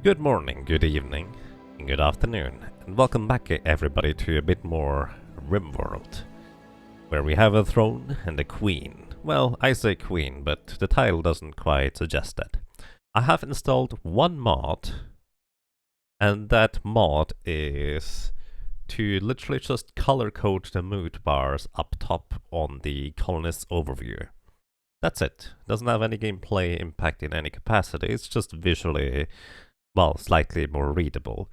Good morning, good evening, and good afternoon, and welcome back everybody to a bit more Rimworld, where we have a throne and a queen. Well, I say queen, but the title doesn't quite suggest that. I have installed one mod, and that mod is to literally just color code the mood bars up top on the colonist's overview. That's it. Doesn't have any gameplay impact in any capacity, it's just visually, well, slightly more readable.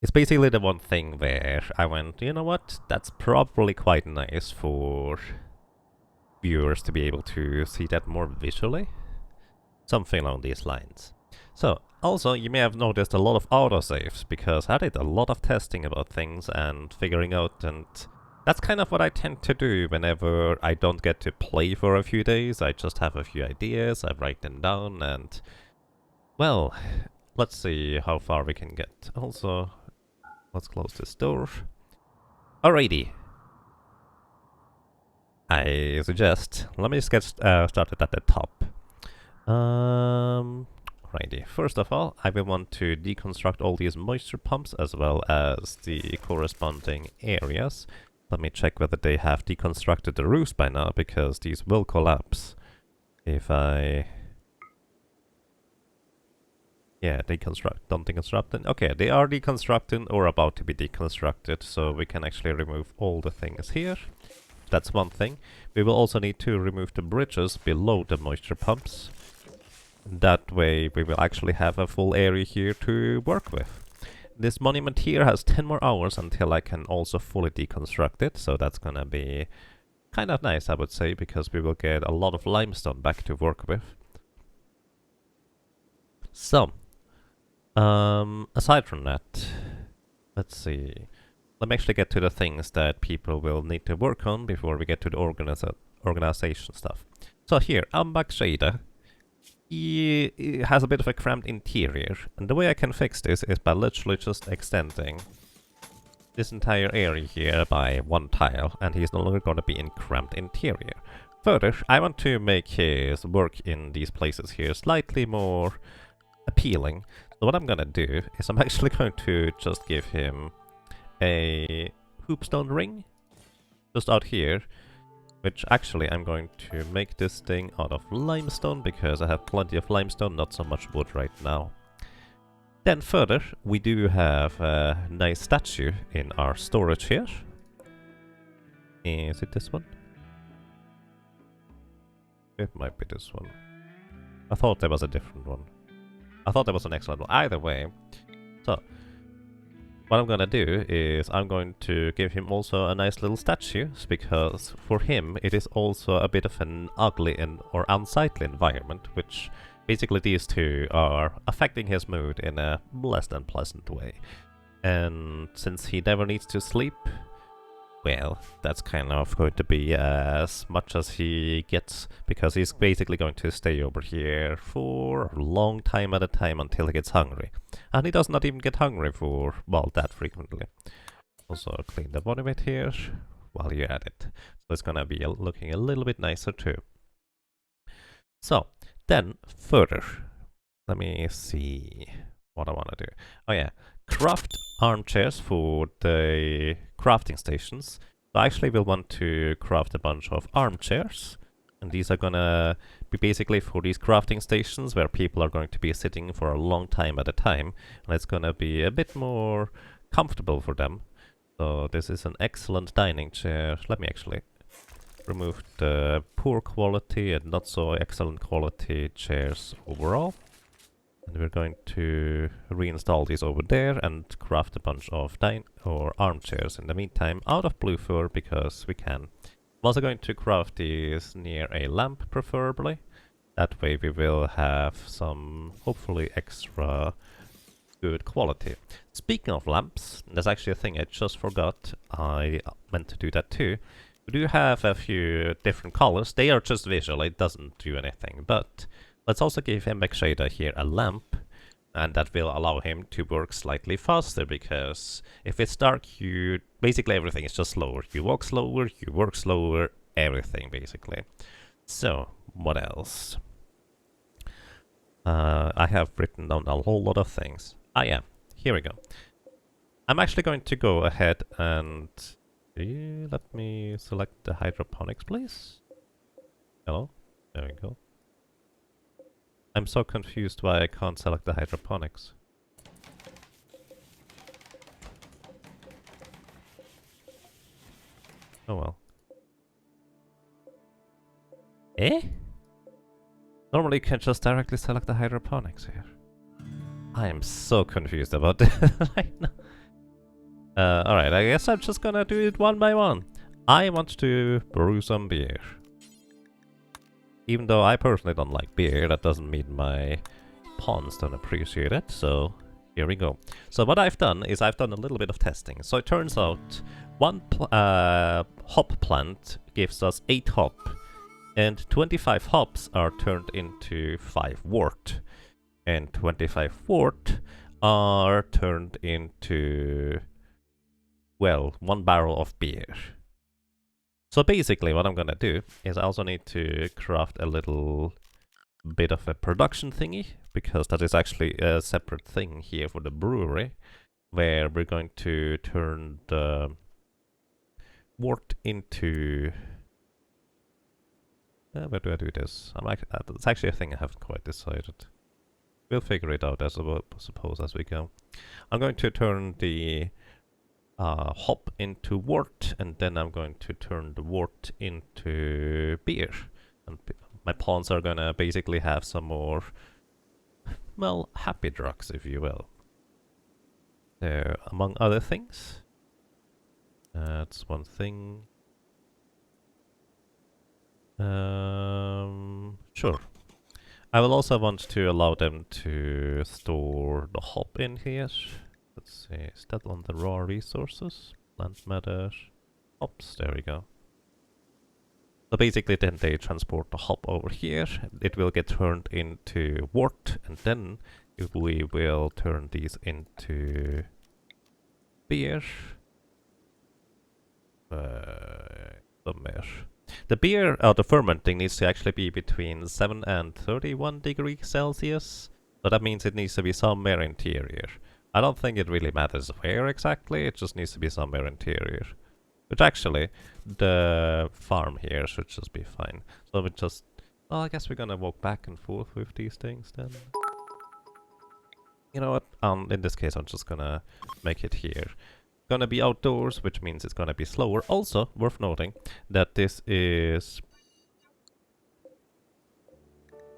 It's basically the one thing where I went, you know what, that's probably quite nice for viewers to be able to see that more visually. Something along these lines. So, also, you may have noticed a lot of autosaves, because I did a lot of testing about things and figuring out, and that's kind of what I tend to do whenever I don't get to play for a few days. I just have a few ideas, I write them down, and, well, let's see how far we can get. Also, let's close this door. Alrighty. I suggest, let me just get started at the top. Righty. First of all, I will want to deconstruct all these moisture pumps as well as the corresponding areas. Let me check whether they have deconstructed the roofs by now, because these will collapse if I... Yeah, don't deconstruct them. Okay, they are deconstructing or about to be deconstructed, so we can actually remove all the things here. That's one thing. We will also need to remove the bridges below the moisture pumps. That way we will actually have a full area here to work with. This monument here has 10 more hours until I can also fully deconstruct it, so that's gonna be kind of nice, I would say, because we will get a lot of limestone back to work with. So, aside from that, let's see. Let me actually get to the things that people will need to work on before we get to the organization stuff. So here, Ambak Shader. He has a bit of a cramped interior, and the way I can fix this is by literally just extending this entire area here by one tile, and he's no longer going to be in cramped interior. Further, I want to make his work in these places here slightly more appealing. So what I'm gonna do is I'm actually going to just give him a hoopstone ring just out here, which actually I'm going to make this thing out of limestone, because I have plenty of limestone, not so much wood right now. Then further, we do have a nice statue in our storage here. Is it this one? It might be this one. I thought there was a different one. I thought there was an excellent one. Either way, so what I'm gonna do is I'm going to give him also a nice little statue, because for him it is also a bit of an ugly or unsightly environment, which basically these two are affecting his mood in a less than pleasant way. And since he never needs to sleep, well, that's kind of going to be as much as he gets, because he's basically going to stay over here for a long time at a time until he gets hungry. And he does not even get hungry for, well, that frequently. Also clean the bottom bit here while you're at it. So it's gonna be looking a little bit nicer too. So, then further, let me see what I want to do. Oh yeah, craft armchairs for the crafting stations. So I actually will want to craft a bunch of armchairs, and these are gonna be basically for these crafting stations where people are going to be sitting for a long time at a time, and it's gonna be a bit more comfortable for them. So this is an excellent dining chair. Let me actually remove the poor quality and not so excellent quality chairs overall. And we're going to reinstall these over there and craft a bunch of armchairs in the meantime out of blue fur, because we can. I'm also going to craft these near a lamp, preferably. That way we will have some, hopefully, extra good quality. Speaking of lamps, there's actually a thing I just forgot. I meant to do that too. We do have a few different colors. They are just visual, it doesn't do anything, but let's also give Rimworld Shader here a lamp, and that will allow him to work slightly faster, because if it's dark, basically everything is just slower. You walk slower, you work slower, everything basically. So, what else? I have written down a whole lot of things. Ah, yeah. Here we go. I'm actually going to go ahead and... let me select the hydroponics, please. Hello? There we go. I'm so confused why I can't select the hydroponics. Oh well. Eh? Normally you can just directly select the hydroponics here. I am so confused about this right now. Alright, I guess I'm just gonna do it one by one. I want to brew some beer. Even though I personally don't like beer, that doesn't mean my pawns don't appreciate it, so here we go. So what I've done is I've done a little bit of testing. So it turns out one hop plant gives us 8 hop, and 25 hops are turned into 5 wort, and 25 wort are turned into, well, 1 barrel of beer. So basically what I'm gonna do is I also need to craft a little bit of a production thingy, because that is actually a separate thing here for the brewery, where we're going to turn the wort into... where do I do this? It's actually a thing I haven't quite decided. We'll figure it out, I suppose, as we go. I'm going to turn the hop into wort, and then I'm going to turn the wort into beer. And my pawns are gonna basically have some more, well, happy drugs, if you will. So, among other things, that's one thing. Sure. I will also want to allow them to store the hop in here. Let's see, is that on the raw resources? Plant matter, hops, there we go. So basically then they transport the hop over here, it will get turned into wort, and then we will turn these into beer. Somewhere. The beer, the fermenting needs to actually be between 7 and 31 degrees Celsius, so that means it needs to be somewhere interior. I don't think it really matters where exactly, it just needs to be somewhere interior. Which actually, the farm here should just be fine. So we just... well, I guess we're gonna walk back and forth with these things then. You know what, in this case I'm just gonna make it here. Gonna be outdoors, which means it's gonna be slower. Also, worth noting that this is...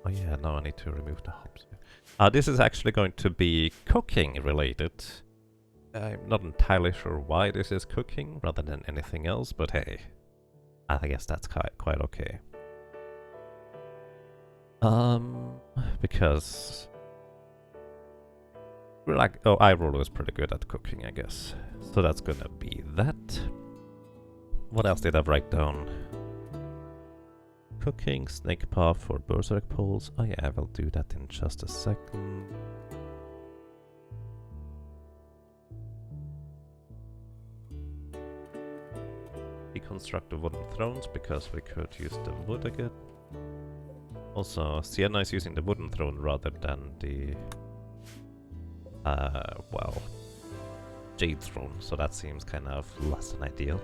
oh yeah, now I need to remove the hops here. This is actually going to be cooking related. I'm not entirely sure why this is cooking rather than anything else, but hey, I guess that's quite okay. Because we're like, oh, iRoller is pretty good at cooking, I guess. So that's gonna be that. What else did I write down? Cooking, snake path for berserk poles. Oh yeah, I will do that in just a second. Deconstruct the wooden thrones because we could use the wood again. Also, Sienna is using the wooden throne rather than the well, jade throne, so that seems kind of less than ideal.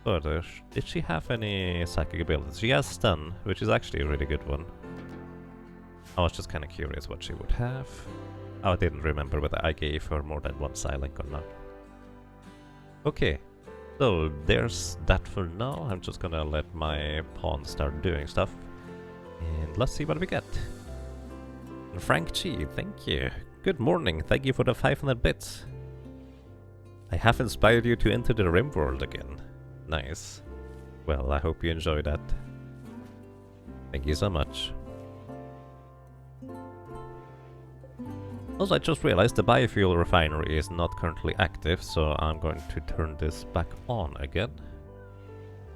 Further, did she have any psychic abilities? She has stun, which is actually a really good one. I was just kind of curious what she would have. Oh, I didn't remember whether I gave her more than one Psylink or not. Okay, so there's that for now. I'm just gonna let my pawn start doing stuff. And let's see what we get. Frank G, thank you. Good morning, thank you for the 500 bits. I have inspired you to enter the Rimworld again. Nice. Well, I hope you enjoy that. Thank you so much. Also, I just realized the biofuel refinery is not currently active, so I'm going to turn this back on again.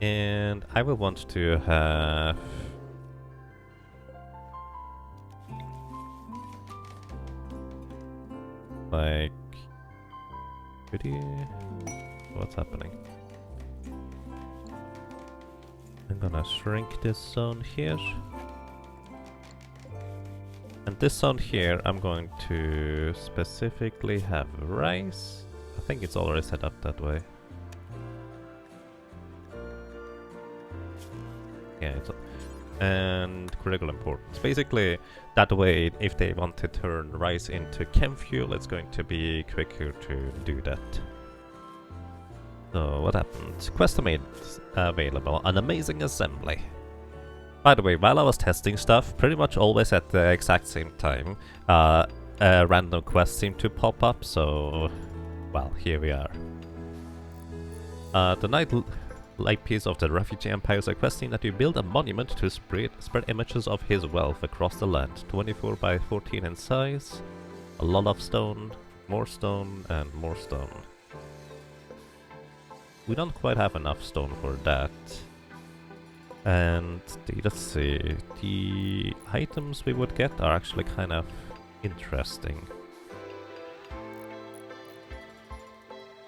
And I will want to have... like... could you... what's happening? I'm gonna shrink this zone here. And this zone here, I'm going to specifically have rice. I think it's already set up that way. Yeah, it's and critical importance. Basically, that way, if they want to turn rice into chem fuel, it's going to be quicker to do that. So, what happened? Quest made available. An amazing assembly. By the way, while I was testing stuff, pretty much always at the exact same time, a random quest seemed to pop up, so, well, here we are. The light piece of the refugee empire is requesting that you build a monument to spread images of his wealth across the land. 24 by 14 in size, a lot of stone, and more stone. We don't quite have enough stone for that. And let's see, the items we would get are actually kind of interesting.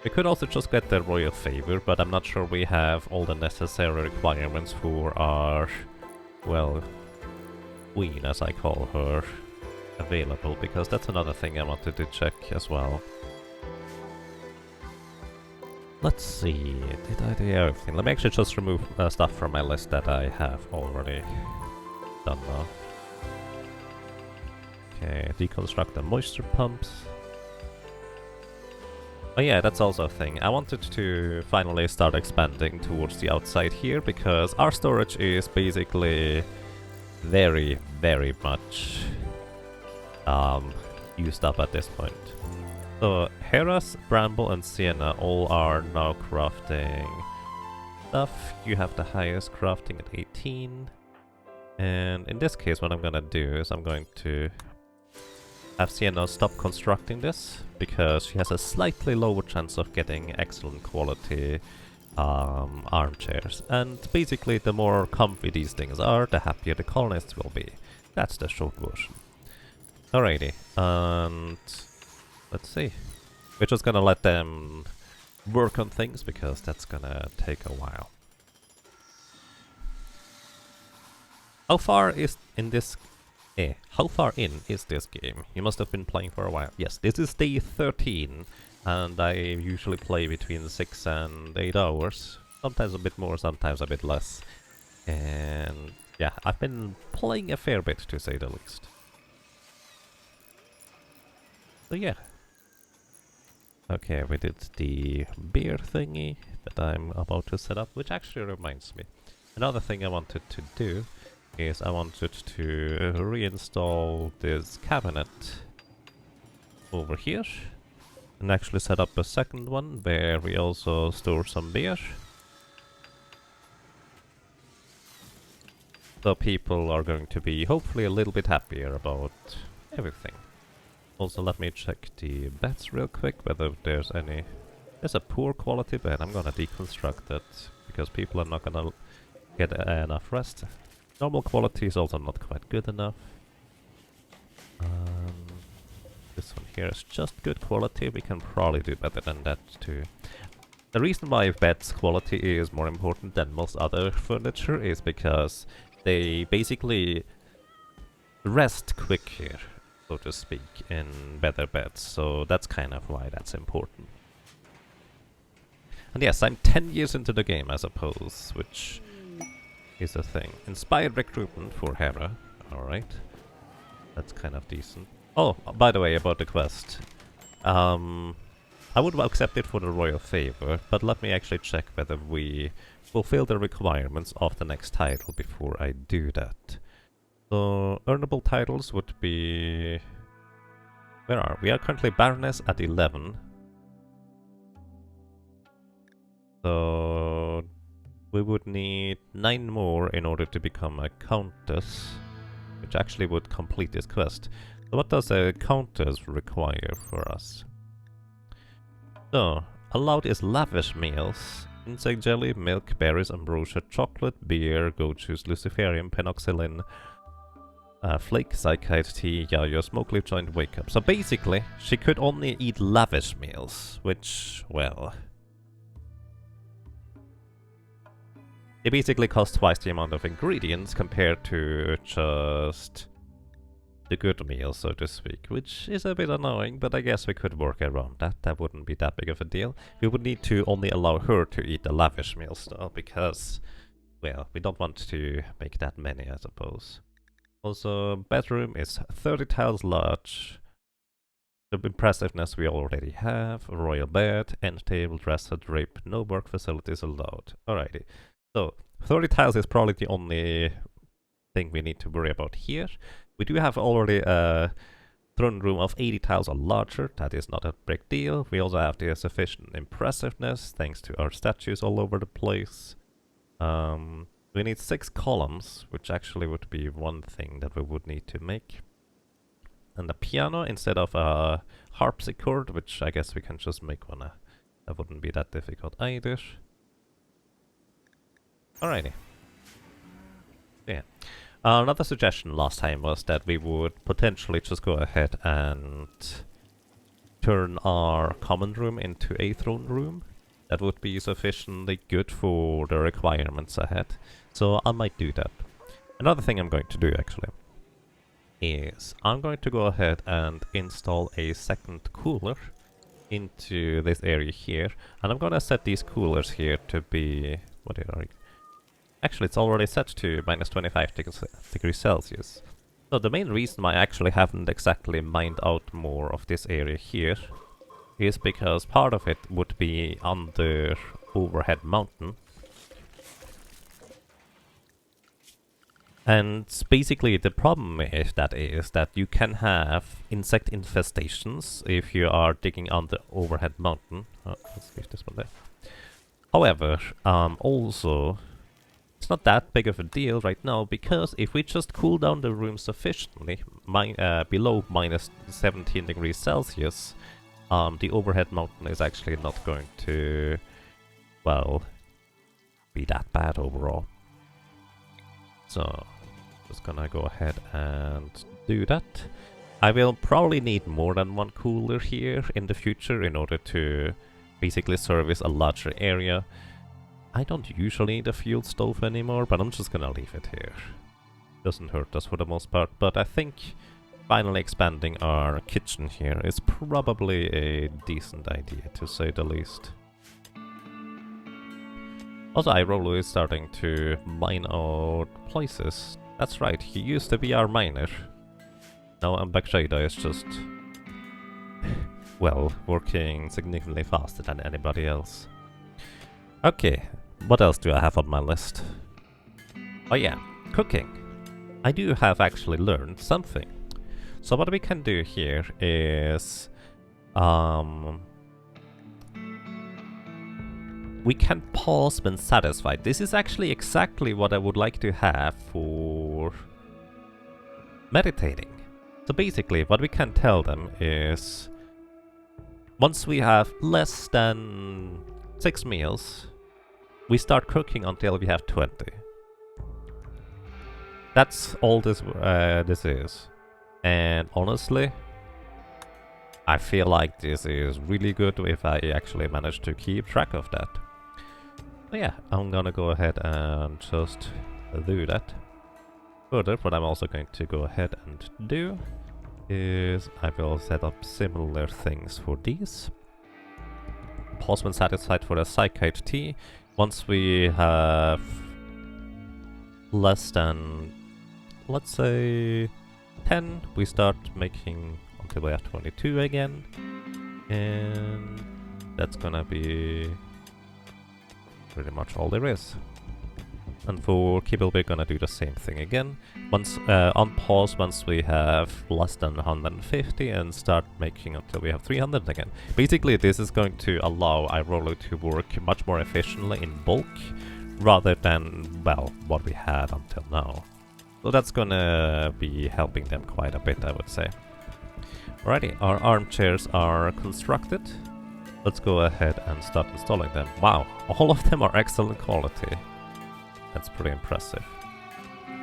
We could also just get the royal favor, but I'm not sure we have all the necessary requirements for our, well, queen, as I call her, available, because that's another thing I wanted to check as well. Let's see, did I do everything? Let me actually just remove stuff from my list that I have already done now. Okay, deconstruct the moisture pumps. Oh yeah, that's also a thing. I wanted to finally start expanding towards the outside here, because our storage is basically very, very much used up at this point. So, Hera's, Bramble, and Sienna all are now crafting stuff. You have the highest crafting at 18. And in this case, what I'm gonna do is I'm going to have Sienna stop constructing this, because she has a slightly lower chance of getting excellent quality armchairs. And basically, the more comfy these things are, the happier the colonists will be. That's the short version. Alrighty, and let's see. We're just gonna let them work on things, because that's gonna take a while. How far is in this... how far in is this game? You must have been playing for a while. Yes, this is day 13, and I usually play between 6 and 8 hours. Sometimes a bit more, sometimes a bit less. And yeah, I've been playing a fair bit, to say the least. So yeah. Okay, we did the beer thingy that I'm about to set up, which actually reminds me. Another thing I wanted to do is I wanted to reinstall this cabinet over here and actually set up a second one where we also store some beer. So people are going to be hopefully a little bit happier about everything. Also, let me check the beds real quick, whether there's any... There's a poor quality bed. I'm gonna deconstruct that, because people are not gonna get enough rest. Normal quality is also not quite good enough. This one here is just good quality. We can probably do better than that too. The reason why bed's quality is more important than most other furniture is because they basically rest quicker, so to speak, in better beds, so that's kind of why that's important. And yes, I'm 10 years into the game, I suppose, which is a thing. Inspired recruitment for Hera, alright. That's kind of decent. Oh, by the way, about the quest. I would accept it for the royal favor, but let me actually check whether we fulfill the requirements of the next title before I do that. So, earnable titles would be... Where are we? We are currently Baroness at 11. So, we would need 9 more in order to become a Countess, which actually would complete this quest. So what does a Countess require for us? So, allowed is lavish meals. Insect jelly, milk, berries, ambrosia, chocolate, beer, goat juice, luciferium, penoxylin, flake, psychite, tea, yayo, smoke leaf joint, wake up. So basically, she could only eat lavish meals, which, well... They basically cost twice the amount of ingredients compared to just the good meal, so to speak, which is a bit annoying, but I guess we could work around that. That wouldn't be that big of a deal. We would need to only allow her to eat the lavish meals though, because, well, we don't want to make that many, I suppose. Also, bedroom is 30 tiles large. The impressiveness we already have. A royal bed, end table, dresser, drape, no work facilities allowed. Alrighty. So, 30 tiles is probably the only thing we need to worry about here. We do have already a throne room of 80 tiles or larger. That is not a big deal. We also have the sufficient impressiveness thanks to our statues all over the place. We need 6 columns, which actually would be one thing that we would need to make. And a piano instead of a harpsichord, which I guess we can just make one. That wouldn't be that difficult either. Alrighty. Yeah. Another suggestion last time was that we would potentially just go ahead and turn our common room into a throne room. That would be sufficiently good for the requirements ahead. So I might do that. Another thing I'm going to do actually is I'm going to go ahead and install a second cooler into this area here. And I'm going to set these coolers here to be... what are you? Actually, it's already set to minus 25 degrees Celsius. So the main reason why I actually haven't exactly mined out more of this area here is because part of it would be under overhead mountain. And basically the problem with that is that you can have insect infestations if you are digging under overhead mountain. Oh, let's leave this one there. However, also... it's not that big of a deal right now, because if we just cool down the room sufficiently, below minus 17 degrees Celsius, the overhead mountain is actually not going to, well, be that bad overall. So, just gonna go ahead and do that. I will probably need more than one cooler here in the future in order to basically service a larger area. I don't usually need a fuel stove anymore, but I'm just gonna leave it here. Doesn't hurt us for the most part, but I think finally expanding our kitchen here is probably a decent idea, to say the least. Also, Rimworld is starting to mine out places. That's right, he used to be our miner. Now Ambakshada is just... well, working significantly faster than anybody else. Okay, what else do I have on my list? Oh yeah, cooking. I do have actually learned something. So what we can do here is... we can pause when satisfied. This is actually exactly what I would like to have for meditating. So basically, what we can tell them is... once we have less than 6 meals, we start cooking until we have 20. That's all this is. And honestly, I feel like this is really good if I actually manage to keep track of that. So yeah, I'm gonna go ahead and just do that. Further, what I'm also going to go ahead and do is I will set up similar things for these. Pause when satisfied for the psychite tea. Once we have less than, let's say, 10, we start making until we have 22 again. And that's gonna be pretty much all there is. And for kibble, we're gonna do the same thing again. Once on pause once we have less than 150 and start making until we have 300 again. Basically, this is going to allow iRollo to work much more efficiently in bulk rather than, well, what we had until now. So that's gonna be helping them quite a bit, I would say. Alrighty, our armchairs are constructed. Let's go ahead and start installing them. Wow, all of them are excellent quality. That's pretty impressive.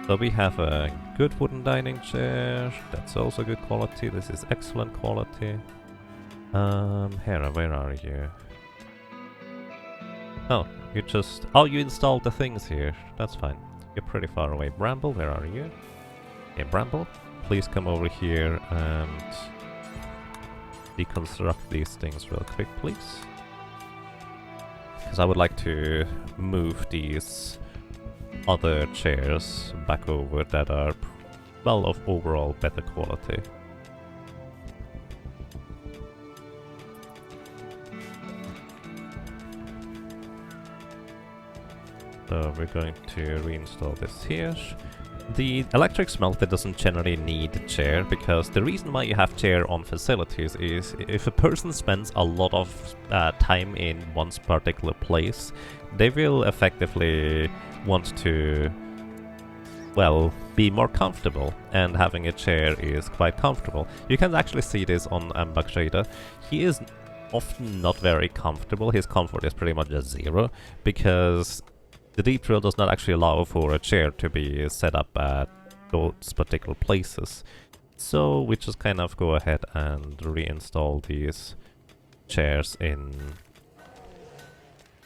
So we have a good wooden dining chair. That's also good quality. This is excellent quality. Hera, where are you? Oh, you just... oh, you installed the things here. That's fine. You're pretty far away. Bramble, where are you? Yeah, Bramble. please come over here and deconstruct these things real quick, please. Because I would like to move these other chairs back over that are, well, of overall better quality. So we're going to reinstall this here. The electric smelter doesn't generally need a chair, because the reason why you have chair on facilities is if a person spends a lot of time in one particular place, they will effectively want to, well, be more comfortable, and having a chair is quite comfortable. You can actually see this on Ambakshada. He is often not very comfortable. His comfort is pretty much just zero, because the Deep Drill does not actually allow for a chair to be set up at those particular places. So we just kind of go ahead and reinstall these chairs in,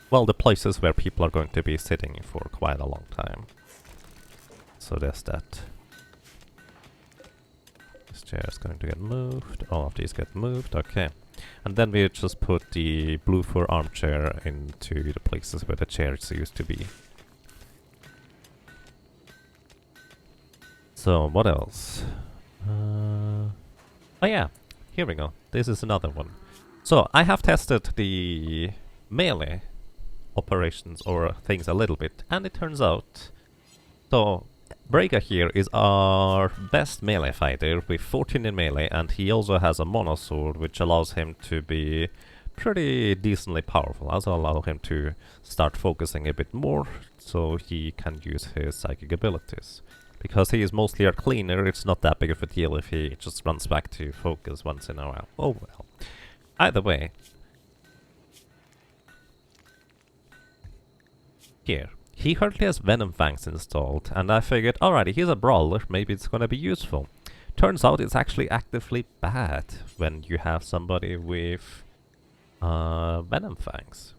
well, the places where people are going to be sitting for quite a long time. So there's that. This chair is going to get moved. All of these get moved, okay. And then we just put the blue fur armchair into the places where the chairs used to be. So, what else? Oh yeah, here we go. This is another one. So, I have tested the melee operations or things a little bit, and it turns out... So, Brega here is our best melee fighter with 14 in melee, and he also has a monosword which allows him to be pretty decently powerful. Also allow him to start focusing a bit more so he can use his psychic abilities. Because he is mostly a cleaner, it's not that big of a deal if he just runs back to focus once in a while. Oh well. Either way. Here. He currently has Venom Fangs installed, and I figured, alrighty, he's a brawler, maybe it's gonna be useful. Turns out it's actually actively bad when you have somebody with Venom Fangs.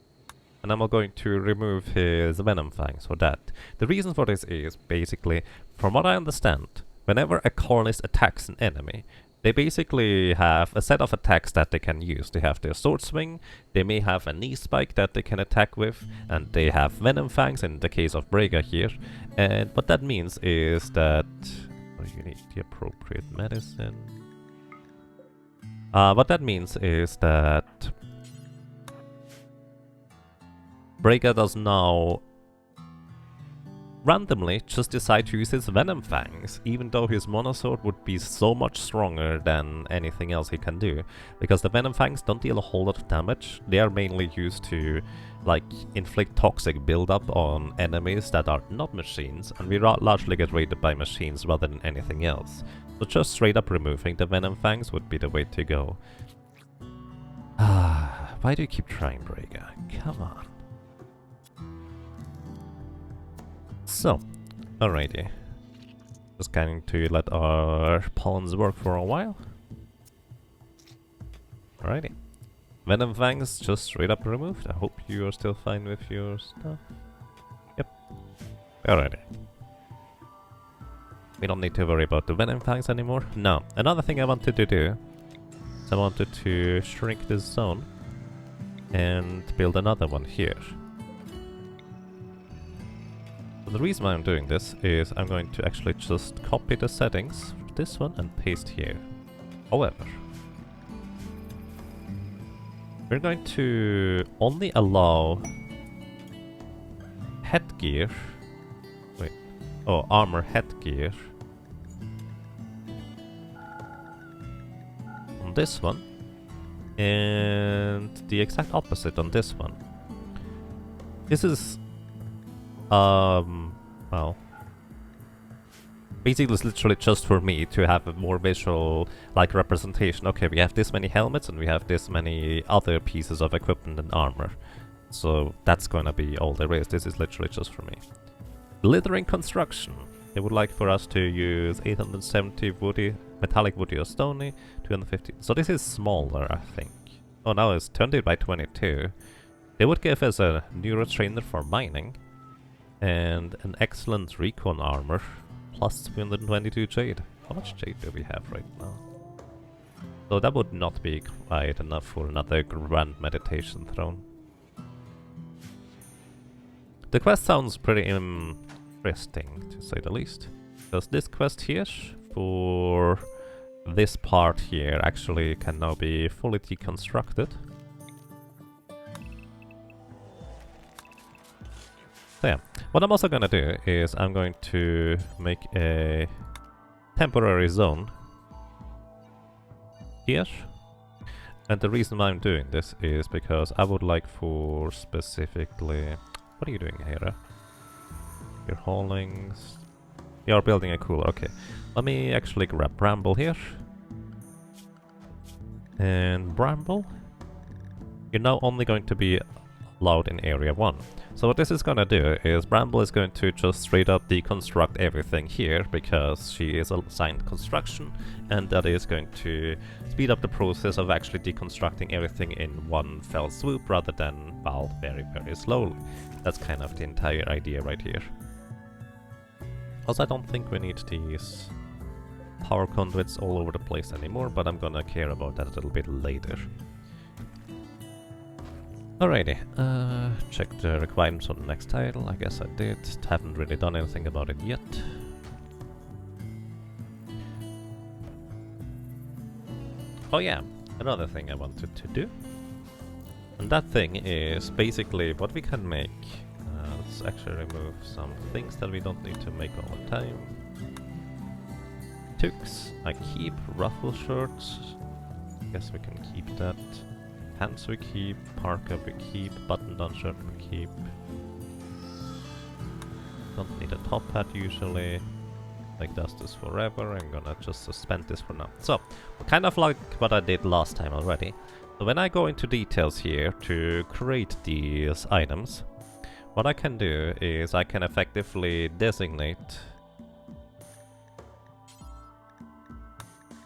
And I'm going to remove his Venom Fangs for that. The reason for this is, basically, from what I understand, whenever a colonist attacks an enemy, they basically have a set of attacks that they can use. They have their sword swing, they may have a knee spike that they can attack with, and they have Venom Fangs in the case of Brega here. And what that means is that... Oh, you need the appropriate medicine. What that means is that Brega does now randomly just decide to use his Venom Fangs, even though his monosword would be so much stronger than anything else he can do. Because the Venom Fangs don't deal a whole lot of damage, they are mainly used to, like, inflict toxic buildup on enemies that are not machines, and we largely get raided by machines rather than anything else. So just straight up removing the Venom Fangs would be the way to go. Why do you keep trying, Brega? Come on. So, alrighty. Just going to let our pollens work for a while. Alrighty. Venom Fangs just straight up removed. I hope you are still fine with your stuff. Yep. Alrighty. We don't need to worry about the Venom Fangs anymore. Now, another thing I wanted to do is I wanted to shrink this zone and build another one here. The reason why I'm doing this is I'm going to actually just copy the settings for this one and paste here. However, we're going to only allow headgear, armor headgear on this one, and the exact opposite on this one. This is well, basically it's literally just for me to have a more visual, like, representation. Okay, we have this many helmets and we have this many other pieces of equipment and armor. So that's gonna be all there is. This is literally just for me. Glittering construction. They would like for us to use 870 woody, metallic woody or stony, 250. So this is smaller, I think. Oh, now it's 20 by 22. They would give us a neurotrainer for mining, and an excellent recon armor, plus 322 jade. How much jade do we have right now? So that would not be quite enough for another grand meditation throne. The quest sounds pretty interesting, to say the least. Because this quest here, for this part here, actually can now be fully deconstructed. So yeah, what I'm also gonna do is I'm going to make a temporary zone here. And the reason why I'm doing this is because I would like for specifically... What are you doing here? You're hauling... You're building a cooler, okay. Let me actually grab Bramble here. And Bramble, you're now only going to be allowed in area 1. So what this is gonna do is Bramble is going to just straight up deconstruct everything here because she is assigned construction, and that is going to speed up the process of actually deconstructing everything in one fell swoop rather than, well, very, very slowly. That's kind of the entire idea right here. Also, I don't think we need these power conduits all over the place anymore, but I'm gonna care about that a little bit later. Alrighty, check the requirements on the next tile. I guess I did. Haven't really done anything about it yet. Oh yeah, another thing I wanted to do. And that thing is basically what we can make. Let's actually remove some things that we don't need to make all the time. Tux, I keep. Ruffle shirts, guess we can keep that. Pants we keep, parka we keep, button-down shirt we keep. Don't need a top hat usually. Like does this forever. I'm gonna just suspend this for now. So, kind of like what I did last time already. So when I go into details here to create these items, what I can do is I can effectively designate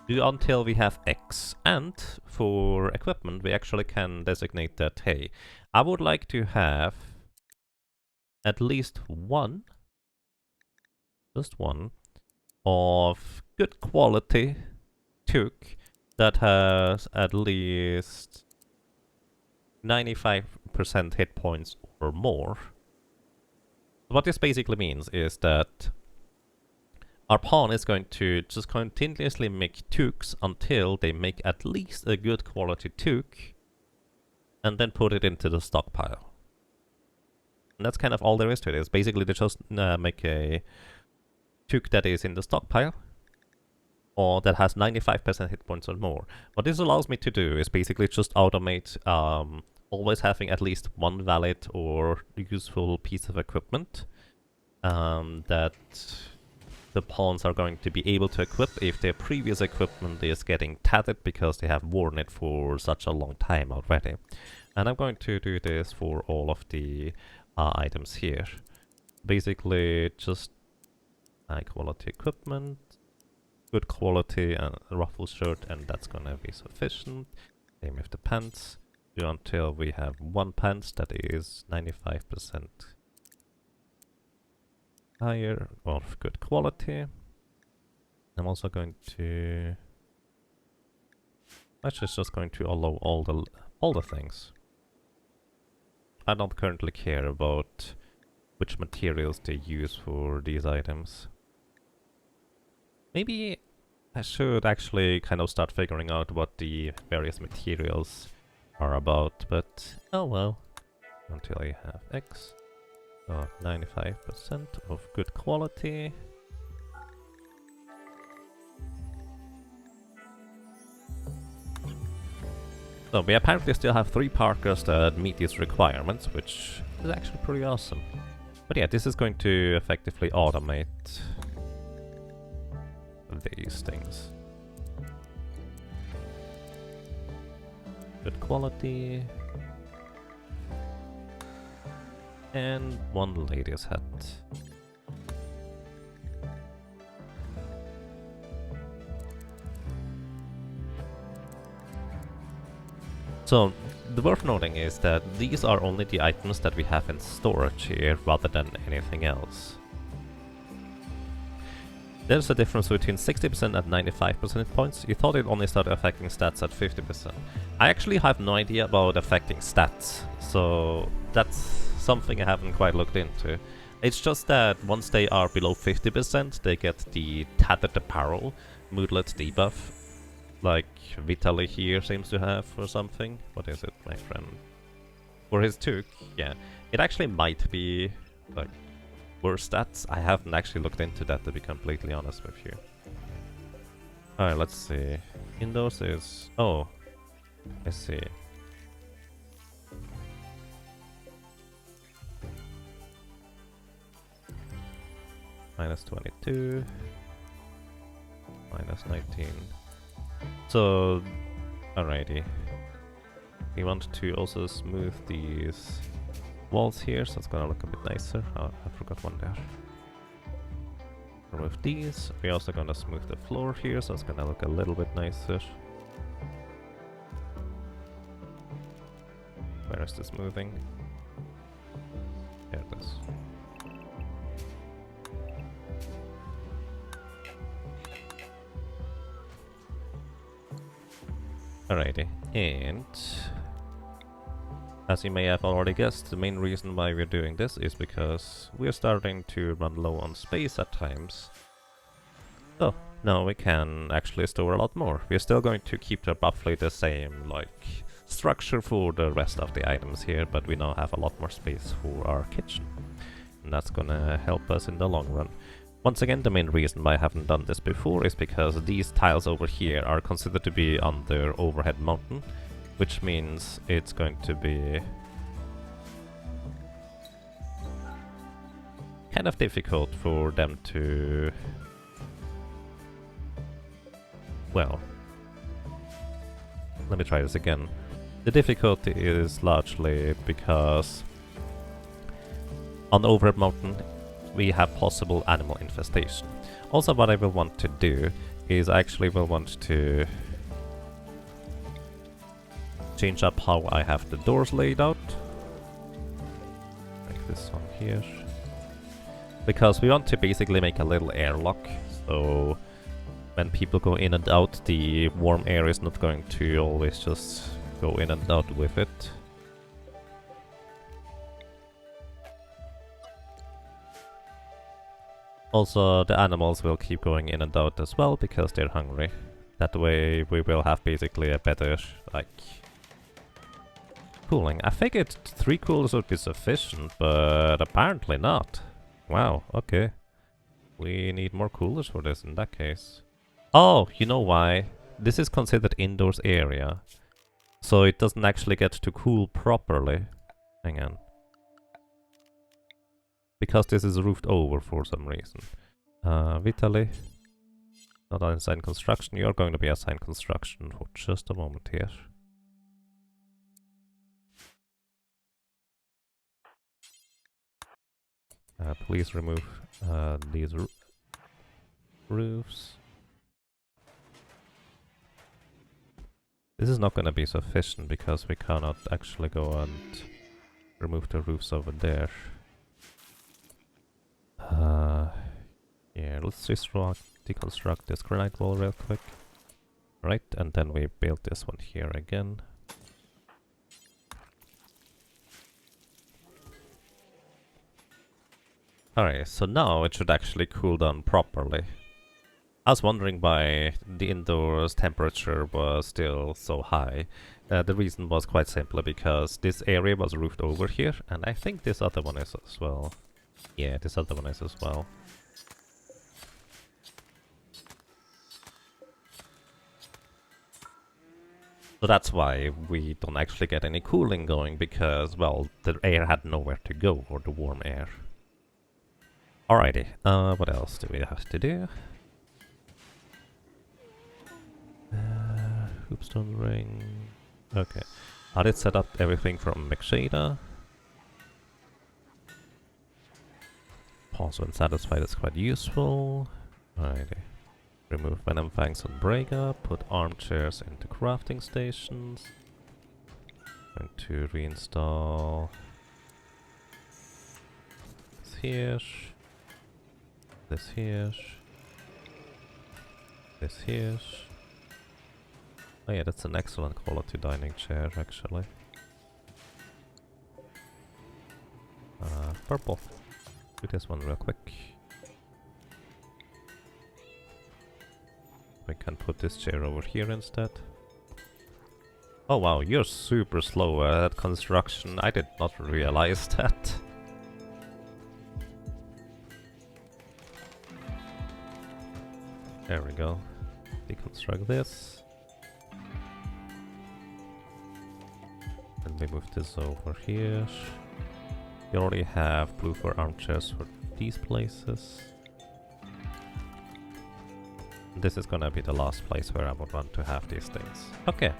do until we have X, and for equipment we actually can designate that, hey, I would like to have at least one, just one, of good quality took that has at least 95% hit points or more. What this basically means is that our pawn is going to just continuously make tukes until they make at least a good quality tuke, and then put it into the stockpile. And that's kind of all there is to it. It's basically they just make a tuke that is in the stockpile, or that has 95% hit points or more. What this allows me to do is basically just automate always having at least one valid or useful piece of equipment that the pawns are going to be able to equip if their previous equipment is getting tattered because they have worn it for such a long time already. And I'm going to do this for all of the items here. Basically just high quality equipment, good quality ruffle shirt, and that's gonna be sufficient. Same with the pants. Do until we have one pants that is 95% higher of good quality. I'm also going to actually just going to allow all the things. I don't currently care about which materials they use for these items. Maybe I should actually kind of start figuring out what the various materials are about, but oh well. Until I have X. So 95% of good quality. So we apparently still have 3 Parkers that meet these requirements, which is actually pretty awesome. But yeah, this is going to effectively automate these things. Good quality. And one lady's hat. So, the worth noting is that these are only the items that we have in storage here, rather than anything else. There's a difference between 60% and 95 percentage points. You thought it only started affecting stats at 50%. I actually have no idea about affecting stats, so that's something I haven't quite looked into. It's just that once they are below 50%, they get the Tattered Apparel moodlet debuff, like Vitaly here seems to have or something. What is it, my friend? For his Took, yeah. It actually might be, like, worse stats. I haven't actually looked into that, to be completely honest with you. Alright, let's see. Indoors is... oh, I see. Minus 22. Minus 19. So, alrighty. We want to also smooth these walls here, so it's gonna look a bit nicer. Oh, I forgot one there. Remove these. We're also gonna smooth the floor here, so it's gonna look a little bit nicer. Where is the smoothing? Here it is. Alrighty, and as you may have already guessed, the main reason why we're doing this is because we're starting to run low on space at times. So, now we can actually store a lot more. We're still going to keep the roughly the same, like, structure for the rest of the items here, but we now have a lot more space for our kitchen. And that's gonna help us in the long run. Once again, the main reason why I haven't done this before is because these tiles over here are considered to be on their overhead mountain, which means it's going to be kind of difficult for them to, well, let me try this again. The difficulty is largely because on the overhead mountain we have possible animal infestation. Also, what I will want to do is I actually will want to change up how I have the doors laid out. Like this one here. Because we want to basically make a little airlock, so when people go in and out, the warm air is not going to always just go in and out with it. Also, the animals will keep going in and out as well because they're hungry. That way we will have basically a better, like, cooling. I figured 3 coolers would be sufficient, but apparently not. Wow, okay. We need more coolers for this in that case. Oh, you know why? This is considered indoors area, so it doesn't actually get to cool properly. Hang on. Because this is roofed over for some reason. Vitaly, not assigned construction. You're going to be assigned construction for just a moment here. Please remove these roofs. This is not going to be sufficient because we cannot actually go and remove the roofs over there. Yeah, let's just deconstruct this granite wall real quick. Right, and then we build this one here again. Alright, so now it should actually cool down properly. I was wondering why the indoors temperature was still so high. The reason was quite simply because this area was roofed over here, and I think this other one is as well. Yeah, this other one is as well. So that's why we don't actually get any cooling going, because, well, the air had nowhere to go, or the warm air. Alrighty, what else do we have to do? Hoopstone ring. Okay. I did set up everything from McShada. Pause when satisfied is quite useful. Alrighty. Remove Venom Fangs and Breakup. Put armchairs into crafting stations. Going to reinstall this here. This here. this here. Oh yeah, that's an excellent quality dining chair, actually. Purple. Do this one real quick. We can put this chair over here instead. Oh wow, you're super slow at construction. I did not realize that. There we go. Deconstruct this. And we move this over here. We already have blue for armchairs for these places. This is gonna be the last place where I would want to have these things. Okay.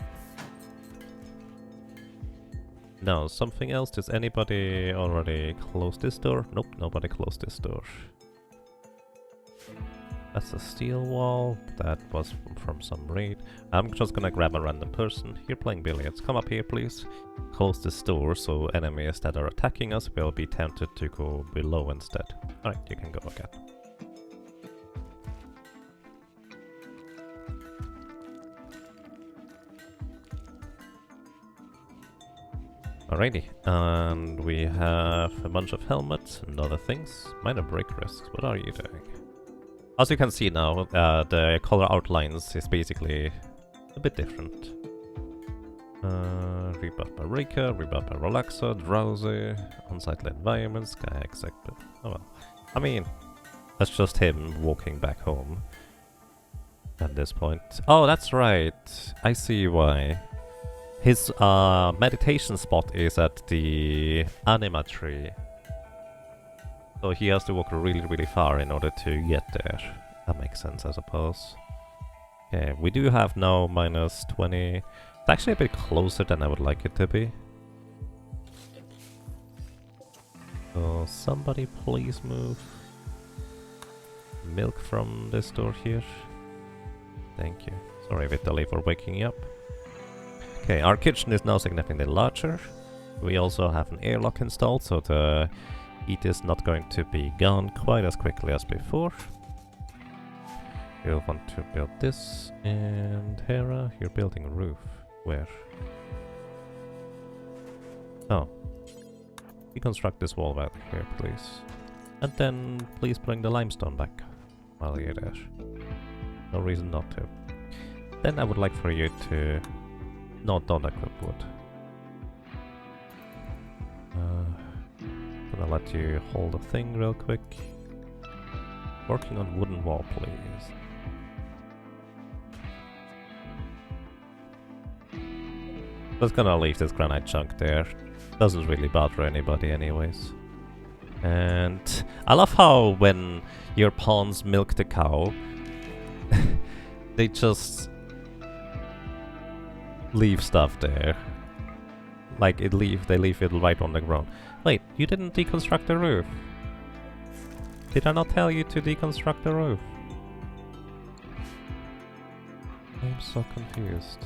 Now, something else. Does anybody already close this door? Nope, nobody closed this door. That's a steel wall. That was from some raid. I'm just gonna grab a random person. You're playing billiards. Come up here, please. Close this door so enemies that are attacking us will be tempted to go below instead. Alright, you can go again. Alrighty, and we have a bunch of helmets and other things. Minor break risks. What are you doing? As you can see now, the color outlines is basically a bit different. Rebuff by Rika, rebuff by Relaxer, Drowsy, unsightly environments, Sky Executive. Oh well. I mean, that's just him walking back home at this point. Oh, that's right. I see why. His meditation spot is at the anima tree. So he has to walk really far in order to get there. That makes sense, I suppose. Okay, we do have now minus 20. It's actually a bit closer than I would like it to be. So somebody please move milk from this door here. Thank you. Sorry, Vitaly, for waking you up. Okay, our kitchen is now significantly larger. We also have an airlock installed, so the heat is not going to be gone quite as quickly as before. You'll want to build this, and Hera, you're building a roof. Where? Oh. Deconstruct this wall right here, please. And then please bring the limestone back while you're there. No reason not to. Then I would like for you to... No, don't equip wood. Gonna let you hold a thing real quick. Working on wooden wall, please. Just gonna leave this granite chunk there. Doesn't really bother anybody anyways. And I love how when your pawns milk the cow, they just leave stuff there. Like they leave it right on the ground. Wait, you didn't deconstruct the roof? Did I not tell you to deconstruct the roof? I'm so confused.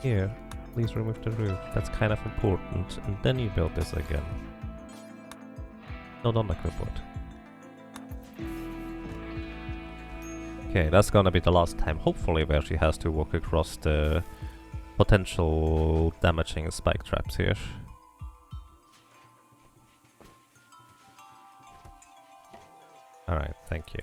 Here, please remove the roof. That's kind of important. And then you build this again. No, don't equip wood. Okay, that's gonna be the last time, hopefully, where she has to walk across the potential damaging spike traps here. Alright, thank you.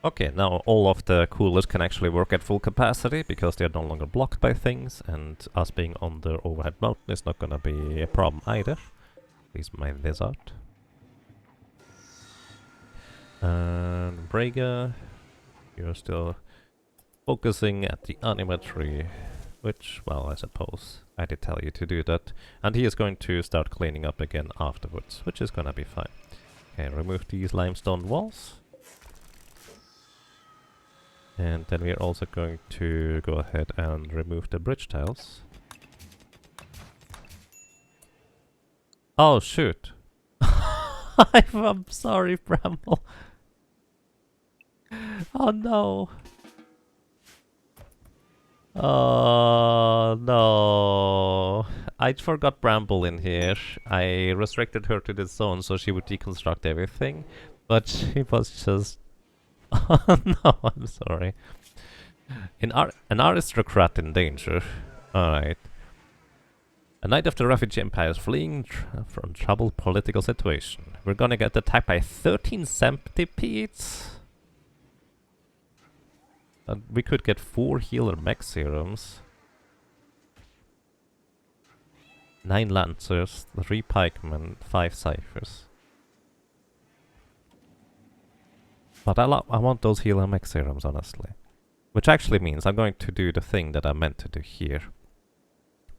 Okay, now all of the coolers can actually work at full capacity because they're no longer blocked by things, and us being on the overhead mountain is not gonna be a problem either. Please mind this out. And Braga, you're still focusing at the anima tree, which, well, I suppose I did tell you to do that. And he is going to start cleaning up again afterwards, which is gonna be fine. Okay, remove these limestone walls. And then we are also going to go ahead and remove the bridge tiles. Oh, shoot. I'm sorry, Bramble. Oh no. Oh no. I forgot Bramble in here. I restricted her to this zone so she would deconstruct everything. But she was just... Oh no, I'm sorry. An aristocrat in danger. Alright. A knight of the refugee empire is fleeing from troubled political situation. We're gonna get attacked by 13 centipedes. And we could get 4 healer mech serums. 9 lancers, 3 pikemen, 5 ciphers. But I want those healer mech serums, honestly. Which actually means I'm going to do the thing that I meant to do here.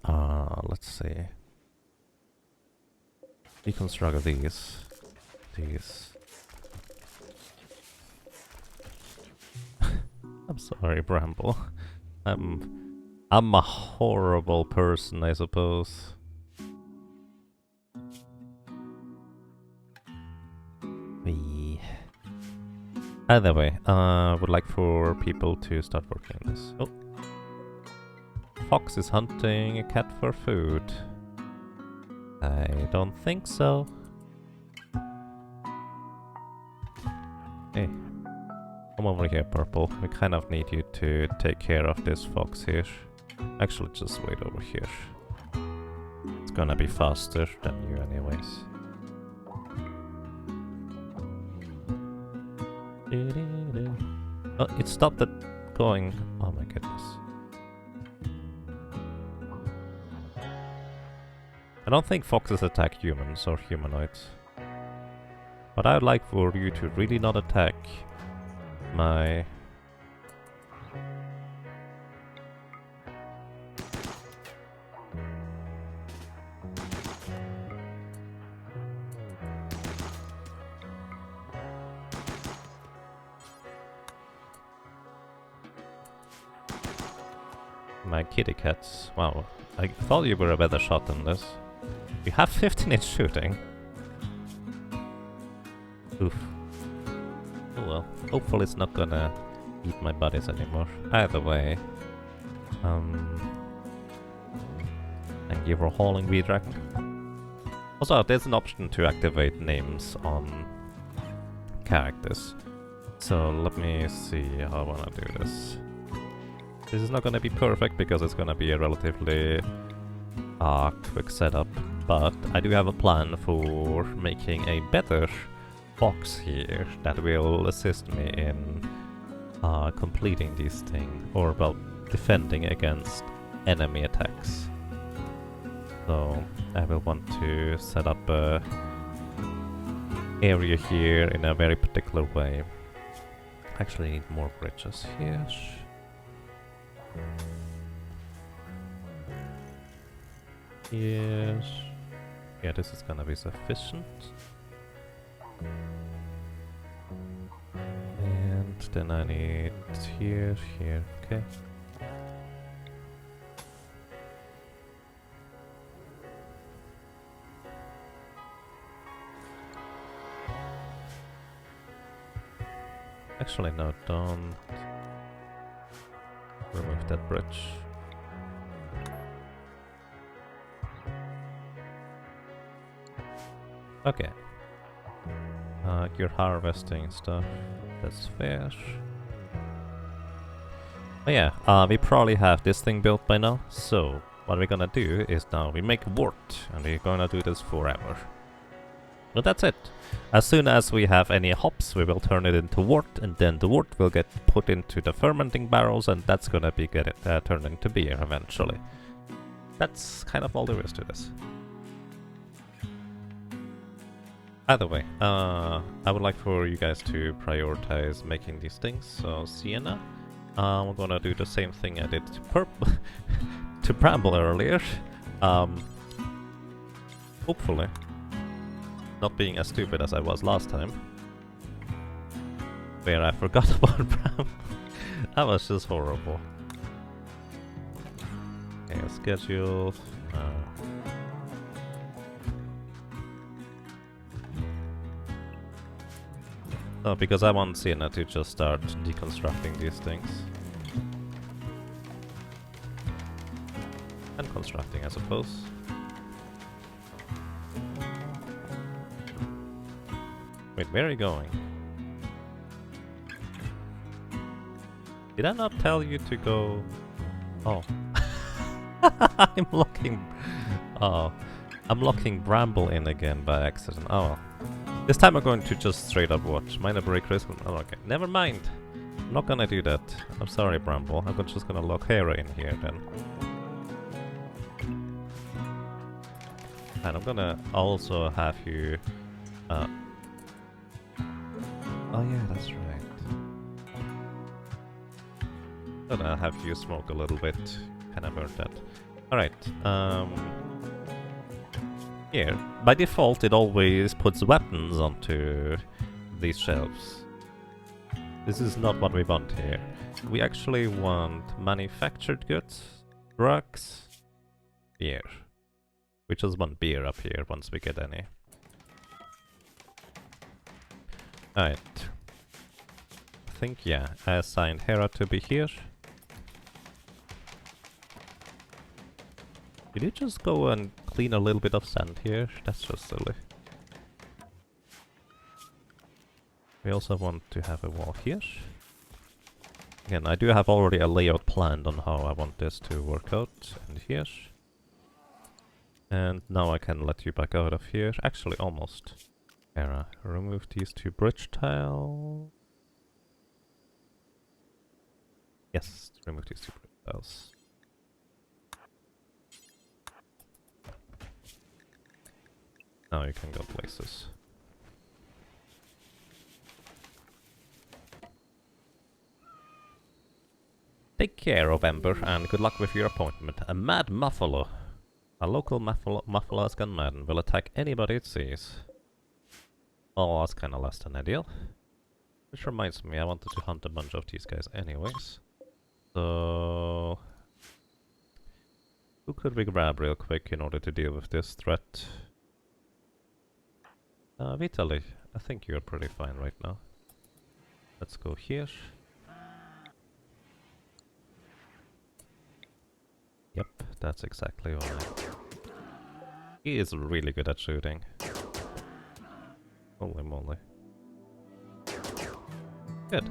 Let's see. Deconstruct these. I'm sorry, Bramble. I'm a horrible person, I suppose. Either way, I would like for people to start working on this. Oh. Fox is hunting a cat for food. I don't think so. Hey. Come over here, Purple. We kind of need you to take care of this fox here. Actually, just wait over here. It's gonna be faster than you anyways. Oh, it stopped it going. Oh my goodness. I don't think foxes attack humans or humanoids. But I would like for you to really not attack my... my kitty cats. Wow, I thought you were a better shot than this. You have 15-inch shooting. Oof. Oh well. Hopefully it's not gonna eat my buddies anymore. Either way. Thank you for hauling V-Dragon. Also, there's an option to activate names on characters. So let me see how I wanna do this. This is not gonna be perfect because it's gonna be a relatively quick setup, but I do have a plan for making a better box here that will assist me in completing these things, or well, defending against enemy attacks. So I will want to set up a area here in a very particular way. Actually need more bridges here. Yes. Yeah, this is gonna be sufficient. And then I need here, okay. Actually, no, don't remove that bridge. Okay. You're harvesting stuff. That's fair. Oh yeah, we probably have this thing built by now. So, what we're gonna do is now we make wort, and we're gonna do this forever. But that's it. As soon as we have any hops, we will turn it into wort, and then the wort will get put into the fermenting barrels, and that's gonna be turned into beer eventually. That's kind of all there is to this. Either way, I would like for you guys to prioritize making these things. So Sienna, I'm gonna do the same thing I did to to Bramble earlier. Hopefully. Not being as stupid as I was last time. Where I forgot about Bram. That was just horrible. Okay, schedule. No, because I want Sienna to just start deconstructing these things. And constructing, I suppose. Wait, where are you going? Did I not tell you to go? Oh. I'm locking... Oh. I'm locking Bramble in again by accident. Oh well. This time I'm going to just straight up watch. Minor break risk. Oh, okay. Never mind. I'm not gonna do that. I'm sorry, Bramble. I'm just gonna lock Hera in here then. And I'm gonna also have you... Oh yeah, that's right. Gonna have you smoke a little bit. Kinda burnt that. Alright, here. By default, it always puts weapons onto these shelves. This is not what we want here. We actually want manufactured goods, drugs, beer. We just want beer up here once we get any. Alright. I think, yeah, I assigned Hera to be here. Did you just go and clean a little bit of sand here? That's just silly. We also want to have a wall here. Again, I do have already a layout planned on how I want this to work out. And here. And now I can let you back out of here. Actually, almost. Hera, remove these two bridge tiles. Yes, remove these two bridge tiles. Now you can go places. Take care of Ember, and good luck with your appointment. A mad muffalo. A local muffalo has gone mad and will attack anybody it sees. Oh, that's kinda less than ideal. Which reminds me, I wanted to hunt a bunch of these guys anyways. So... who could we grab real quick in order to deal with this threat? Vitaly, I think you're pretty fine right now. Let's go here. Yep, that's exactly right. He is really good at shooting. Holy moly. Good.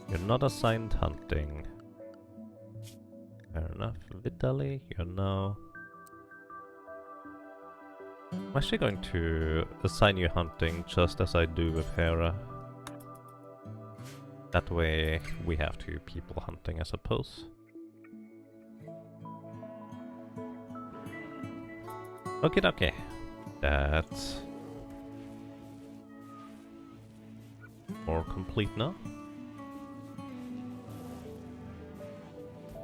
You're not assigned hunting. Fair enough. Vitaly, you're now... I'm actually going to assign you hunting just as I do with Hera. That way we have two people hunting, I suppose. Okay. That's more complete now.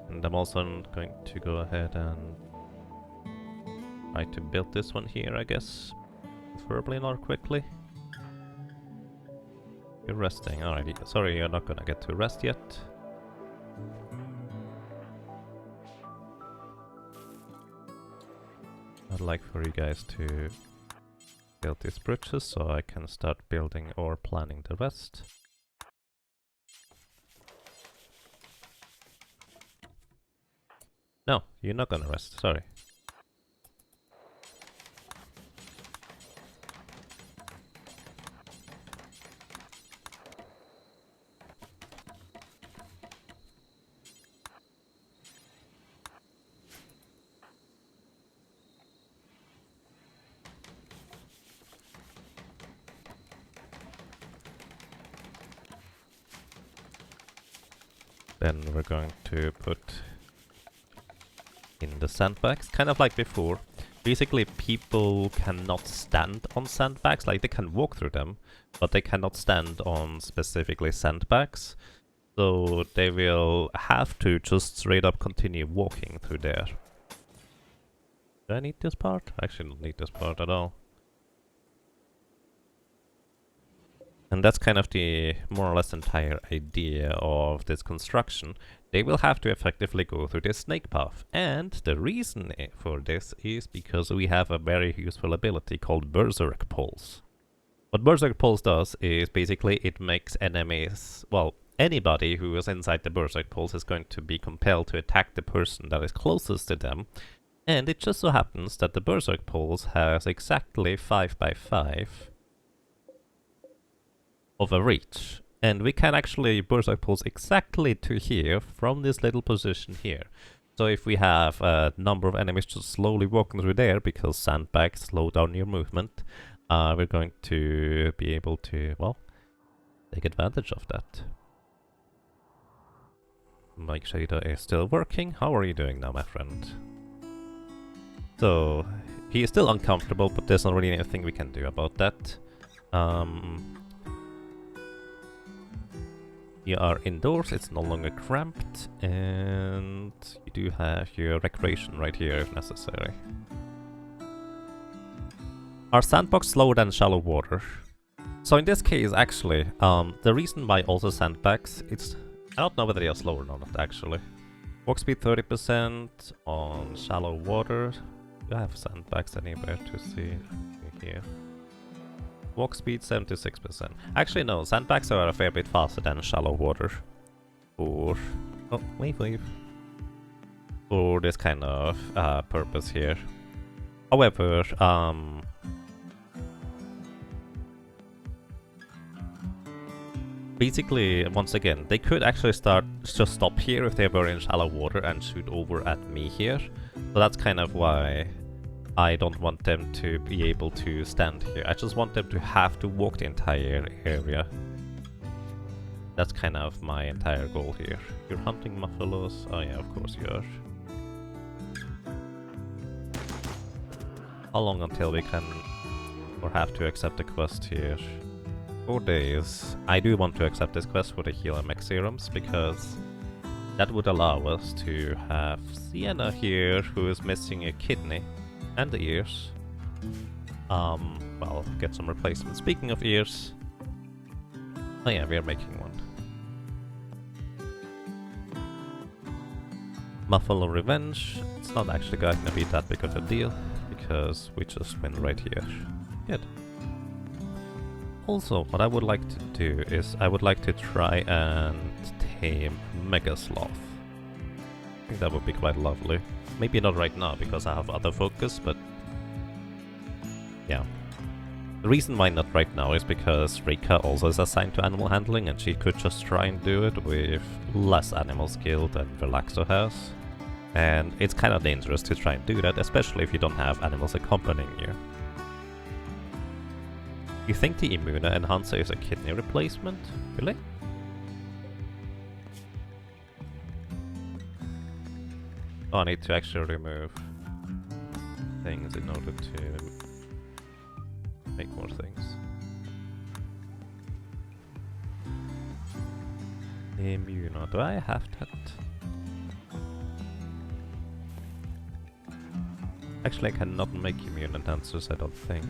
And I'm also going to go ahead and try to build this one here, I guess. Preferably more quickly. You're resting. Alright, sorry you're not gonna get to rest yet. I'd like for you guys to build these bridges so I can start building or planning the rest. No, you're not gonna rest, sorry. Then we're going to put in the sandbags, kind of like before. Basically, people cannot stand on sandbags, like they can walk through them, but they cannot stand on specifically sandbags. So they will have to just straight up continue walking through there. Do I need this part? I actually don't need this part at all. And that's kind of the more or less entire idea of this construction. They will have to effectively go through this snake path. And the reason for this is because we have a very useful ability called Berserk Pulse. What Berserk Pulse does is basically it makes enemies, well, anybody who is inside the Berserk Pulse is going to be compelled to attack the person that is closest to them. And it just so happens that the berserk poles has exactly 5 by 5 of a reach. And we can actually berserk poles exactly to here from this little position here. So if we have a number of enemies just slowly walking through there, because sandbags slow down your movement, we're going to be able to, well, take advantage of that. Mike Shader is still working. How are you doing now, my friend? So, he is still uncomfortable, but there's not really anything we can do about that. You are indoors, it's no longer cramped, and you do have your recreation right here if necessary. Are sandbox slower than shallow water? So in this case, actually, the reason why also sandbags, it's... I don't know whether they are slower or not, actually. Walk speed 30% on shallow water. Do I have sandbags anywhere to see here? Walk speed 76%. Actually, no, sandbags are a fair bit faster than shallow water. Or... oh, wave. For this kind of purpose here. However, basically, once again, they could actually just stop here if they were in shallow water and shoot over at me here. So that's kind of why I don't want them to be able to stand here. I just want them to have to walk the entire area. That's kind of my entire goal here. You're hunting buffaloes? Oh yeah, of course you are. How long until we can or have to accept the quest here? 4 days. I do want to accept this quest for the heal and mech serums because that would allow us to have Sienna here, who is missing a kidney and the ears. Well, get some replacement. Speaking of ears, oh yeah, we are making one. Buffalo Revenge. It's not actually going to be that big of a deal because we just win right here. Good. Also, what I would like to do is I would like to try and tame Mega Sloth. I think that would be quite lovely. Maybe not right now because I have other focus, but yeah. The reason why not right now is because Rika also is assigned to animal handling and she could just try and do it with less animal skill than Relaxo has. And it's kind of dangerous to try and do that, especially if you don't have animals accompanying you. You think the Immuna Enhancer is a kidney replacement? Really? Oh, I need to actually remove things in order to make more things. Immuna, do I have that? Actually, I cannot make immune enhancers, I don't think.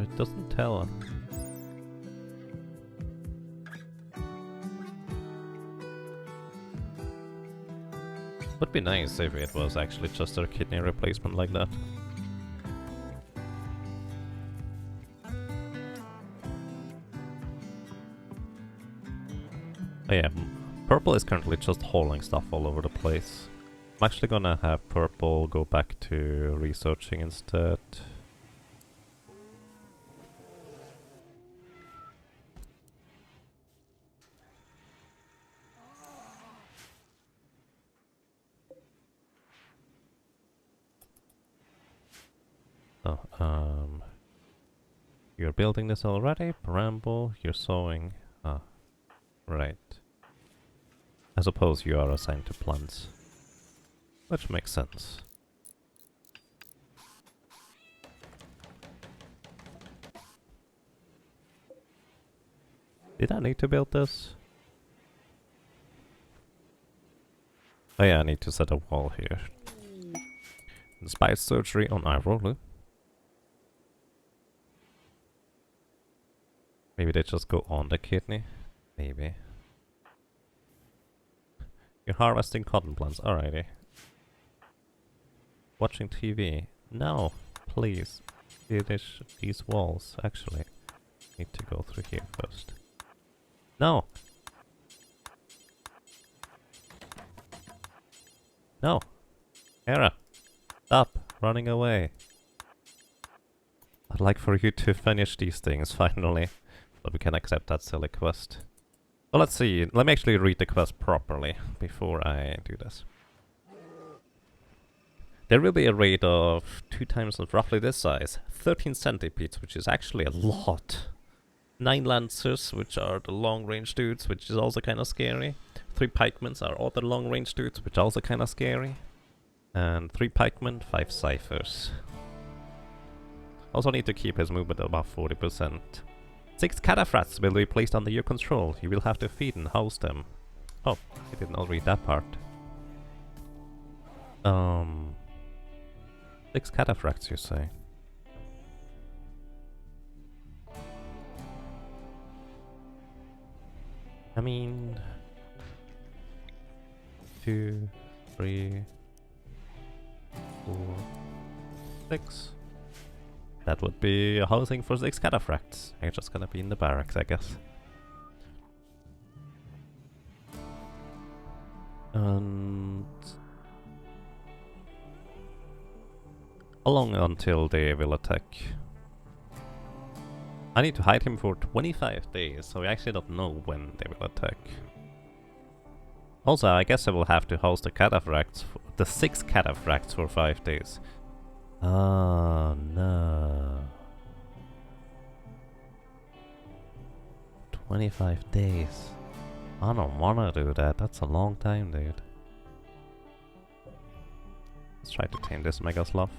It doesn't tell. Would be nice if it was actually just a kidney replacement like that. Oh yeah, Purple is currently just hauling stuff all over the place. I'm actually gonna have Purple go back to researching instead. Oh, you're building this already? Bramble, you're sowing. Ah, right. I suppose you are assigned to plants. Which makes sense. Did I need to build this? Oh yeah, I need to set a wall here. Inspired surgery on Rimworld. Maybe they just go on the kidney? Maybe. You're harvesting cotton plants. Alrighty. Watching TV. No, please. Finish these walls. Actually, need to go through here first. No. No. Hera, stop running away. I'd like for you to finish these things finally, so we can accept that silly quest. So let's see. Let me actually read the quest properly before I do this. There will be a raid of 2 times of roughly this size. 13 centipedes, which is actually a lot. 9 lancers, which are the long-range dudes, which is also kind of scary. 3 pikemans are other long-range dudes, which are also kind of scary. And 3 pikemen, 5 ciphers. Also need to keep his movement above 40%. 6 cataphracts will be placed under your control. You will have to feed and house them. Oh, I did not read that part. 6 cataphracts, you say? I mean... 2, 3, 4, 6. That would be a housing for 6 cataphracts. They're just gonna be in the barracks, I guess. And... how long until they will attack? I need to hide him for 25 days, so we actually don't know when they will attack. Also, I guess I will have to host the cataphracts, the 6 cataphracts for 5 days. Oh no. 25 days. I don't wanna do that, that's a long time, dude. Let's try to tame this mega sloth.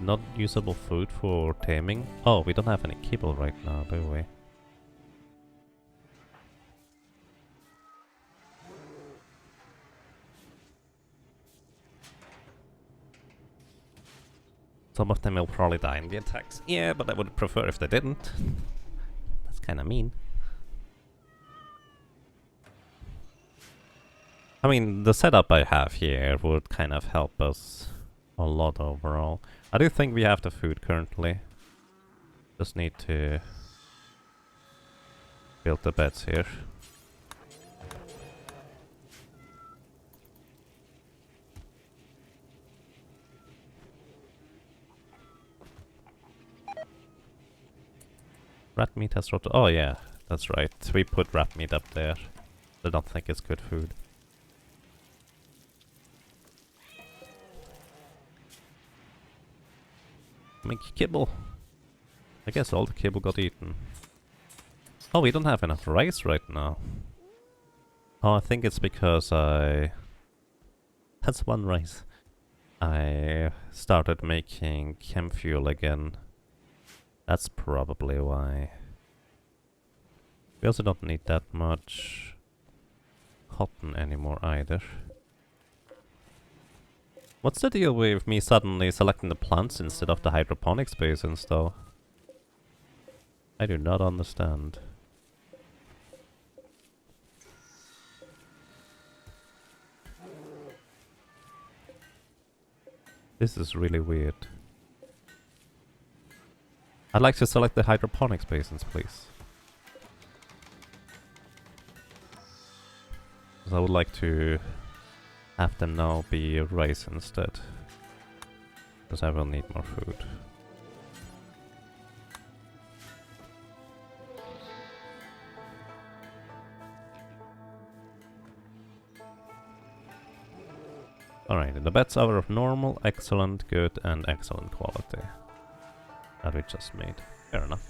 Not usable food for taming. Oh, we don't have any kibble right now, do we? Some of them will probably die in the attacks. Yeah, but I would prefer if they didn't. That's kinda mean. I mean, the setup I have here would kind of help us a lot overall. I do think we have the food currently. Just need to build the beds here. Rat meat has rotted. Oh yeah, that's right. We put rat meat up there. I don't think it's good food. Make kibble. I guess all the kibble got eaten. Oh, we don't have enough rice right now. Oh, I think it's because that's 1 rice. I started making chem fuel again. That's probably why. We also don't need that much cotton anymore either. What's the deal with me suddenly selecting the plants instead of the hydroponics basins though? I do not understand. This is really weird. I'd like to select the hydroponics basins, please. I would like to have them now be rice instead. Because I will need more food. Alright, the beds are of normal, excellent, good, and excellent quality. That we just made. Fair enough.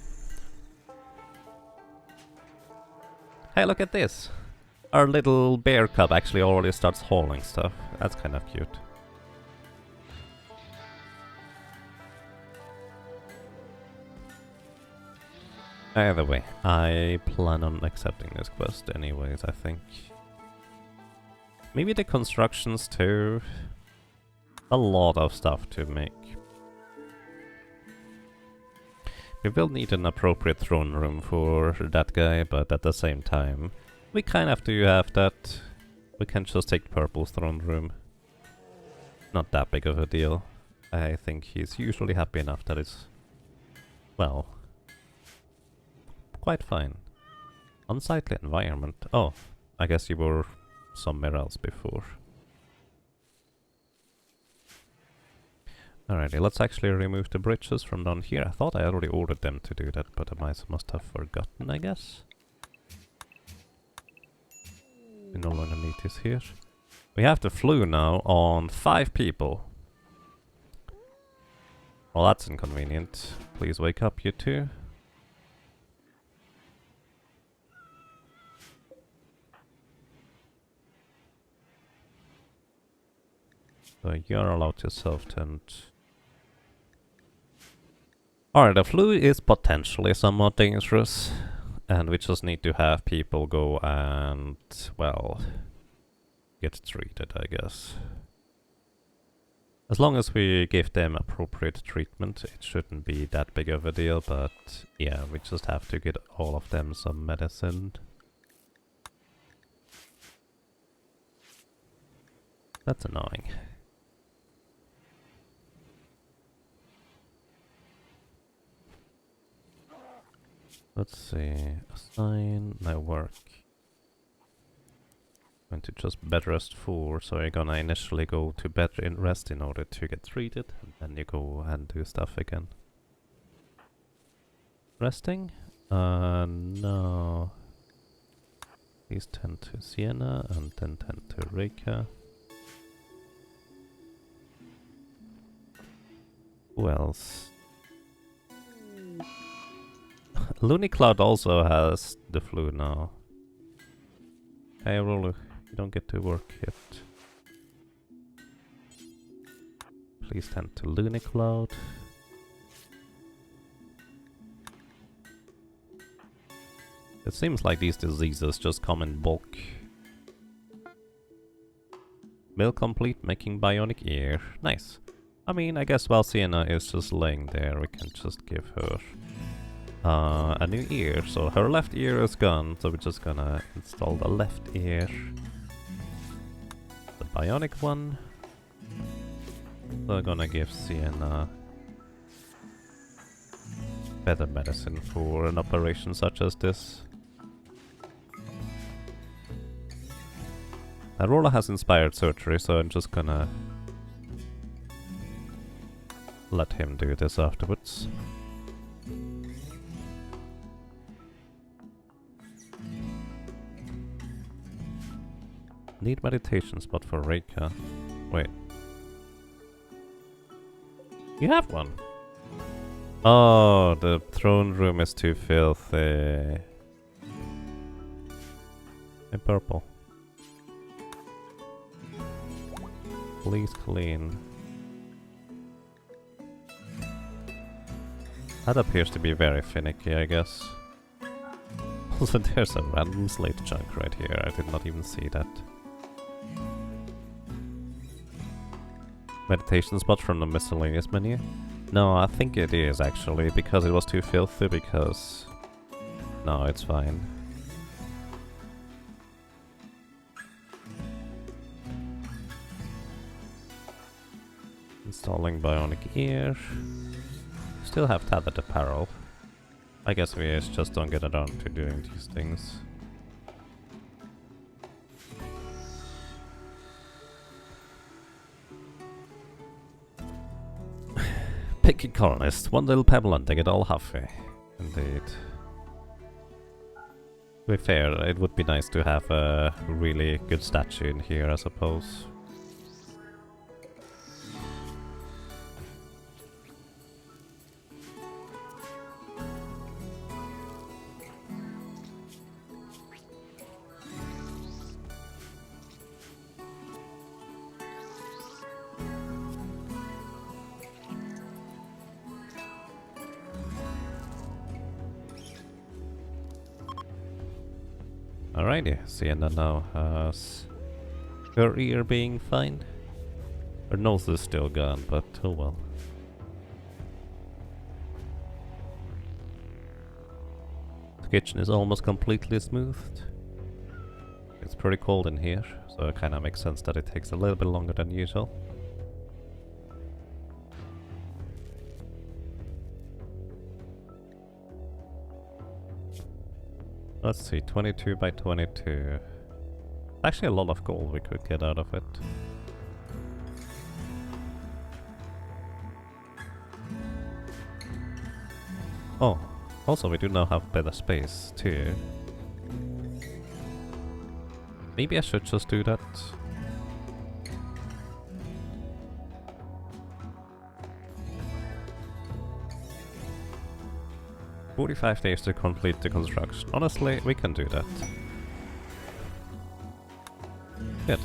Hey, look at this! Our little bear cub actually already starts hauling stuff. That's kind of cute. Either way, I plan on accepting this quest anyways, I think. Maybe the constructions too. A lot of stuff to make. We will need an appropriate throne room for that guy, but at the same time, We kind of do have that. We can just take Purple's throne room. Not that big of a deal. I think he's usually happy enough that it's, well, quite fine. Unsightly environment. Oh, I guess you were somewhere else before. Alrighty, let's actually remove the bridges from down here. I thought I already ordered them to do that, but I must have forgotten, I guess. We no longer need this here. We have the flu now on 5 people. Well, that's inconvenient. Please wake up, you two. So you're allowed to self-tent. Alright, the flu is potentially somewhat dangerous. And we just need to have people go and, well, get treated, I guess. As long as we give them appropriate treatment, it shouldn't be that big of a deal, but yeah, we just have to get all of them some medicine. That's annoying. Let's see, assign my work. Going to just bed rest 4, so you're gonna initially go to bed and rest in order to get treated, and then you go and do stuff again. Resting? No. Please tend to Sienna, and then tend to Rika. Who else? Looney Cloud also has the flu now. Hey Rolu, you don't get to work yet. Please tend to Looney Cloud. It seems like these diseases just come in bulk. Mill complete, making bionic ear. Nice. I mean, I guess while Sienna is just laying there, we can just give her a new ear. So her left ear is gone, so we're just gonna install the left ear. The bionic one. So we're gonna give Sienna better medicine for an operation such as this. Aurora has inspired surgery, so I'm just gonna let him do this afterwards. Need meditation spot for Reika. Wait. You have one! Oh, the throne room is too filthy. In purple. Please clean. That appears to be very finicky, I guess. Also, there's a random slate chunk right here. I did not even see that. Meditation spot from the miscellaneous menu? No, I think it is actually, because it was too filthy, because... No, it's fine. Installing bionic ear. Still have tethered apparel. I guess we just don't get around to doing these things. Picky colonist, one little pebble and they get all huffy. Indeed. To be fair, it would be nice to have a really good statue in here, I suppose. Alrighty, Sienna now has her ear being fine. Her nose is still gone, but oh well. The kitchen is almost completely smoothed. It's pretty cold in here, so it kind of makes sense that it takes a little bit longer than usual. Let's see, 22 by 22. Actually a lot of gold we could get out of it. Oh, also we do now have better space too. Maybe I should just do that. "45 days to complete the construction." Honestly, we can do that. Good.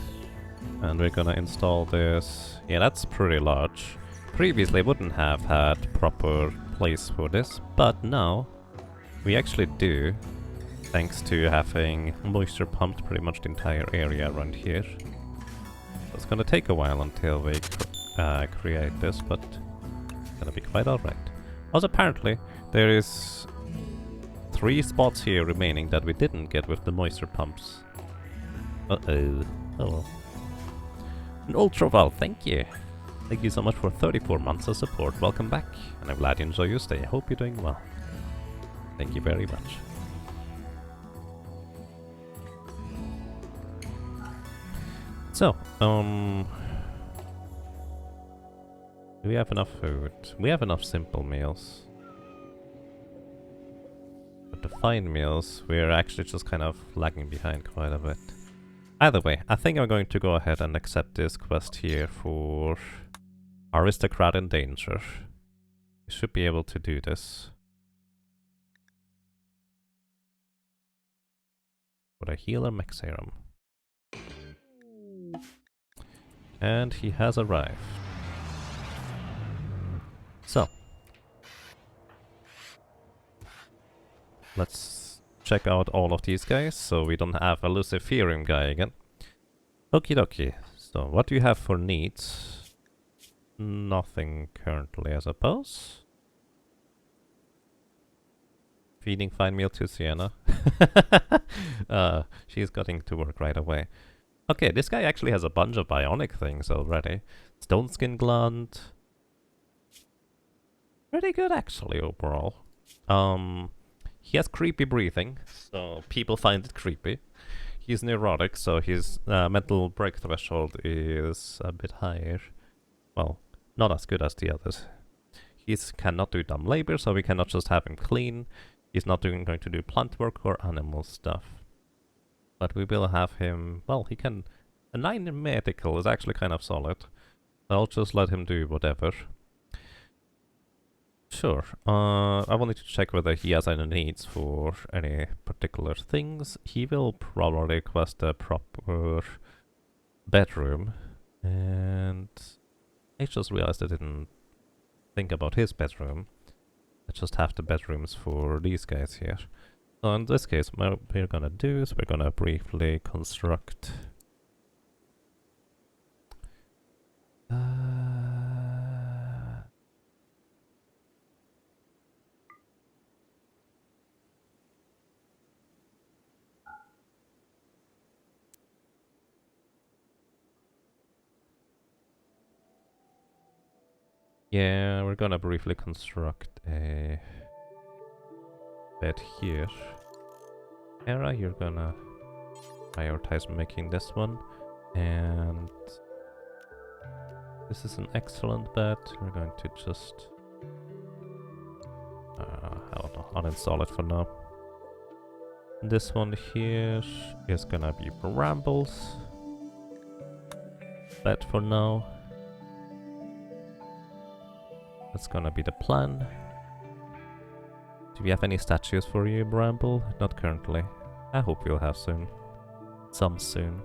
And we're gonna install this. Yeah, that's pretty large. Previously, wouldn't have had proper place for this, but now we actually do, thanks to having moisture pumped pretty much the entire area around here. So it's gonna take a while until we create this, but it's gonna be quite alright. Also, apparently, there is 3 spots here remaining that we didn't get with the moisture pumps. Uh-oh. Oh well. An Ultraval, thank you! Thank you so much for 34 months of support. Welcome back, and I'm glad you enjoy your stay. I hope you're doing well. Thank you very much. So, do we have enough food? We have enough simple meals. But the fine meals, we're actually just kind of lagging behind quite a bit. Either way, I think I'm going to go ahead and accept this quest here for Aristocrat in Danger. We should be able to do this. With a healer mech serum. And he has arrived. So, let's check out all of these guys, so we don't have a Luciferium guy again. Okie dokie. So, what do you have for needs? Nothing currently, I suppose. Feeding fine meal to Sienna. She's getting to work right away. Okay, this guy actually has a bunch of bionic things already. Stone Skin Gland. Pretty good actually overall. He has creepy breathing, so people find it creepy. He's neurotic, so his mental break threshold is a bit higher. Well, not as good as the others. He cannot do dumb labor, so we cannot just have him clean. He's not going to do plant work or animal stuff. But we will have him... Well, he can... A 9 medical is actually kind of solid. I'll just let him do whatever. Sure. I wanted to check whether he has any needs for any particular things. He will probably request a proper bedroom. And I just realized I didn't think about his bedroom. I just have the bedrooms for these guys here. So in this case, what we're gonna do is we're gonna briefly construct... Yeah, we're gonna briefly construct a bed here. Hera, you're gonna prioritize making this one. And this is an excellent bed. We're going to just... I don't know, uninstall it for now. This one here is gonna be Brambles. Bed for now. That's gonna be the plan. Do we have any statues for you, Bramble? Not currently. I hope we'll have soon. Some soon.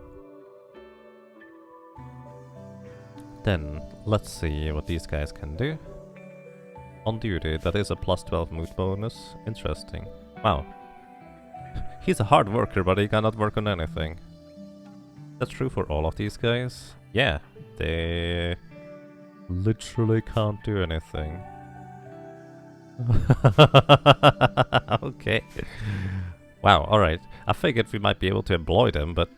Then, let's see what these guys can do. On duty, that is a plus 12 mood bonus. Interesting. Wow. He's a hard worker, but he cannot work on anything. That's true for all of these guys. Yeah, they literally can't do anything. Okay. Wow, alright. I figured we might be able to employ them, but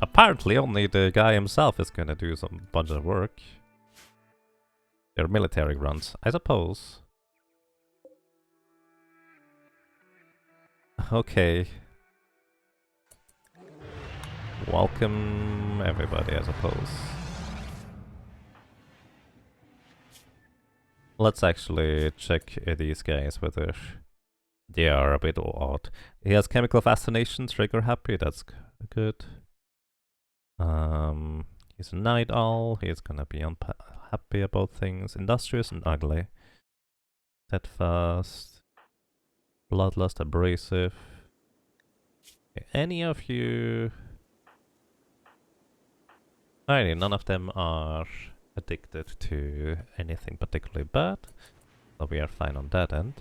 Apparently only the guy himself is gonna do some bunch of work. They're military grunts, I suppose. Okay. Welcome everybody, I suppose. Let's actually check these guys whether they are a bit odd. He has chemical fascination, trigger happy, that's good. He's a night owl, he's gonna be happy about things. Industrious and ugly. Steadfast. Bloodlust, abrasive. Any of you... Alrighty, none of them are addicted to anything particularly bad. So we are fine on that end.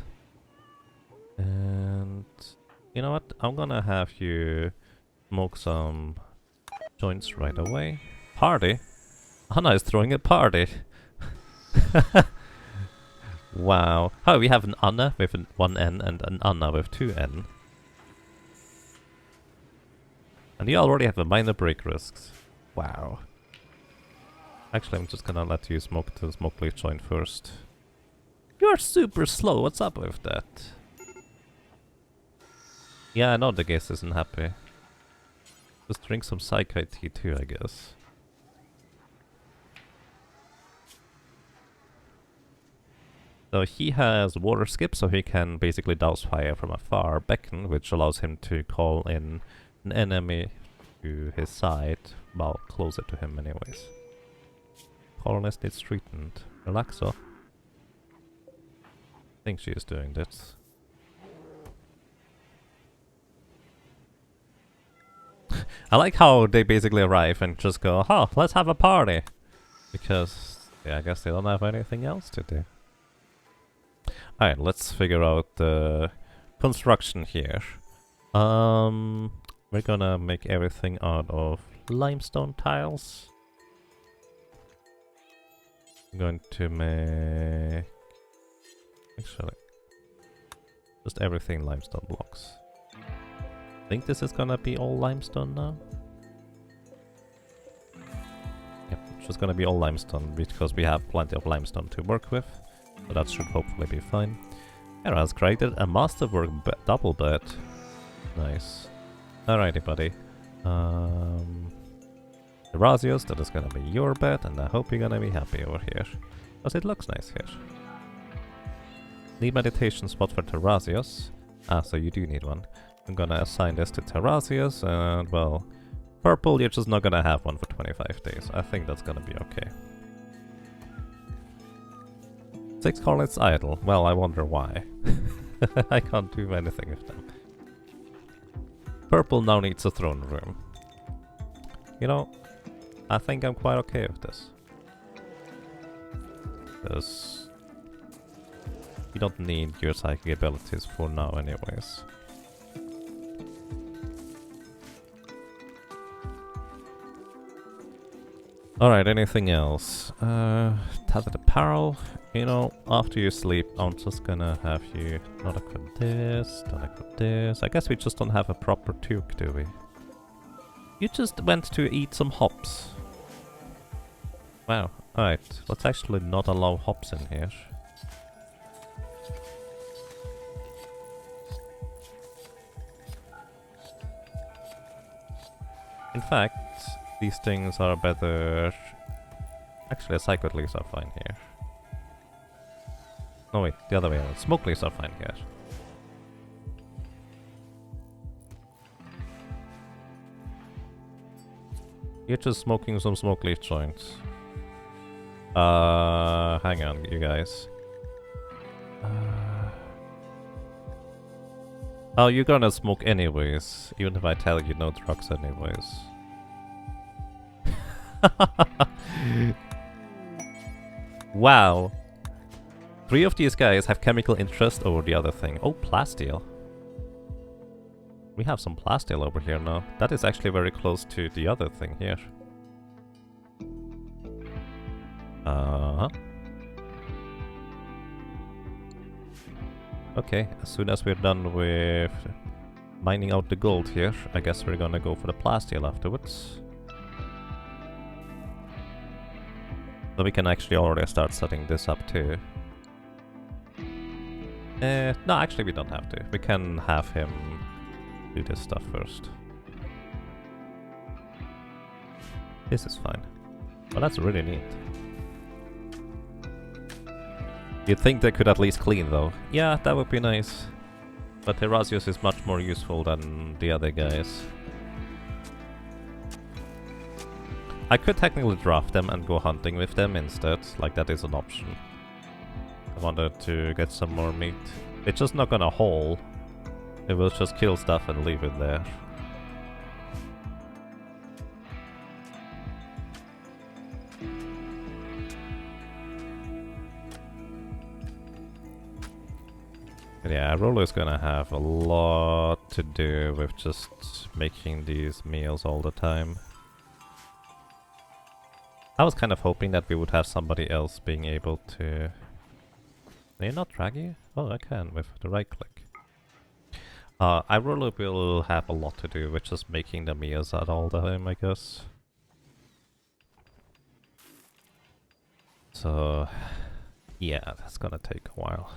And... you know what? I'm gonna have you smoke some joints right away. Party? Anna is throwing a party. Wow. Oh, we have an Anna with one N and an Anna with two N. And you already have a minor break risks. Wow. Actually, I'm just gonna let you smoke the smoke leaf joint first. You're super slow, what's up with that? Yeah, I know the guest isn't happy. Just drink some Psychite tea too, I guess. So he has water skip, so he can basically douse fire from afar, beckon, which allows him to call in an enemy to his side, well, closer to him anyways. Colonist needs treatment. Relaxo. I think she is doing this. I like how they basically arrive and just go, oh, let's have a party! Because, yeah, I guess they don't have anything else to do. Alright, let's figure out the construction here. We're gonna make everything out of limestone tiles. I'm going to make... actually, just everything limestone blocks. I think this is gonna be all limestone now. Yep, it's just gonna be all limestone because we have plenty of limestone to work with. So that should hopefully be fine. Hera has created a masterwork double bed. Nice. Alrighty, buddy. Erasius, that is gonna be your bed, and I hope you're gonna be happy over here. Because it looks nice here. Need meditation spot for Terrasius. Ah, so you do need one. I'm gonna assign this to Terrasius, and well... Purple, you're just not gonna have one for 25 days. I think that's gonna be okay. 6 colonists idle. Well, I wonder why. I can't do anything with them. Purple now needs a throne room. You know, I think I'm quite okay with this. Because you don't need your psychic abilities for now anyways. Alright, anything else? Tattered apparel. You know, after you sleep, I'm just gonna have you not equip this, don't equip this. I guess we just don't have a proper toque, do we? You just went to eat some hops. Wow, alright. Let's actually not allow hops in here. In fact, these things are better... Actually, psychic leaves are fine here. No wait, the other way around. Smoke leaves are fine here. You're just smoking some smoke leaf joints. Hang on, you guys. Oh, you're gonna smoke anyways, even if I tell you no drugs anyways. Wow. 3 of these guys have chemical interest over the other thing. Oh, plasteel. We have some plasteel over here now. That is actually very close to the other thing here. Okay, as soon as we're done with mining out the gold here, I guess we're gonna go for the plasteel afterwards. So we can actually already start setting this up too. No, actually we don't have to. We can have him do this stuff first. This is fine. Well, that's really neat. You'd think they could at least clean though. Yeah, that would be nice. But Herasius is much more useful than the other guys. I could technically draft them and go hunting with them instead, like that is an option. I wanted to get some more meat. It's just not gonna haul. It will just kill stuff and leave it there. But yeah, Rolo is gonna have a lot to do with just making these meals all the time. I was kind of hoping that we would have somebody else being able to... Can you not drag you? Oh, I can with the right click. I really will have a lot to do with just making the meals at all the time, I guess. So... yeah, that's gonna take a while.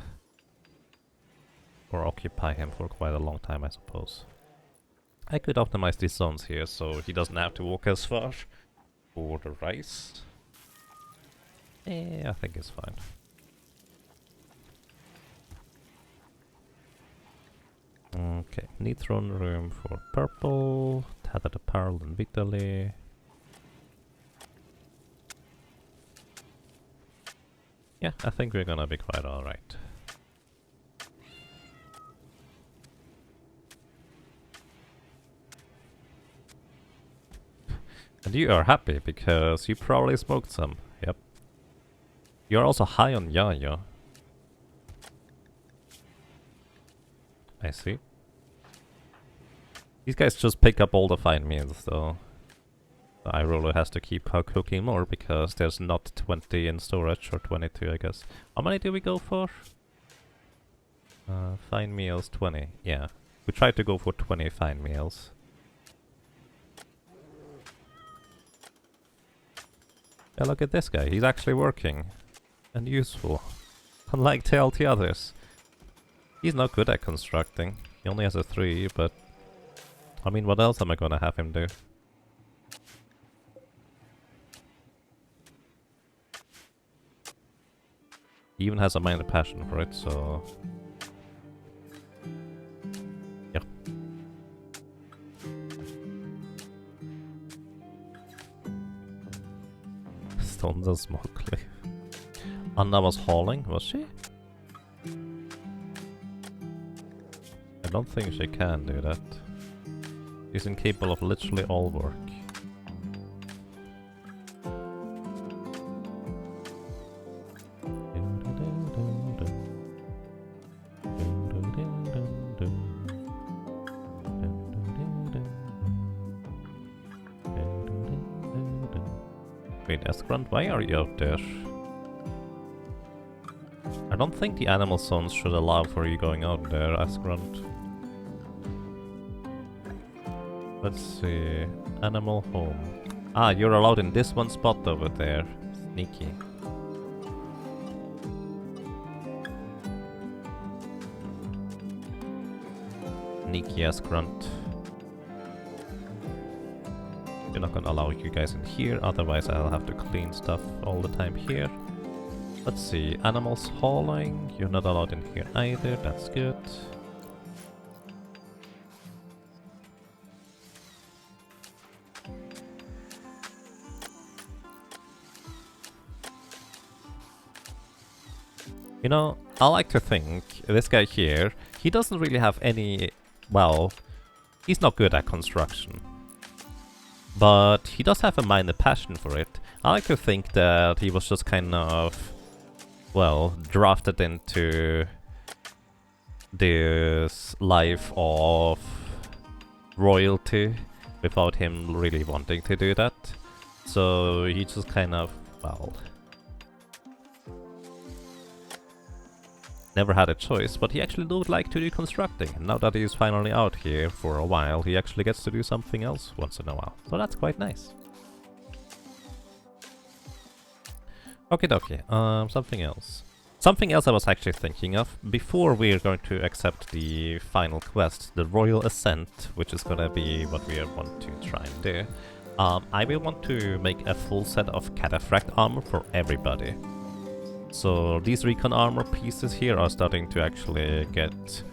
Or occupy him for quite a long time, I suppose. I could optimize these zones here so he doesn't have to walk as far. For the rice. I think it's fine. Okay, need throne room for purple, tethered apparel and Vitaly. Yeah, I think we're gonna be quite alright. And you are happy because you probably smoked some. Yep. You're also high on Yaya. I see. These guys just pick up all the fine meals though. Irola has to keep cooking more because there's not 20 in storage, or 22 I guess. How many do we go for? Fine meals 20, yeah. We tried to go for 20 fine meals. Yeah, look at this guy, he's actually working. And useful. Unlike the others. He's not good at constructing. He only has a 3, but... I mean, what else am I gonna have him do? He even has a minor passion for it, so... yeah. Stones and small cliff. Anna was hauling, was she? I don't think she can do that. She's incapable of literally all work. Wait, Esgrand, why are you out there? I don't think the animal zones should allow for you going out there, Esgrand. Let's see. Animal home. Ah, you're allowed in this one spot over there. Sneaky. Sneaky ass grunt. We're not gonna allow you guys in here, otherwise I'll have to clean stuff all the time here. Let's see. Animals hauling. You're not allowed in here either, that's good. You know, I like to think this guy here, he doesn't really have any, well, he's not good at construction. But he does have a minor passion for it. I like to think that he was just kind of, well, drafted into this life of royalty without him really wanting to do that. So he just kind of, well... never had a choice, but he actually would like to do constructing. Now that he's finally out here for a while, he actually gets to do something else once in a while. So that's quite nice. Okay, dokie. Something else. Something else I was actually thinking of, before we're going to accept the final quest, the Royal Ascent, which is gonna be what we want to try and do, I will want to make a full set of cataphract armor for everybody. So these recon armor pieces here are starting to actually get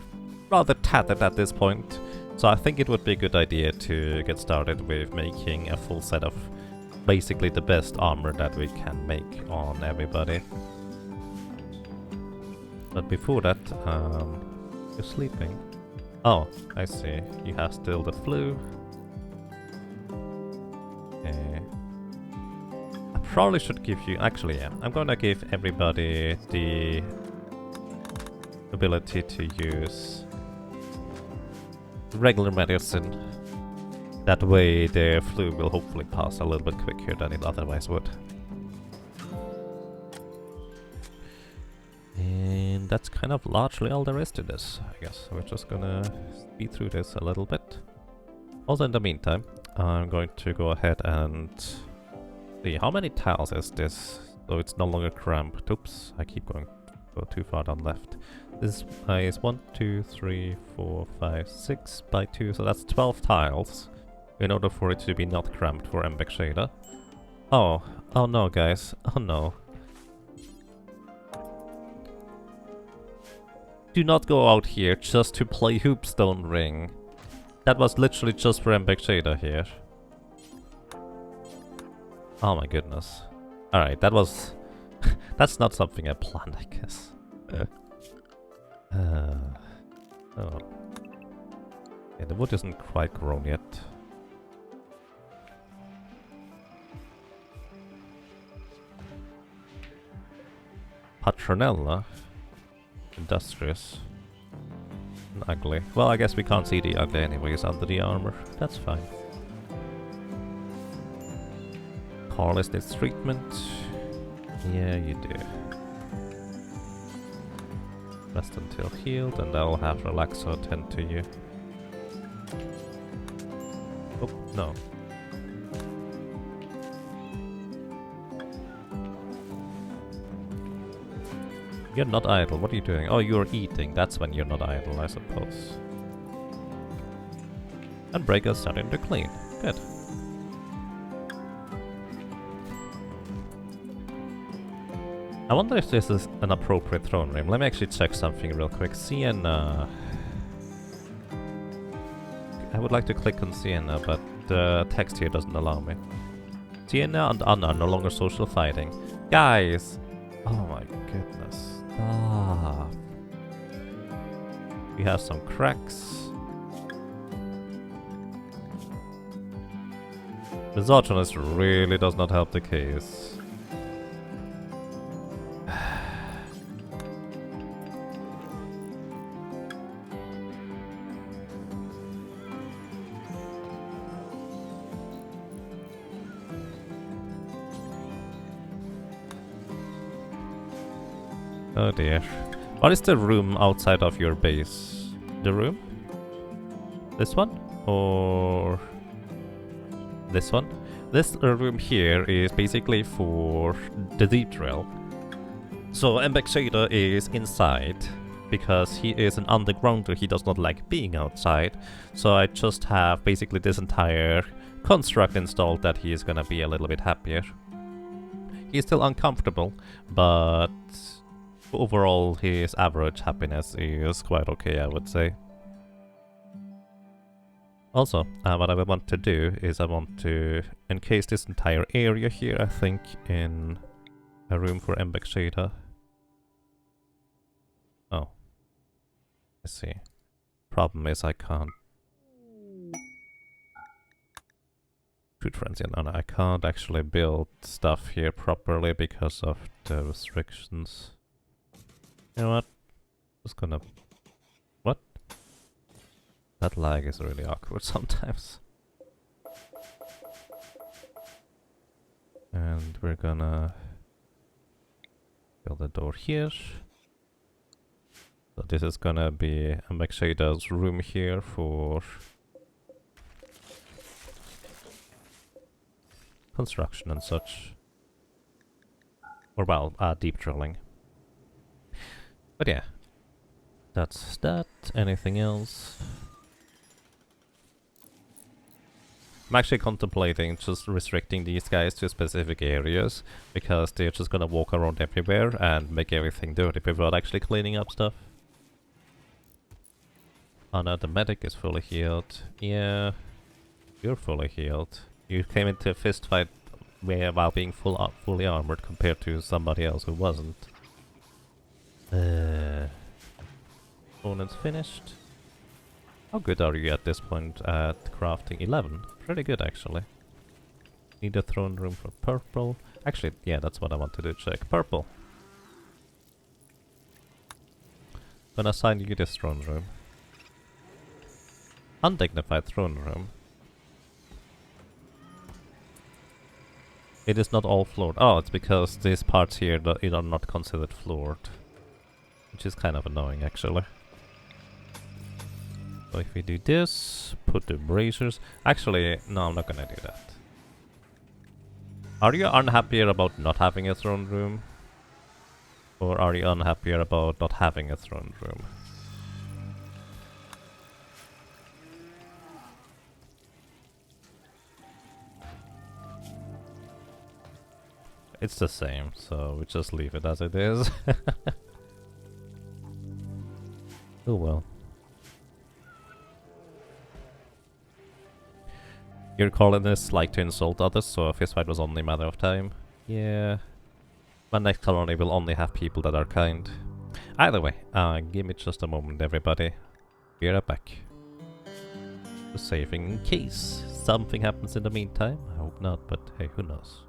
rather tattered at this point, so I think it would be a good idea to get started with making a full set of basically the best armor that we can make on everybody. But before that, you're sleeping. Oh, I see. You have still the flu. Okay. I probably should give you... Actually, yeah. I'm gonna give everybody the ability to use regular medicine. That way their flu will hopefully pass a little bit quicker than it otherwise would. And that's kind of largely all there is to this, I guess. We're just gonna speed through this a little bit. Also in the meantime, I'm going to go ahead and see how many tiles is this, so it's no longer cramped. Oops, I keep going too far down left. This is 1, 2, 3, 4, 5, 6 by 2, so that's 12 tiles in order for it to be not cramped for Embek Shader. Oh no guys, oh no. Do not go out here just to play Hoopstone Ring. That was literally just for Embek Shader here. Oh my goodness. Alright, that was... that's not something I planned, I guess. Oh. Yeah, the wood isn't quite grown yet. Patronella. Industrious. And ugly. Well, I guess we can't see the ugly anyways under the armor. That's fine. Carlist needs treatment. Yeah, you do. Rest until healed, and I'll have Relaxo attend to you. Oh, no. You're not idle. What are you doing? Oh, you're eating. That's when you're not idle, I suppose. And Breaker's starting to clean. Good. I wonder if this is an appropriate throne room. Let me actually check something real quick. Sienna... I would like to click on Sienna, but the text here doesn't allow me. Sienna and Anna are no longer social fighting. Guys! Oh my goodness. Stop. We have some cracks. Misogynist really does not help the case. Oh dear. What is the room outside of your base? The room? This one? Or... this one? This room here is basically for the Deep Drill. So Embek Shader is inside, because he is an undergrounder, he does not like being outside. So I just have basically this entire construct installed that he is gonna be a little bit happier. He's still uncomfortable, but overall his average happiness is quite okay, I would say. Also, what I want to do is I want to encase this entire area here, I think, in a room for Embek Shader. Oh. I see. Problem is I can't... Food Frenzy, no, I can't actually build stuff here properly because of the restrictions. You know what? Just gonna... what? That lag is really awkward sometimes. And we're gonna build a door here. So this is gonna be Embek Shader's room here for construction and such. Or well, deep drilling. But yeah. That's that. Anything else? I'm actually contemplating just restricting these guys to specific areas, because they're just gonna walk around everywhere and make everything dirty without actually cleaning up stuff. Oh no, the medic is fully healed. Yeah, you're fully healed. You came into a fist fight while being fully armored compared to somebody else who wasn't. Opponent's finished. How good are you at this point at crafting? 11. Pretty good, actually. Need a throne room for purple. Actually, yeah, that's what I wanted to check. Purple. Gonna assign you this throne room. Undignified throne room. It is not all floored. Oh, it's because these parts here are not considered floored. Which is kind of annoying, actually. So if we do this, put the braziers... Actually, no, I'm not gonna do that. Are you unhappier about not having a throne room? Or are you unhappier about not having a throne room? It's the same, so we just leave it as it is. Oh well. Your colonists like to insult others, so a fistfight was only a matter of time. Yeah. My next colony will only have people that are kind. Either way, give me just a moment, everybody. Be right back. Just saving in case something happens in the meantime. I hope not, but hey, who knows.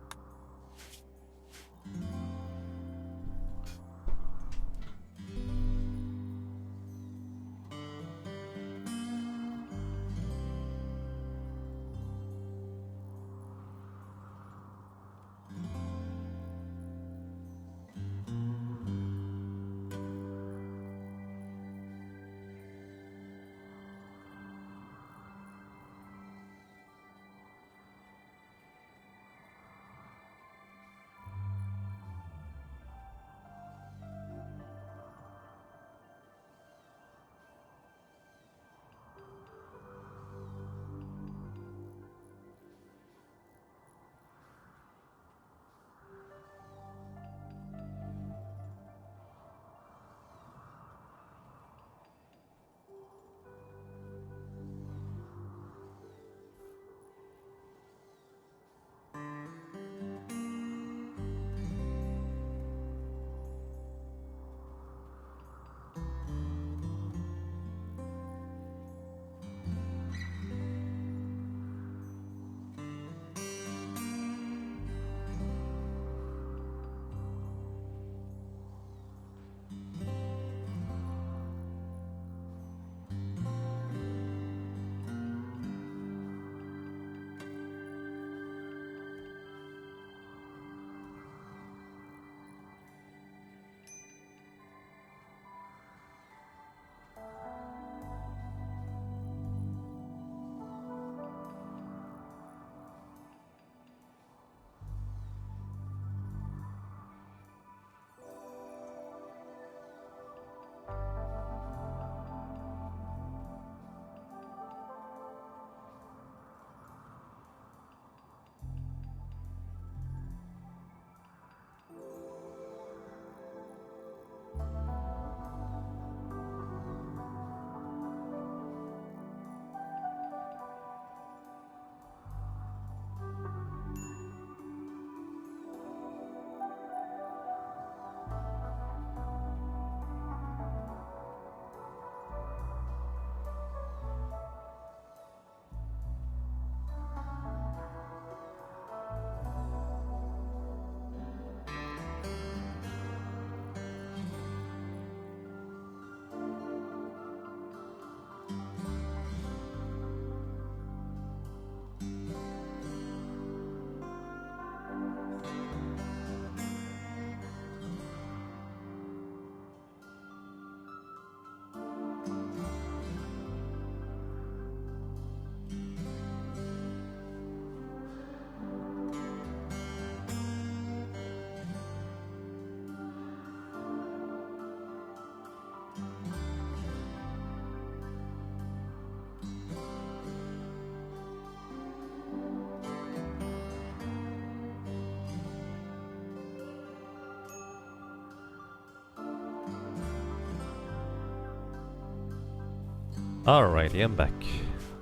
Alrighty, I'm back.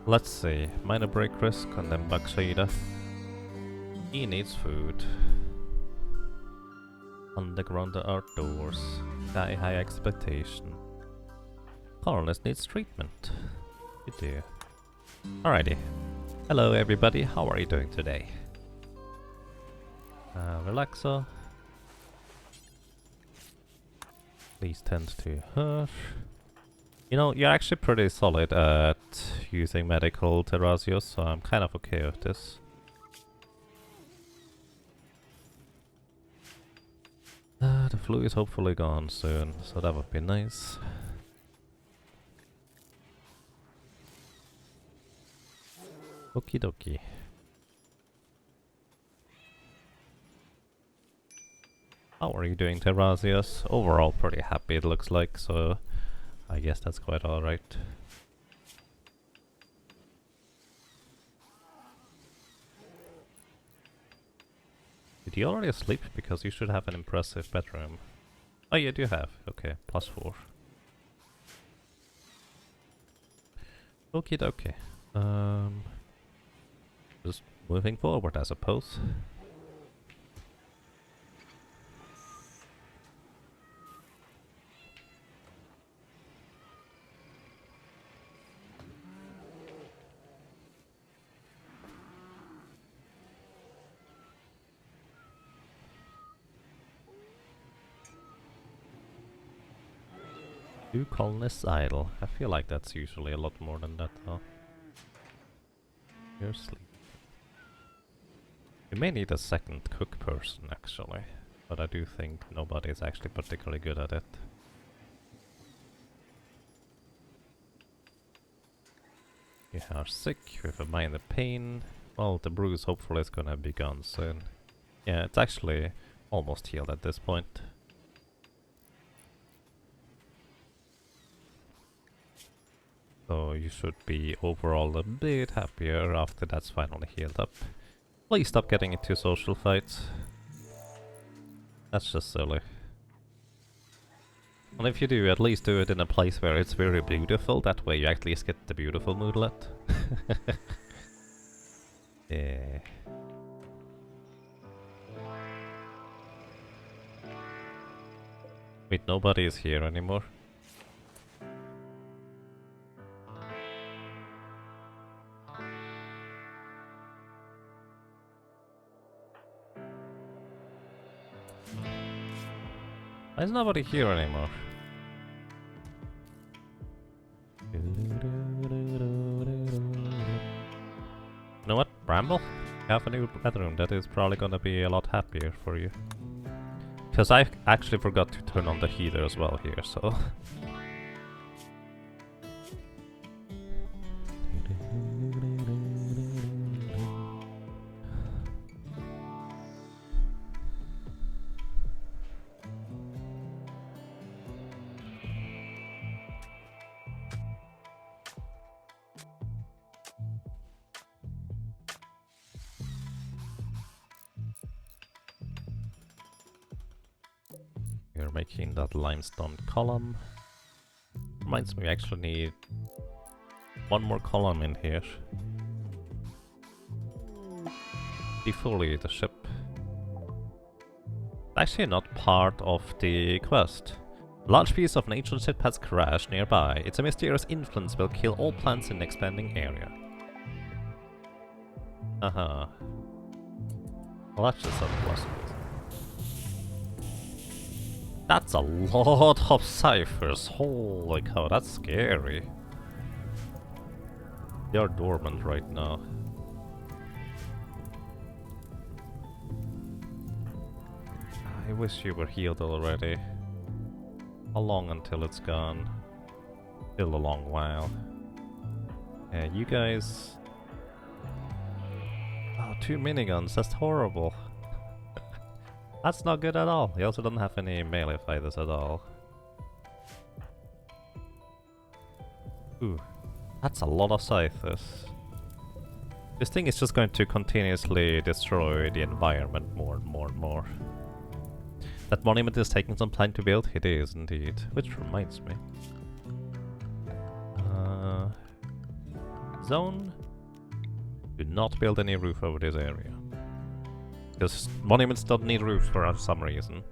Let's see. Minor break risk and then Bakshida. He needs food. Underground outdoors. Sky high expectation. Colonist needs treatment. You do. Alrighty. Hello everybody, how are you doing today? Relaxo. Please tend to hush. You know, you're actually pretty solid at using medical Terrasios, so I'm kind of okay with this. The flu is hopefully gone soon, so that would be nice. Okie dokie. How are you doing, Terrasios? Overall pretty happy it looks like, so I guess that's quite alright. Did you already sleep? Because you should have an impressive bedroom. Oh, you do have. Okay, +4. Okie dokie. Just moving forward, I suppose. Two colonists idle. I feel like that's usually a lot more than that though. You're sleeping. You may need a second cook person actually, but I do think nobody is actually particularly good at it. You are sick with a minor pain. Well, the bruise hopefully is gonna be gone soon. Yeah, it's actually almost healed at this point. So you should be overall a bit happier after that's finally healed up. Please stop getting into social fights. That's just silly. And if you do, at least do it in a place where it's very beautiful, that way you at least get the beautiful moodlet. Yeah. Wait, nobody is here anymore. Why is nobody here anymore? You know what, Bramble? You have a new bedroom, that is probably gonna be a lot happier for you. Because I actually forgot to turn on the heater as well here, so... We're making that limestone column. Reminds me, we actually need one more column in here. Defoliate the ship. Actually not part of the quest. A large piece of an ancient ship has crashed nearby. Its mysterious influence will kill all plants in the expanding area. Well, that's just unpleasant. That's a lot of ciphers. Holy cow, that's scary. You're dormant right now. I wish you were healed already. How long until it's gone? Still a long while. Yeah, you guys... Oh, 2 miniguns, that's horrible. That's not good at all. He also doesn't have any melee fighters at all. Ooh, that's a lot of scythers. This thing is just going to continuously destroy the environment more and more and more. That monument is taking some time to build? It is indeed. Which reminds me. zone. Do not build any roof over this area. Because monuments don't need roofs for some reason.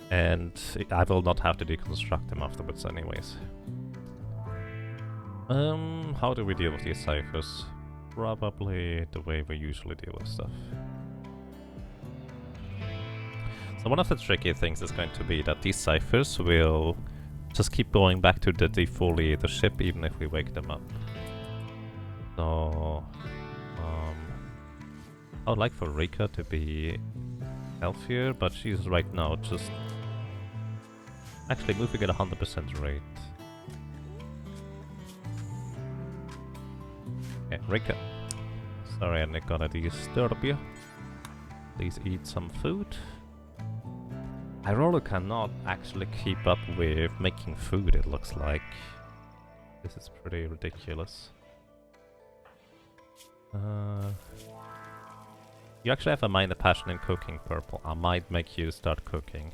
And I will not have to deconstruct them afterwards anyways. How do we deal with these ciphers? Probably the way we usually deal with stuff. So one of the tricky things is going to be that these ciphers will just keep going back to the defoliated ship even if we wake them up. So I would like for Rika to be healthier, but she's right now just actually moving at 100% rate. Okay, Rika. Sorry, I'm not gonna disturb you. Please eat some food. I really cannot actually keep up with making food, it looks like. This is pretty ridiculous. You actually have a minor passion in cooking, Purple. I might make you start cooking.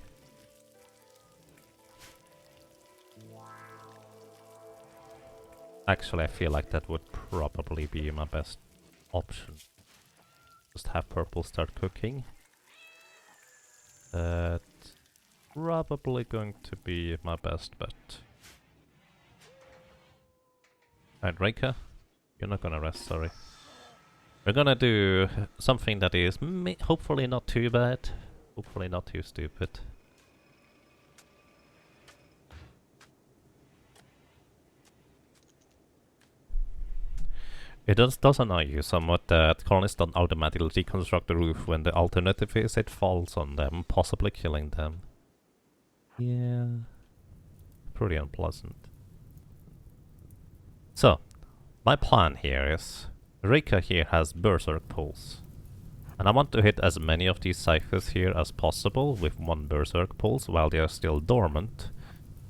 Actually, I feel like that would probably be my best option. Just have Purple start cooking. That's probably going to be my best bet. Alright, Reika, you're not gonna rest, sorry. We're gonna do something that is hopefully not too bad, hopefully not too stupid. It does annoy you somewhat that colonists don't automatically deconstruct the roof when the alternative is it falls on them, possibly killing them. Yeah, pretty unpleasant. So, my plan here is, Rika here has Berserk Pulse. And I want to hit as many of these ciphers here as possible with one Berserk Pulse while they are still dormant.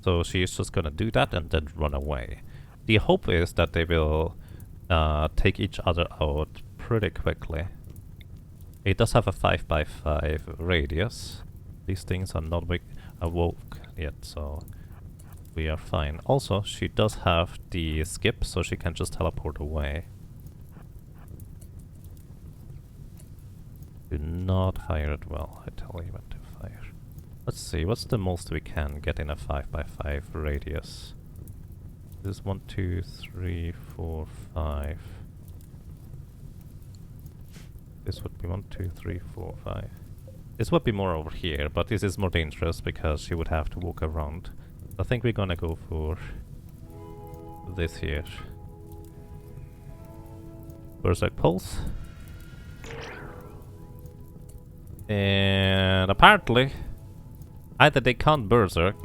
So she's just gonna do that and then run away. The hope is that they will take each other out pretty quickly. It does have a 5x5 radius. These things are not awoke yet, so we are fine. Also, she does have the skip, so she can just teleport away. Do not fire it well, I tell you when to fire. Let's see, what's the most we can get in a 5x5 radius? This is 1, 2, 3, 4, 5. This would be 1, 2, 3, 4, 5. This would be more over here, but this is more dangerous because she would have to walk around. I think we're gonna go for this here. Berserk Pulse. And apparently, either they can't Berserk,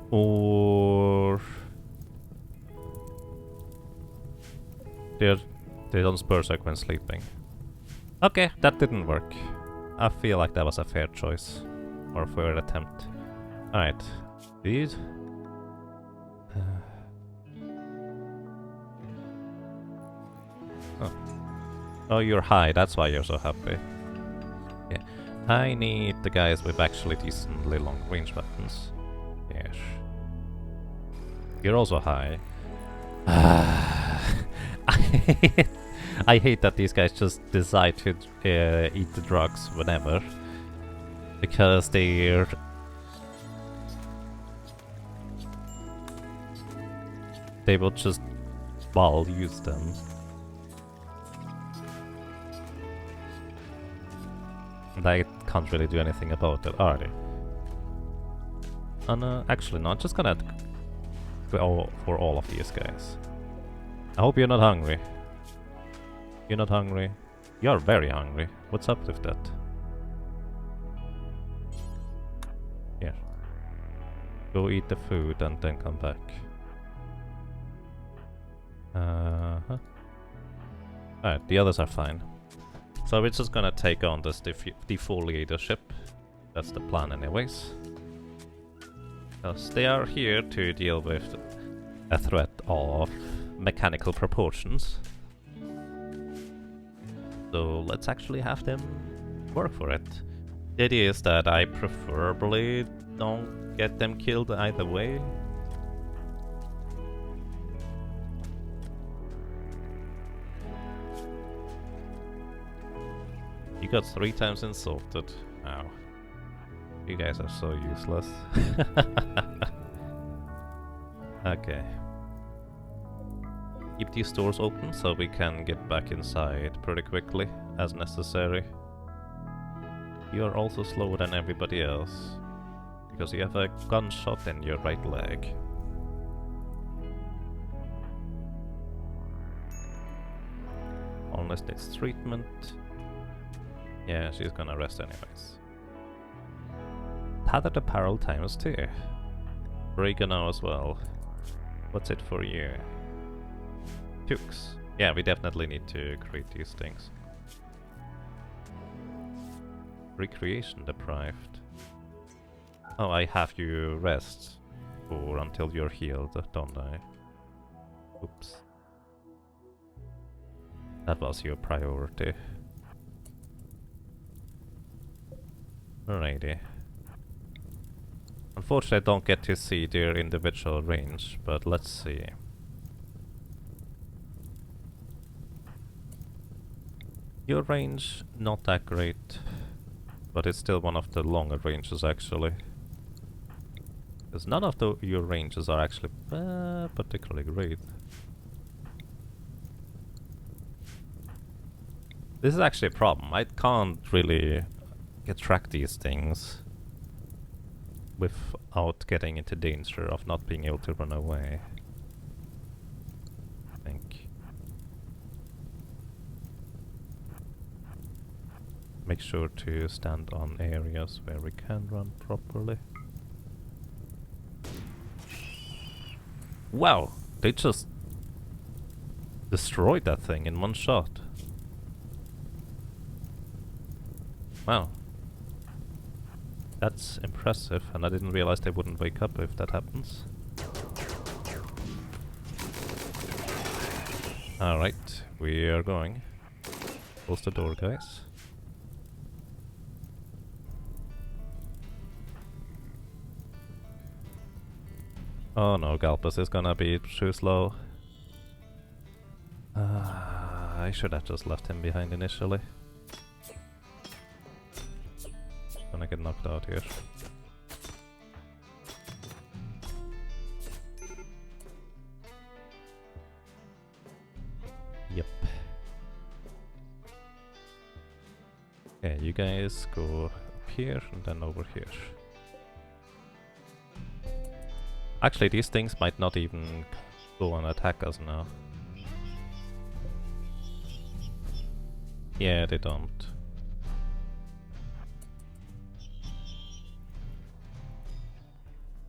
or they don't Berserk when sleeping. Okay, that didn't work. I feel like that was a fair choice. Or a fair attempt. Alright. Dude. Oh, you're high, that's why you're so happy. Yeah. I need the guys with actually decently long range weapons. Yes. You're also high. I hate that these guys just decide to eat the drugs whenever. Because they will just, well, use them. And I can't really do anything about it, are they? Actually, no, I'm just gonna go for all of these guys. I hope you're not hungry. You're not hungry? You're very hungry. What's up with that? Here. Go eat the food and then come back. Alright, the others are fine. So we're just gonna take on this defoliator ship. That's the plan anyways. Because they are here to deal with a threat of mechanical proportions. So let's actually have them work for it. The idea is that I preferably don't get them killed either way. got 3 times insulted. Wow. You guys are so useless. Okay. Keep these doors open so we can get back inside pretty quickly, as necessary. You are also slower than everybody else, because you have a gunshot in your right leg. Almost needs treatment. Yeah, she's gonna rest anyways. Tattered apparel times 2. Oregano as well. What's it for you? Tux. Yeah, we definitely need to create these things. Recreation deprived. Oh, I have you rest for until you're healed, don't I? Oops. That was your priority. Alrighty. Unfortunately, I don't get to see their individual range, but let's see. Your range, not that great, but it's still one of the longer ranges actually. Because none of your ranges are actually particularly great. This is actually a problem. I can't really track these things without getting into danger of not being able to run away. I think. Make sure to stand on areas where we can run properly. Wow! They just destroyed that thing in one shot. Wow. That's impressive, and I didn't realize they wouldn't wake up if that happens. Alright, we are going. Close the door, guys. Oh no, Galpus is gonna be too slow. I should have just left him behind initially. Gonna get knocked out here. Yep. Okay, you guys go up here and then over here. Actually, these things might not even go and attack us now. Yeah, they don't.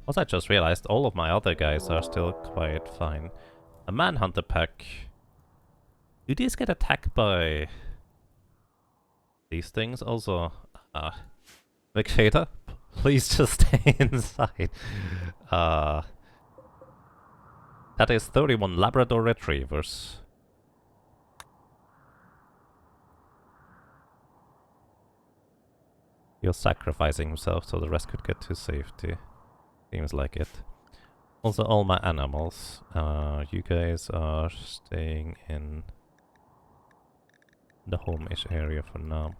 Also, I just realized all of my other guys are still quite fine. A manhunter pack. Do these get attacked by these things also? Vexator, please just stay inside. That is 31 Labrador Retrievers. He's sacrificing himself so the rest could get to safety. Seems like it. Also, all my animals. You guys are staying in the home-ish area for now.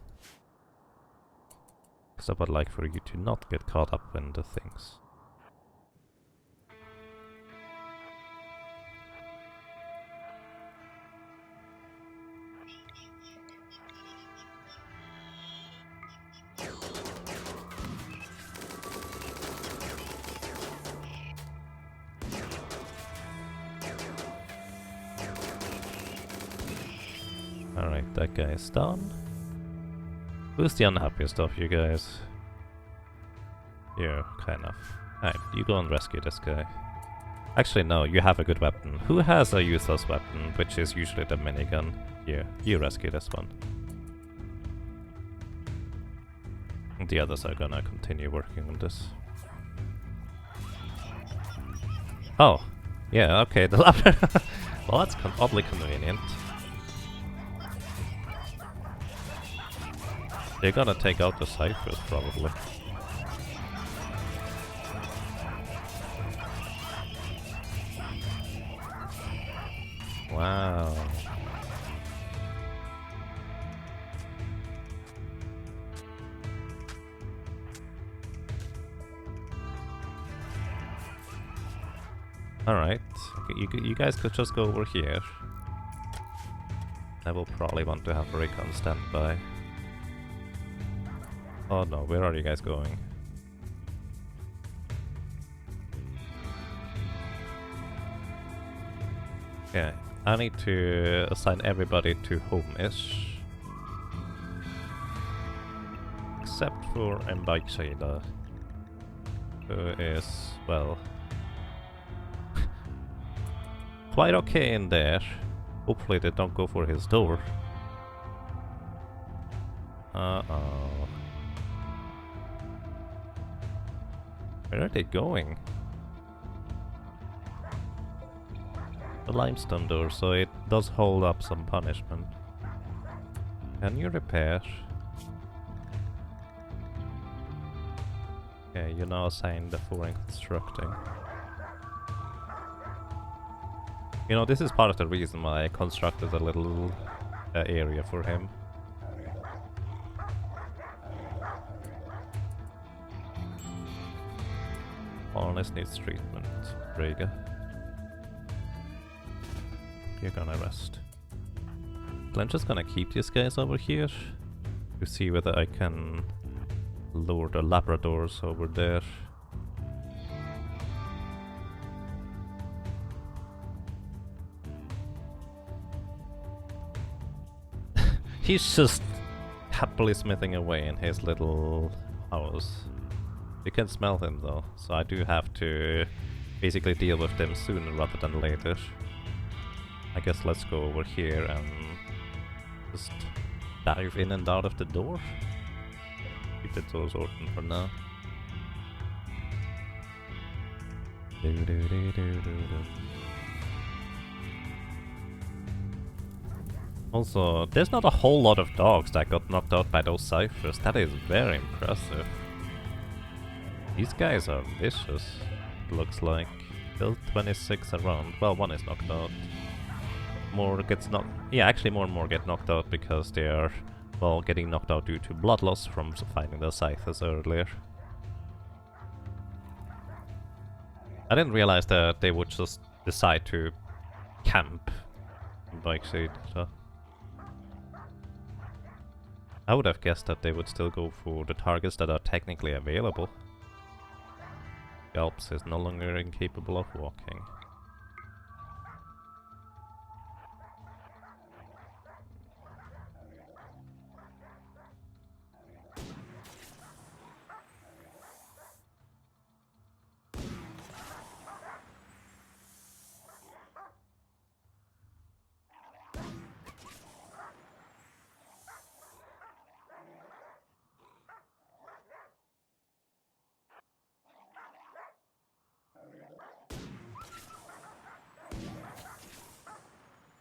Because I would like for you to not get caught up in the things. Alright, that guy is done. Who's the unhappiest of you guys? You, kind of. Alright, you go and rescue this guy. Actually, no, you have a good weapon. Who has a useless weapon, which is usually the minigun? You rescue this one. And the others are gonna continue working on this. Oh, yeah, okay, the Labrador. Well, that's oddly convenient. They're gonna take out the ciphers, probably. Wow. Alright, okay, you guys could just go over here. I will probably want to have Rick on standby. Oh no, where are you guys going? Okay, I need to assign everybody to home-ish. Except for Mbikeshida, who is, well, quite okay in there. Hopefully they don't go for his door. Uh-oh. Where are they going? The limestone door, so it does hold up some punishment. Can you repair? Okay, you're now assigned for constructing. You know, this is part of the reason why I constructed a little area for him. Harness needs treatment. Rega. You're gonna rest. So I'm just gonna keep these guys over here to see whether I can lure the Labradors over there. He's just happily smithing away in his little house. You can smell him though, so I do have to basically deal with them sooner rather than later. I guess let's go over here and just dive in and out of the door. Keep the doors open for now. Also, there's not a whole lot of dogs that got knocked out by those ciphers. That is very impressive. These guys are vicious, it looks like. Still 26 around. Well, one is knocked out. More gets knocked... Yeah, actually more and more get knocked out because they are, well, getting knocked out due to blood loss from fighting the ciphers earlier. I didn't realize that they would just decide to camp in Bikeshade, so... I would have guessed that they would still go for the targets that are technically available. Galps is no longer incapable of walking.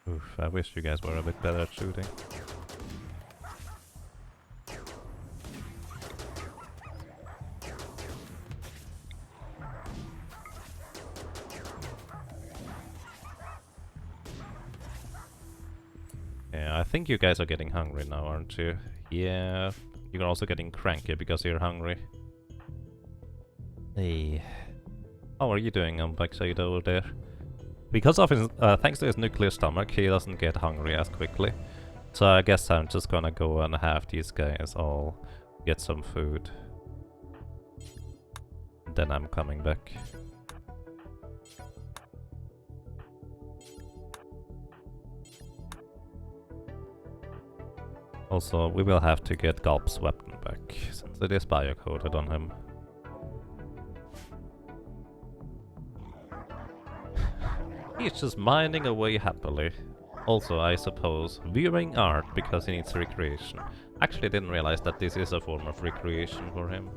Oof, I wish you guys were a bit better at shooting. Yeah, I think you guys are getting hungry now, aren't you? Yeah, you're also getting cranky because you're hungry. Hey. How are you doing, Bikeshade over there? Because of his, thanks to his nuclear stomach, he doesn't get hungry as quickly. So I guess I'm just gonna go and have these guys all get some food. Then I'm coming back. Also, we will have to get Gulp's weapon back, since it is biocoded on him. He's just mining away happily. Also, I suppose, viewing art because he needs recreation. Actually, didn't realize that this is a form of recreation for him.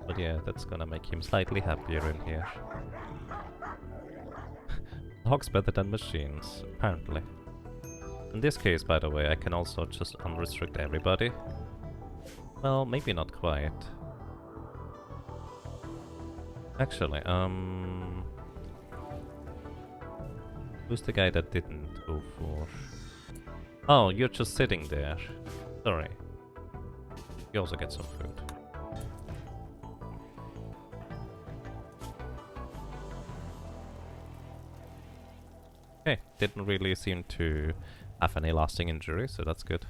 But yeah, that's gonna make him slightly happier in here. Dogs better than machines, apparently. In this case, by the way, I can also just unrestrict everybody. Well, maybe not quite. Actually, who's the guy that didn't go for... Oh, you're just sitting there. Sorry. You also get some food. Okay, didn't really seem to have any lasting injury, so that's good.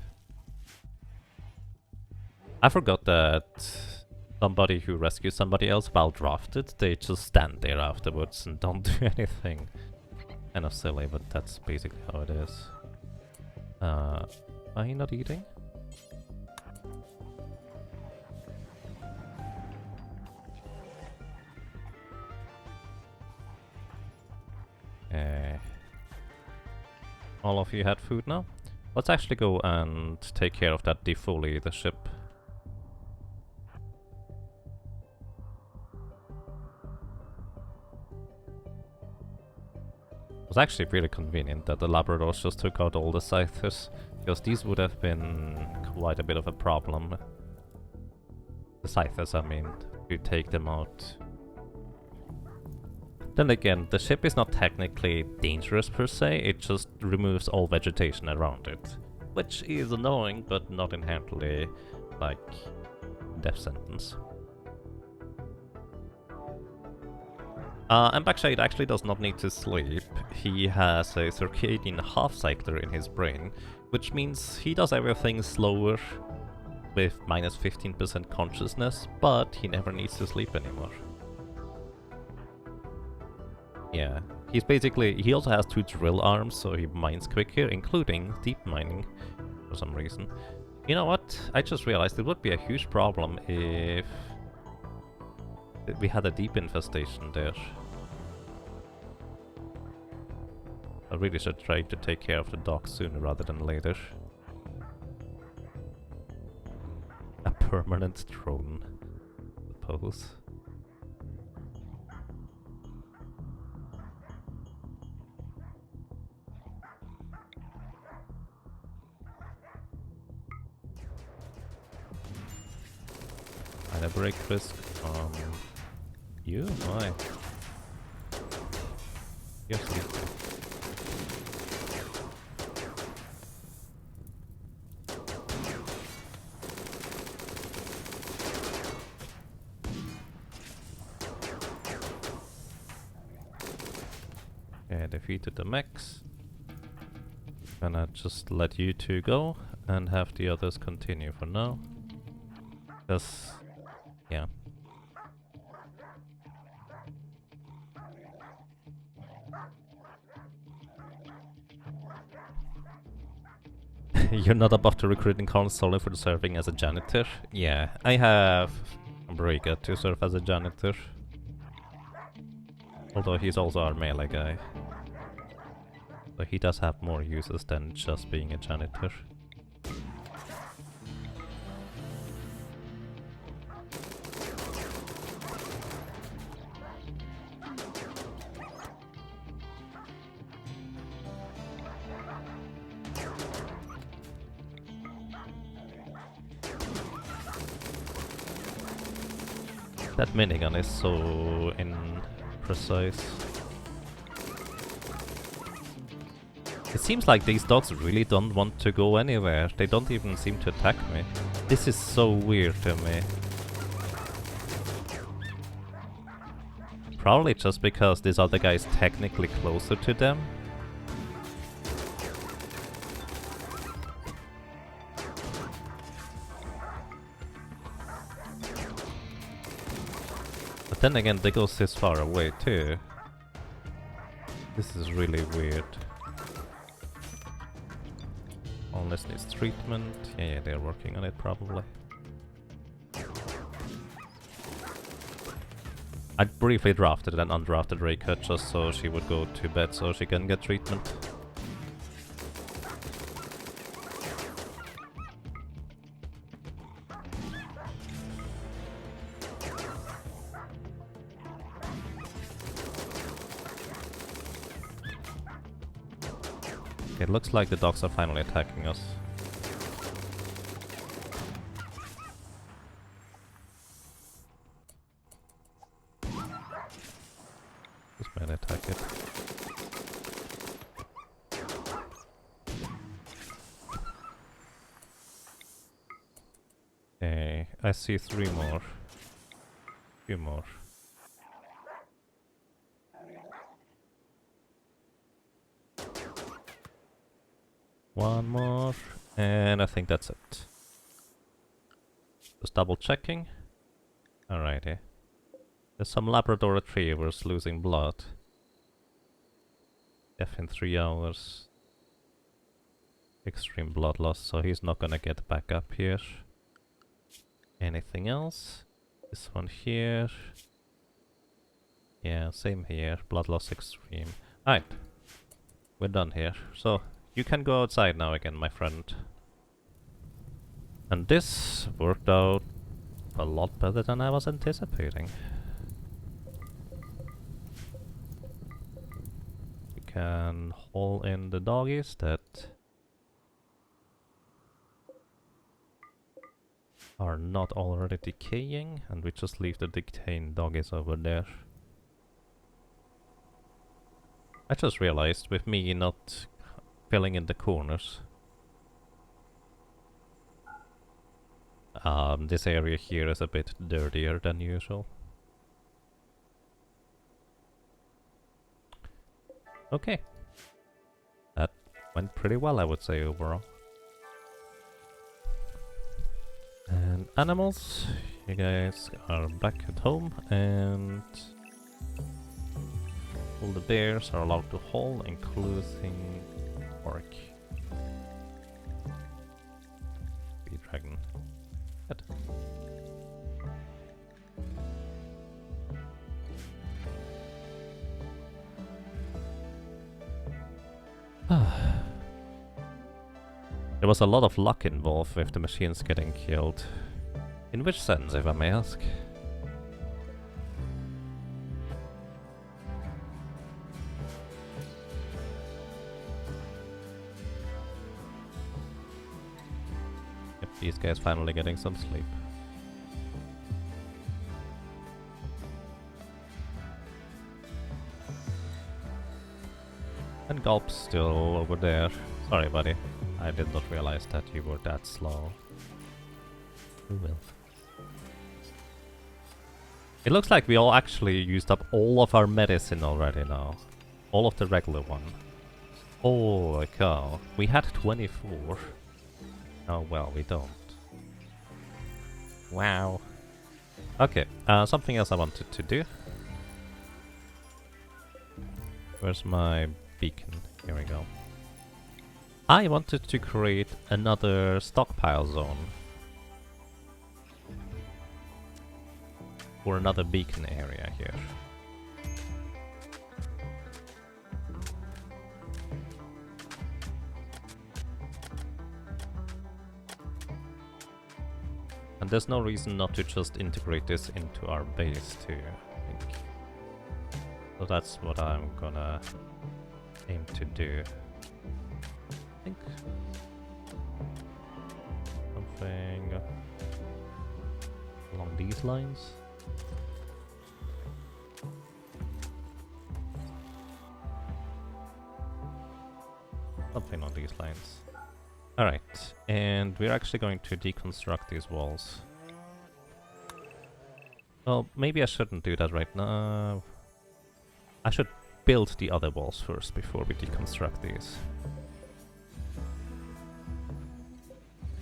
I forgot that somebody who rescues somebody else while drafted, they just stand there afterwards and don't do anything. Kind of silly, but that's basically how it is. Are you not eating? All of you had food now? Let's actually go and take care of that defoliate the ship. It was actually really convenient that the Labradors just took out all the scythers, because these would have been quite a bit of a problem. The scythers, I mean, to take them out. Then again, the ship is not technically dangerous per se, it just removes all vegetation around it. Which is annoying, but not inherently, like, death sentence. And Backshade actually does not need to sleep. He has a circadian half-cycler in his brain, which means he does everything slower with minus 15% consciousness, but he never needs to sleep anymore. Yeah, he's basically, he also has 2 drill arms, so he mines quicker, including deep mining, for some reason. You know what? I just realized it would be a huge problem if we had a deep infestation there. I really should try to take care of the dock sooner rather than later. A permanent throne, I suppose. And a break risk from you? Why? You're sleeping. Okay, defeated the mechs. Gonna just let you 2 go and have the others continue for now. Because, yeah. You're not above the recruiting console for serving as a janitor? Yeah, I have Briga to serve as a janitor. Although he's also our melee guy. So he does have more uses than just being a janitor. That minigun is so imprecise. It seems like these dogs really don't want to go anywhere. They don't even seem to attack me. This is so weird to me. Probably just because this other guy is technically closer to them. But then again, they go this far away too. This is really weird. Unless needs treatment. Yeah, they're working on it probably. I briefly drafted an undrafted Raycut just so she would go to bed so she can get treatment. It looks like the dogs are finally attacking us. Just melee attack it. Okay, I see 3 more. Few more. One more, and I think that's it. Just double checking. Alrighty. There's some Labrador retrievers losing blood. Death in 3 hours. Extreme blood loss, so he's not gonna get back up here. Anything else? This one here. Yeah, same here. Blood loss extreme. Alright. We're done here. So, you can go outside now again, my friend. And this worked out a lot better than I was anticipating. We can haul in the doggies that are not already decaying, and we just leave the decaying doggies over there. I just realized with me not filling in the corners, this area here is a bit dirtier than usual. Okay. That went pretty well, I would say, overall. And animals, you guys are back at home, and all the bears are allowed to haul, including pork. Bee dragon. Good. There was a lot of luck involved with the machines getting killed. In which sense, if I may ask? Yep, these guys finally getting some sleep. And Gulp's still over there. Sorry, buddy. I did not realize that you were that slow. Who will? It looks like we all actually used up all of our medicine already now. All of the regular one. Holy cow. We had 24. Oh well, we don't. Wow. Okay, something else I wanted to do. Where's my beacon? Here we go. I wanted to create another stockpile zone. For another beacon area here. And there's no reason not to just integrate this into our base too, I think. So that's what I'm gonna aim to do. I think something along these lines. Something on these lines. Alright, and we're actually going to deconstruct these walls. Well, maybe I shouldn't do that right now. I should build the other walls first before we deconstruct these.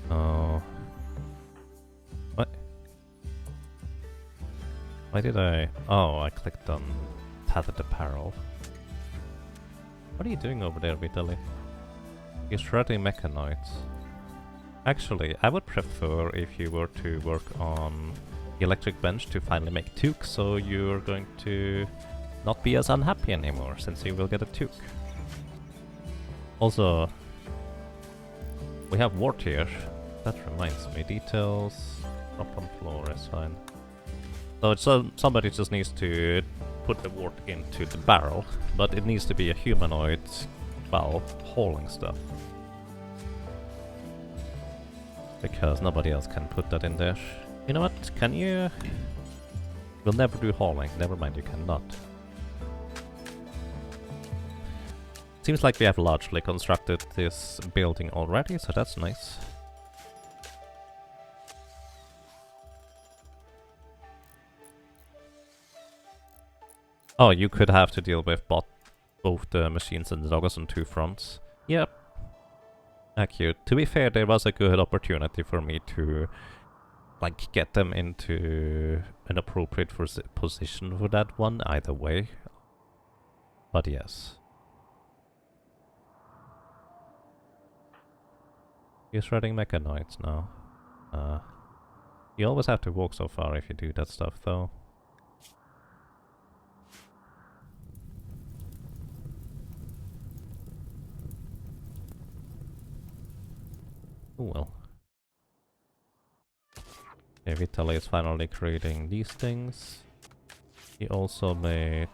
Oh. What? Why did I... Oh, I clicked on tethered apparel. What are you doing over there, Vitaly? You're shredding mechanoids. Actually, I would prefer if you were to work on the electric bench to finally make toque, so you're going to not be as unhappy anymore, since you will get a toque. Also, we have wart here. That reminds me, details, drop on floor is fine. So it's somebody just needs to put the wart into the barrel, but it needs to be a humanoid, well, hauling stuff. Because nobody else can put that in there. You know what, can you? We'll never do hauling, never mind, you cannot. Seems like we have largely constructed this building already, so that's nice. Oh, you could have to deal with both the machines and the doggos on two fronts. Yep. accurate. To be fair, there was a good opportunity for me to like get them into an appropriate position for that one either way. But yes. He's running mechanoids now. You always have to walk so far if you do that stuff though. Oh well. Okay, Vitaly is finally creating these things. He also made...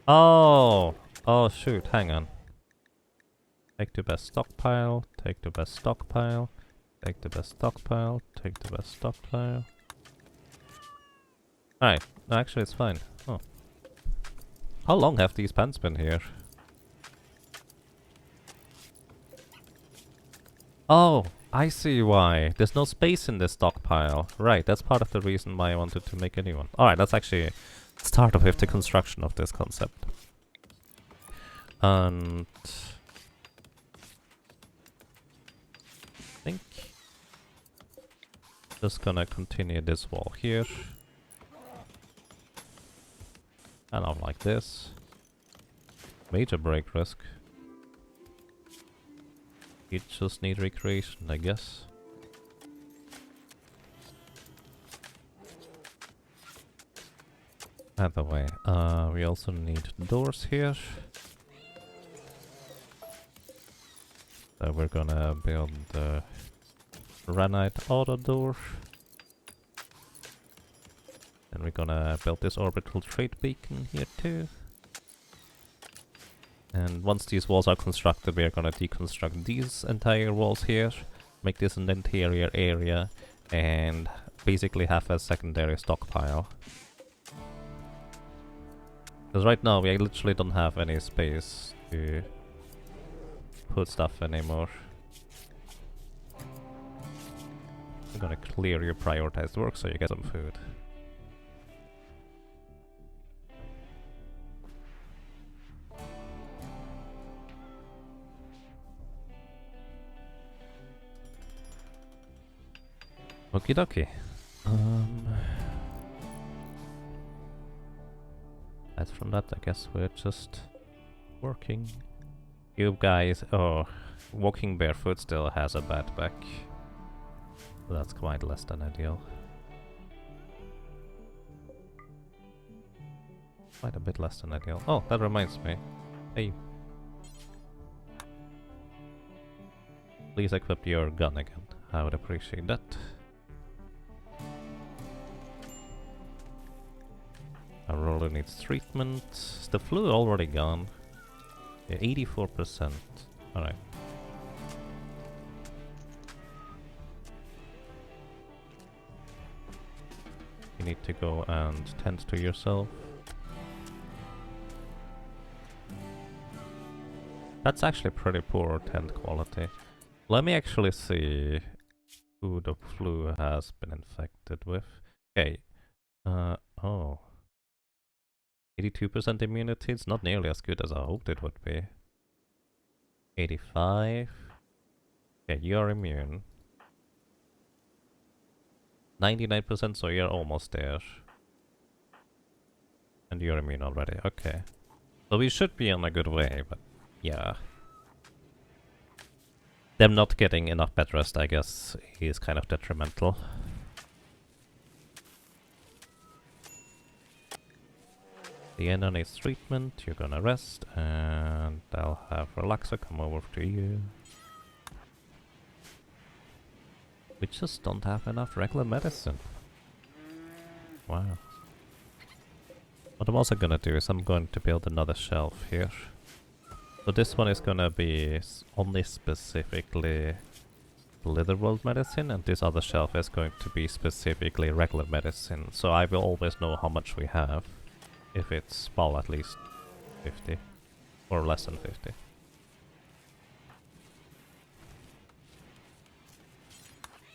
Oh! Oh shoot, hang on. Take the best stockpile, take the best stockpile, take the best stockpile, take the best stockpile. Alright, no, actually it's fine. Oh. How long have these pens been here? Oh, I see why. There's no space in this stockpile. Right, that's part of the reason why I wanted to make a new one. Alright, that's actually start with the construction of this concept. And... I think... just gonna continue this wall here. Kind of like this. Major break risk. You just need recreation, I guess. Either way, we also need doors here. So we're gonna build the granite auto door. And we're gonna build this orbital trade beacon here too. And once these walls are constructed, we are gonna deconstruct these entire walls here, make this an interior area, and basically have a secondary stockpile. Because right now we literally don't have any space to put stuff anymore. I'm gonna clear your prioritized work so you get some food. Okie dokie. Aside from that, I guess we're just working. You guys, oh, walking barefoot still has a bad back. So that's quite less than ideal. Quite a bit less than ideal. Oh, that reminds me. Hey. Please equip your gun again. I would appreciate that. Our roller needs treatment. Is the flu already gone? Yeah, 84%. Alright. You need to go and tend to yourself. That's actually pretty poor tent quality. Let me actually see who the flu has been infected with. Okay. Oh. 82% immunity, it's not nearly as good as I hoped it would be. 85. Okay, you're immune. 99%, so you're almost there. And you're immune already, okay. So we should be on a good way, but yeah. Them not getting enough bed rest, I guess, is kind of detrimental. Sienna needs treatment, you're gonna rest, and I'll have Relaxer come over to you. We just don't have enough regular medicine. Wow. What I'm also gonna do is I'm going to build another shelf here. So this one is gonna be only specifically Rimworld medicine, and this other shelf is going to be specifically regular medicine. So I will always know how much we have. If it's, well, at least 50. Or less than 50.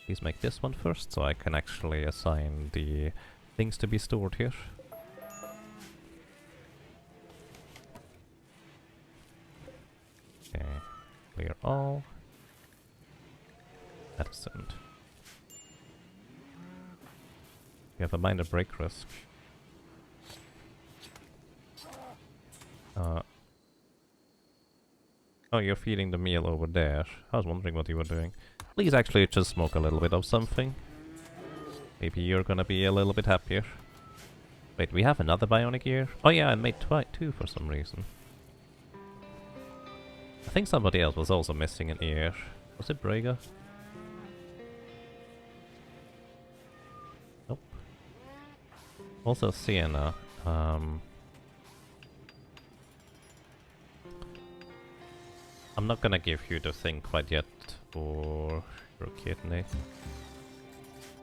Please make this one first, so I can actually assign the things to be stored here. Okay. Clear all. Medicine. You have a minor break risk. Oh, you're feeding the meal over there. I was wondering what you were doing. Please actually just smoke a little bit of something. Maybe you're gonna be a little bit happier. Wait, we have another bionic ear? Oh yeah, I made two for some reason. I think somebody else was also missing an ear. Was it Braga? Nope. Also Sienna. I'm not gonna give you the thing quite yet for your kidney.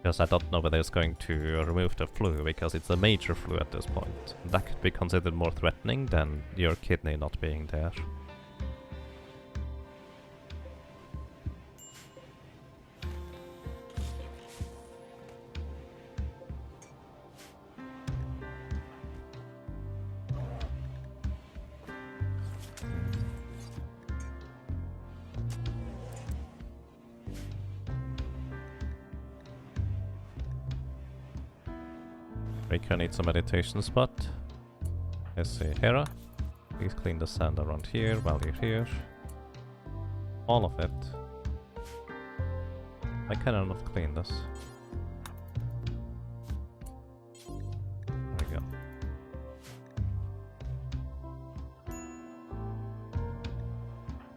Because I don't know whether it's going to remove the flu, because it's a major flu at this point. That could be considered more threatening than your kidney not being there. Rika needs a meditation spot. Let's see, Hera. Please clean the sand around here while you're here. All of it. I cannot clean this. There we go.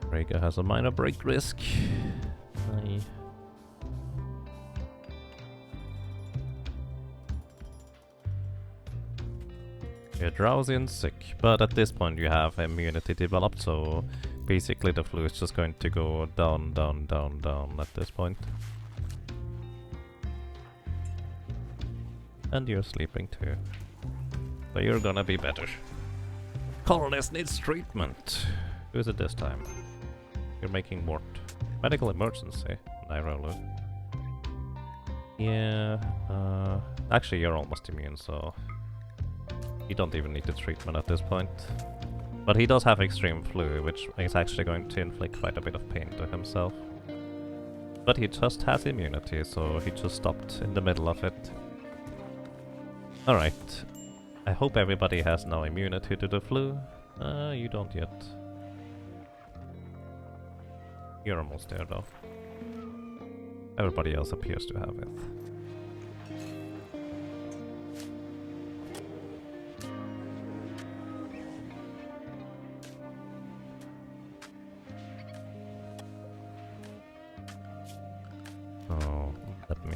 Rika has a minor break risk. Aye. You're drowsy and sick, but at this point you have immunity developed, so basically the flu is just going to go down, down, down, down at this point. And you're sleeping too. So you're gonna be better. Colonist needs treatment. Who is it this time? You're making Mort. Medical emergency. Nairobi. Yeah, actually you're almost immune, so you don't even need the treatment at this point. But he does have extreme flu, which is actually going to inflict quite a bit of pain to himself. But he just has immunity, so he just stopped in the middle of it. Alright. I hope everybody has now immunity to the flu. You don't yet. You're almost there though. Everybody else appears to have it.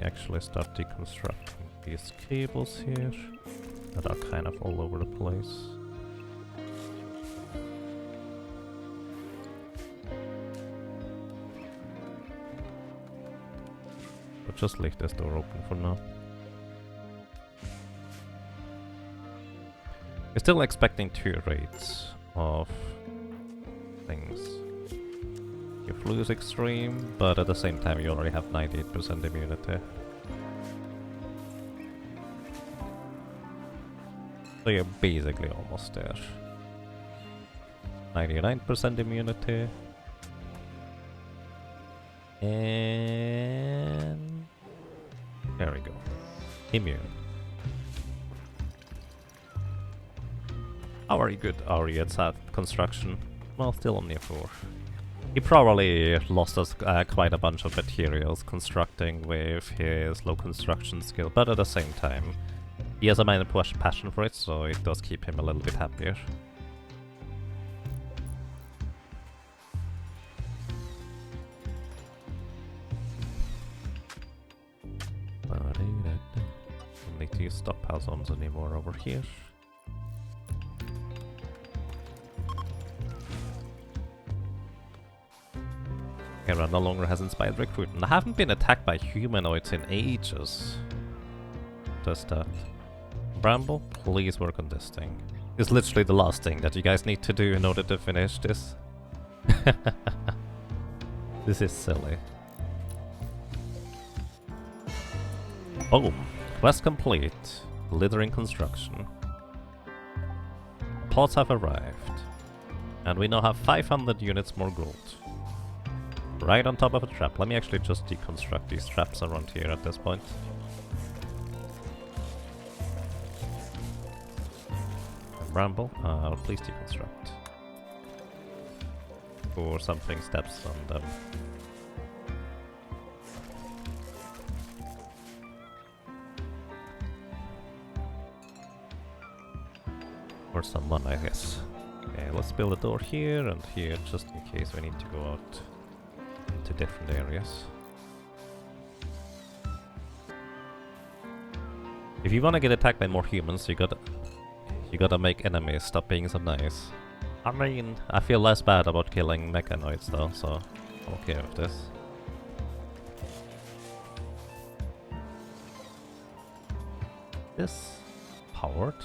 Actually start deconstructing these cables here that are kind of all over the place. But just leave this door open for now. We're still expecting 2 raids of things. Your flu is extreme, but at the same time you already have 98% immunity. So you're basically almost there. 99% immunity. And there we go. Immune. How are you good? Are you at construction? Well, still only a 4. He probably lost us quite a bunch of materials constructing with his low construction skill, but at the same time, he has a minor passion for it, so it does keep him a little bit happier. Don't need to use stockpile zones anymore over here. Hera no longer has inspired recruitment. I haven't been attacked by humanoids in ages. Does that? Bramble, please work on this thing. It's literally the last thing that you guys need to do in order to finish this. This is silly. Boom. Quest complete. Littering construction. Plots have arrived. And we now have 500 units more gold. Right on top of a trap. Let me actually just deconstruct these traps around here at this point. Bramble, please deconstruct. Or something steps on them. Or someone, I guess. Okay, let's build a door here and here, just in case we need to go out into different areas. If you want to get attacked by more humans, you gotta make enemies stop being so nice. I mean, I feel less bad about killing mechanoids though, so I'm okay with this. This powered?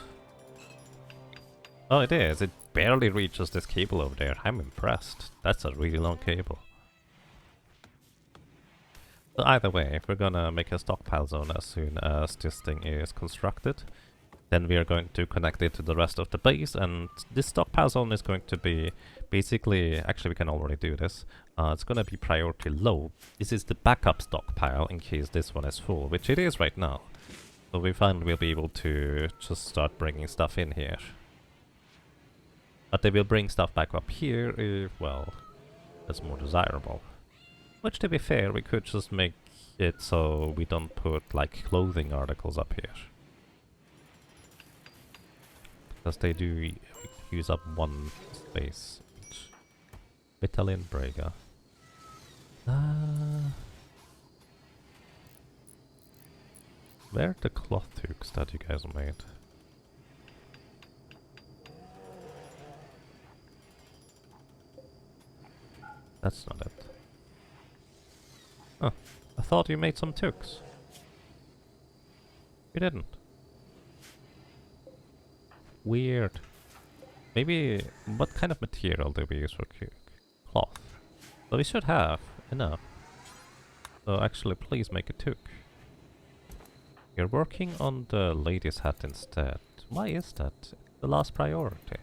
Oh, it is. It barely reaches this cable over there. I'm impressed. That's a really long cable. So either way, we're gonna make a stockpile zone as soon as this thing is constructed. Then we are going to connect it to the rest of the base, and this stockpile zone is going to be basically... Actually, we can already do this. It's gonna be priority low. This is the backup stockpile in case this one is full, which it is right now. So we finally will be able to just start bringing stuff in here. But they will bring stuff back up here if, well, that's more desirable. Which, to be fair, we could just make it so we don't put, like, clothing articles up here. Because they do use up one space. Italian Brega. Where are the cloth hooks that you guys made? That's not it. Huh. I thought you made some tooks. You didn't. Weird. Maybe... What kind of material do we use for cloth? Well, we should have enough. So actually, please make a toque. You're working on the lady's hat instead. Why is that the last priority?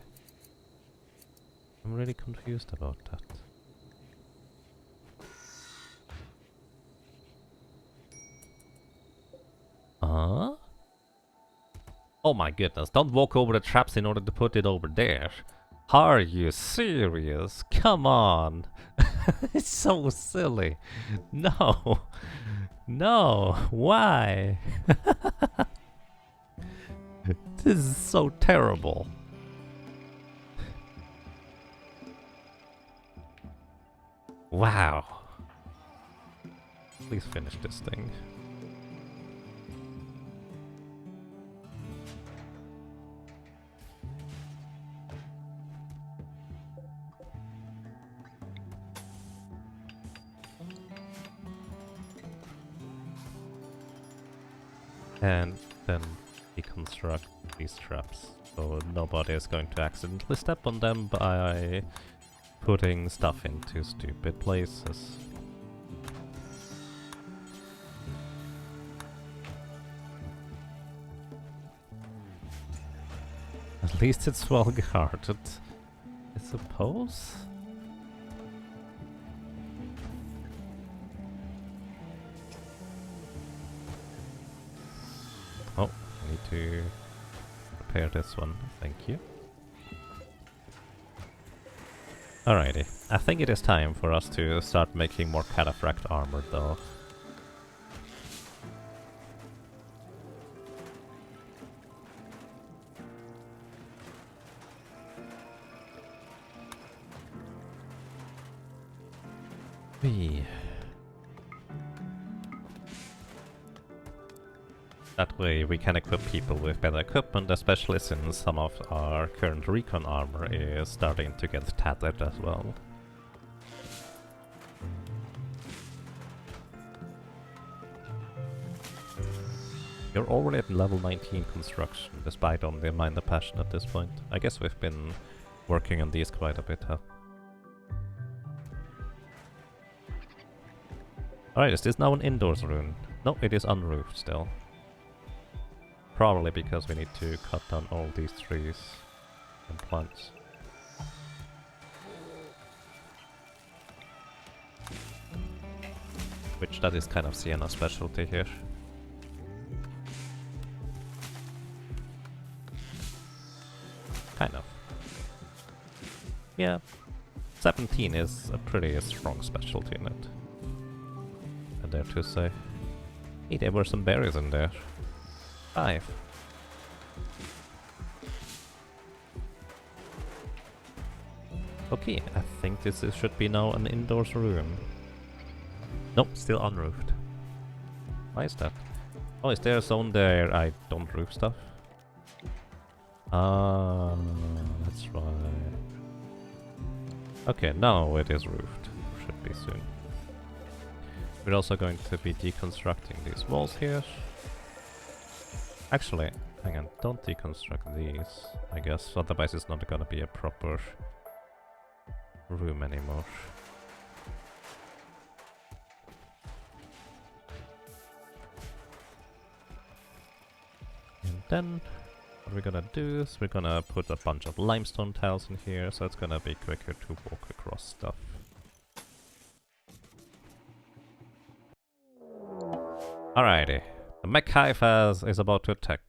I'm really confused about that. Huh? Oh my goodness, don't walk over the traps in order to put it over there. Are you serious? Come on. It's so silly. No. No. Why? This is so terrible. Wow. Please finish this thing. And then deconstruct these traps, so nobody is going to accidentally step on them by putting stuff into stupid places. At least it's well guarded, I suppose? Oh, I need to repair this one, thank you. Alrighty, I think it is time for us to start making more cataphract armor though. That way we can equip people with better equipment, especially since some of our current recon armor is starting to get tattered as well. You're already at level 19 construction, despite only a minor passion at this point. I guess we've been working on these quite a bit, huh? Alright, is this now an indoors rune? No, it is unroofed still. Probably because we need to cut down all these trees and plants. Which that is kind of Sienna's specialty here. Kind of. Yeah. 17 is a pretty strong specialty in it. I dare to say. Hey, there were some berries in there. 5. Okay, I think should be now an indoors room. Nope, still unroofed. Why is that? Oh, is there a zone there I don't roof stuff? Ah, that's right. Okay, now it is roofed. Should be soon. We're also going to be deconstructing these walls here. Actually, hang on, don't deconstruct these, I guess, otherwise it's not gonna be a proper room anymore. And then what we're gonna do is we're gonna put a bunch of limestone tiles in here, so it's gonna be quicker to walk across stuff. Alrighty, the mech hive is about to attack.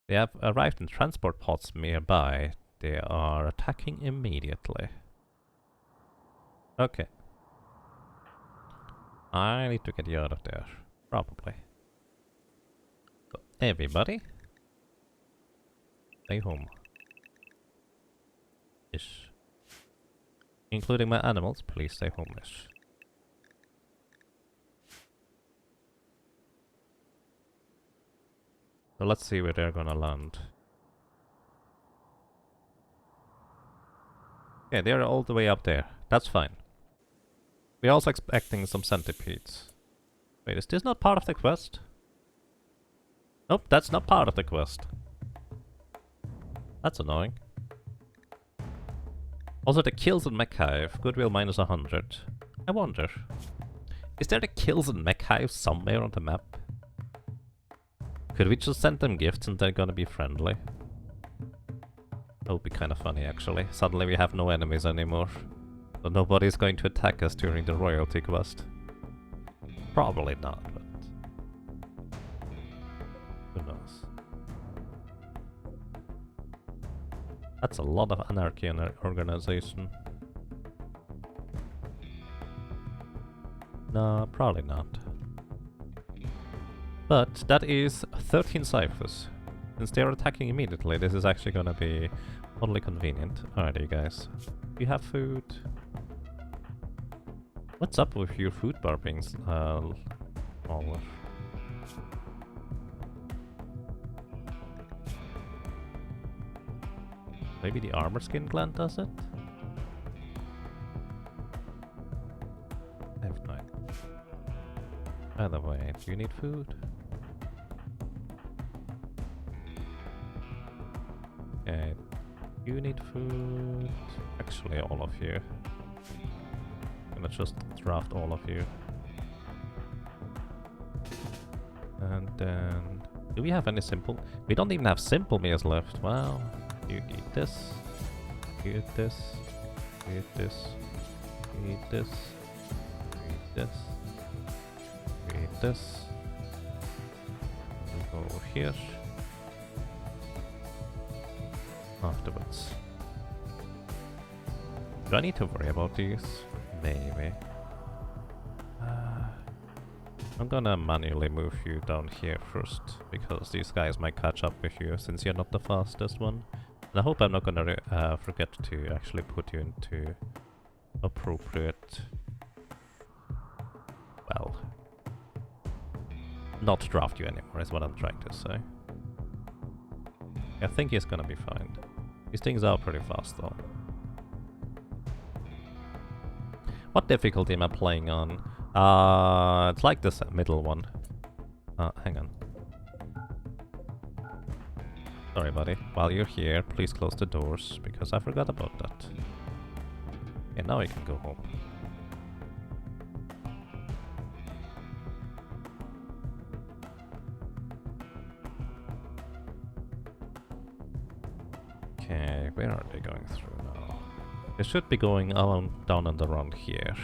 They have arrived in transport pods nearby. They are attacking immediately. Okay. I need to get you out of there. Probably. So, everybody, stay home. Ish. Including my animals, please stay home-ish. So let's see where they're gonna land. Yeah, they're all the way up there. That's fine. We're also expecting some centipedes. Wait, is this not part of the quest? Nope, that's not part of the quest. That's annoying. Also, the kills in Mech Hive, goodwill minus 100. I wonder, is there the kills in Mech Hive somewhere on the map? Could we just send them gifts and they're gonna be friendly? That would be kind of funny, actually. Suddenly we have no enemies anymore. So nobody's going to attack us during the royalty quest. Probably not, but who knows? That's a lot of anarchy in our organization. No, probably not. But that is 13 ciphers. Since they're attacking immediately, this is actually gonna be totally convenient. Alright, you guys. You have food. What's up with your food bar being smaller? Maybe the armor skin gland does it? I have no idea. Either way, do you need food? Okay, you need food. Actually, all of you. I'm gonna just draft all of you. And then, do we have any simple? We don't even have simple meals left. Wow. You eat this. You eat this. You eat this. You eat this. You eat this. You eat this. We go over here. Afterwards. Do I need to worry about these? Maybe. I'm gonna manually move you down here first, because these guys might catch up with you since you're not the fastest one. And I hope I'm not gonna forget to actually put you into appropriate... well... not draft you anymore is what I'm trying to say. I think he's gonna be fine. These things are pretty fast though. What difficulty am I playing on? It's like this middle one. Hang on. Sorry, buddy. While you're here, please close the doors, because I forgot about that. And now you can go home. Okay, where are they going through now? They should be going down and around here.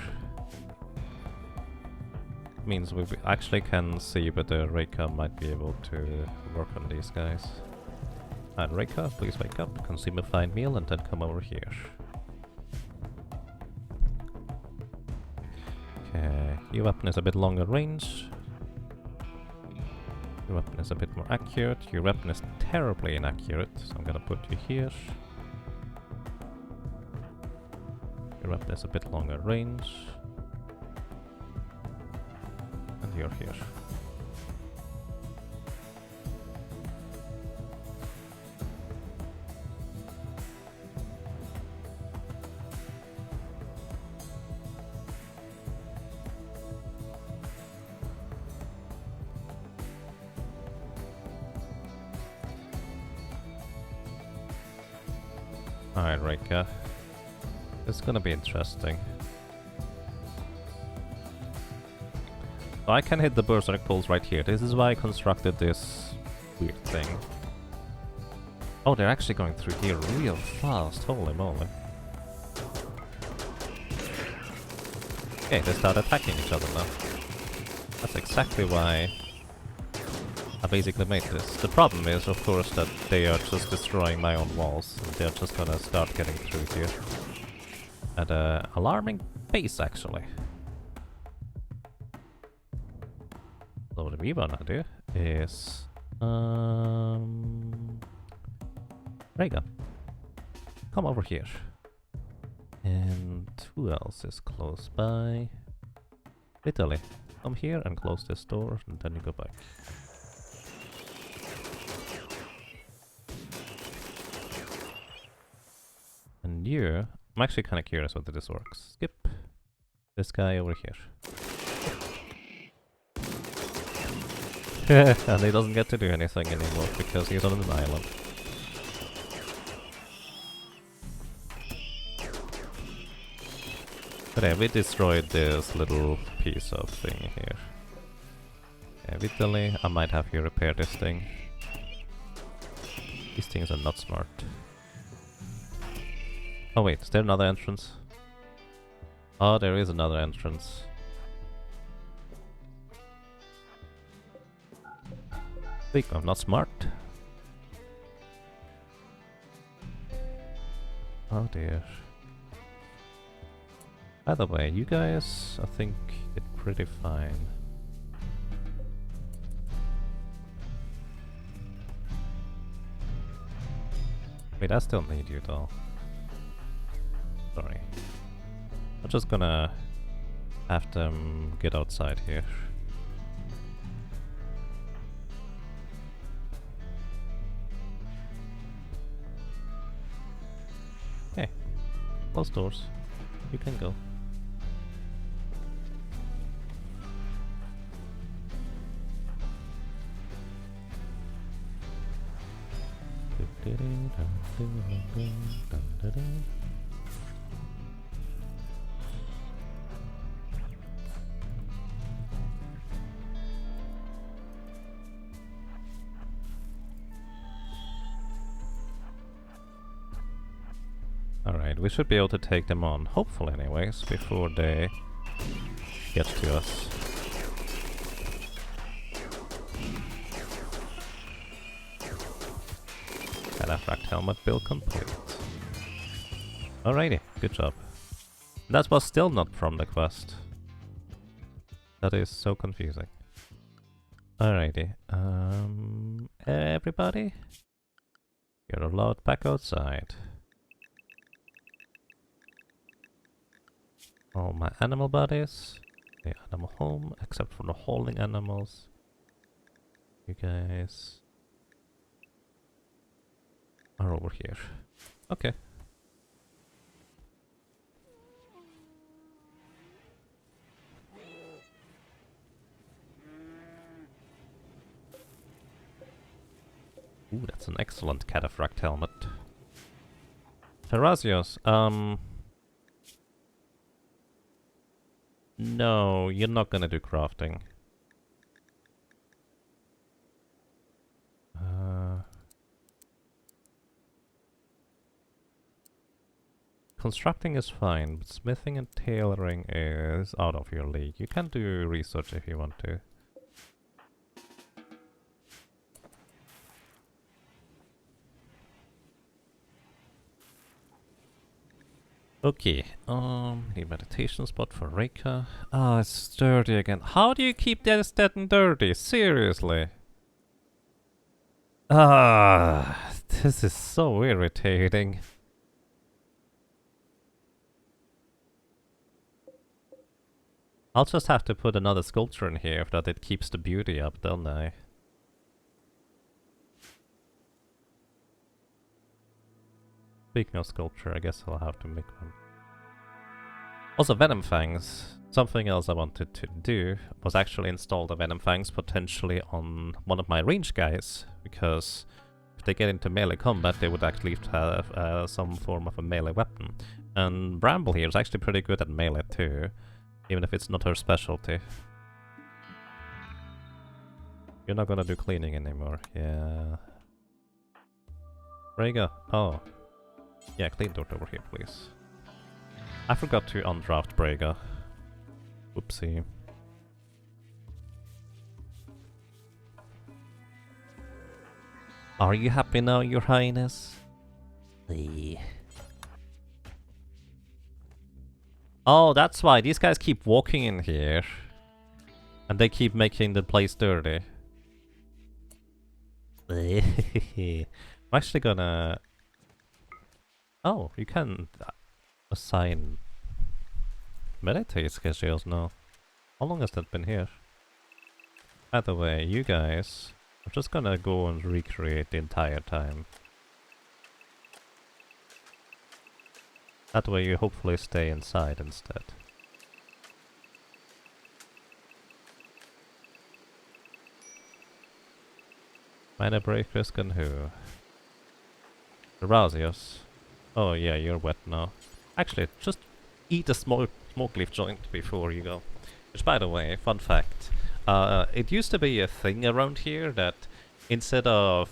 means we actually can see whether Reika might be able to work on these guys. And Reika, please wake up, consume a fine meal, and then come over here. Okay, your weapon is a bit longer range. Your weapon is a bit more accurate. Your weapon is terribly inaccurate, so I'm gonna put you here. Your weapon is a bit longer range. And you're here. Alright, Reika. It's gonna be interesting. So I can hit the Berserk pulse right here. This is why I constructed this weird thing. Oh, they're actually going through here real fast. Holy moly. Okay, they start attacking each other now. That's exactly why I basically made this. The problem is, of course, that they are just destroying my own walls. And they're just gonna start getting through here. At an alarming pace, actually. So what we wanna do is... Rega, come over here. And who else is close by? Italy, come here and close this door, and then you go back. And you, I'm actually kind of curious whether this works. Skip this guy over here. And he doesn't get to do anything anymore because he's on an island. But yeah, we destroyed this little piece of thing here. Yeah, Vitaly, I might have you repair this thing. These things are not smart. Oh wait, is there another entrance? Oh, there is another entrance. Wait, I'm not smart. Oh dear. By the way, you guys, I think, did pretty fine. Wait, I still need you though. Sorry. I'm just gonna have them get outside here. Okay. Close doors. You can go. Alright, we should be able to take them on, hopefully anyways, before they get to us. Cataphract helmet build complete. Alrighty, good job. That was still not from the quest. That is so confusing. Alrighty, everybody, you're allowed back outside. All my animal buddies, the animal home, except for the hauling animals. You guys are over here. Okay. Ooh, that's an excellent cataphract helmet. Terrasios, no, you're not gonna do crafting. constructing is fine, but smithing and tailoring is out of your league. You can do research if you want to. Okay, need meditation spot for Reika. Ah, it's dirty again. How do you keep this dead and dirty? Seriously? Ah, this is so irritating. I'll just have to put another sculpture in here so that it keeps the beauty up, don't I? Speaking of sculpture, I guess I'll have to make one. Also, Venom Fangs. Something else I wanted to do was actually install the Venom Fangs potentially on one of my range guys, because if they get into melee combat, they would actually have some form of a melee weapon. And Bramble here is actually pretty good at melee too, even if it's not her specialty. You're not gonna do cleaning anymore, yeah. Rhaegar, oh. Yeah, clean dirt over here, please. I forgot to undraft Braga. Whoopsie. Are you happy now, Your Highness? Oh, that's why these guys keep walking in here. And they keep making the place dirty. I'm actually gonna... Oh, you can assign meditate schedules now. How long has that been here? By the way, you guys, I'm just gonna go and recreate the entire time. That way you hopefully stay inside instead. Minor Breakers can who? Erasius. Oh yeah, you're wet now. Actually, just eat a smoke leaf joint before you go. Which, by the way, fun fact. It used to be a thing around here that instead of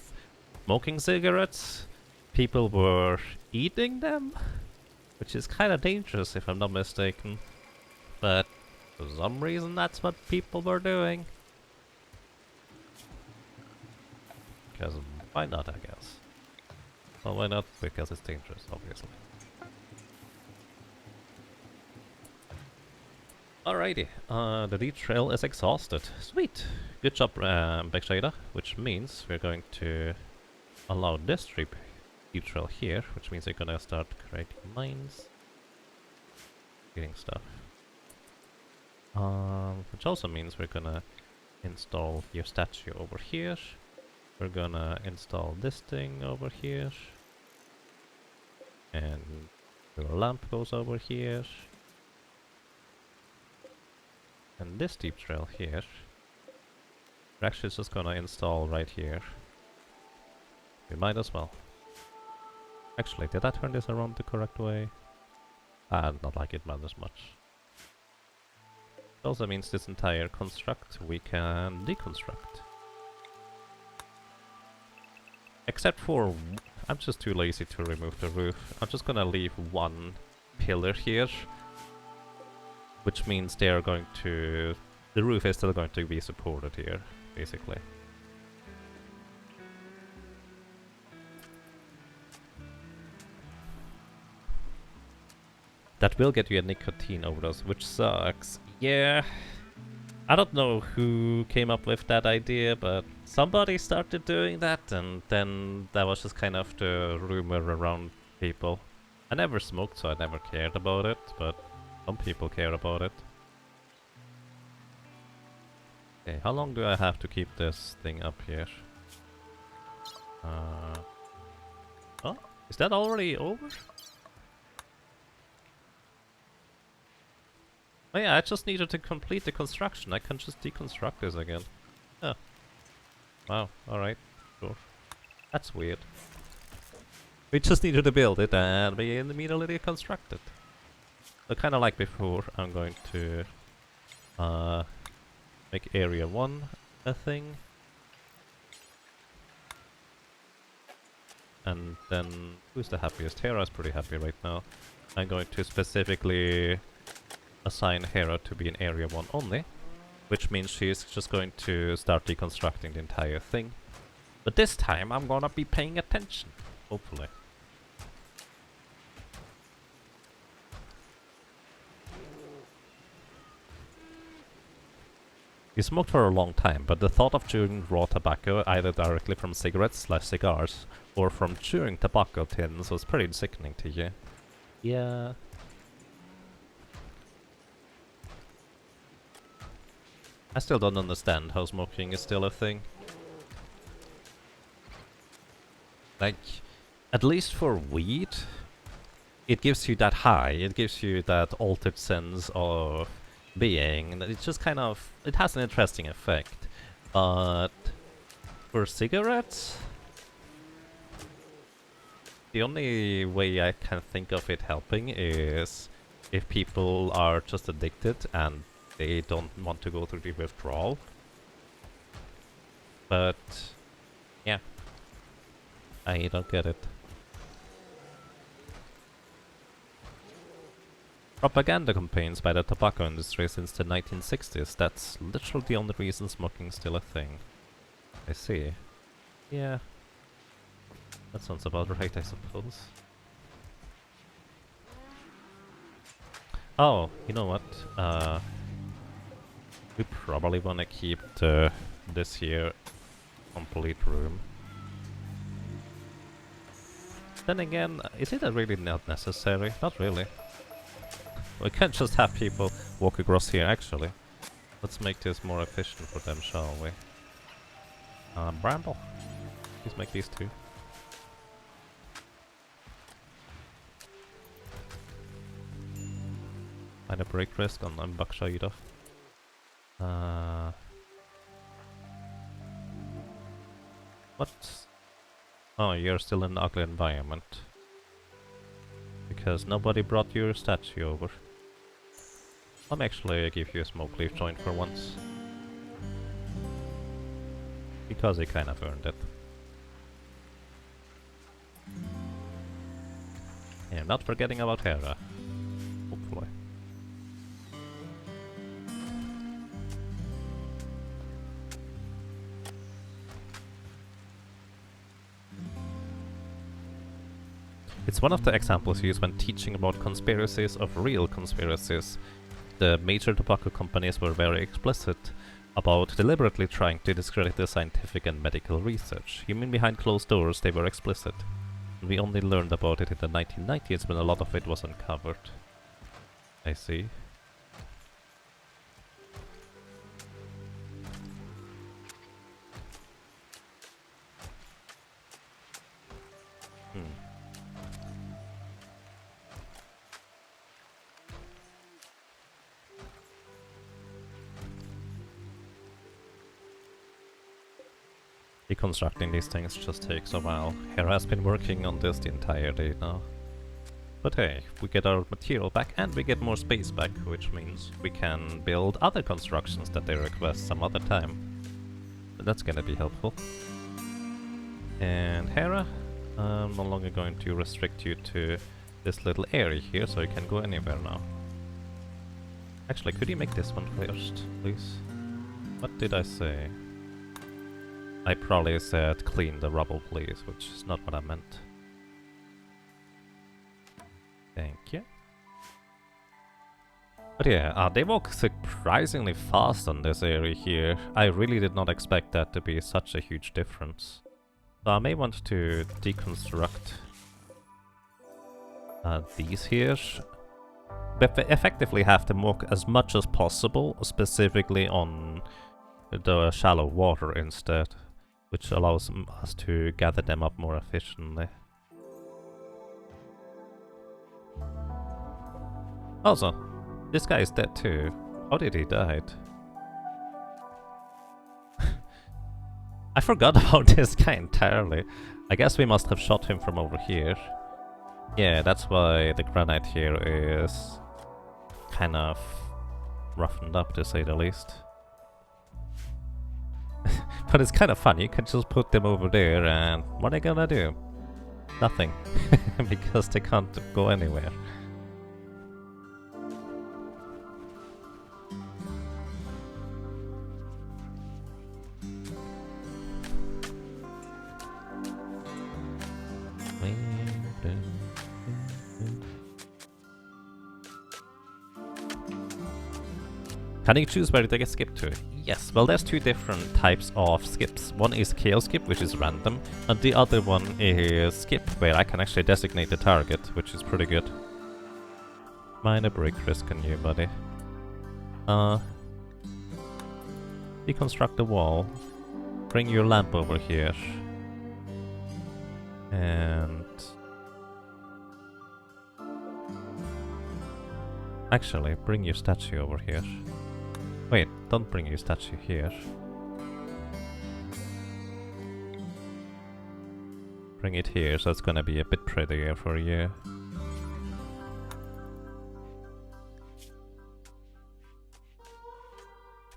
smoking cigarettes, people were eating them. Which is kind of dangerous if I'm not mistaken. But for some reason that's what people were doing. Because why not, I guess. Well, why not? Because it's dangerous, obviously. Alrighty, the lead trail is exhausted. Sweet! Good job, Backshada, which means we're going to allow this lead trail here, which means we're gonna start creating mines. Getting stuff. Which also means we're gonna install your statue over here. We're gonna install this thing over here. And the lamp goes over here. And this deep trail here, we're actually just gonna install right here. We might as well. Actually, did I turn this around the correct way? Not like it matters much. It also means this entire construct we can deconstruct. Except for... I'm just too lazy to remove the roof. I'm just gonna leave one pillar here. Which means they are going to... The roof is still going to be supported here, basically. That will get you a nicotine overdose, which sucks. Yeah. I don't know who came up with that idea, but somebody started doing that, and then that was just kind of the rumor around people. I never smoked, so I never cared about it, but some people care about it. Okay, how long do I have to keep this thing up here? Oh, is that already over? Oh yeah, I just needed to complete the construction. I can just deconstruct this again. Oh. Wow, alright. Sure. That's weird. We just needed to build it and we immediately construct it. So kind of like before, I'm going to make area 1 a thing. and then who's the happiest? Hera's pretty happy right now. I'm going to specifically assign Hera to be in Area 1 only, which means she's just going to start deconstructing the entire thing. But this time I'm gonna be paying attention, hopefully. He smoked for a long time, but the thought of chewing raw tobacco, either directly from cigarettes/cigars, or from chewing tobacco tins, was pretty sickening to you. Yeah. I still don't understand how smoking is still a thing. Like, at least for weed, it gives you that high, it gives you that altered sense of being, and it's just kind of, it has an interesting effect. But for cigarettes, the only way I can think of it helping is if people are just addicted and they don't want to go through the withdrawal. But yeah, I don't get it. Propaganda campaigns by the tobacco industry since the 1960s, that's literally the only reason smoking's still a thing. I see. Yeah. That sounds about right, I suppose. Oh, you know what? We probably wanna keep this here complete room. Then again, is it really not necessary? Not really. We can't just have people walk across here, actually. Let's make this more efficient for them, shall we? Bramble. Please make these two. Find a break risk on Bakshayda. What? Oh, you're still in an ugly environment. Because nobody brought your statue over. Let me actually give you a smoke leaf joint for once. Because he kind of earned it. And not forgetting about Hera. Hopefully. It's one of the examples used when teaching about conspiracies of real conspiracies. The major tobacco companies were very explicit about deliberately trying to discredit the scientific and medical research. You mean behind closed doors they were explicit? We only learned about it in the 1990s when a lot of it was uncovered. I see. Deconstructing these things just takes a while. Hera has been working on this the entire day now. But hey, we get our material back and we get more space back, which means we can build other constructions that they request some other time. And that's gonna be helpful. And Hera, I'm no longer going to restrict you to this little area here, so you can go anywhere now. Actually, could you make this one first, please? What did I say? I probably said clean the rubble, please, which is not what I meant. Thank you. But yeah, they walk surprisingly fast on this area here. I really did not expect that to be such a huge difference. So I may want to deconstruct these here. But effectively have them walk as much as possible, specifically on the shallow water instead, which allows us to gather them up more efficiently. Also, this guy is dead too. How did he die? I forgot about this guy entirely. I guess we must have shot him from over here. Yeah, that's why the granite here is kind of roughened up, to say the least. But it's kind of fun, you can just put them over there and what are they gonna do? Nothing. Because they can't go anywhere. Can you choose where to get skipped to? Yes, well there's two different types of skips. One is chaos skip, which is random, and the other one is skip, where I can actually designate the target, which is pretty good. Minor break risk on you, buddy. Deconstruct the wall. Bring your lamp over here. And... actually, bring your statue over here. Wait, don't bring your statue here. Bring it here, so it's gonna be a bit prettier for you.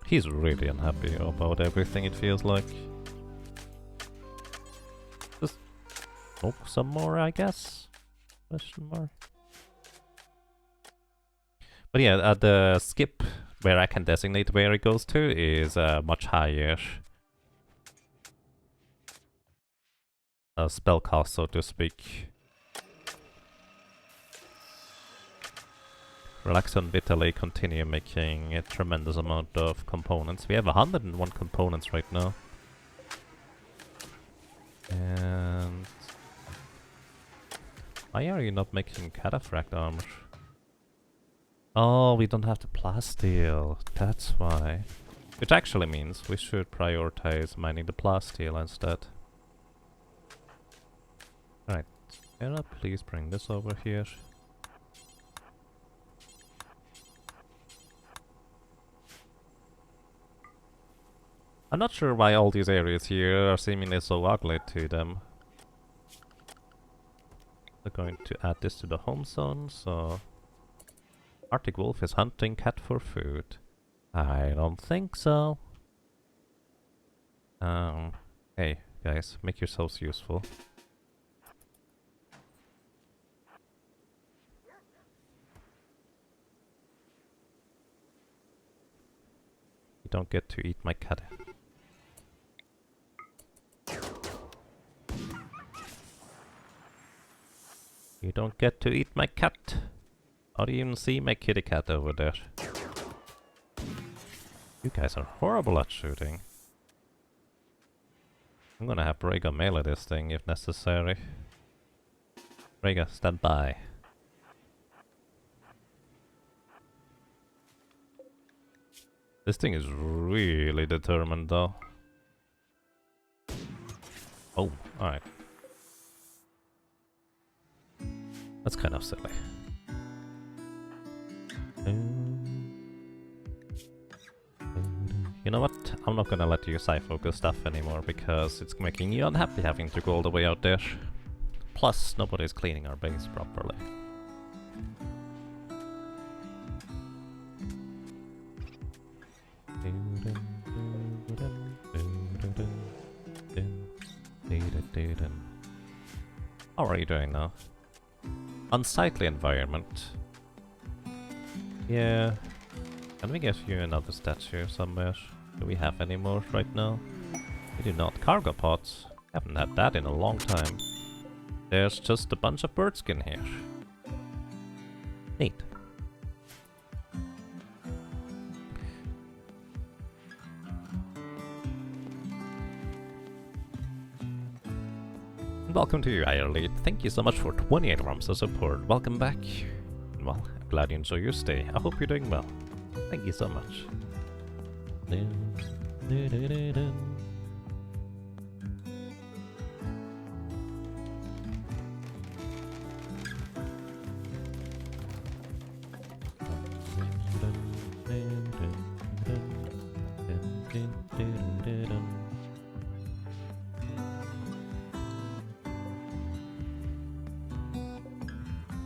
He's really unhappy about everything, it feels like. Just smoke some more, I guess? Question mark. But yeah, the skip where I can designate where it goes to is much higher. Spell cost, so to speak. Relax and bitterly continue making a tremendous amount of components. We have 101 components right now. And... why are you not making cataphract armor? Oh, we don't have the plasteel. That's why. Which actually means we should prioritize mining the plasteel instead. Right. Sarah, please bring this over here. I'm not sure why all these areas here are seemingly so ugly to them. We're going to add this to the home zone, so... Arctic Wolf is hunting cat for food. I don't think so. Hey, guys, make yourselves useful. You don't get to eat my cat. You don't get to eat my cat. How do you even see my kitty cat over there? You guys are horrible at shooting. I'm gonna have Rhaegar melee this thing if necessary. Rhaegar, stand by. This thing is really determined though. Oh, alright. That's kind of silly. You know what? I'm not gonna let you sci-focus stuff anymore because it's making you unhappy having to go all the way out there. Plus, nobody's cleaning our base properly. How are you doing now? Unsightly environment. Yeah. Can we get you another statue somewhere? Do we have any more right now? We do not. Cargo pods. Haven't had that in a long time. There's just a bunch of bird skin here. Neat. Welcome to you, Irely. Thank you so much for 28 ROMs of support. Welcome back. Well, I'm glad you enjoy your stay. I hope you're doing well. Thank you so much.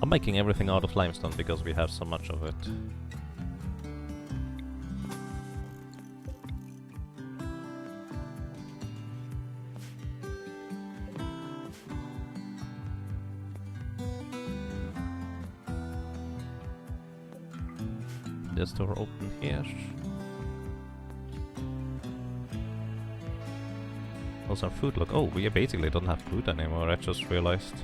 I'm making everything out of limestone because we have so much of it. this door open here. How's our food look? Oh, we basically don't have food anymore, I just realized.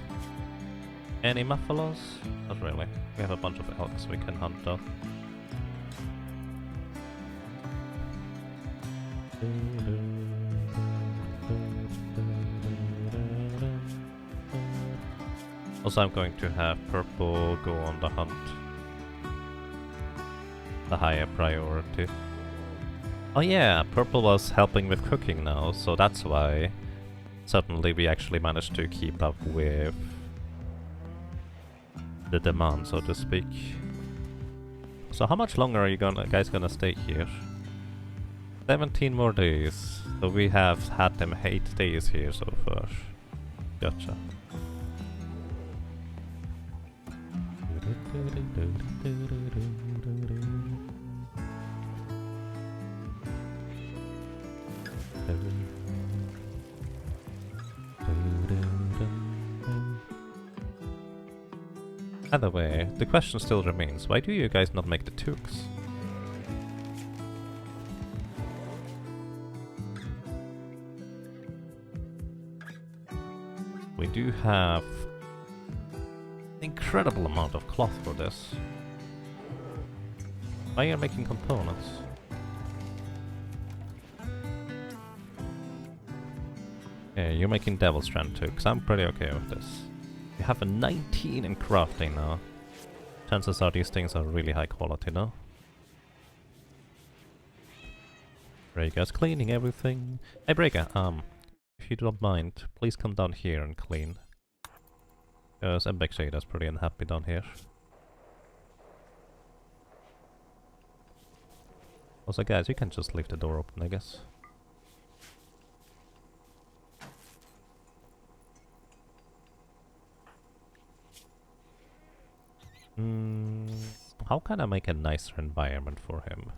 Any muffalos? Not really. We have a bunch of elks we can hunt though. Also, I'm going to have Purple go on the hunt. The higher priority. Oh yeah, Purple was helping with cooking now, so that's why suddenly we actually managed to keep up with the demand, so to speak. So how much longer are you guys gonna stay here? 17 more days. So we have had them 8 days here so far. Gotcha. Either way, the question still remains, why do you guys not make the toques? We do have an incredible amount of cloth for this. Why are you making components? Yeah, you're making Devil Strand too, because I'm pretty okay with this. You have a 19 in crafting now. Chances are these things are really high quality now. Breaker's cleaning everything. Hey Breaker, if you don't mind, please come down here and clean. Because Embexader's pretty unhappy down here. Also guys, you can just leave the door open, I guess. How can I make a nicer environment for him?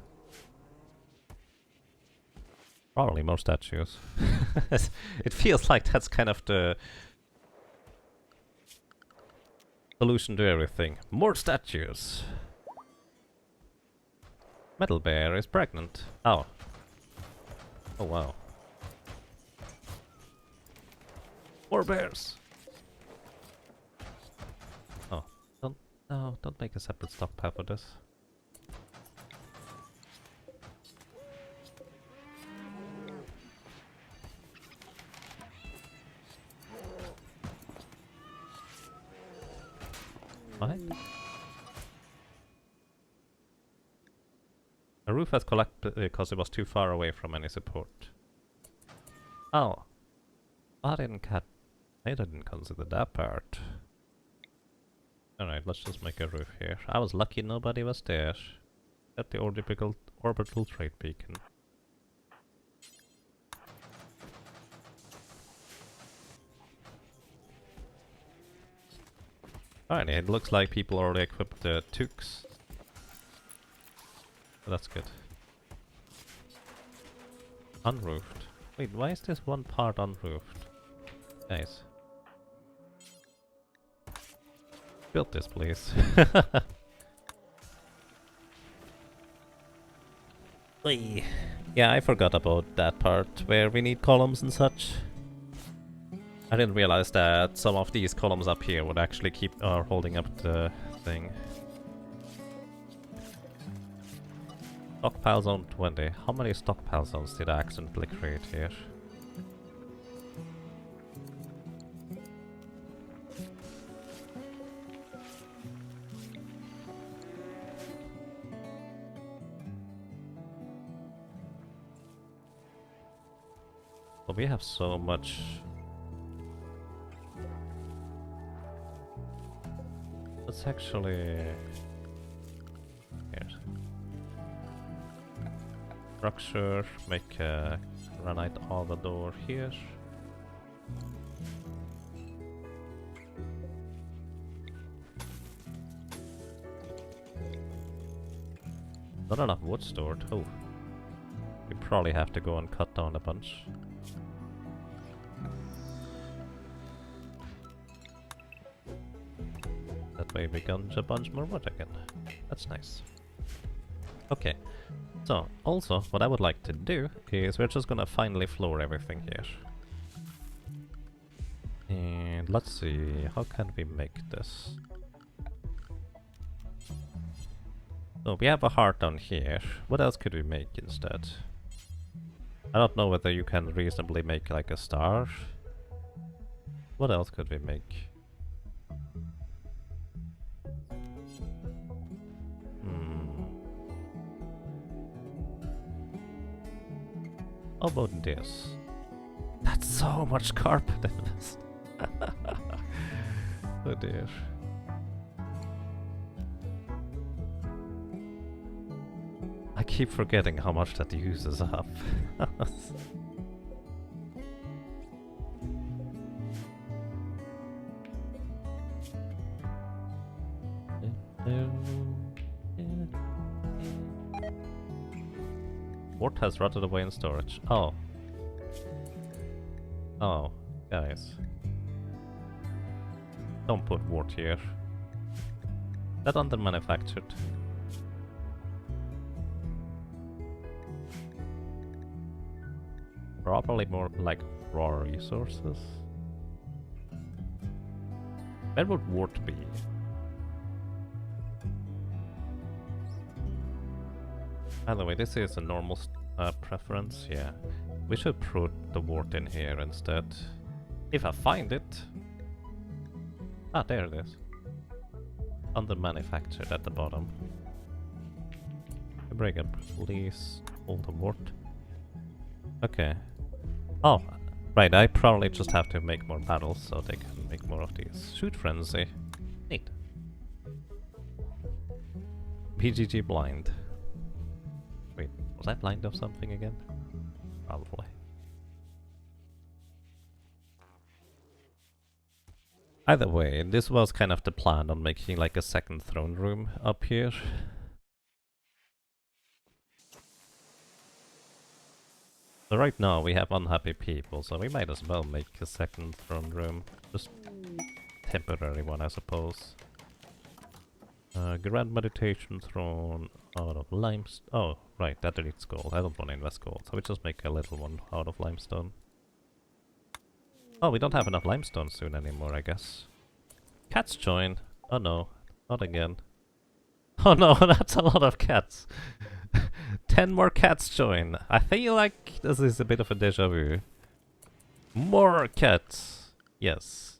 Probably more statues. It feels like that's kind of the solution to everything. More statues! Metal Bear is pregnant. Oh. Oh wow. More bears! Oh. No, don't make a separate stockpile for this. What? The roof has collapsed because it was too far away from any support. Oh. I didn't consider that part. Alright, let's just make a roof here. I was lucky nobody was there. At the orbital trade beacon. Alright, it looks like people already equipped the toques. So that's good. Unroofed. Wait, why is this one part unroofed? Guys. Build this, please. Yeah, I forgot about that part where we need columns and such. I didn't realize that some of these columns up here would actually keep holding up the thing. Stockpile zone 20. How many stockpile zones did I accidentally create here? Well, we have so much. Let's actually... Here. Structure, make a granite over door here. Not enough wood stored. Oh. We probably have to go and cut down a bunch. That way we got a bunch more wood again. That's nice. Okay. So, also, what I would like to do is we're just gonna finally floor everything here. And let's see, how can we make this? So we have a heart down here. What else could we make instead? I don't know whether you can reasonably make like a star. What else could we make? How about this? That's so much carpet in this. Oh dear. I keep forgetting how much that uses up. Wort has rotted away in storage. Oh. Oh, guys. Don't put wort here. That under-manufactured. Probably more like raw resources. Where would wort be? By the way, this is a normal preference, yeah. We should put the wort in here instead. If I find it. Ah, there it is. Under manufactured at the bottom. Bring up, please. All the wort. Okay. Oh, right, I probably just have to make more battles so they can make more of these. Shoot frenzy. Neat. BGG blind. Wait, was I blind of something again? Probably. Either way, this was kind of the plan on making like a second throne room up here. So right now we have unhappy people, so we might as well make a second throne room. Just temporary one, I suppose. Grand meditation throne out of limestone. Oh, right, that needs gold. I don't want to invest gold, so we just make a little one out of limestone. Oh, we don't have enough limestone soon anymore, I guess. Cats join. Oh no, not again. Oh no, that's a lot of cats. 10 more cats join. I feel like this is a bit of a deja vu. More cats. Yes.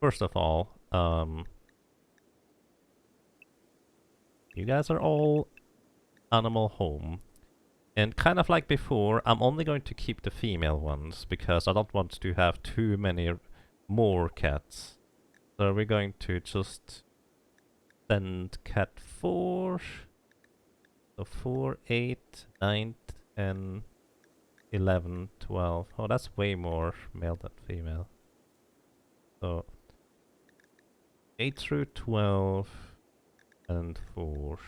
First of all, you guys are all animal home. And kind of like before, I'm only going to keep the female ones because I don't want to have too many more cats. So we're going to just send cat 4. So 4, 8, 9, 10, 11, 12. Oh, that's way more male than female. So 8 through 12 and 4.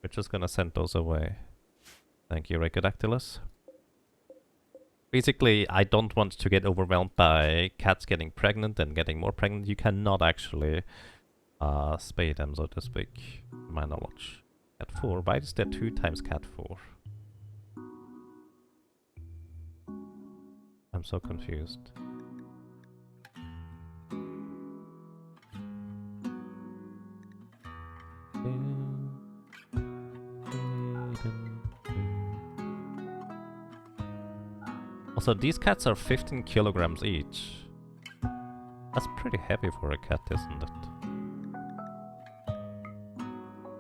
We're just gonna send those away. Thank you, Rhacodactylus. Basically, I don't want to get overwhelmed by cats getting pregnant and getting more pregnant. You cannot actually spay them, so to speak, to my knowledge. Cat 4, why is there 2 times cat 4? I'm so confused. Also, these cats are 15 kilograms each. That's pretty heavy for a cat, isn't it?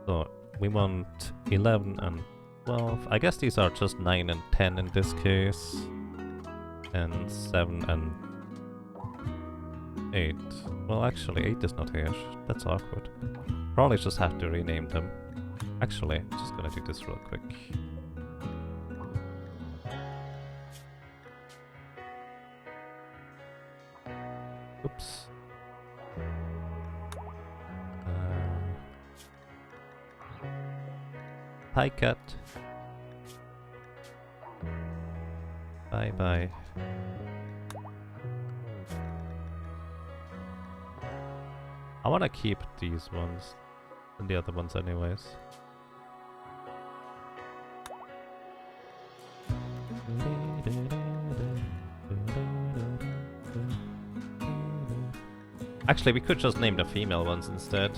So, we want 11 and 12. I guess these are just 9 and 10 in this case. And 7 and 8. Well, actually, 8 is not here. That's awkward. Probably just have to rename them. Actually, I'm just gonna do this real quick. Oops. Hi, cat. Bye bye. I wanna keep these ones and the other ones anyways. Actually, we could just name the female ones instead.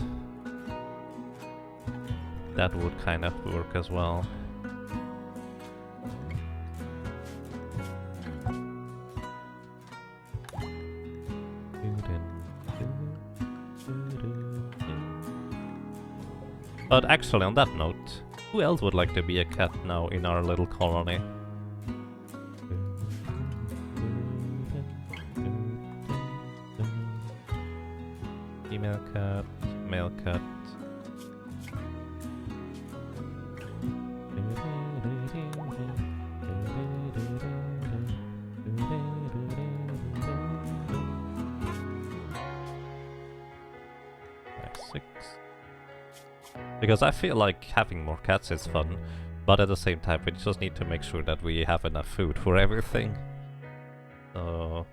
That would kind of work as well. But actually, on that note, who else would like to be a cat now in our little colony? Female cat, male cat. Because I feel like having more cats is fun, but at the same time we just need to make sure that we have enough food for everything. So,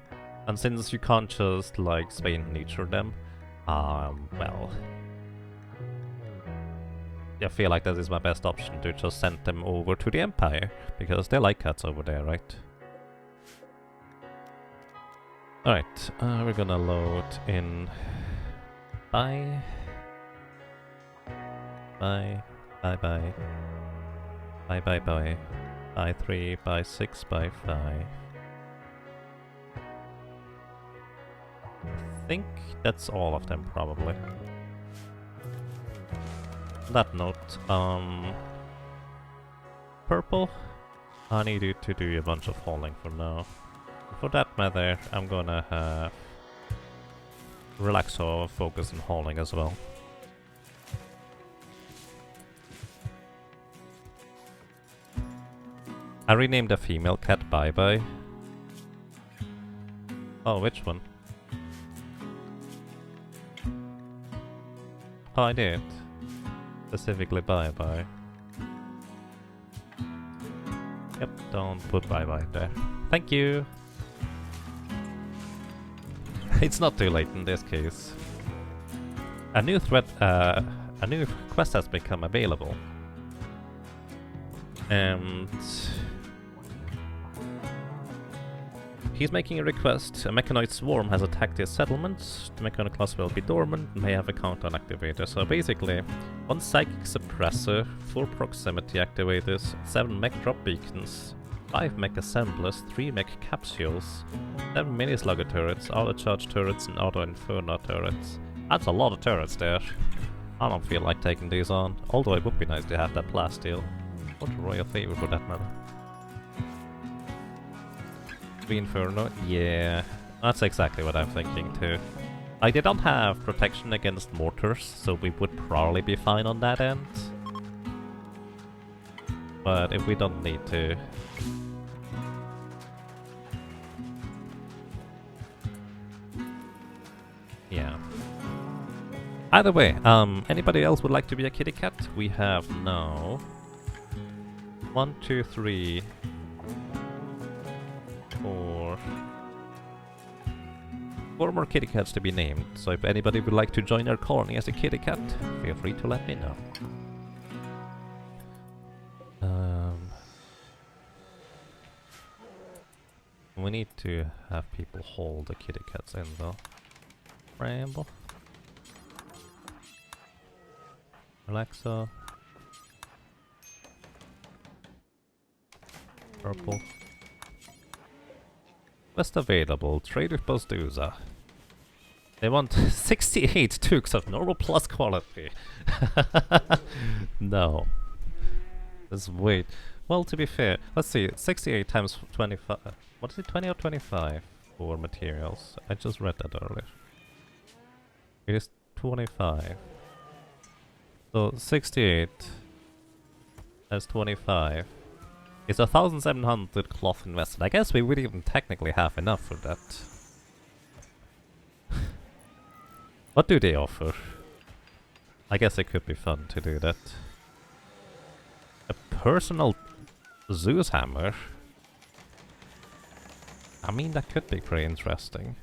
and since you can't just like spay and neuter them, well, I feel like that is my best option, to just send them over to the Empire, because they like cats over there, right? Alright, we're gonna load in bye. Bye, bye, bye, bye, bye, bye, bye 3, bye 6, bye 5. I think that's all of them, probably. On that note, Purple, I need you to do a bunch of hauling for now. For that matter, I'm gonna have Relaxo focus on hauling as well. I renamed the female cat Bye Bye. Oh, which one? Oh, I did. Specifically Bye Bye. Yep, don't put Bye Bye there. Thank you! It's not too late in this case. A new quest has become available. And he's making a request. A mechanoid swarm has attacked his settlement. The mechanic class will be dormant and may have a countdown activator. So basically, 1 psychic suppressor, 4 proximity activators, 7 mech drop beacons, 5 mech assemblers, 3 mech capsules, 7 mini slugger turrets, auto charge turrets, and auto inferno turrets. That's a lot of turrets there. I don't feel like taking these on, although it would be nice to have that plasteel. What a royal favor for that matter. The Inferno? Yeah, that's exactly what I'm thinking too. Like, they don't have protection against mortars, so we would probably be fine on that end. But if we don't need to... yeah. Either way, anybody else would like to be a kitty cat? We have now... 1, 2, 3... 4 more kitty cats to be named, so if anybody would like to join our colony as a kitty cat, feel free to let me know. We need to have people hold the kitty cats in though. Ramble. Relaxo. Purple. Quest available. Trade with Bozduza. They want 68 Dukes of normal plus quality. No. Let's wait. Well, to be fair, let's see. 68 times 25. What is it? 20 or 25 for materials? I just read that earlier. It is 25. So 68 as 25. It's 1,700 cloth invested. I guess we would even technically have enough for that. What do they offer? I guess it could be fun to do that. A personal Zeus hammer? I mean, that could be pretty interesting.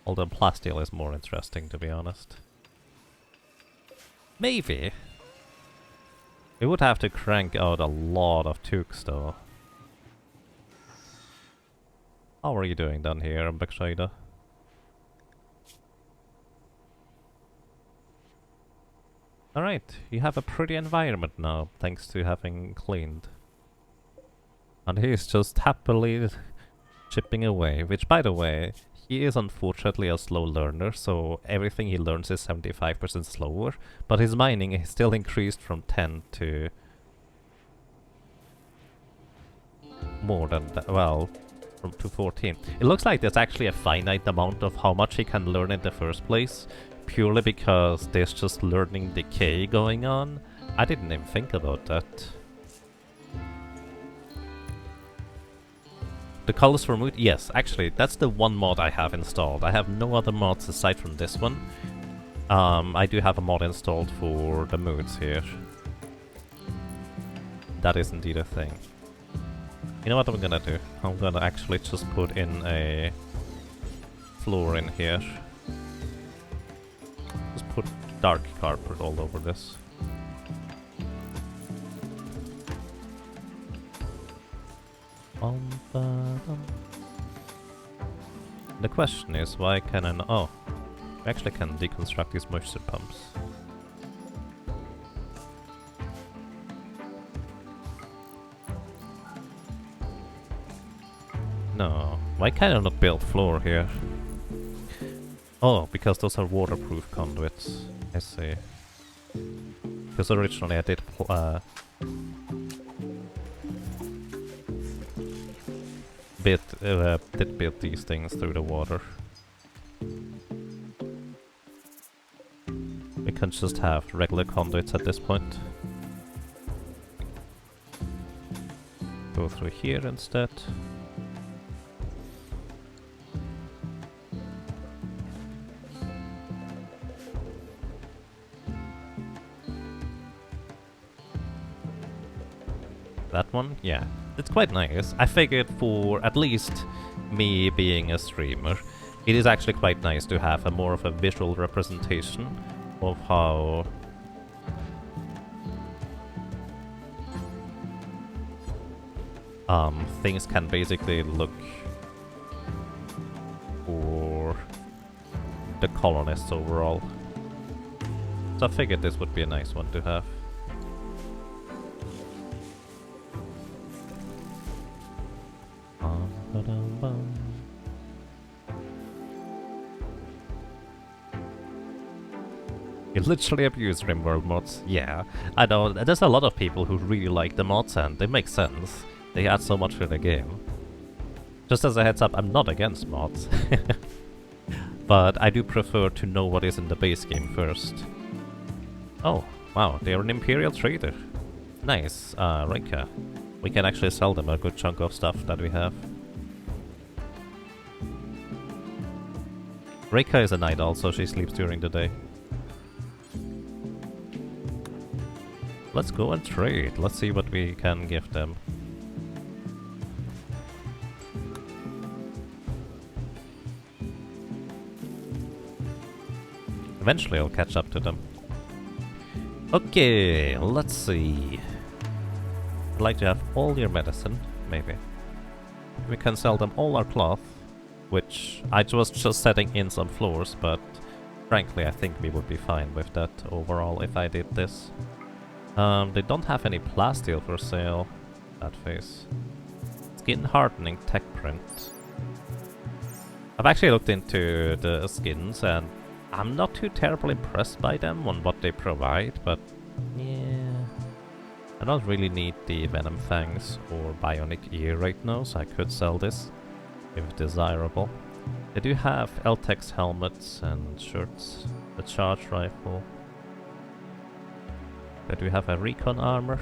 Although plasteel is more interesting, to be honest. Maybe. We would have to crank out a lot of tukes, though. How are you doing down here, Bakshida? Alright, you have a pretty environment now, thanks to having cleaned. And he's just happily chipping away, which, by the way, he is unfortunately a slow learner, so everything he learns is 75% slower, but his mining is still increased from 10 to more than that, well, to 14. It looks like there's actually a finite amount of how much he can learn in the first place, purely because there's just learning decay going on. I didn't even think about that. The colors for mood? Yes, actually, that's the one mod I have installed. I have no other mods aside from this one. I do have a mod installed for the moods here. That is indeed a thing. You know what I'm gonna do? I'm gonna actually just put in a floor in here. Just put dark carpet all over this. The question is, why can I oh, we actually can deconstruct these moisture pumps. No, why can I not build floor here? Oh, because those are waterproof conduits. I see. Because originally I did did build these things through the water. We can just have regular conduits at this point. Go through here instead. That one? Yeah. It's quite nice. I figured for at least me being a streamer, it is actually quite nice to have a more of a visual representation of how things can basically look for the colonists overall. So I figured this would be a nice one to have. You literally abuse Rimworld mods. Yeah, I know, there's a lot of people who really like the mods and they make sense. They add so much to the game. Just as a heads up, I'm not against mods. But I do prefer to know what is in the base game first. Oh, wow, they're an Imperial trader. Nice, Rika. We can actually sell them a good chunk of stuff that we have. Rika is a night owl, so she sleeps during the day. Let's go and trade. Let's see what we can give them. Eventually I'll catch up to them. Okay, let's see. I'd like to have all your medicine, maybe. We can sell them all our cloth, which I was just setting in some floors, but frankly I think we would be fine with that overall if I did this. They don't have any plasteel for sale. That face. Skin hardening tech print. I've actually looked into the skins and I'm not too terribly impressed by them on what they provide, but yeah. I don't really need the Venom Fangs or Bionic Ear right now, so I could sell this if desirable. They do have L-Tex helmets and shirts, the charge rifle. They do have a recon armor.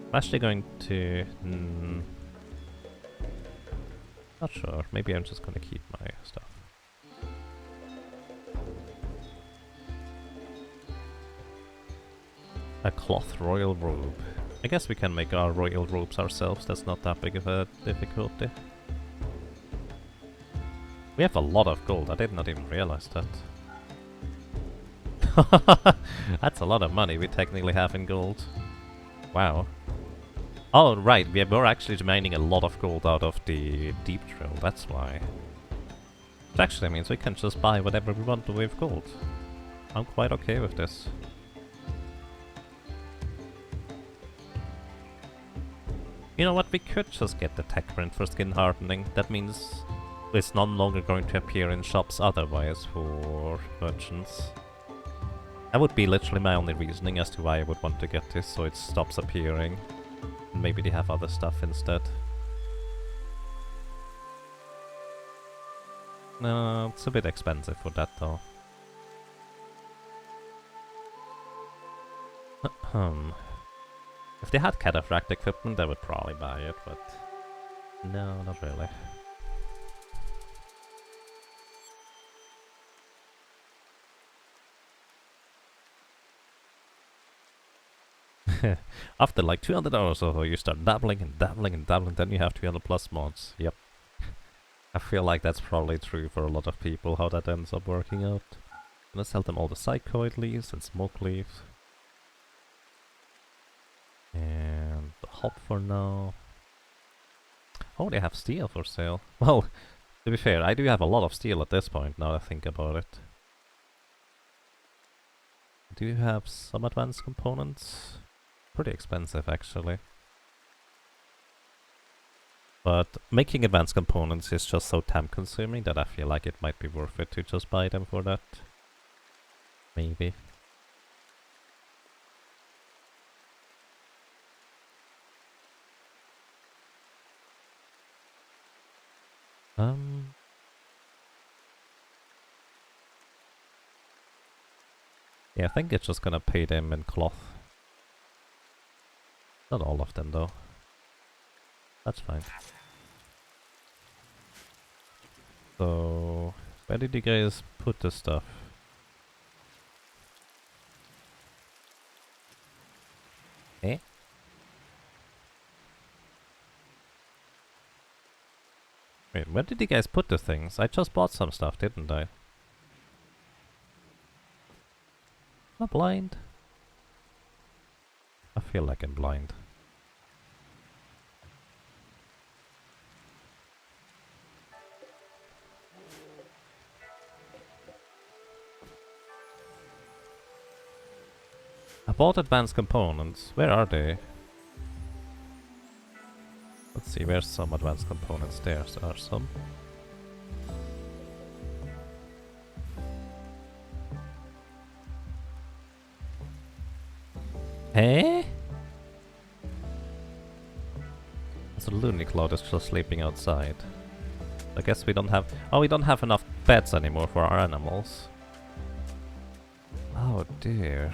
I'm actually going to... not sure, maybe I'm just gonna keep my stuff. A cloth royal robe. I guess we can make our royal robes ourselves, that's not that big of a difficulty. We have a lot of gold, I did not even realize that. That's a lot of money we technically have in gold. Wow. Oh, right, we were actually mining a lot of gold out of the deep drill, that's why. Which actually means we can just buy whatever we want with gold. I'm quite okay with this. You know what, we could just get the tech print for skin hardening. That means it's no longer going to appear in shops otherwise for merchants. That would be literally my only reasoning as to why I would want to get this, so it stops appearing. And maybe they have other stuff instead. No, it's a bit expensive for that though. If they had cataphract equipment, I would probably buy it, but no, not really. After like 200 hours or so, you start dabbling and dabbling and dabbling, then you have 200 plus mods. Yep. I feel like that's probably true for a lot of people, how that ends up working out. I'm gonna sell them all the psychoid leaves and smoke leaves. And the hop for now. Oh, they have steel for sale. Well, to be fair, I do have a lot of steel at this point, now that I think about it. Do you have some advanced components? Pretty expensive, actually. But making advanced components is just so time consuming that I feel like it might be worth it to just buy them for that. Maybe. Yeah, I think it's just gonna pay them in cloth. Not all of them though. That's fine. So, where did you guys put the stuff? Eh? Wait, where did you guys put the things? I just bought some stuff, didn't I? Am I blind? I feel like I'm blind. I bought advanced components. Where are they? Let's see, where's some advanced components? There are some. Eh? So Looney Cloud is just sleeping outside. I guess we don't have... Oh, we don't have enough beds anymore for our animals. Oh dear.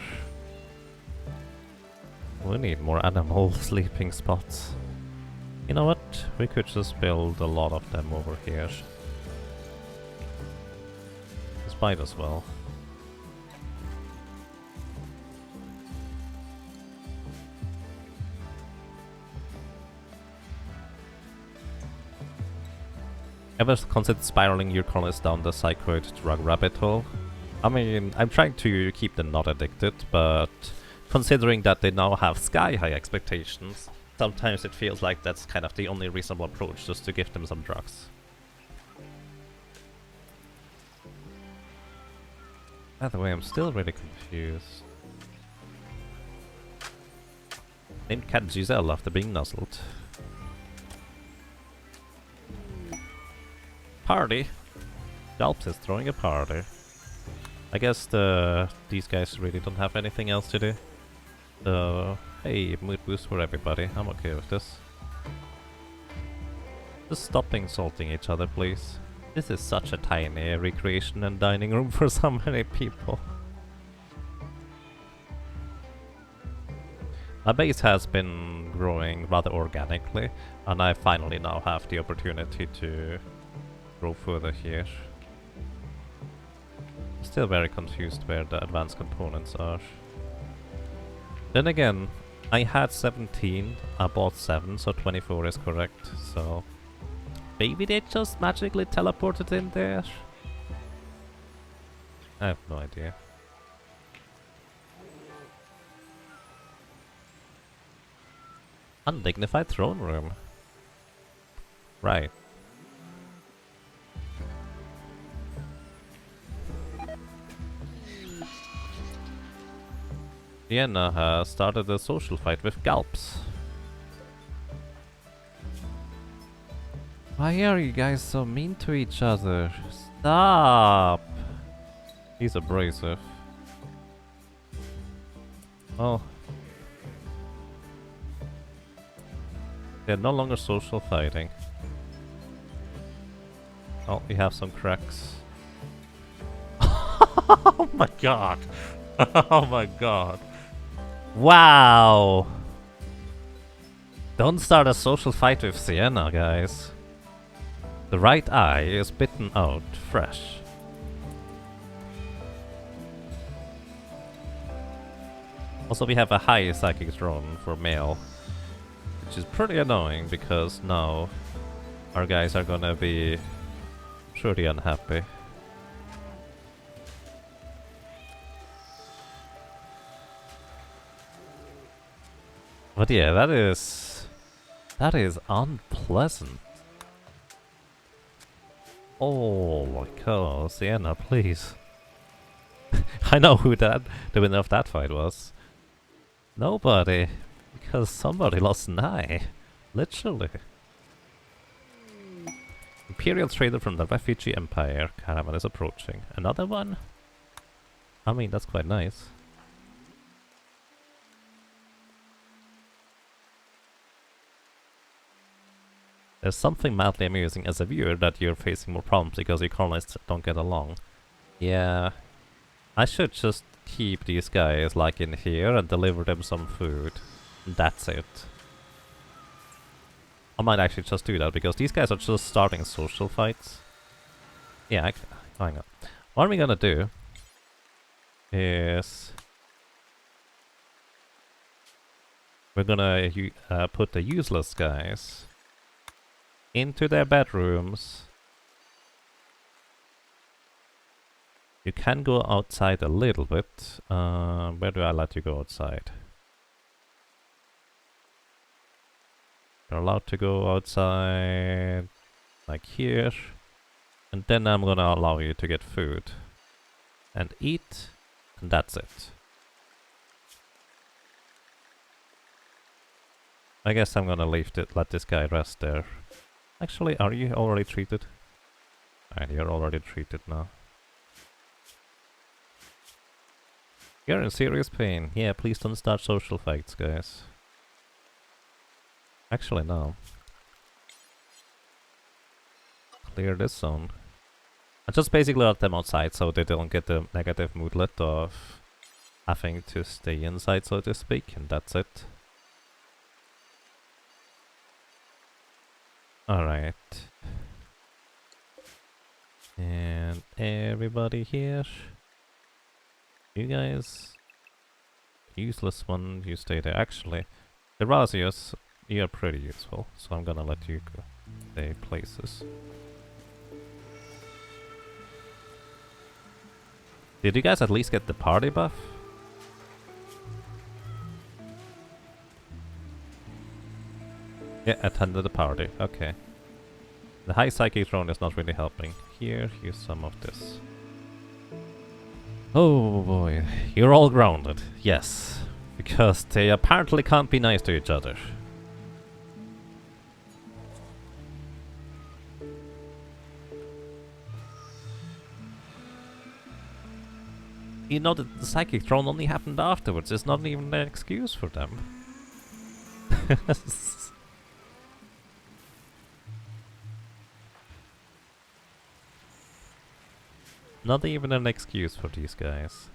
We need more animal sleeping spots. You know what? We could just build a lot of them over here. Just might as well. Ever considered spiraling your colonists down the psychoid drug rabbit hole? I mean, I'm trying to keep them not addicted, but considering that they now have sky-high expectations, sometimes it feels like that's kind of the only reasonable approach, just to give them some drugs. By the way, I'm still really confused. Named cat Giselle after being nuzzled. Party! Dalps is throwing a party. I guess these guys really don't have anything else to do. So, hey, mood boost for everybody. I'm okay with this. Just stop insulting each other, please. This is such a tiny recreation and dining room for so many people. My base has been growing rather organically, and I finally now have the opportunity to grow further here. Still very confused where the advanced components are. Then again, I had 17, I bought 7, so 24 is correct, so Maybe they just magically teleported in there? I have no idea. Undignified throne room. Right. Vienna has started a social fight with Galps. Why are you guys so mean to each other? Stop! He's abrasive. Oh. They're no longer social fighting. Oh, we have some cracks. Oh my god! Oh my god. Wow! Don't start a social fight with Sienna, guys. The right eye is bitten out fresh. Also, we have a high psychic throne for male, which is pretty annoying because now our guys are gonna be pretty unhappy. But yeah, that is unpleasant. Oh my god, Sienna, please. I know who the winner of that fight was. Nobody. Because somebody lost an eye. Literally. Imperial trader from the Refugee Empire. Caravan is approaching. Another one? I mean, that's quite nice. There's something madly amusing as a viewer that you're facing more problems because your colonists don't get along. Yeah. I should just keep these guys like in here and deliver them some food. That's it. I might actually just do that because these guys are just starting social fights. Yeah, hang on. What we're gonna do is we're gonna put the useless guys into their bedrooms. You can go outside a little bit. Where do I let you go outside? You're allowed to go outside like here. And then I'm gonna allow you to get food and eat, and that's it. I guess I'm gonna let this guy rest there. Actually, are you already treated? Alright, you're already treated now. You're in serious pain. Yeah, please don't start social fights, guys. Actually, no. Clear this zone. I just basically let them outside so they don't get the negative moodlet of having to stay inside, so to speak, and that's it. Alright. And everybody here. You guys. Useless one, you stay there. Actually, Erasius, you're pretty useful, so I'm gonna let you go. Stay places. Did you guys at least get the party buff? Yeah, attended the party. Okay. The high psychic throne is not really helping. Here, use some of this. Oh boy, you're all grounded. Yes, because they apparently can't be nice to each other. You know that the psychic throne only happened afterwards. It's not even an excuse for them. Not even an excuse for these guys.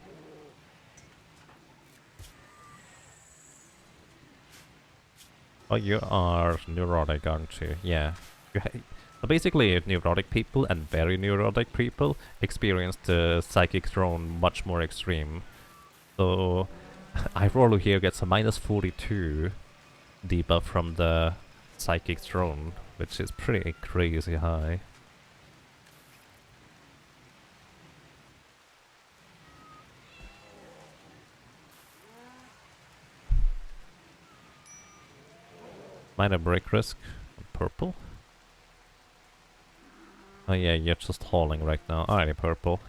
Oh, you are neurotic, aren't you? Yeah. Basically, neurotic people and very neurotic people experience the psychic throne much more extreme. So, Irolo here gets a -42 debuff from the psychic throne, which is pretty crazy high. Minor break risk on purple. Oh yeah, you're just hauling right now. Alrighty, purple.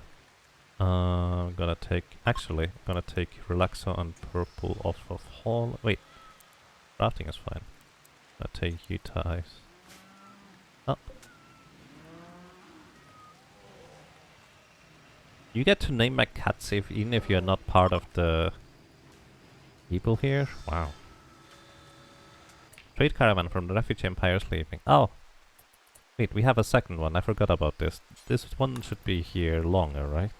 I'm gonna take... Actually, I'm gonna take relaxer on purple off of haul. Wait. Rafting is fine. I'll take you ties. Oh. You get to name my cats even if you're not part of the people here? Wow. Trade caravan from the refugee empires leaving. Oh! Wait, we have a second one. I forgot about this. This one should be here longer, right?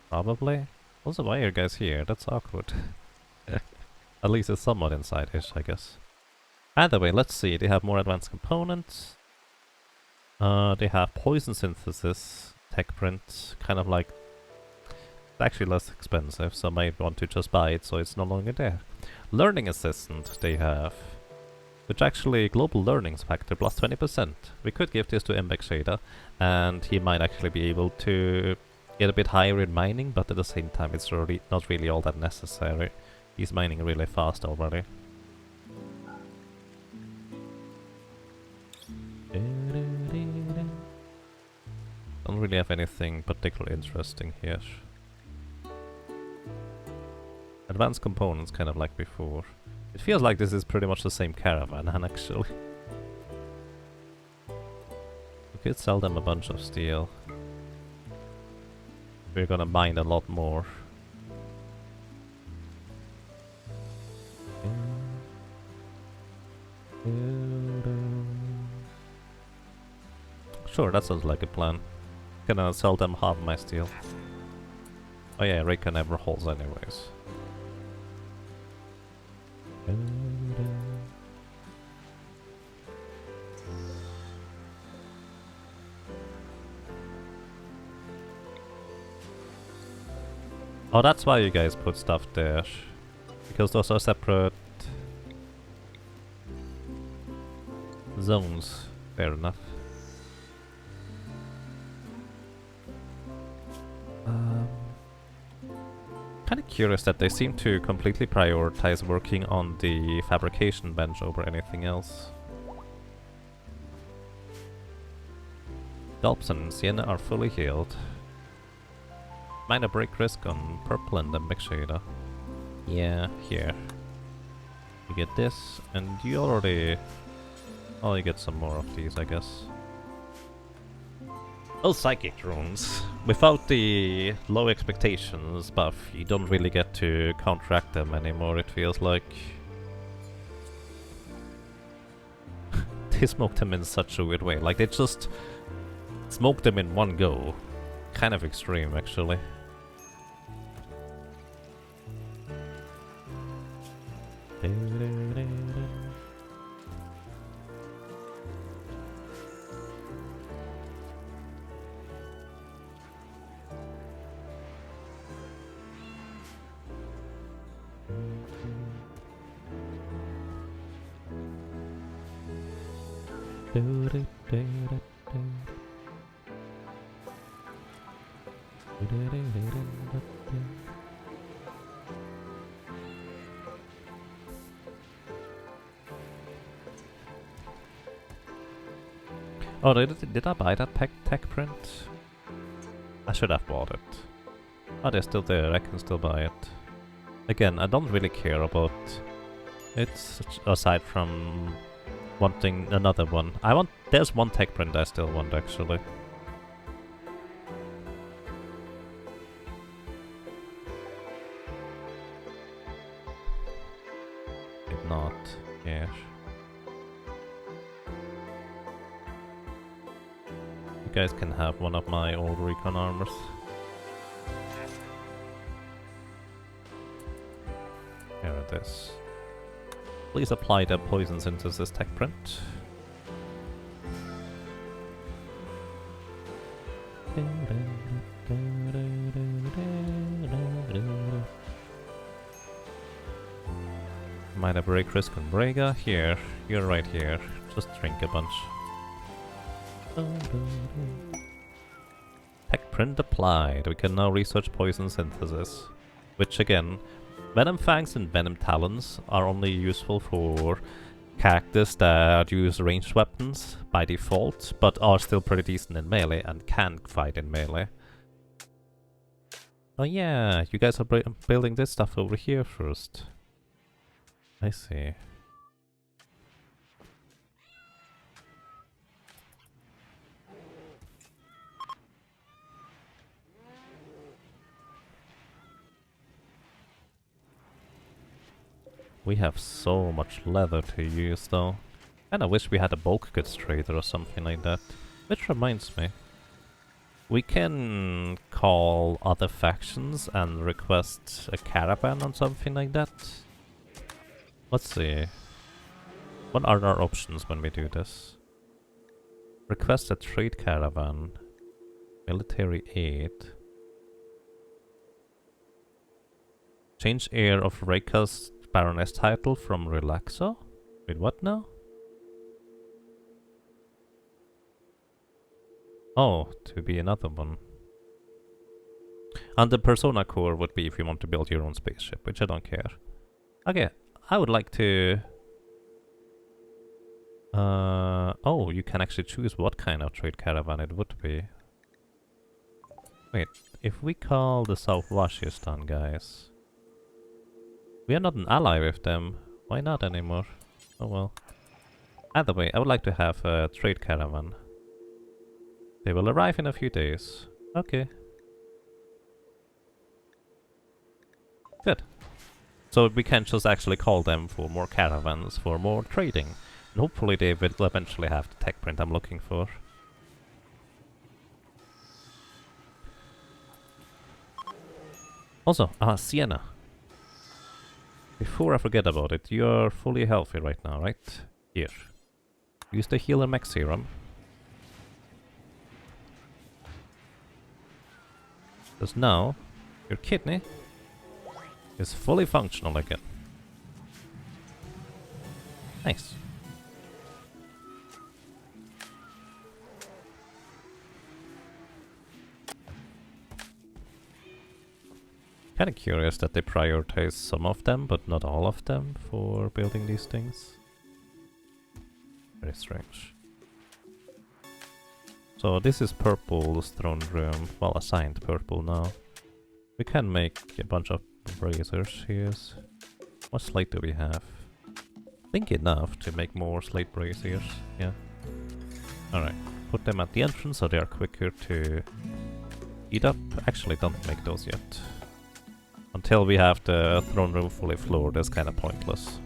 Probably. Also, why are you guys here? That's awkward. At least it's somewhat inside-ish, I guess. Either way, let's see. They have more advanced components. They have poison synthesis, tech print, kind of like... It's actually less expensive, so I might want to just buy it so it's no longer there. Learning assistant they have. Which actually, global learning factor plus 20%. We could give this to Mbek Shader, and he might actually be able to get a bit higher in mining, but at the same time it's really not really all that necessary. He's mining really fast already. Don't really have anything particularly interesting here. Advanced components, kind of like before. It feels like this is pretty much the same caravan, actually. We could sell them a bunch of steel. We're gonna mine a lot more. Sure, that sounds like a plan. Gonna sell them half my steel. Oh yeah, Reka never holds anyways. Oh, that's why you guys put stuff there. Because those are separate zones. Fair enough. Kind of curious that they seem to completely prioritize working on the fabrication bench over anything else. Dolphin and Sienna are fully healed. Minor break risk on purple and the mix shader. Yeah, here. You get this, and you already... Oh, you get some more of these, I guess. Oh, psychic drones. Without the low expectations buff, you don't really get to counteract them anymore, it feels like. They smoked them in such a weird way. Like, they just smoked them in one go. Kind of extreme, actually. Oh, did I buy that tech print? I should have bought it. Oh, they're still there, I can still buy it. Again, I don't really care about it, aside from wanting another one. There's one tech print I still want, actually. If not, yeah. You guys can have one of my old recon armors. Here it is. Please apply the poison synthesis tech print. Might have break risk on Brega. Here, you're right here. Just drink a bunch. Tech print applied. We can now research poison synthesis. Which again, Venom Fangs and Venom Talons are only useful for characters that use ranged weapons by default, but are still pretty decent in melee and can fight in melee. Oh yeah, you guys are building this stuff over here first. I see. We have so much leather to use though. And I wish we had a bulk goods trader or something like that. Which reminds me. We can call other factions and request a caravan or something like that. Let's see. What are our options when we do this? Request a trade caravan. Military aid. Change heir of Reika's Baroness title from Relaxo? Wait, what now? Oh, to be another one. And the Persona core would be if you want to build your own spaceship, which I don't care. Okay, I would like to... oh, you can actually choose what kind of trade caravan it would be. Wait, if we call the South Washistan guys... We are not an ally with them. Why not anymore? Oh well. Either way, I would like to have a trade caravan. They will arrive in a few days. Okay. Good. So we can just actually call them for more caravans, for more trading. And hopefully they will eventually have the tech print I'm looking for. Also, Sienna. Before I forget about it, you're fully healthy right now, right? Here. Use the healer mech serum. Because now, your kidney is fully functional again. Nice. Kind of curious that they prioritize some of them, but not all of them for building these things. Very strange. So this is Purple's throne room, well assigned purple now. We can make a bunch of bracers here. What slate do we have? I think enough to make more slate bracers, yeah. Alright, put them at the entrance so they are quicker to eat up. Actually, don't make those yet. Until we have the throne room fully floored, that's kind of pointless.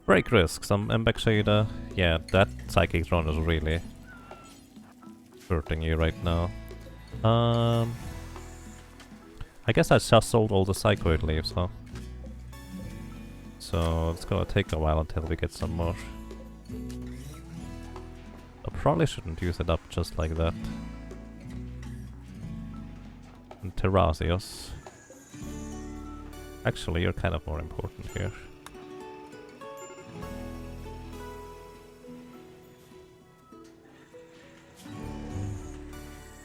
Break risk, some Mbek Shader. Yeah, that psychic drone is really hurting you right now. I guess I just sold all the psychoid leaves, huh? So it's gonna take a while until we get some more. I probably shouldn't use it up just like that. And Terrasios. Actually, you're kind of more important here.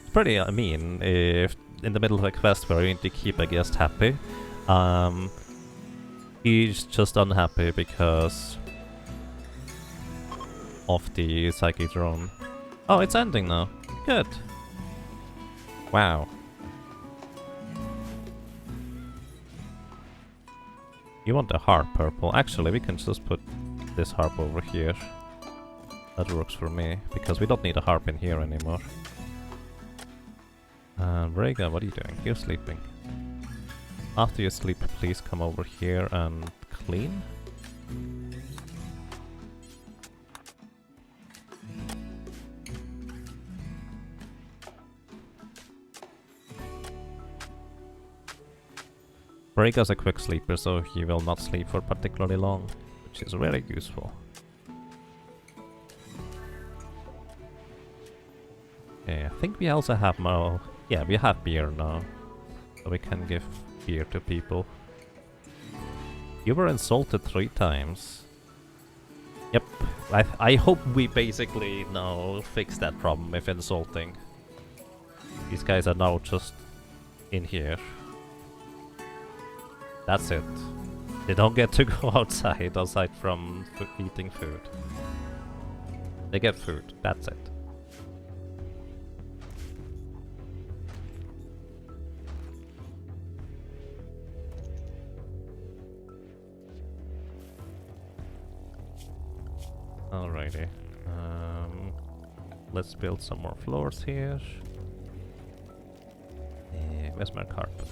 It's pretty mean if in the middle of a quest where you need to keep a guest happy, he's just unhappy because of the psychic drone. Oh, it's ending now. Good. Wow. You want a harp, Purple. Actually, we can just put this harp over here. That works for me, because we don't need a harp in here anymore. Rhaegar, what are you doing? You're sleeping. After you sleep, please come over here and clean. Rhaegar's a quick sleeper, so he will not sleep for particularly long, which is very useful. Okay, I think we also have more... Yeah, we have beer now, so we can give beer to people. You were insulted 3 times. Yep. I hope we basically now fix that problem with insulting. These guys are now just in here. That's it. They don't get to go outside aside from eating food. They get food. That's it. Alrighty. Let's build some more floors here. Where's my carpet?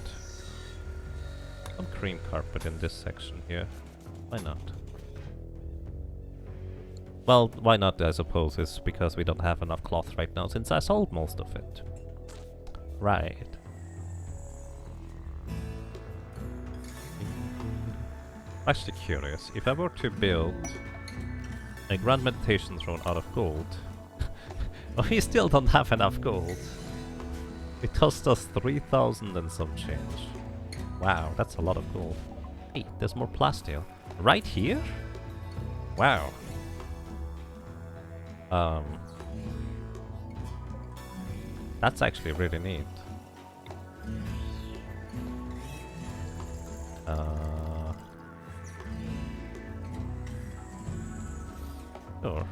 Some cream carpet in this section here. Why not? Well, why not, I suppose, is because we don't have enough cloth right now, since I sold most of it. Right. Actually curious, if I were to build a Grand Meditation Throne out of gold... well, we still don't have enough gold. It cost us 3,000 and some change. Wow, that's a lot of gold. Hey, there's more plasteel. Right here? Wow. That's actually really neat. Sure.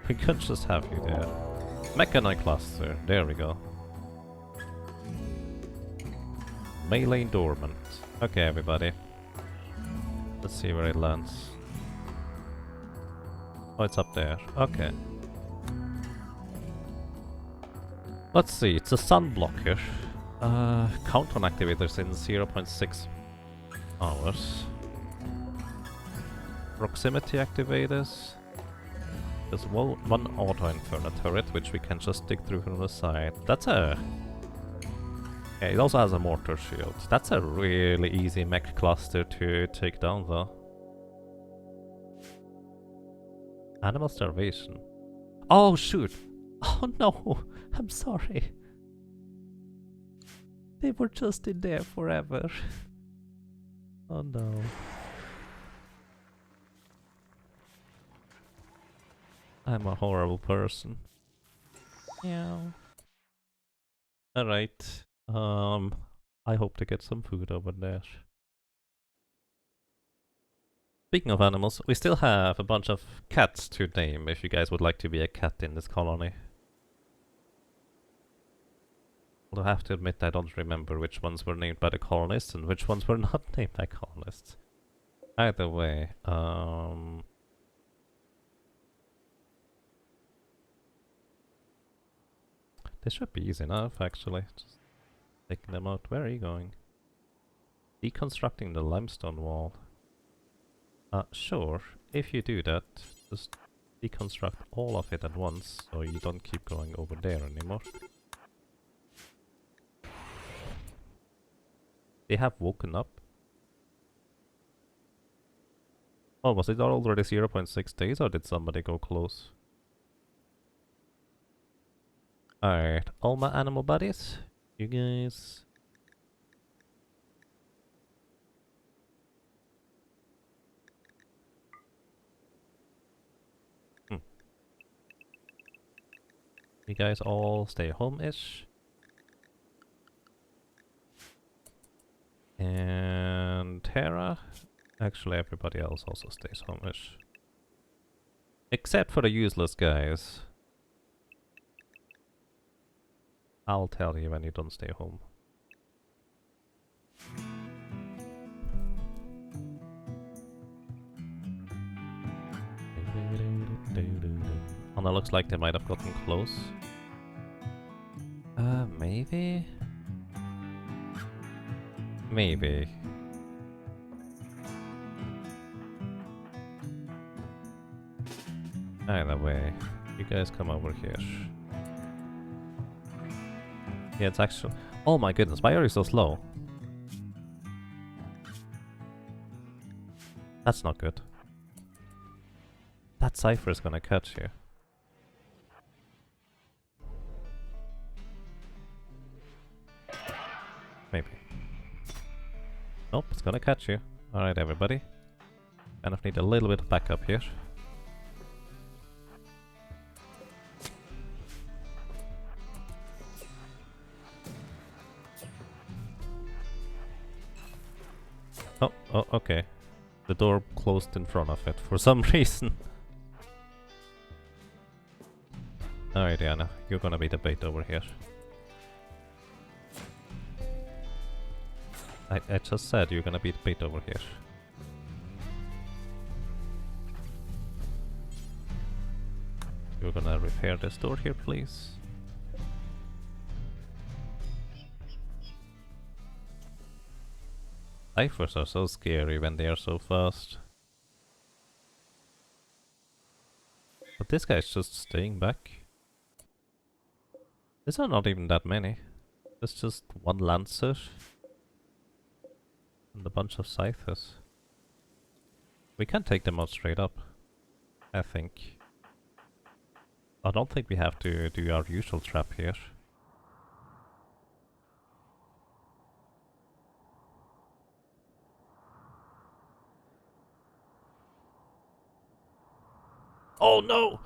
We could just have you there. Mechanite cluster, there we go. Melee dormant. Okay, everybody. Let's see where it lands. Oh, it's up there. Okay. Let's see, it's a sun blocker. Countdown activators in 0.6 hours. Proximity activators. There's one auto inferno turret, which we can just dig through from the side. That's a... yeah, it also has a mortar shield. That's a really easy mech cluster to take down, though. Animal starvation. Oh, shoot! Oh no! I'm sorry. They were just in there forever. Oh no. I'm a horrible person. Yeah. Alright. I hope to get some food over there. Speaking of animals, we still have a bunch of cats to name if you guys would like to be a cat in this colony. Although I have to admit I don't remember which ones were named by the colonists and which ones were not named by colonists. Either way, this should be easy enough, actually. Just taking them out. Where are you going? Deconstructing the limestone wall. Sure. If you do that, just deconstruct all of it at once, so you don't keep going over there anymore. They have woken up. Oh, was it already 0.6 days, or did somebody go close? Alright, all my animal buddies, you guys... You guys all stay home-ish. And Terra... Actually, everybody else also stays home-ish. Except for the useless guys. I'll tell you when you don't stay home. And it looks like they might have gotten close. Maybe? Maybe. Either way, you guys come over here. Yeah, it's actually... Oh my goodness, why are you so slow? That's not good. That cipher is gonna catch you. Maybe. Nope, it's gonna catch you. Alright, everybody. Kind of need a little bit of backup here. Oh, okay. The door closed in front of it for some reason. Alright, Diana, you're gonna be the bait over here. I just said you're gonna be the bait over here. You're gonna repair this door here, please. Ciphers are so scary when they are so fast. But this guy's just staying back. These are not even that many. There's just one Lancer. And a bunch of Scythers. We can take them out straight up, I think. I don't think we have to do our usual trap here. Oh no!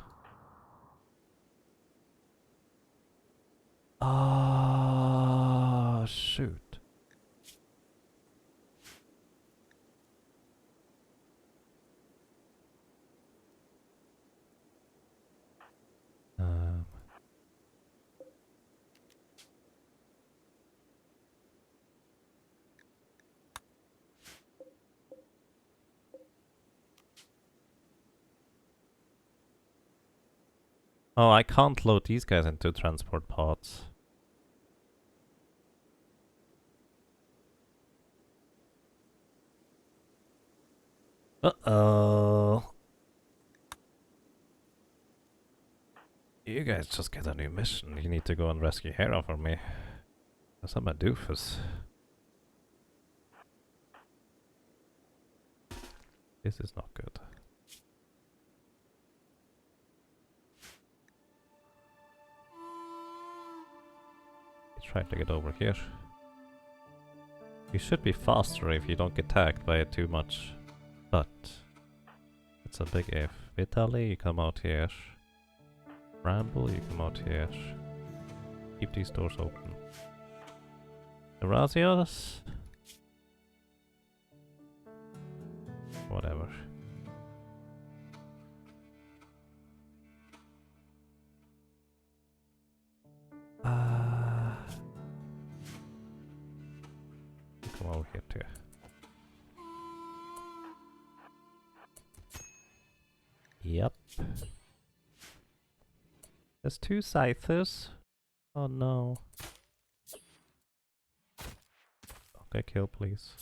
Ah, shoot. Oh, I can't load these guys into transport pods. Uh-oh. You guys just get a new mission. You need to go and rescue Hera for me. Because I'm a doofus. This is not good. Try to get over here. You should be faster if you don't get tagged by it too much. But it's a big if. Vitaly, you come out here. Bramble, you come out here. Keep these doors open. Erasius? Whatever. Come over here too. Yep. There's two Scythers. Oh no. Okay, kill please.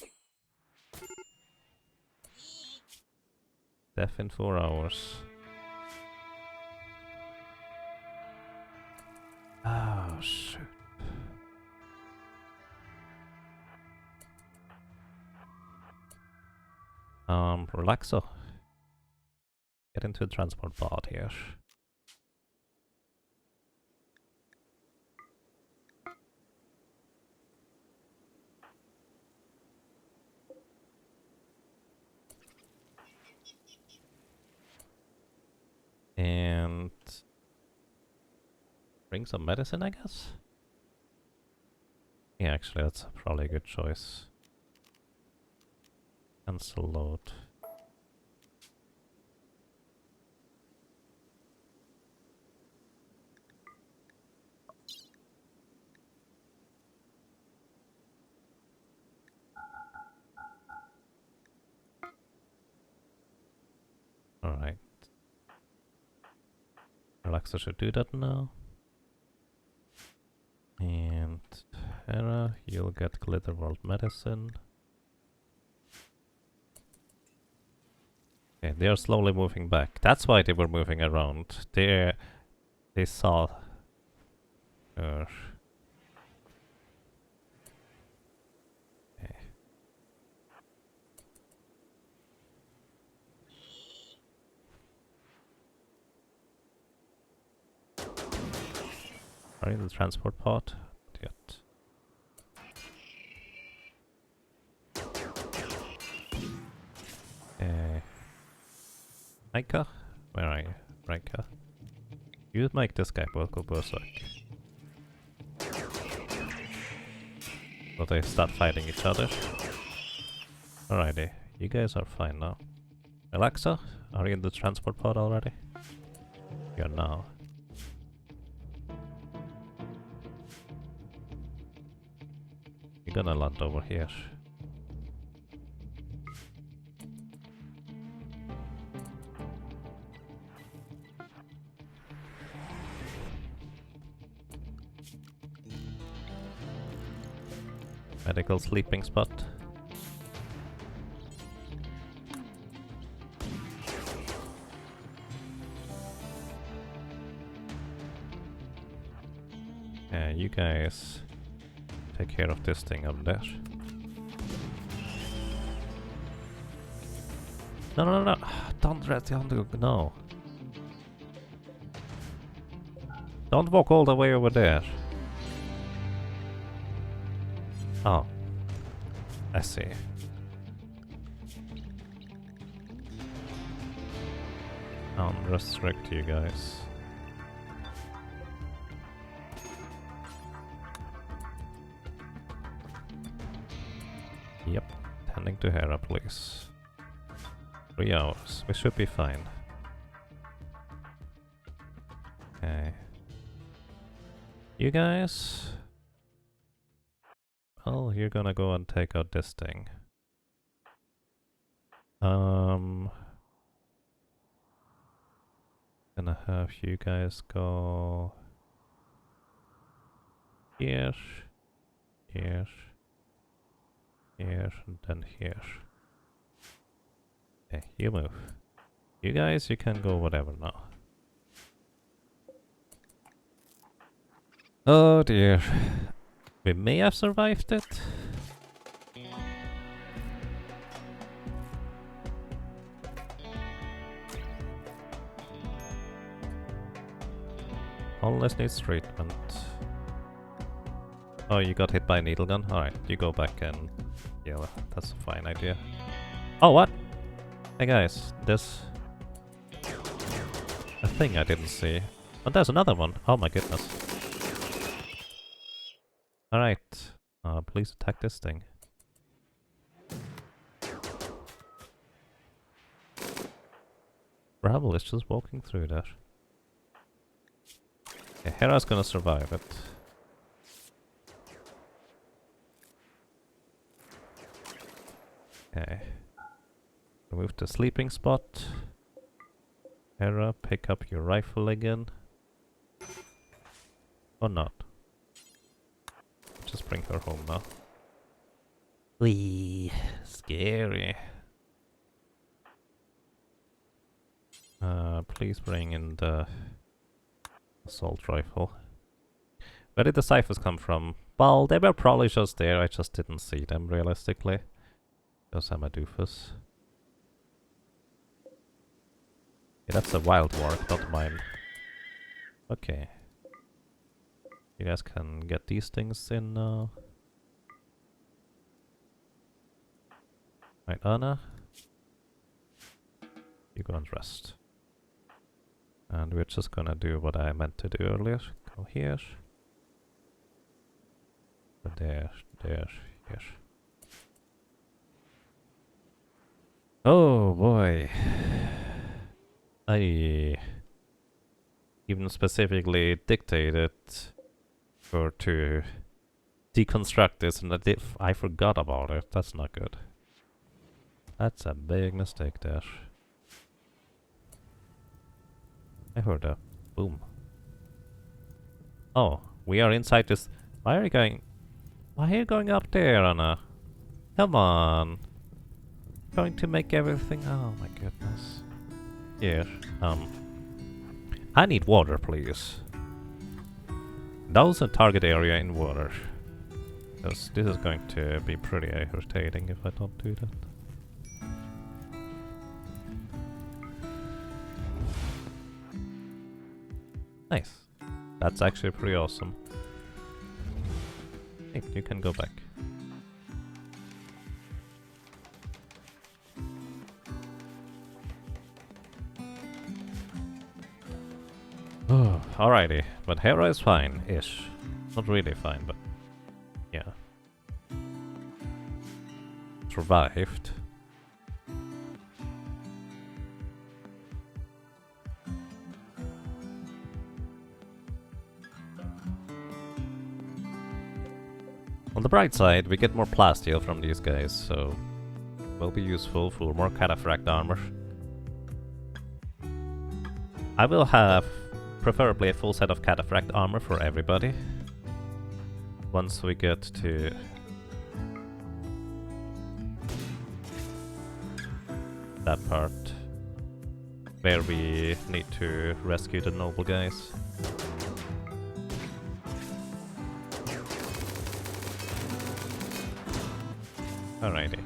Death in 4 hours. Oh shoot. Relaxo. Get into a transport pod here. And bring some medicine, I guess? Yeah, actually that's probably a good choice. Cancel load. Alright. Relaxer should do that now. And Hera, you'll get Glitterworld medicine. Okay, they are slowly moving back. That's why they were moving around. They saw her. Okay. Are you in the transport pod? Not yet. Raika? Where are you? Raika? You make this guy go berserk. So they start fighting each other. Alrighty, you guys are fine now. Alexa, are you in the transport pod already? You're now. You're gonna land over here. Medical sleeping spot. Yeah, you guys take care of this thing up there. No, no, no, no. Don't let the no. Don't walk all the way over there. Oh. I see. I'll restrict you guys. Yep. Tending to Hera, please. 3 hours. We should be fine. Okay. You guys? Oh, you're gonna go and take out this thing. Gonna have you guys go here, here, here, and then here. Okay, you move. You guys, you can go whatever now. Oh dear. We may have survived it. Unless needs treatment. Oh, you got hit by a needle gun? Alright, you go back and... Yeah, that's a fine idea. Oh, what? Hey guys, there's... a thing I didn't see. Oh, there's another one. Oh my goodness. Alright. Please attack this thing. Bravo is just walking through there. Okay, Hera's gonna survive it. Okay. Remove the sleeping spot. Hera, pick up your rifle again. Or not. Just bring her home now. Wee, scary. Please bring in the assault rifle. Where did the ciphers come from? Well, they were probably just there, I just didn't see them realistically. Because I'm a doofus. Yeah, that's a wild warg, not mine. Okay. You guys can get these things in now. Right, Anna. You go and rest. And we're just gonna do what I meant to do earlier. Go here. There, there, here. Oh boy. I even specifically dictated her to deconstruct this and I forgot about it. That's not good. That's a big mistake there. I heard a boom. Oh, we are inside this. Why are you going? Why are you going up there, Anna? Come on. Going to make everything. Oh my goodness. Here. I need water, please. That was a target area in water. Because this is going to be pretty irritating if I don't do that. Nice. That's actually pretty awesome. Hey, you can go back. Oh, alrighty. But Hera is fine-ish. Not really fine, but... yeah. survived. On the bright side, we get more plasteel from these guys, so will be useful for more cataphract armor. I will have preferably a full set of cataphract armor for everybody once we get to that part where we need to rescue the noble guys. Alrighty.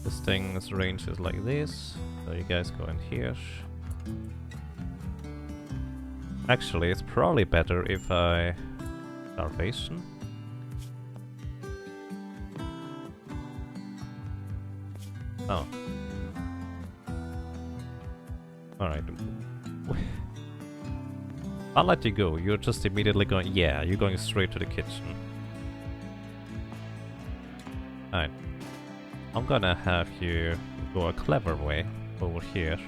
This thing's range is like this, so you guys go in here. Actually, it's probably better if I... Starvation? Oh. Alright. I'll let you go, you're just immediately going... Yeah, you're going straight to the kitchen. Alright. I'm gonna have you go a clever way over here,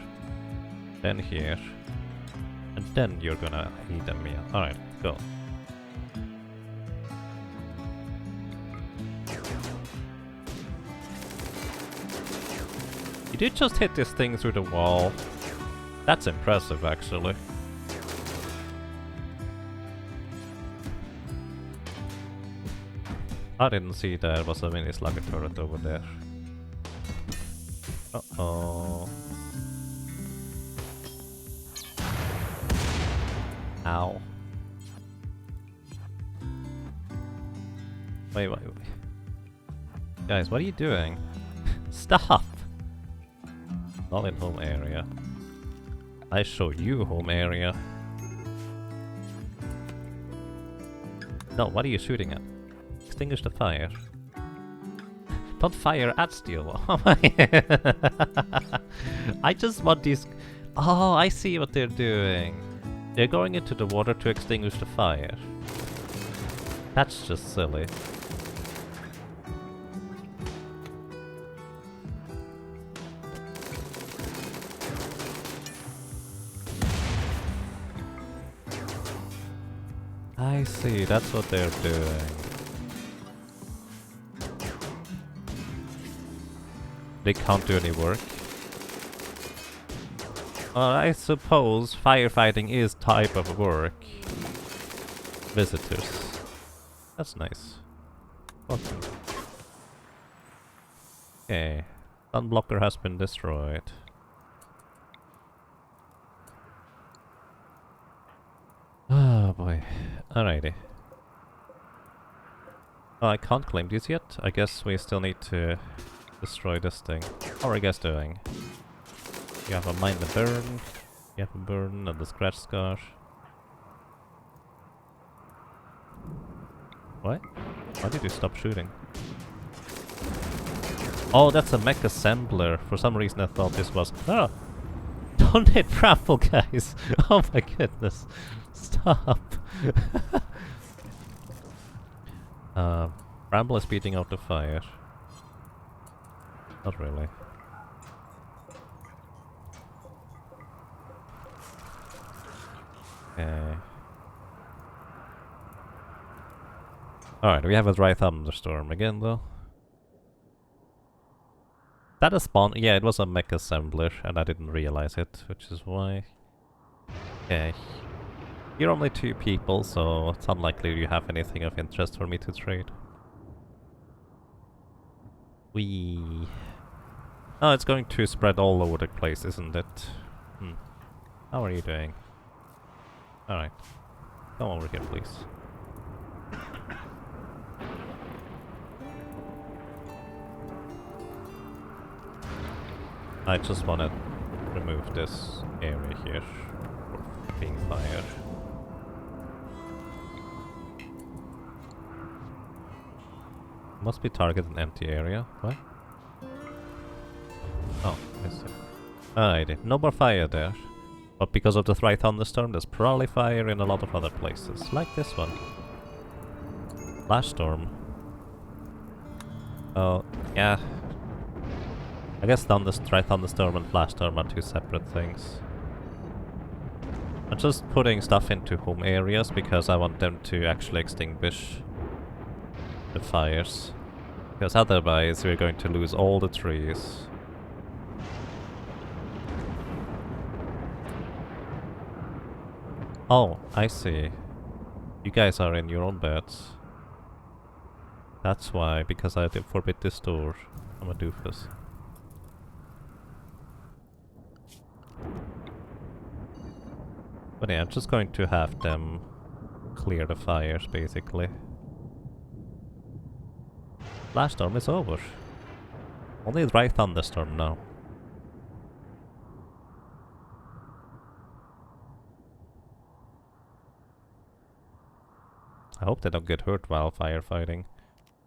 then here, and then you're gonna eat a meal. Alright, go. You did just hit this thing through the wall. That's impressive, actually. I didn't see there was a mini slugger turret over there. Uh-oh. Ow. Wait. Guys, what are you doing? Stop! Not in home area. I show you home area. No, what are you shooting at? Extinguish the fire. Don't fire at steel. Oh my... I just want these... Oh, I see what they're doing. They're going into the water to extinguish the fire. That's just silly. I see, that's what they're doing. They can't do any work. I suppose firefighting is type of work. Visitors. That's nice. Welcome. Okay. Sunblocker has been destroyed. Oh boy. Alrighty. Oh, I can't claim these yet. I guess we still need to destroy this thing. How are you guys doing? You have a mine and burn. You have a burn and a scratch scar. What? Why did you stop shooting? Oh, that's a mech assembler. For some reason I thought this was... Oh! Don't hit Bramble, guys! Oh my goodness. Stop! Bramble is beating out the fire. Not really. Okay. Alright, we have a dry thunderstorm again though. That is spawn? Yeah, it was a mech assembler and I didn't realize it, which is why. Okay. You're only 2 people, so it's unlikely you have anything of interest for me to trade. Oh, it's going to spread all over the place, isn't it? How are you doing? Alright. Come over here, please. I just want to remove this area here for being fired. Must be target an empty area. What? Oh, I see. I did. No more fire there. But because of the dry thunderstorm, there's probably fire in a lot of other places. Like this one. Flash storm. Oh, yeah. I guess Dry Thunderstorm and Flash Storm are two separate things. I'm just putting stuff into home areas because I want them to actually extinguish the fires. Because otherwise we're going to lose all the trees. Oh, I see. You guys are in your own beds. That's why, because I did forbid this door. I'm a doofus. But yeah, I'm just going to have them clear the fires, basically. Flash storm is over. Only dry thunderstorm now. I hope they don't get hurt while firefighting.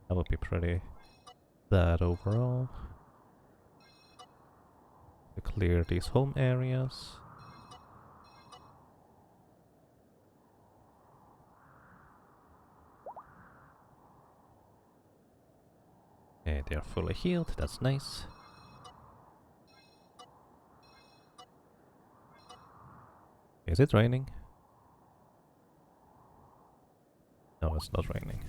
That would be pretty bad overall. To clear these home areas. Okay, they are fully healed, that's nice. Is it raining? No, it's not raining.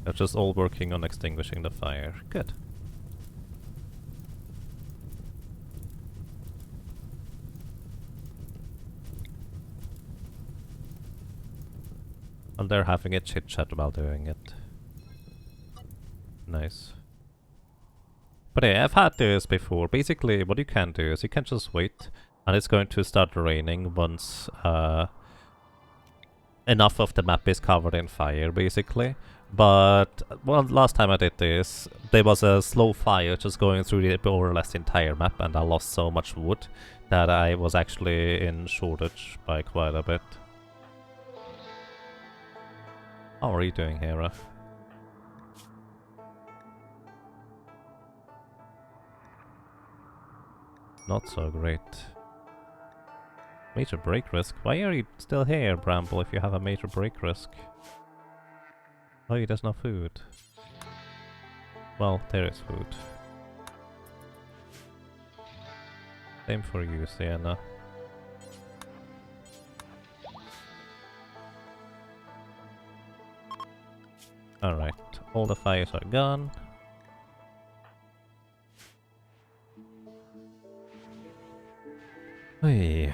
They're just all working on extinguishing the fire. Good. And they're having a chit chat while doing it. Nice. But yeah, I've had this before. Basically, what you can do is you can just wait, and it's going to start raining once enough of the map is covered in fire, basically. But well, last time I did this, there was a slow fire just going through the more or less entire map, and I lost so much wood that I was actually in shortage by quite a bit. How are you doing, Hera? Not so great. Major break risk? Why are you still here, Bramble, if you have a major break risk? Oh, there's no food. Well, there is food. Same for you, Sienna. Alright, all the fires are gone. Hey.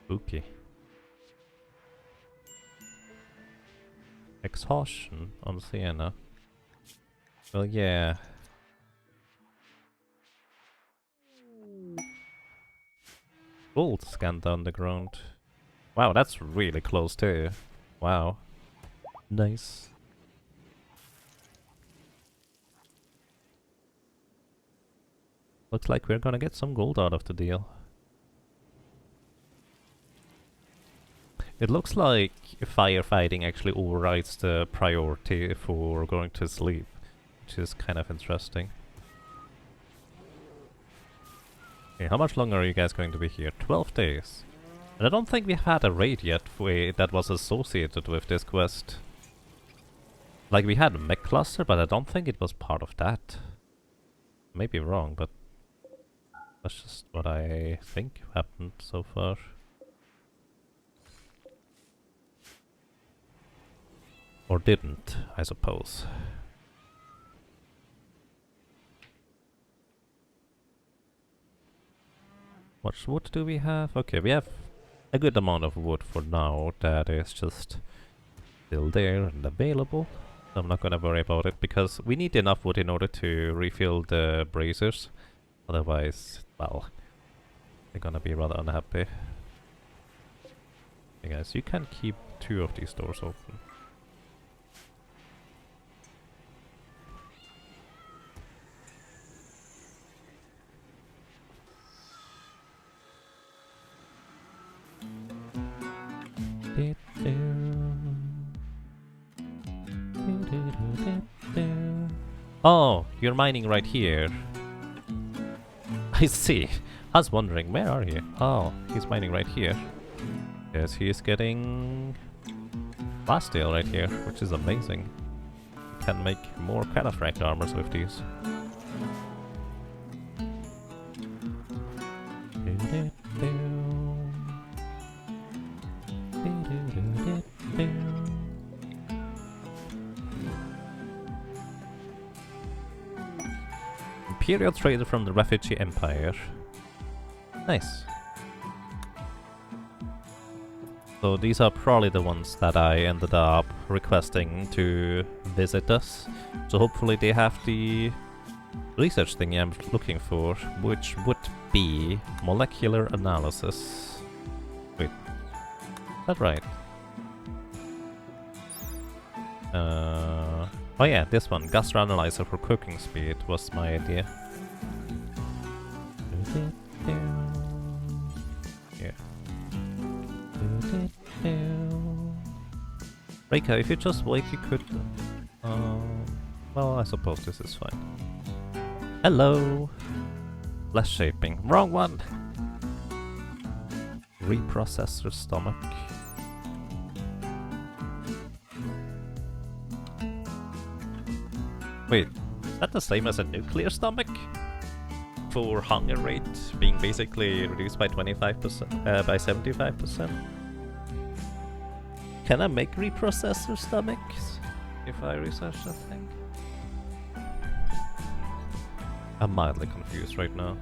Spooky. Exhaustion on Sienna. Well, yeah. Gold scanned down the ground. Wow, that's really close too. Wow. Nice. Looks like we're gonna get some gold out of the deal. It looks like firefighting actually overrides the priority for going to sleep, which is kind of interesting. Okay, how much longer are you guys going to be here? 12 days. And I don't think we've had a raid yet that was associated with this quest. Like, we had a mech cluster, but I don't think it was part of that. Maybe wrong, but that's just what I think happened so far. Or didn't, I suppose. What wood do we have? Okay, we have a good amount of wood for now that is just still there and available. So I'm not gonna worry about it because we need enough wood in order to refill the braziers. Otherwise, well, they're gonna be rather unhappy. Hey guys, you can keep 2 of these doors open. Oh, you're mining right here. I see. I was wondering, where are you? Oh, he's mining right here. Yes, he is getting last steel right here, which is amazing. You can make more cataphract armors with these. Imperial trader from the Refugee Empire. Nice. So these are probably the ones that I ended up requesting to visit us. So hopefully they have the research thing I'm looking for, which would be molecular analysis. Wait, is that right? Oh yeah, this one, Gastro Analyzer for cooking speed was my idea. Yeah. Reika, if you just wait, you could... well, I suppose this is fine. Hello! Flesh shaping. Wrong one! Reprocessor stomach. Wait, is that the same as a nuclear stomach? For hunger rate being basically reduced by 25%, by 75%? Can I make reprocessor stomachs if I research that thing? I'm mildly confused right now.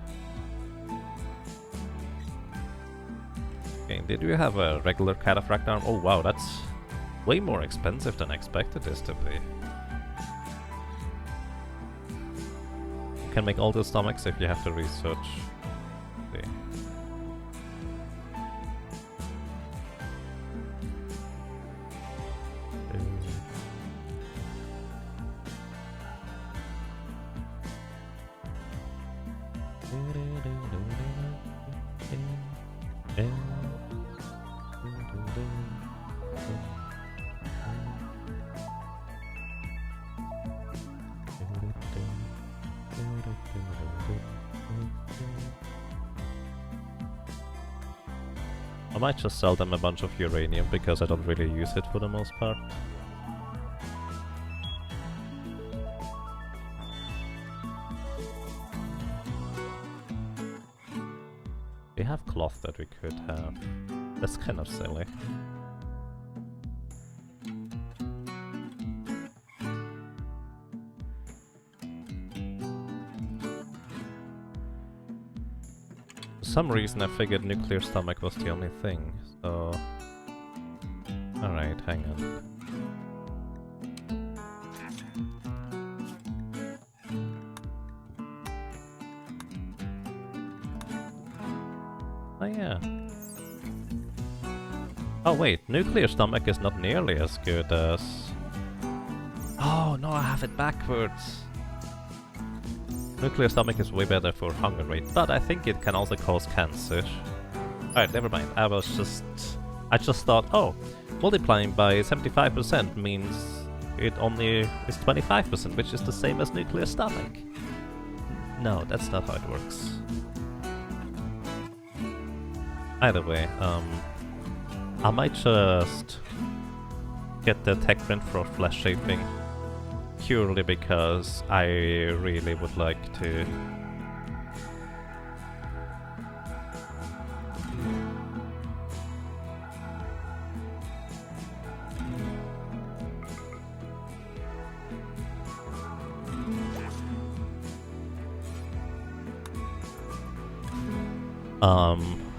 Okay, did you have a regular cataphract arm? Oh wow, that's way more expensive than I expected this to be. You can make all the stomachs if you have to research. Okay. I might just sell them a bunch of uranium because I don't really use it for the most part. We have cloth that we could have. That's kind of silly. For some reason I figured nuclear stomach was the only thing, so... Alright, hang on. Oh yeah. Oh wait, nuclear stomach is not nearly as good as... Oh no, I have it backwards! Nuclear stomach is way better for hunger rate, but I think it can also cause cancer. Alright, never mind. I just thought, oh, multiplying by 75% means it only is 25%, which is the same as nuclear stomach. No, that's not how it works. Either way, I might just get the tech print for flesh shaping. Purely because I really would like to.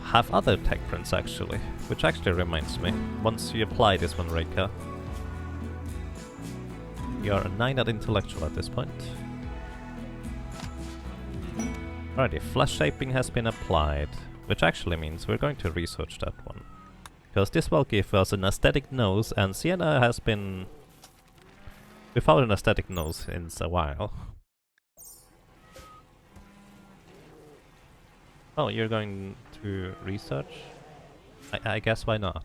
Have other tech prints actually, which actually reminds me, once you apply this one, Reika, you're a 9 at intellectual at this point. Alrighty, flesh shaping has been applied, which actually means we're going to research that one. Because this will give us an aesthetic nose, and Sienna has been without an aesthetic nose in a while. Oh, you're going to research? I guess why not?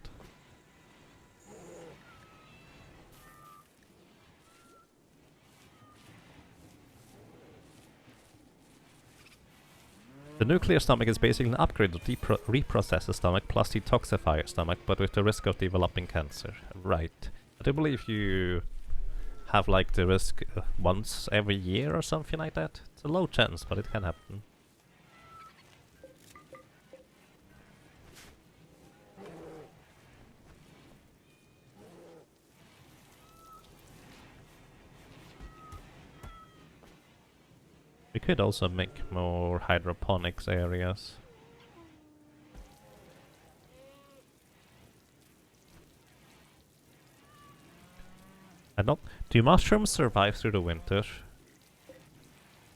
The nuclear stomach is basically an upgrade of the reprocessor stomach plus detoxifier stomach, but with the risk of developing cancer. Right. I do believe you have like the risk once every year or something like that. It's a low chance, but it can happen. We could also make more hydroponics areas. I don't... Do mushrooms survive through the winter?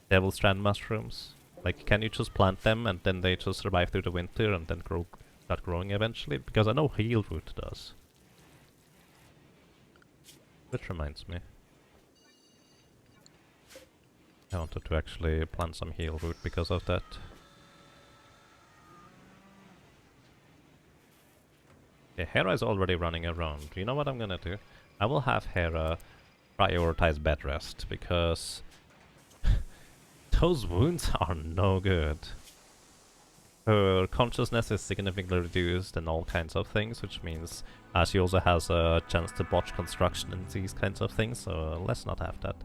Devil strand mushrooms? Like, can you just plant them and then they just survive through the winter and then start growing eventually? Because I know heal root does. Which reminds me. I wanted to actually plant some heal root because of that. Okay, Hera is already running around. You know what I'm gonna do? I will have Hera prioritize bed rest, because those wounds are no good. Her consciousness is significantly reduced and all kinds of things, which means she also has a chance to botch construction and these kinds of things, so let's not have that.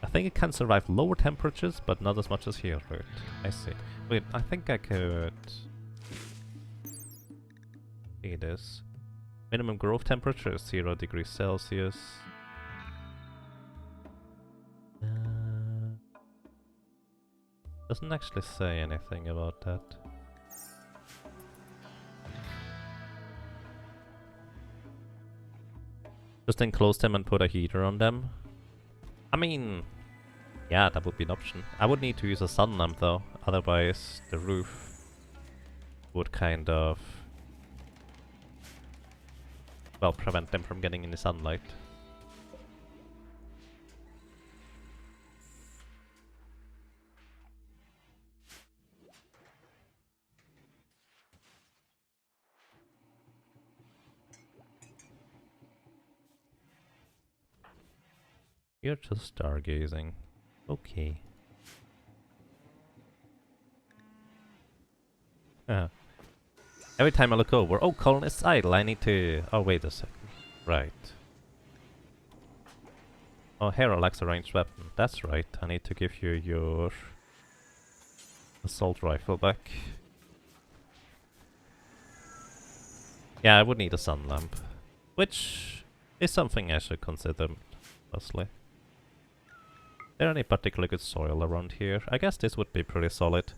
I think it can survive lower temperatures, but not as much as heal root. I see. Wait, I think I could see this. Minimum growth temperature is 0 degrees Celsius. Doesn't actually say anything about that. Just enclose them and put a heater on them. I mean, yeah, that would be an option. I would need to use a sun lamp though, otherwise the roof would kind of, well, prevent them from getting any sunlight. You're just stargazing. Okay. Every time I look over, oh, colonist's idle, I need to... Oh, wait a second. Right. Oh, Hera lacks a ranged weapon. That's right, I need to give you your assault rifle back. Yeah, I would need a sun lamp. Which is something I should consider, mostly. Is there any particularly good soil around here? I guess this would be pretty solid.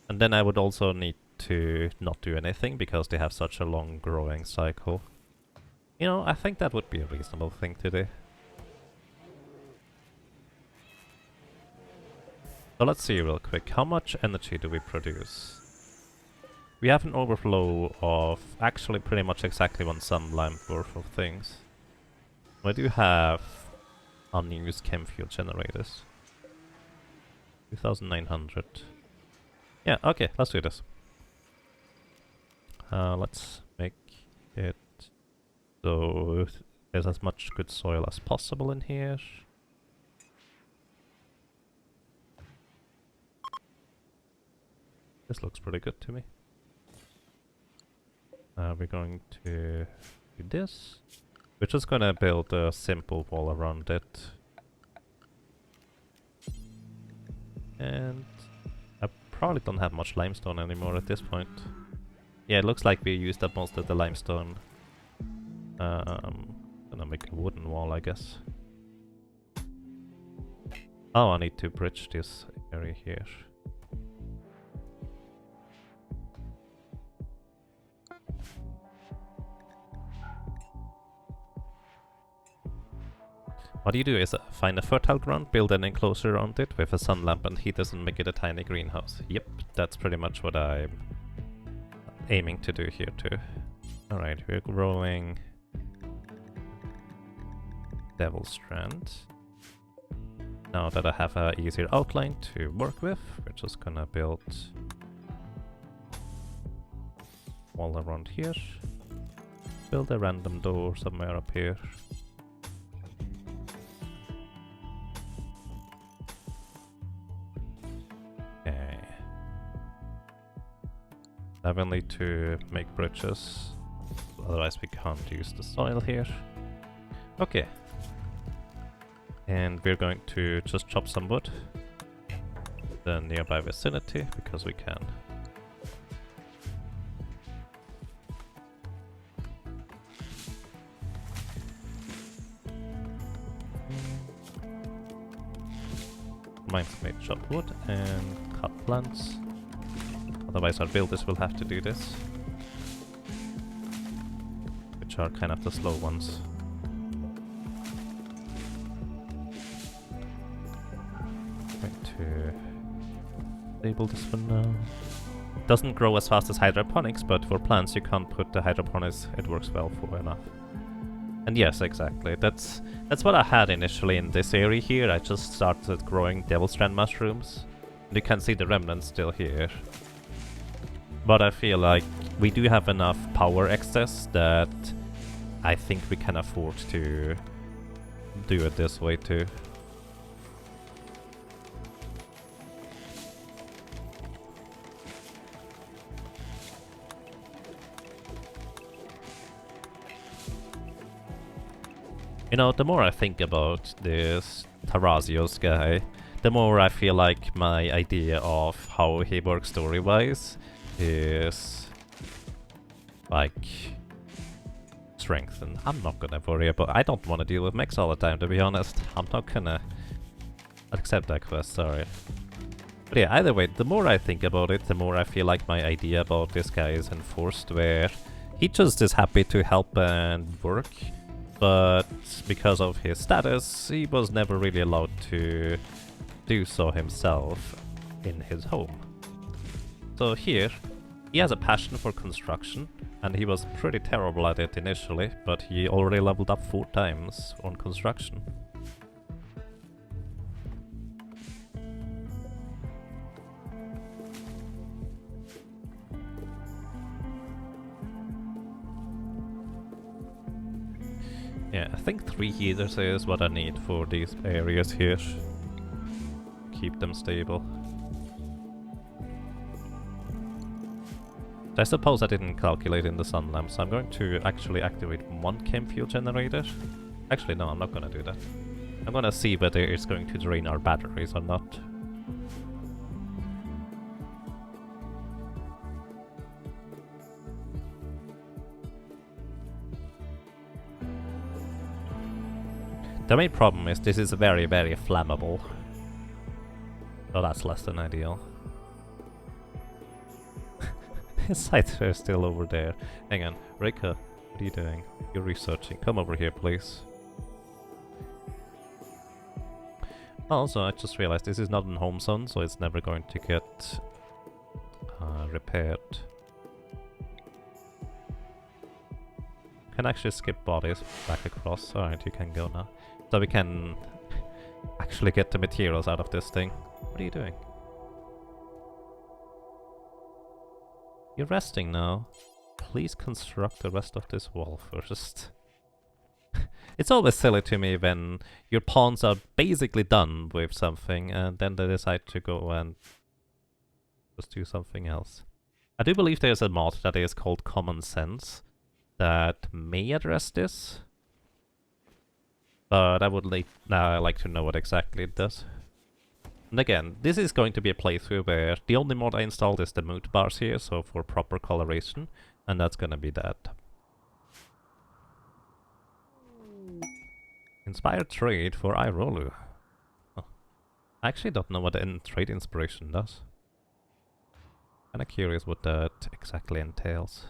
And then I would also need to not do anything, because they have such a long growing cycle. You know, I think that would be a reasonable thing to do. So let's see real quick, how much energy do we produce? We have an overflow of actually pretty much exactly one sun lamp worth of things. We do have unused chem fuel generators. 2,900. Yeah, okay, let's do this. Let's make it so there's as much good soil as possible in here. This looks pretty good to me. We're going to do this. We're just gonna build a simple wall around it. And I probably don't have much limestone anymore at this point. Yeah, it looks like we used up most of the limestone. Gonna make a wooden wall, I guess. Oh, I need to bridge this area here. What you do is find a fertile ground, build an enclosure around it with a sun lamp and heaters and make it a tiny greenhouse. Yep, that's pretty much what I'm aiming to do here too. Alright, we're growing Devil Strand. Now that I have an easier outline to work with, we're just gonna build wall around here. Build a random door somewhere up here. I will need to make bridges. otherwise we can't use the soil here. Okay. And we're going to just chop some wood. The nearby vicinity, because we can. Mine's made chop wood and cut plants. Otherwise our builders will have to do this. Which are kind of the slow ones. Going to disable this for now. Doesn't grow as fast as hydroponics, but for plants you can't put the hydroponics, it works well for enough. And yes, exactly. That's what I had initially in this area here. I just started growing devil strand mushrooms. You can see the remnants still here. But I feel like we do have enough power excess that I think we can afford to do it this way too. You know, the more I think about this Tarasios guy, the more I feel like my idea of how he works story-wise is like strength, and I'm not gonna worry about. I don't want to deal with mechs all the time, to be honest. I'm not gonna accept that quest, sorry. But yeah, either way, the more I think about it, the more I feel like my idea about this guy is enforced, where he just is happy to help and work. But because of his status, he was never really allowed to do so himself in his home. So here, he has a passion for construction, and he was pretty terrible at it initially, but he already leveled up 4 times on construction. Yeah, I think 3 heaters is what I need for these areas here. Keep them stable. I suppose I didn't calculate in the sun lamp, so I'm going to actually activate 1 chem fuel generator. Actually, no, I'm not gonna do that. I'm gonna see whether it's going to drain our batteries or not. The main problem is this is very, very flammable. So that's less than ideal. His sights are still over there. Hang on, Rika, what are you doing? You're researching. Come over here, please. Also, I just realized this is not in home zone, so it's never going to get repaired. Can actually skip bodies back across. Alright, you can go now. So we can actually get the materials out of this thing. What are you doing? You're resting now. Please construct the rest of this wall first. It's always silly to me when your pawns are basically done with something and then they decide to go and just do something else. I do believe there's a mod that is called Common Sense that may address this, but I would like to know what exactly it does. And again, this is going to be a playthrough where the only mod I installed is the mood bars here, so for proper coloration, and that's gonna be that. Inspired trade for Irolu. Oh. I actually don't know what the trade inspiration does. Kinda curious what that exactly entails.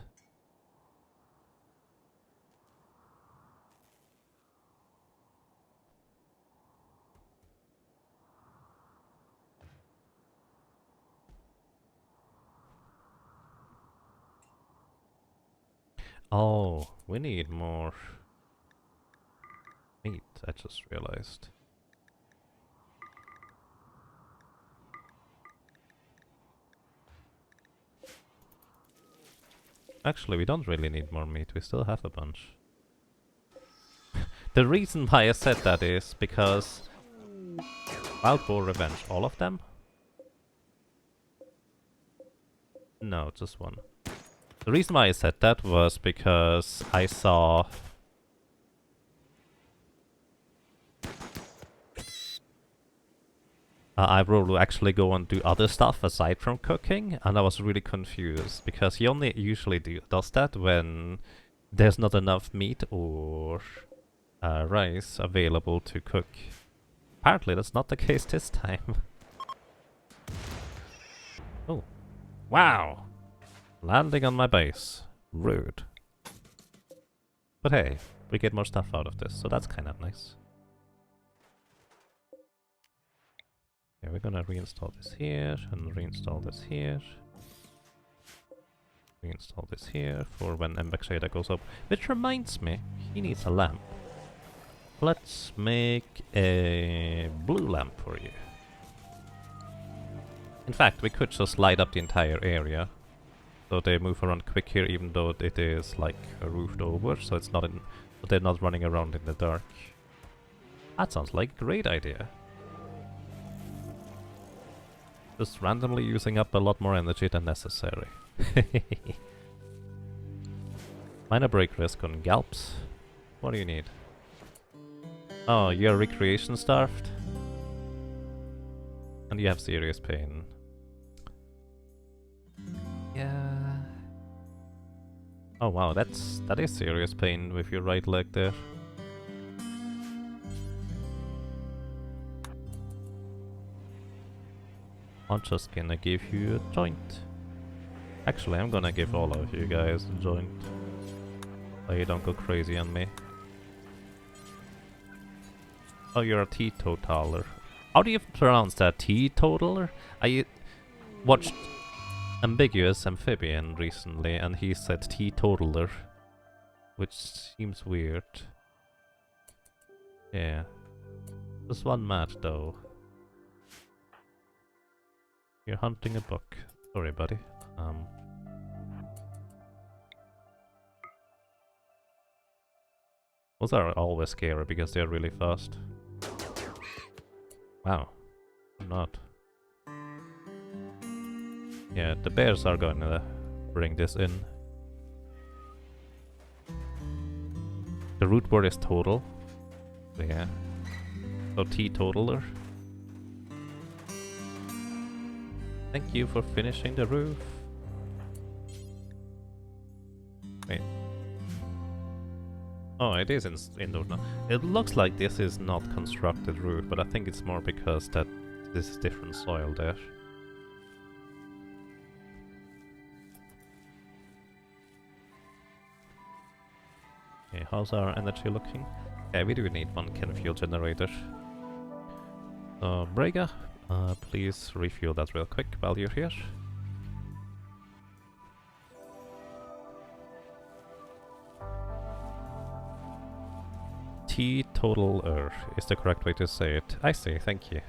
Oh, we need more meat, I just realized. Actually, we don't really need more meat, we still have a bunch. The reason why I said that is because Wild Boar Revenge, all of them? No, just one. The reason why I said that was because I saw... I will actually go and do other stuff aside from cooking, and I was really confused, because he only usually does that when there's not enough meat or rice available to cook. Apparently that's not the case this time. Oh. Wow! Landing on my base. Rude. But hey, we get more stuff out of this, so that's kind of nice. Okay, we're gonna reinstall this here, and reinstall this here. Reinstall this here for when Shader goes up. Which reminds me, he needs a lamp. Let's make a blue lamp for you. In fact, we could just light up the entire area, so they move around quick here, even though it is like roofed over, so it's not in, so they're not running around in the dark. That sounds like a great idea. Just randomly using up a lot more energy than necessary. Minor break risk on Galps. What do you need? Oh, you're recreation starved? And you have serious pain. Yeah. Oh wow, that is serious pain with your right leg there. I'm just gonna give you a joint. Actually, I'm gonna give all of you guys a joint, so you don't go crazy on me. Oh, you're a teetotaler. How do you pronounce that? Teetotaler? I watched Ambiguous Amphibian recently, and he said teetotaler, which seems weird. Yeah. Just one match, though. You're hunting a book. Sorry, buddy. Those are always scary because they're really fast. Wow. I'm not. Yeah, the bears are gonna bring this in. The root word is total. Yeah. So teetotaler. Thank you for finishing the roof. Wait. Oh, it is indoor now. It looks like this is not constructed roof, but I think it's more because that this is different soil there. Okay, how's our energy looking? Okay, we do need one can fuel generator. Brega, please refuel that real quick while you're here. Teetotaler is the correct way to say it. I see, thank you.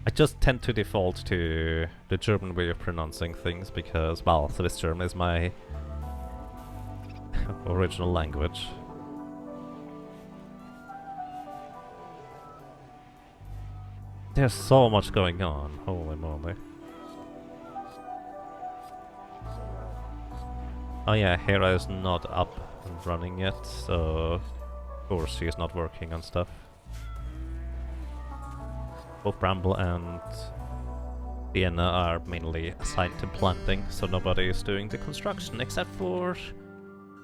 I just tend to default to the German way of pronouncing things because, well, Swiss German is my original language. There's so much going on, holy moly. Oh yeah, Hera is not up and running yet, so of course she is not working on stuff. Both Bramble and Vienna are mainly assigned to planting, so nobody is doing the construction except for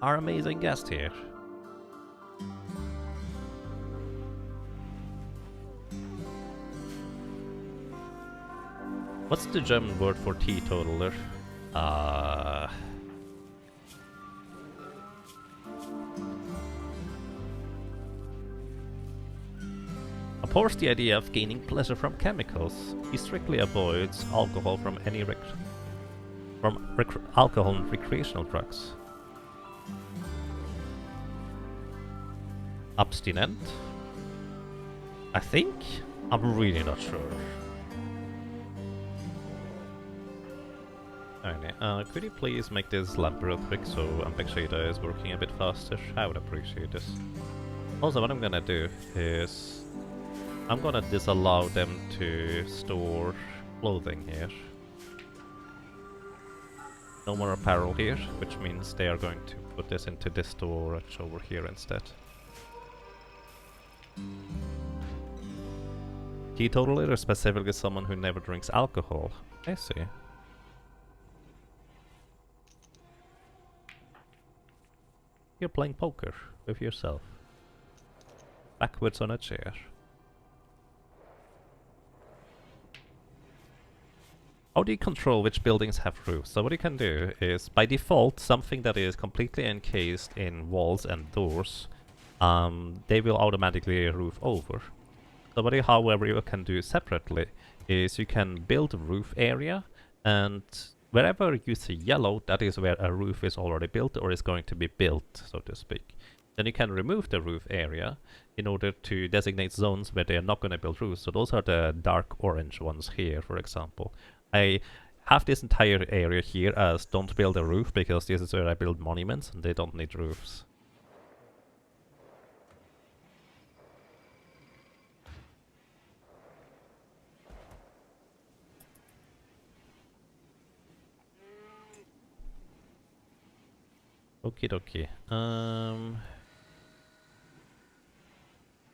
our amazing guest here. What's the German word for teetotaler? Abhors the idea of gaining pleasure from chemicals. He strictly avoids alcohol from any alcohol and recreational drugs. Abstinent? I think? I'm really not sure. Alright, could you please make this lamp real quick so Ambexada is working a bit faster? I would appreciate this. Also, what I'm gonna do is I'm gonna disallow them to store clothing here. No more apparel here, which means they are going to put this into this storage over here instead. Teetotaler is specifically someone who never drinks alcohol. I see. You're playing poker with yourself. Backwards on a chair. How do you control which buildings have roofs? So what you can do is, by default, something that is completely encased in walls and doors, they will automatically roof over. So what you, however, you can do separately is you can build a roof area, and wherever you see yellow, that is where a roof is already built or is going to be built, so to speak. Then you can remove the roof area in order to designate zones where they are not going to build roofs. So those are the dark orange ones here, for example. I have this entire area here as don't build a roof because this is where I build monuments and they don't need roofs. Okie dokie.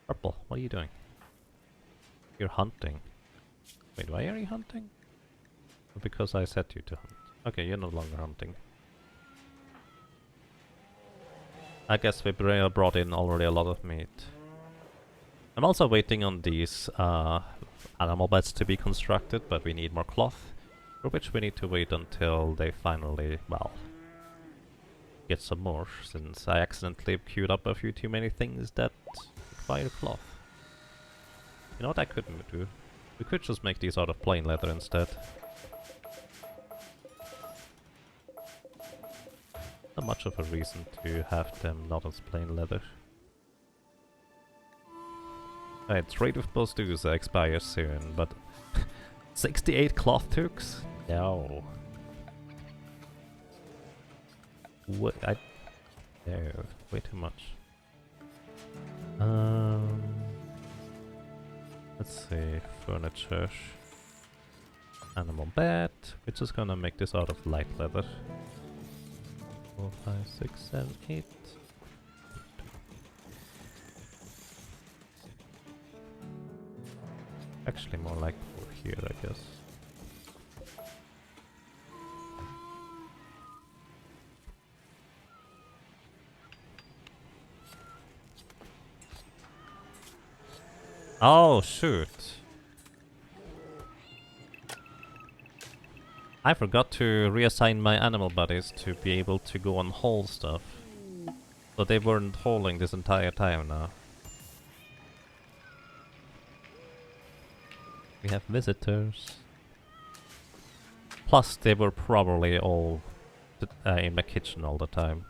Purple, what are you doing? You're hunting. Wait, why are you hunting? Because I set you to hunt. Okay, you're no longer hunting. I guess we brought in already a lot of meat. I'm also waiting on these animal beds to be constructed, but we need more cloth, for which we need to wait until they finally, well, get some more, since I accidentally queued up a few too many things that require cloth. You know what I could do? We could just make these out of plain leather instead. Not much of a reason to have them not as plain leather. Alright, trade with Bostusa expires soon, but 68 cloth tooks? No. What? No, way too much. Let's see, furniture. Animal bed. We're just gonna make this out of light leather. 4, 5, 6, 7, 8. Actually more like 4 here, I guess. Oh, shoot. I forgot to reassign my animal buddies to be able to go and haul stuff. So they weren't hauling this entire time now. We have visitors. Plus they were probably all in the kitchen all the time.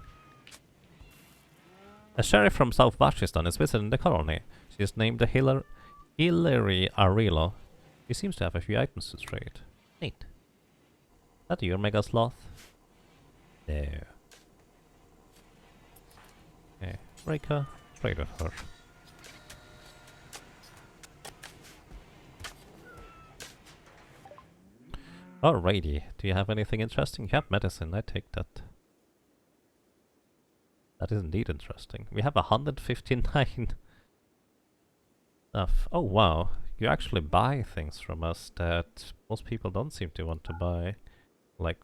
A sheriff from South Washington is visiting the colony. She is named the Hillary Arillo. She seems to have a few items to trade. Neat. That your mega sloth? There. Okay, Breaker, trade with her. Alrighty, do you have anything interesting? You have medicine, I take that. That is indeed interesting. We have 159 stuff. Oh wow, you actually buy things from us that most people don't seem to want to buy. Like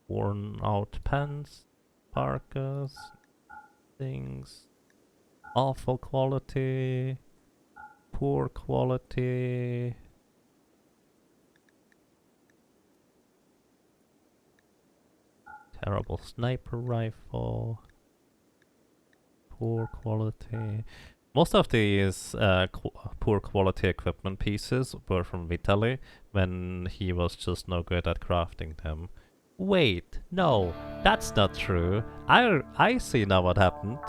worn out pants, parkas, things, awful quality, poor quality. Terrible sniper rifle, poor quality. Most of these poor quality equipment pieces were from Vitaly when he was just no good at crafting them. Wait, no, that's not true. I see now what happened.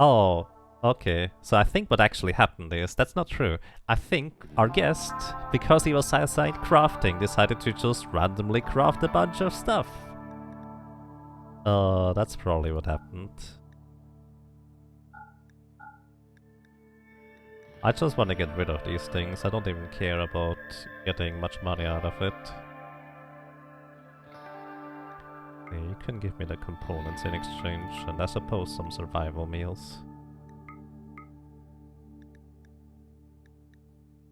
Oh, okay. So I think what actually happened is, that's not true. I think our guest, because he was assigned crafting, decided to just randomly craft a bunch of stuff. That's probably what happened. I just want to get rid of these things. I don't even care about getting much money out of it. You can give me the components in exchange, and I suppose some survival meals.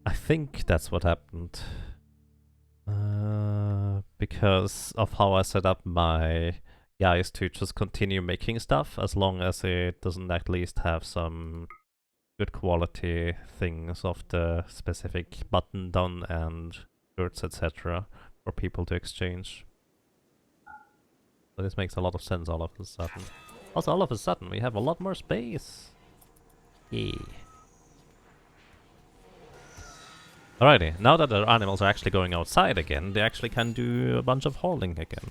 I think that's what happened. Because of how I set up my guys to just continue making stuff, as long as it doesn't at least have some good quality things of the specific button done and shirts, etc. for people to exchange. So this makes a lot of sense all of a sudden. Also, all of a sudden, we have a lot more space. Yeah. Alrighty, now that the animals are actually going outside again, they actually can do a bunch of hauling again.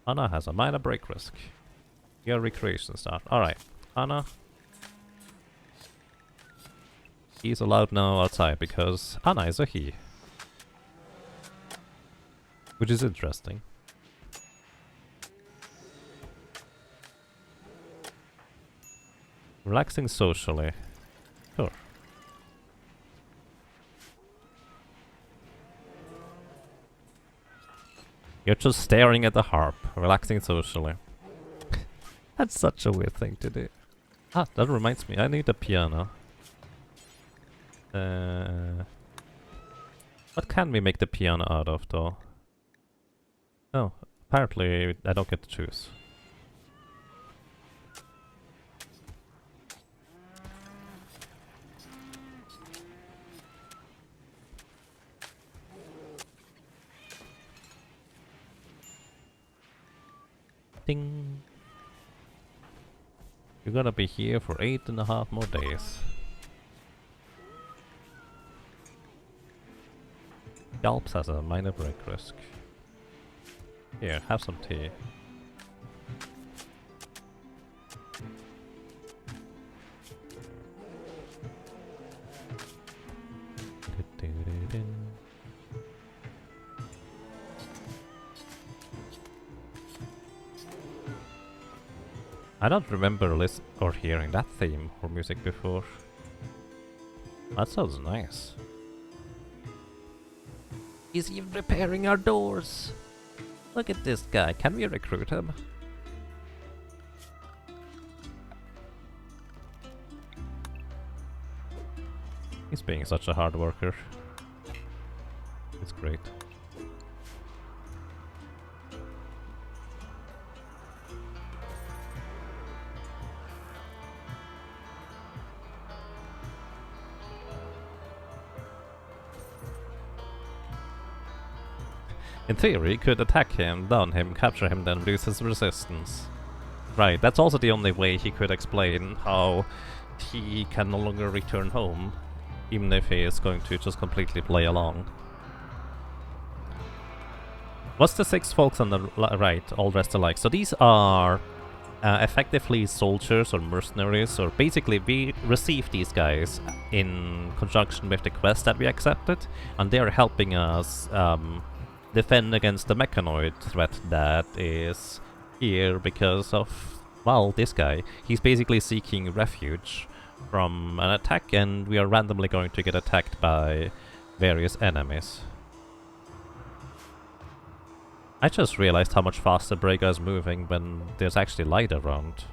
Anna has a minor break risk. Your recreation start. Alright, Anna. He's allowed now outside because Anna is a he. Which is interesting. Relaxing socially. Sure. You're just staring at the harp, relaxing socially. That's such a weird thing to do. Ah, that reminds me, I need a piano. What can we make the piano out of, though? Oh, apparently I don't get to choose. Ding! You're gonna be here for 8.5 more days. Galps has a minor break risk. Here, have some tea. I don't remember listening or hearing that theme or music before. That sounds nice. He's even repairing our doors. Look at this guy. Can we recruit him? He's being such a hard worker. It's great. In theory, could attack him, down him, capture him, then reduce his resistance. Right, that's also the only way he could explain how he can no longer return home, even if he is going to just completely play along. What's the 6 folks on the right, all dressed alike? So these are effectively soldiers or mercenaries, or basically we receive these guys in conjunction with the quest that we accepted, and they are helping us defend against the mechanoid threat that is here because of, well, this guy. He's basically seeking refuge from an attack, and we are randomly going to get attacked by various enemies. I just realized how much faster Brega is moving when there's actually light around.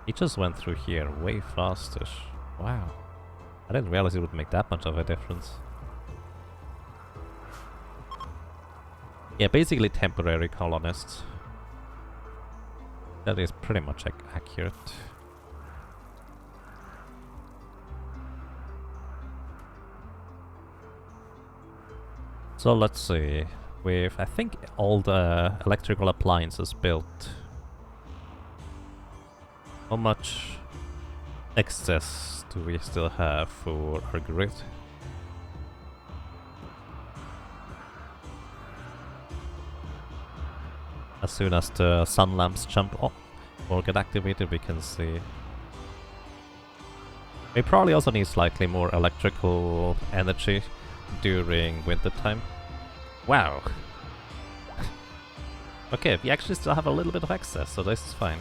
He just went through here way faster. Wow. I didn't realize it would make that much of a difference. Yeah, basically temporary colonists. That is pretty much accurate. So let's see. With, I think, all the electrical appliances built, how much excess do we still have for our grid? As soon as the sun lamps jump up or get activated, we can see. We probably also need slightly more electrical energy during winter time. Wow. Okay, we actually still have a little bit of excess, so this is fine.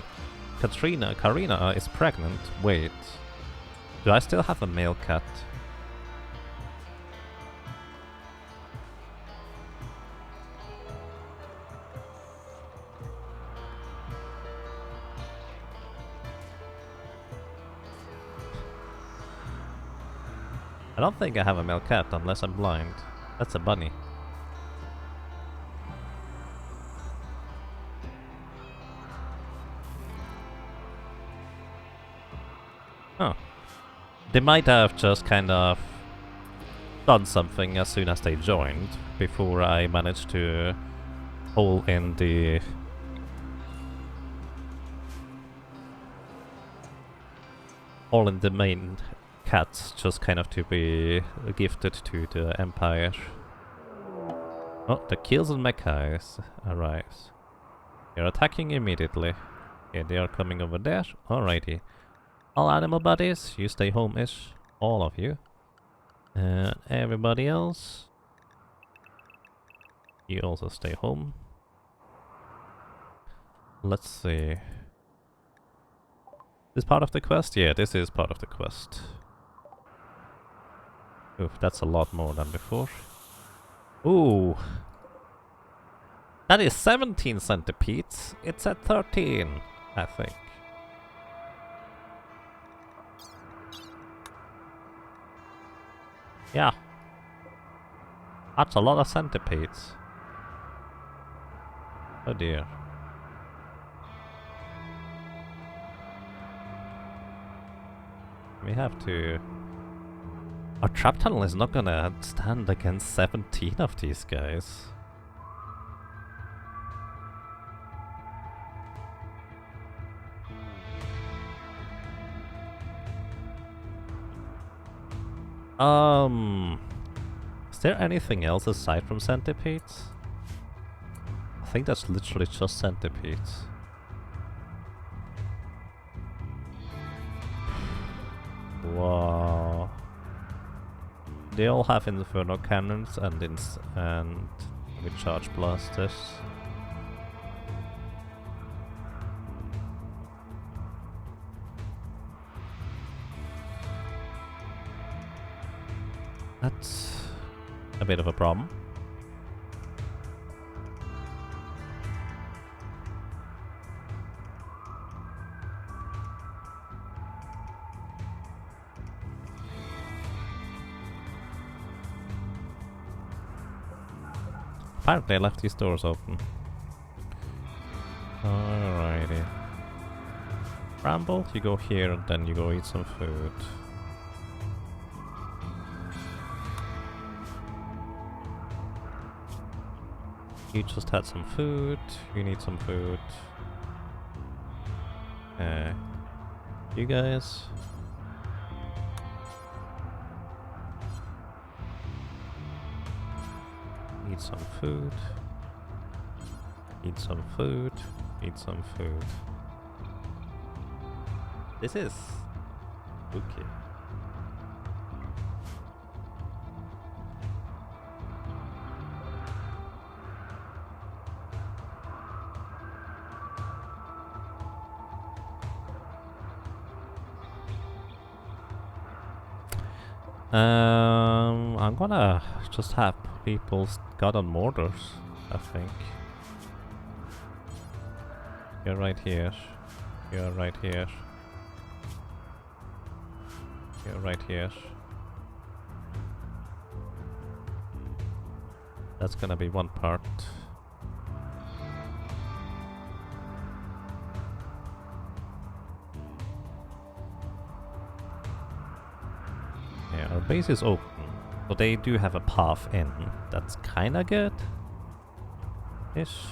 Karina is pregnant. Wait. Do I still have a male cat? I don't think I have a male cat unless I'm blind. That's a bunny. Oh. They might have just kind of done something as soon as they joined before I managed to pull in the main cats, just kind of to be gifted to the Empire. Oh, the kills and mechais arise. They're attacking immediately. Okay, they are coming over there. Alrighty. All animal buddies, you stay home-ish. All of you. And everybody else, you also stay home. Let's see. This part of the quest? Yeah, this is part of the quest. Oof, that's a lot more than before. Ooh! That is 17 centipedes. It's at 13, I think. Yeah. That's a lot of centipedes. Oh dear. We have to... Our trap tunnel is not gonna stand against 17 of these guys. Is there anything else aside from centipedes? I think that's literally just centipedes. Wow. They all have inferno cannons and recharge blasters. That's a bit of a problem. Apparently I left these doors open. Alrighty. Bramble, you go here and then you go eat some food. You just had some food, you need some food. You guys? Need some food. Need some food. Need some food. This is spooky. I'm gonna just have people got on mortars, I think. You're right here. You're right here. You're right here. That's gonna be one part. Yeah, our base is open, so they do have a path in. That's kinda good. Ish.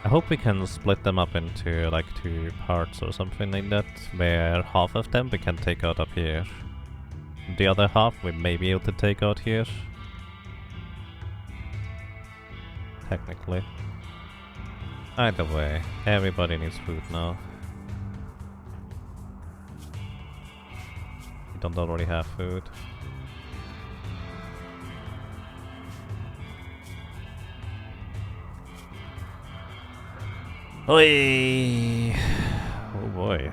I hope we can split them up into like 2 parts or something like that, where half of them we can take out up here. The other half we may be able to take out here. Technically. Either way, everybody needs food now. You don't already have food. Oi! Oh boy.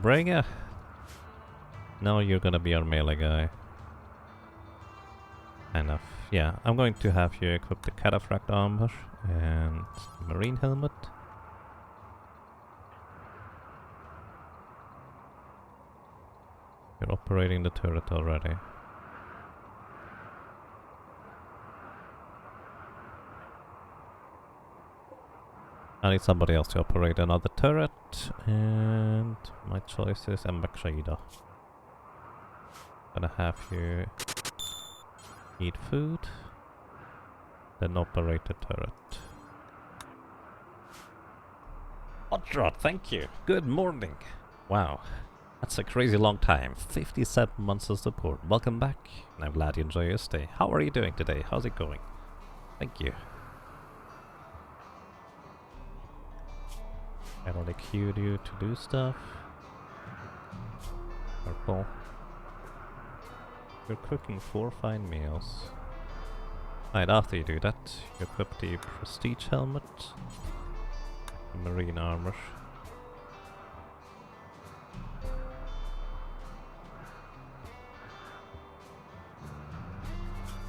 Bring Now you're gonna be our melee guy. Kind of. Yeah, I'm going to have you equip the cataphract armor and the marine helmet. You're operating the turret already. I need somebody else to operate another turret, and my choice is Embakshida. Gonna have you eat food, then operate the turret. Hot rod, thank you. Good morning. Wow, that's a crazy long time. 57 months of support. Welcome back, and I'm glad you enjoy your stay. How are you doing today? How's it going? Thank you. I already queued you to do stuff. Purple. You're cooking 4 fine meals. Right, after you do that, you equip the prestige helmet, the marine armor.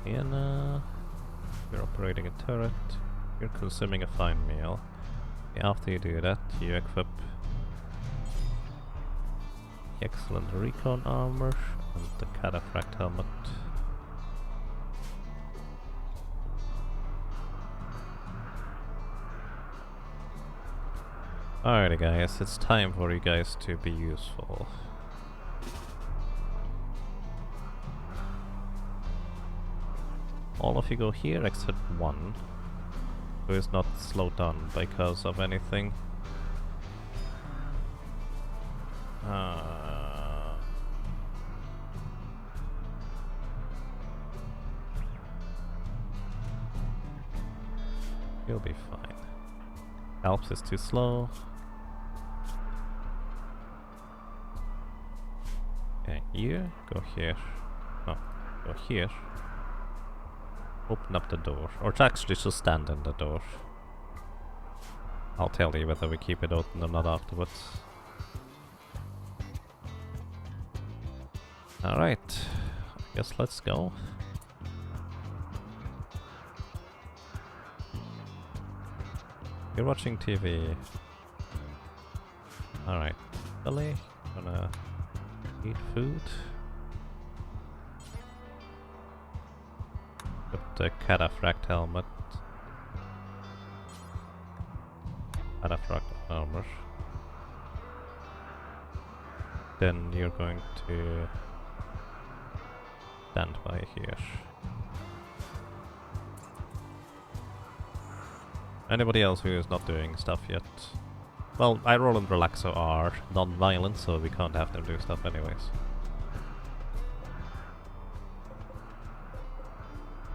And you're operating a turret, you're consuming a fine meal. After you do that, you equip the excellent recon armor and the cataphract helmet. Alrighty guys, it's time for you guys to be useful. All of you go here except one, who is not slowed down because of anything. You'll be fine. Alps is too slow. Okay, you go here. No, go here. Open up the door, or actually just stand in the door. I'll tell you whether we keep it open or not afterwards. Alright, I guess let's go. You're watching TV. Alright, Billy, gonna eat food. Put the cataphract helmet. Cataphract armor. Then you're going to stand by here. Anybody else who is not doing stuff yet? Well, Iroll and Relaxo are non-violent, so we can't have them do stuff anyways.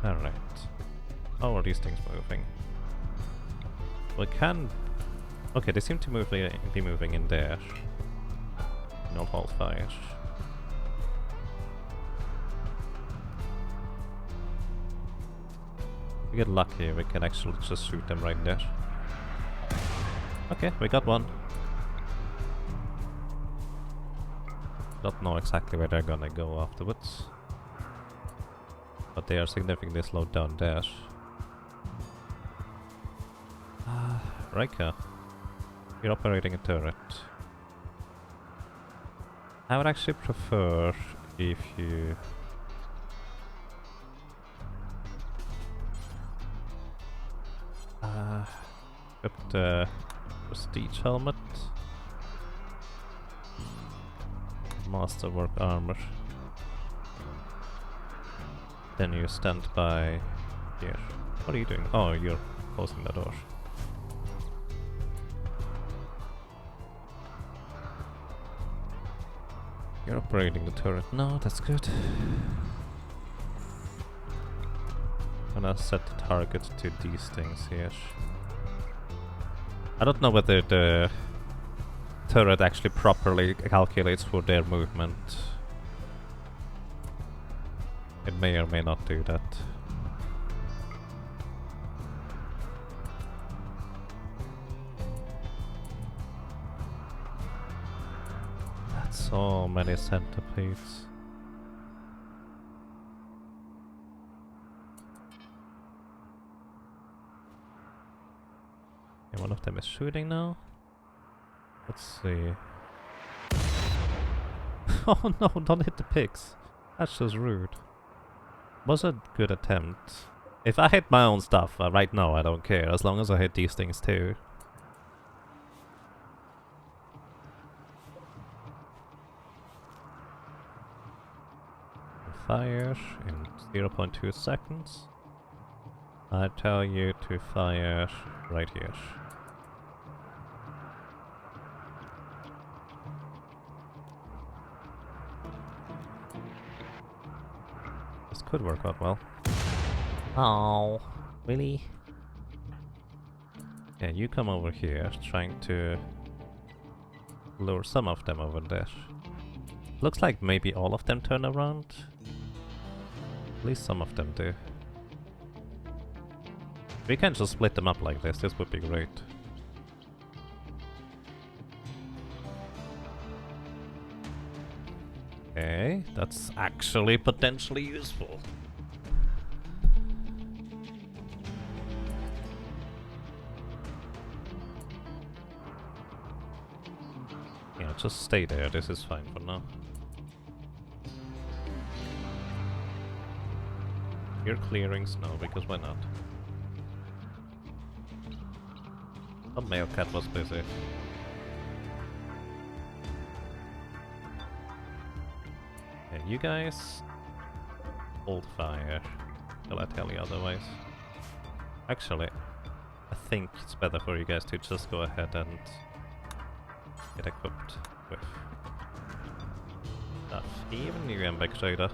Alright. How are these things moving? We can... Okay, they seem to be moving in there. Not hold fire. If we get lucky, we can actually just shoot them right there. Okay, we got one. Don't know exactly where they're gonna go afterwards, but they are significantly slowed down there. Rika, you're operating a turret. I would actually prefer if you... put the prestige helmet, masterwork armor, then you stand by here. What are you doing? Oh, you're closing the door. You're operating the turret. No, that's good. I'm gonna set the target to these things here. I don't know whether the turret actually properly calculates for their movement. It may or may not do that. So many centipedes. Okay, one of them is shooting now. Let's see. Oh no, don't hit the pigs. That's just rude. Was a good attempt. If I hit my own stuff right now, I don't care, as long as I hit these things too. Fire in 0.2 seconds. I tell you to fire right here. This could work out well. Oh, really? Yeah, you come over here, trying to lure some of them over there. Looks like maybe all of them turn around. At least some of them do. We can just split them up like this would be great. Okay, that's actually potentially useful. Yeah, just stay there, this is fine for now. Here clearing snow, because why not? The male cat was busy. And you guys hold fire till I tell you otherwise. Actually, I think it's better for you guys to just go ahead and get equipped with stuff. Even you Trader.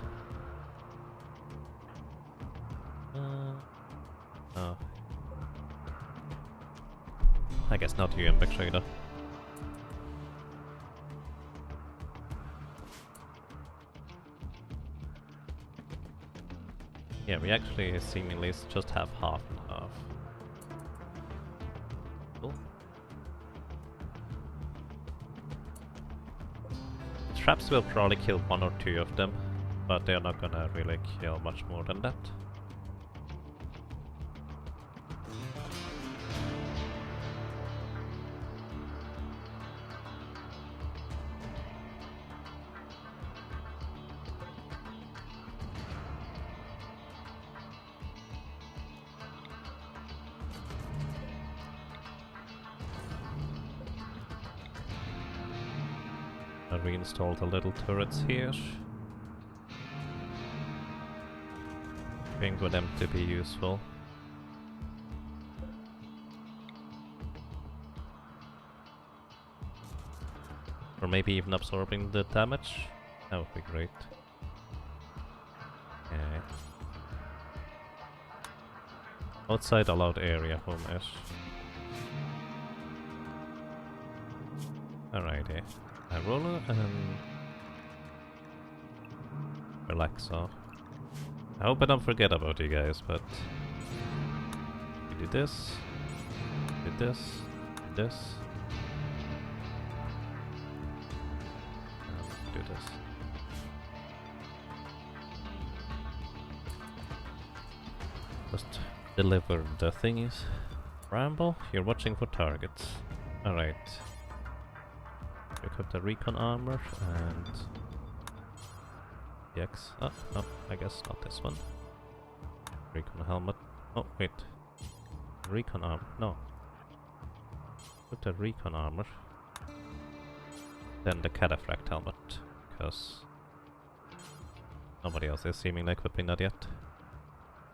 Oh. I guess not you Trader. Yeah, we actually seemingly just have half and half. Cool. Traps will probably kill one or two of them, but they're not gonna really kill much more than that. I reinstalled the little turrets here. Waiting for them to be useful. Or maybe even absorbing the damage. That would be great. Okay. Outside allowed area, home-ish. Alrighty. Roller and Relaxer. I hope I don't forget about you guys, but we did this, did this, did this, and do this. Just deliver the thingies. Ramble, you're watching for targets. Alright. Pick up the recon armor and the X. Oh, no, I guess not this one. Recon helmet. Oh, wait. Recon armor. No. Put the recon armor. Then the cataphract helmet. Because nobody else is seemingly equipping that yet.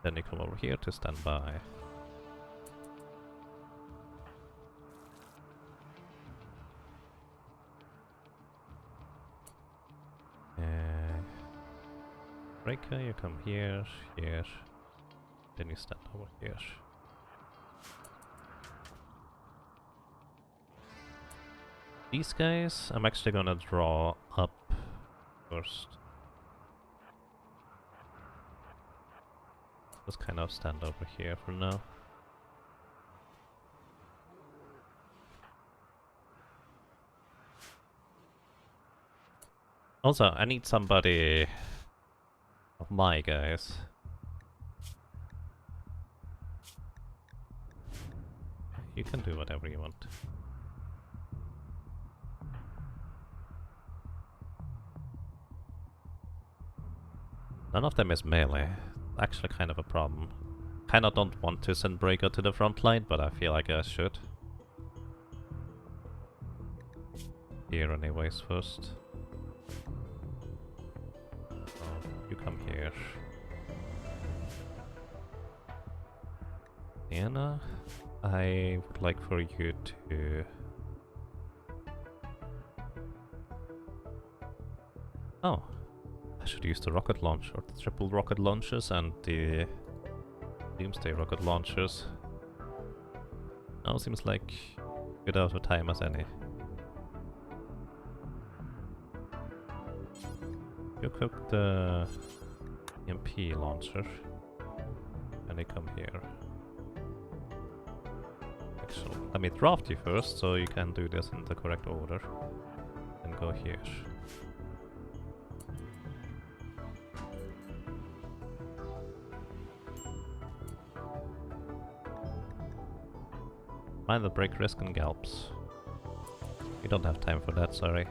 Then you come over here to stand by. Breaker, you come here, here, then you stand over here. These guys, I'm actually gonna draw up first. Just kind of stand over here for now. Also, I need somebody of my guys. You can do whatever you want. None of them is melee. Actually kind of a problem. Kinda don't want to send Breaker to the front line, but I feel like I should. Here anyways first. Oh, you come here. Diana, I would like for you to... Oh, I should use the rocket launcher, the triple rocket launchers and the Doomsday rocket launchers. Now seems like good out of time as any. You cook the EMP launcher and they come here. Actually, let me draft you first so you can do this in the correct order. And go here. Find the break risk and galps. We don't have time for that, sorry.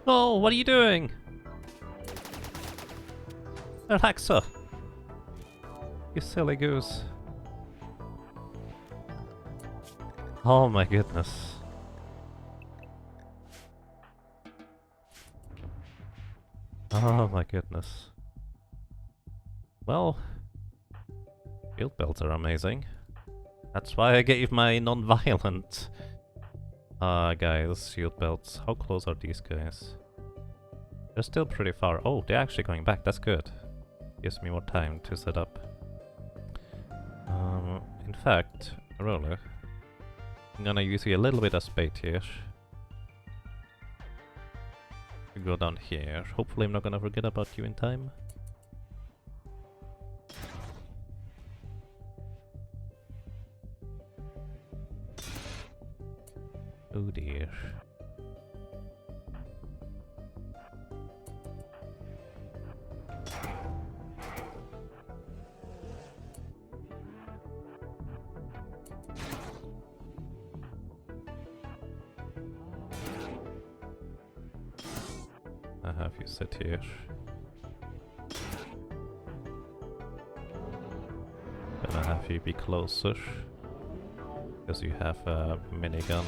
Oh, what are you doing? Relaxa! You silly goose. Oh my goodness. Oh my goodness. Well, field belts are amazing. That's why I gave my non-violent guys shield belts. How close are these guys? They're still pretty far. Oh, they're actually going back. That's good. Gives me more time to set up. In fact, roller. I'm gonna use you a little bit of spade here. You go down here. Hopefully I'm not gonna forget about you in time. Oh dear. I have you sit here. Gonna have you be closer. Because you have a minigun.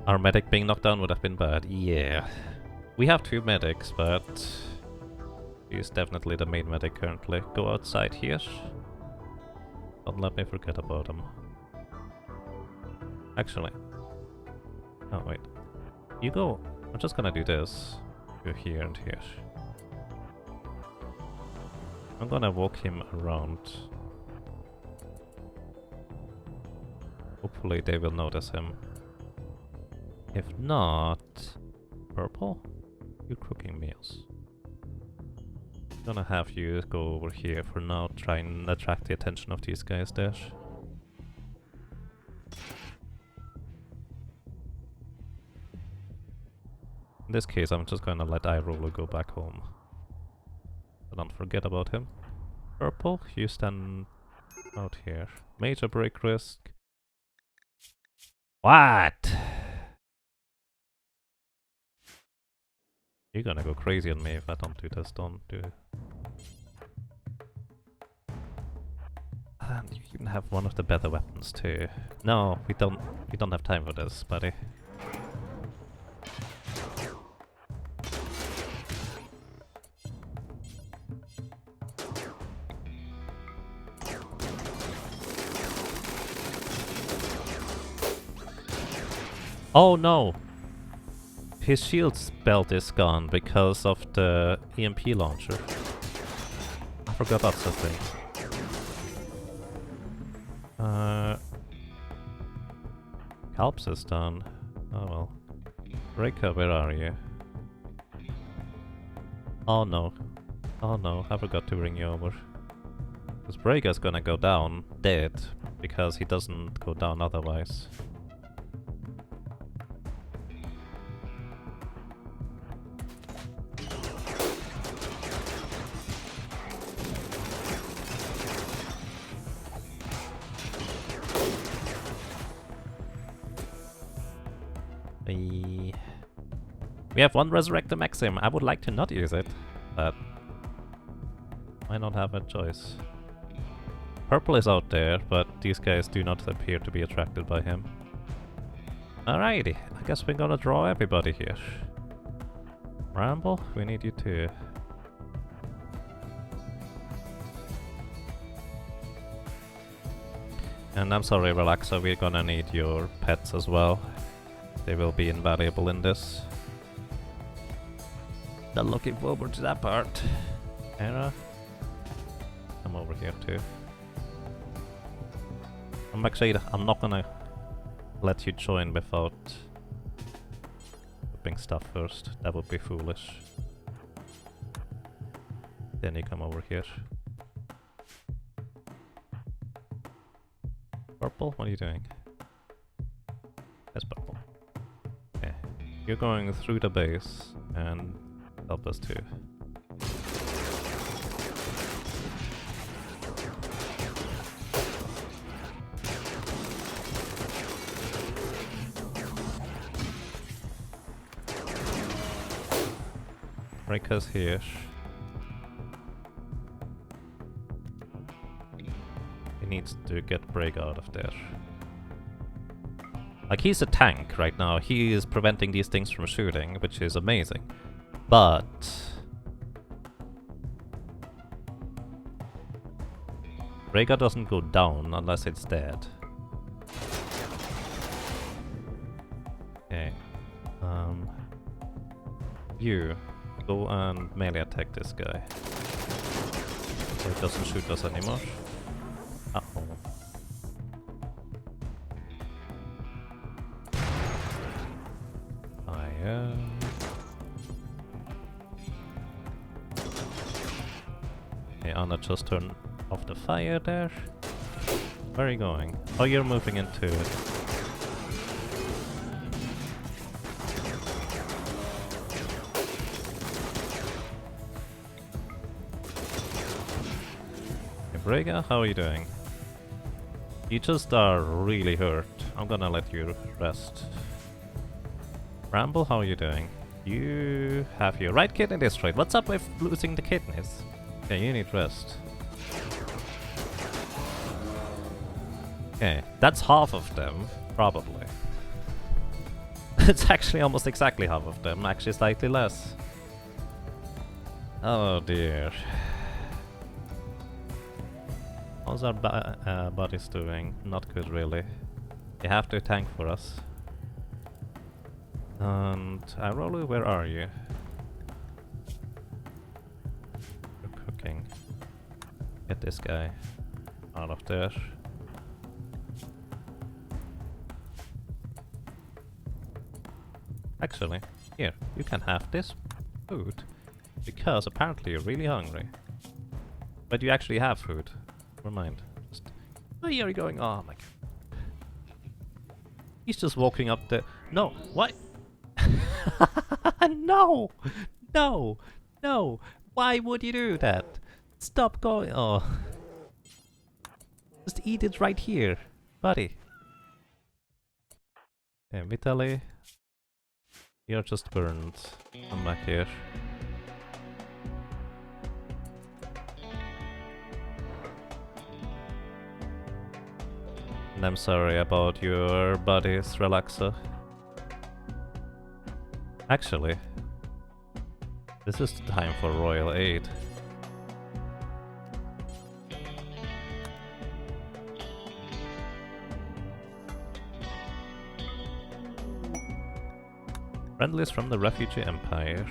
Our medic being knocked down would have been bad. Yeah. We have two medics, but he's definitely the main medic currently. Go outside here. Don't let me forget about him. Actually. Oh, wait. You go. I'm just gonna do this. Go here and here. I'm gonna walk him around. Hopefully they will notice him. If not... Purple? You're cooking meals. I'm gonna have you go over here for now, try and attract the attention of these guys there. In this case, I'm just gonna let iRoller go back home. So don't forget about him. Purple, you stand out here. Major break risk. What? You're gonna go crazy on me if I don't do this, don't do. And you even have one of the better weapons too. No, we don't have time for this, buddy. Oh no! His shield belt is gone because of the EMP launcher. I forgot that's the thing. Calps is done. Oh well. Reka, where are you? Oh no. Oh no, I forgot to bring you over. This Breaker's gonna go down dead, because he doesn't go down otherwise. We have one Resurrector Maxim. I would like to not use it, but I don't have a choice. Purple is out there, but these guys do not appear to be attracted by him. Alrighty, I guess we're gonna draw everybody here. Ramble, we need you too. And I'm sorry, Relaxer, we're gonna need your pets as well. They will be invaluable in this. Not looking forward to that part. Era, come over here too. I'm not gonna let you join without equipping stuff first. That would be foolish. Then you come over here. Purple, what are you doing? Yes, purple. Okay, you're going through the base and help us too. Breaker's here. He needs to get Break out of there. Like, he's a tank right now. He is preventing these things from shooting, which is amazing. But Breaker doesn't go down unless it's dead. Okay. You go and melee attack this guy. So it doesn't shoot us anymore. Uh-oh. Fire. Okay, Anna just turned off the fire there. Where are you going? Oh, you're moving into it. Brega, how are you doing? You just are really hurt. I'm gonna let you rest. Ramble, how are you doing? You have your right kidney destroyed. What's up with losing the kidneys? Okay, you need rest. Okay, that's half of them, probably. It's actually almost exactly half of them, actually slightly less. Oh dear. How's our bodies doing? Not good, really. You have to tank for us. And Irolu, where are you? You're cooking. Get this guy out of there. Actually, here, you can have this food. Because apparently you're really hungry. But you actually have food. Never mind. Just, where are you going? Oh my god. He's just walking up the... No! What? No! No! No! Why would you do that? Stop going... Oh. Just eat it right here, buddy. Okay, Vitaly. You're just burned. Come back here. And I'm sorry about your buddies, Relaxer. Actually, this is the time for royal aid. Friendlies from the Refugee Empire.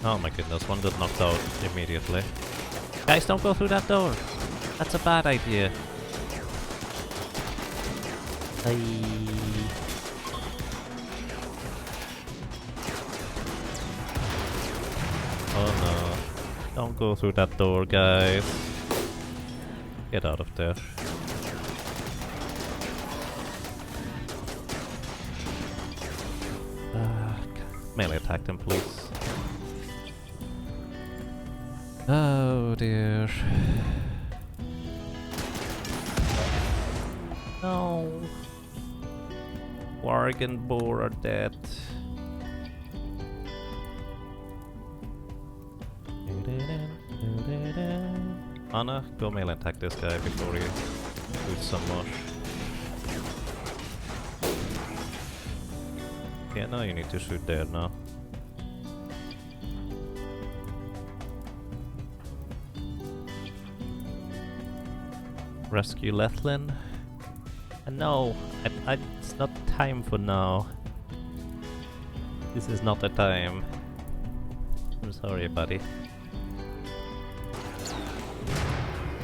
Oh my goodness, one got knocked out immediately. Guys, don't go through that door! That's a bad idea. Oh no. Don't go through that door, guys. Get out of there. Melee attack them, please. Oh dear. No. Warg and Boar are dead. Anna, go melee attack this guy before he shoots some more. Yeah, now you need to shoot there now. Rescue Lethlin. No, it's not time for now. This is not the time. I'm sorry, buddy.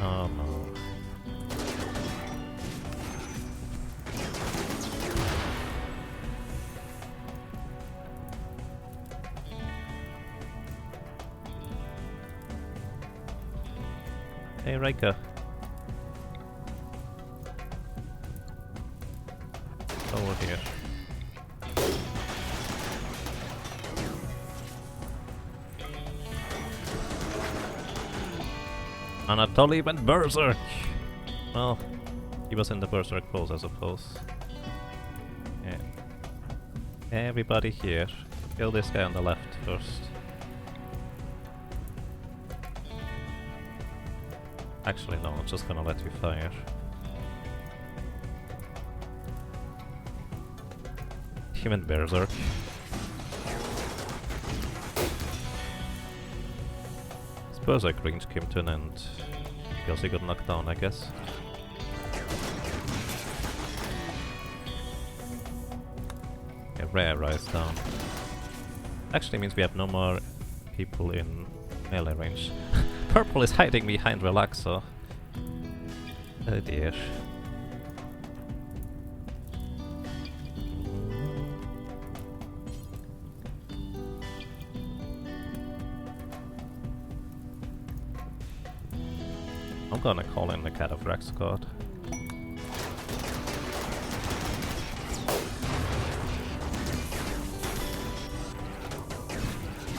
Oh no. Hey, Reika. Over here. Anatoly went berserk! Well, he was in the berserk pose, I suppose. Yeah. Everybody here. Kill this guy on the left first. Actually, no, I'm just gonna let you fire. He went berserk. His berserk range came to an end. Because he got knocked down, I guess. Yeah, rare rise down. Actually means we have no more people in melee range. Purple is hiding behind Relaxo. Oh dear. I'm gonna call in the Cataphract squad.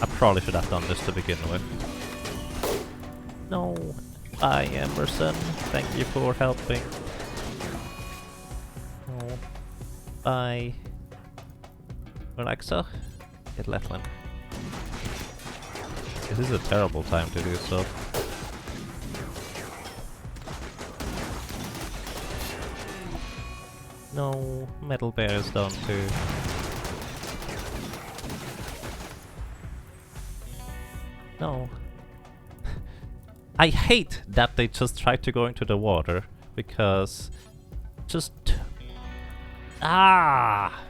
I probably should have done this to begin with. No. Bye, Emerson. Thank you for helping. Oh. Bye. Relaxa. Get Lethlin. This is a terrible time to do so. No, Metal Bear is down too. No. I hate that they just try to go into the water, because just... Ah!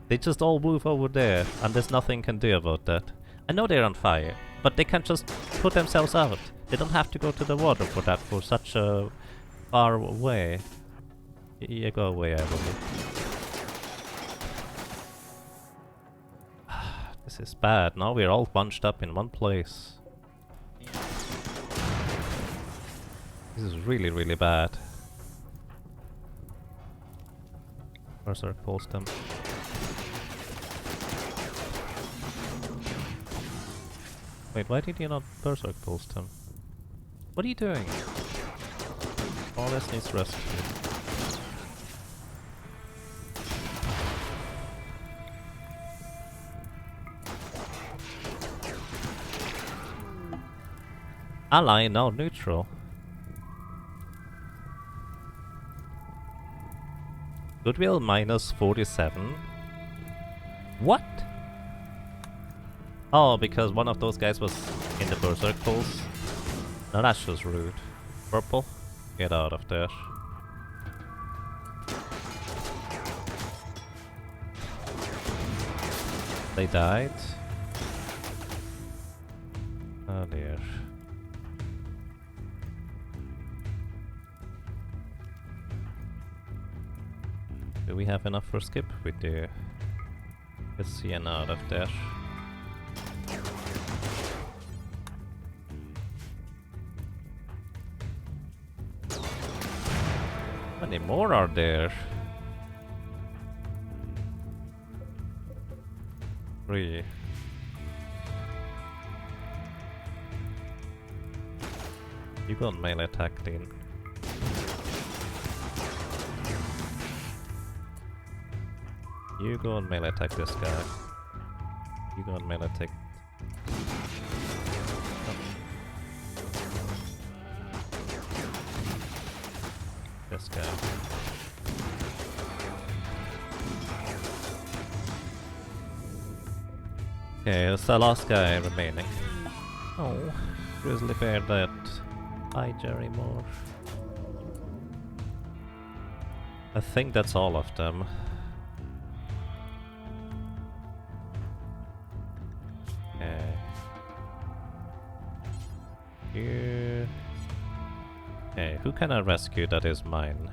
They just all move over there, and there's nothing can do about that. I know they're on fire, but they can just put themselves out. They don't have to go to the water for that, for such a far away. Yeah, go away, Emily. This is bad. Now we're all bunched up in one place. This is really, really bad. Berserk pulls them. Wait, why did you not Berserk pulse them? What are you doing? All this needs rescue. Ally now neutral. Goodwill minus 47. What? Oh, because one of those guys was in the berserk pulse. No, that's just rude. Purple, get out of there. They died. Oh dear. Do we have enough for skip? We do. Let's see an out of there. How many more are there? 3. You got melee attack, Dean. You go and melee attack this guy. You go and melee attack. This guy. Okay, it's the last guy remaining. Oh, grizzly bear dead. Hi, Jerry Moore. I think that's all of them. Okay. Here. Okay, who can I rescue that is mine?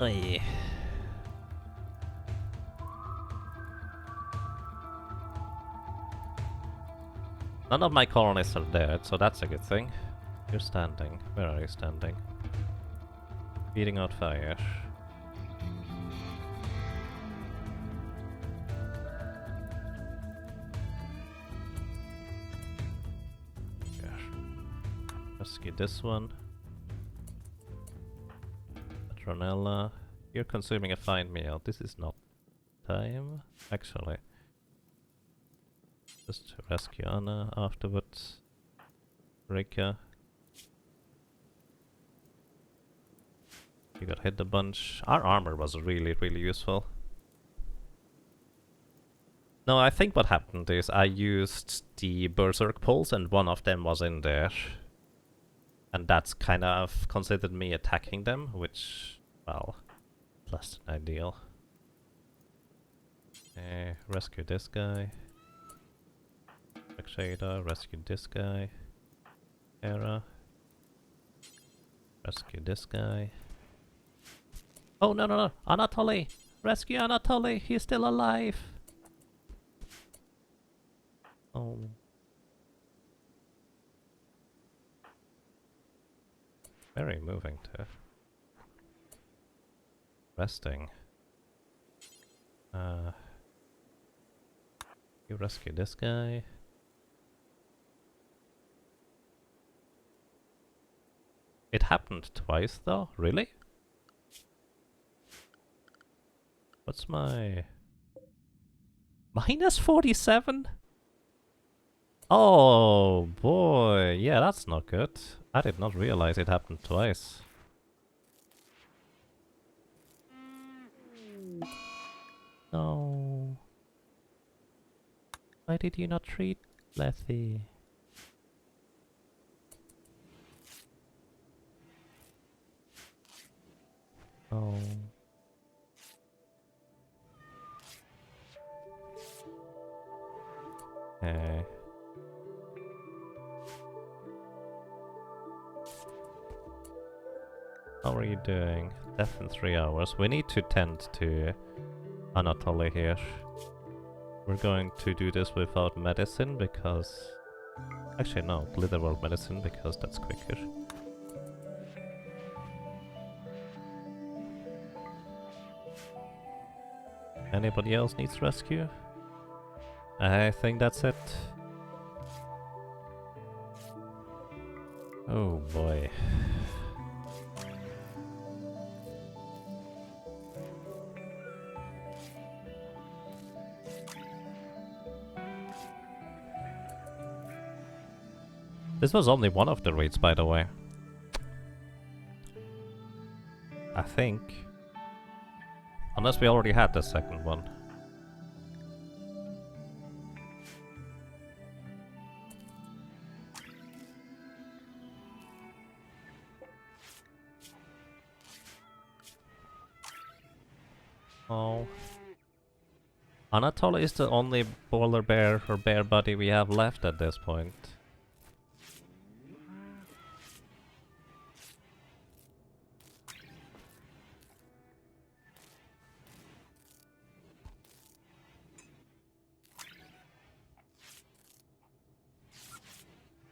Oy. None of my colonists are dead, so that's a good thing. You're standing. Where are you standing? Beating out fire. Rescue this one. Petronella. You're consuming a fine meal. This is not time, actually. Just rescue Anna afterwards. Rika. You got hit a bunch. Our armor was really useful. No, I think what happened is I used the Berserk pulse and one of them was in there. And that's kind of considered me attacking them, which, well, less than ideal. Rescue this guy. Shader, rescue this guy. Hera. Rescue this guy. Oh, no. Anatoly! Rescue Anatoly! He's still alive! Oh. Very moving to resting. You rescue this guy. It happened twice though, really? What's my... Minus 47? Oh boy, yeah, that's not good. I did not realize it happened twice. No. Why did you not treat Lethy? Oh. Okay. How are you doing? Death in 3 hours. We need to tend to Anatoly here. We're going to do this without medicine because... Actually no, Glitterworld medicine because that's quicker. Anybody else needs rescue? I think that's it. Oh boy. This was only one of the raids, by the way. I think. Unless we already had the second one. Oh. Anatoly is the only polar bear or bear buddy we have left at this point.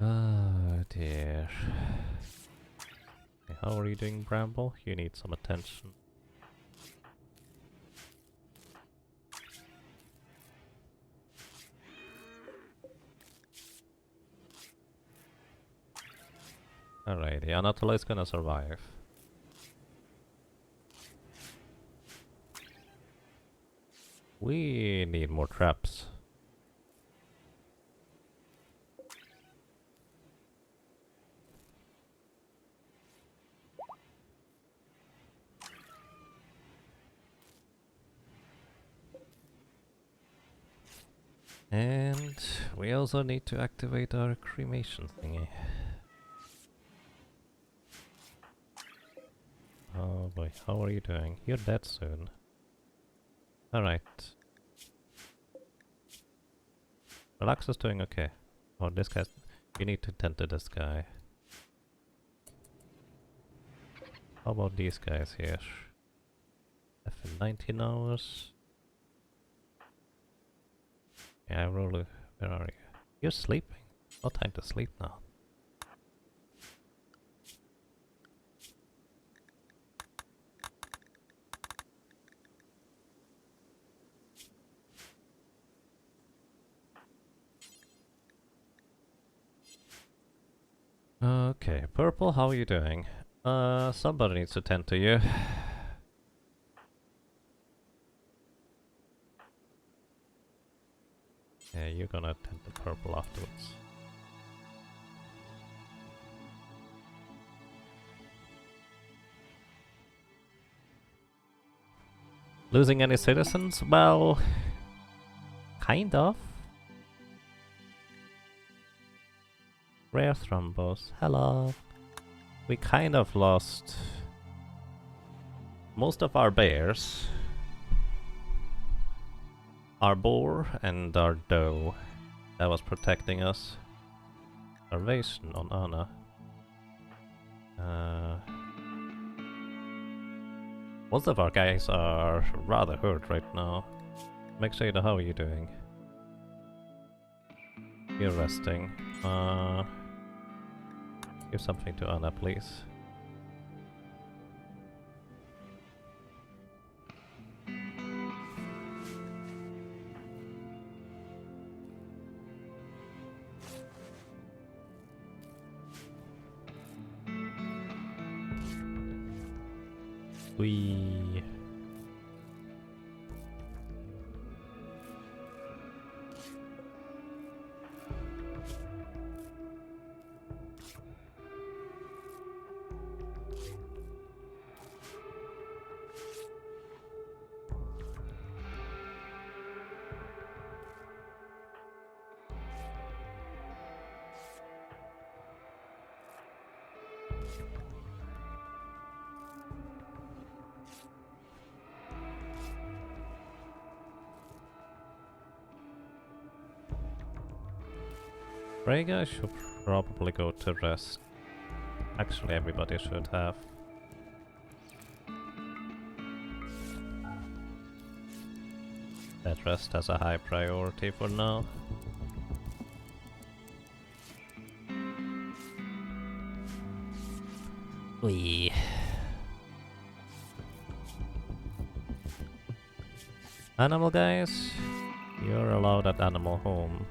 Oh dear. Okay, how are you doing, Bramble? You need some attention. Alrighty, Anatoly is gonna survive. We need more traps. And we also need to activate our cremation thingy. Oh boy, how are you doing? You're dead soon. Alright. Relax is doing okay. Oh, this guy's... You need to tend to this guy. How about these guys here? F 19 hours. Yeah, really. Where are you? You're sleeping. No time to sleep now. Okay, Purple, how are you doing? Somebody needs to tend to you. Yeah, you're gonna tend to Purple afterwards. Losing any citizens? Well, kind of. Rare Thrombos, hello. We kind of lost most of our bears, our boar and our doe that was protecting us. Starvation on Anna. Most of our guys are rather hurt right now. Maxada, how are you doing? You're resting. Give something to Anna, please. We Rhaegar should probably go to rest. Actually, everybody should have. That rest has a high priority for now. Wee. Animal guys, you're allowed at animal home.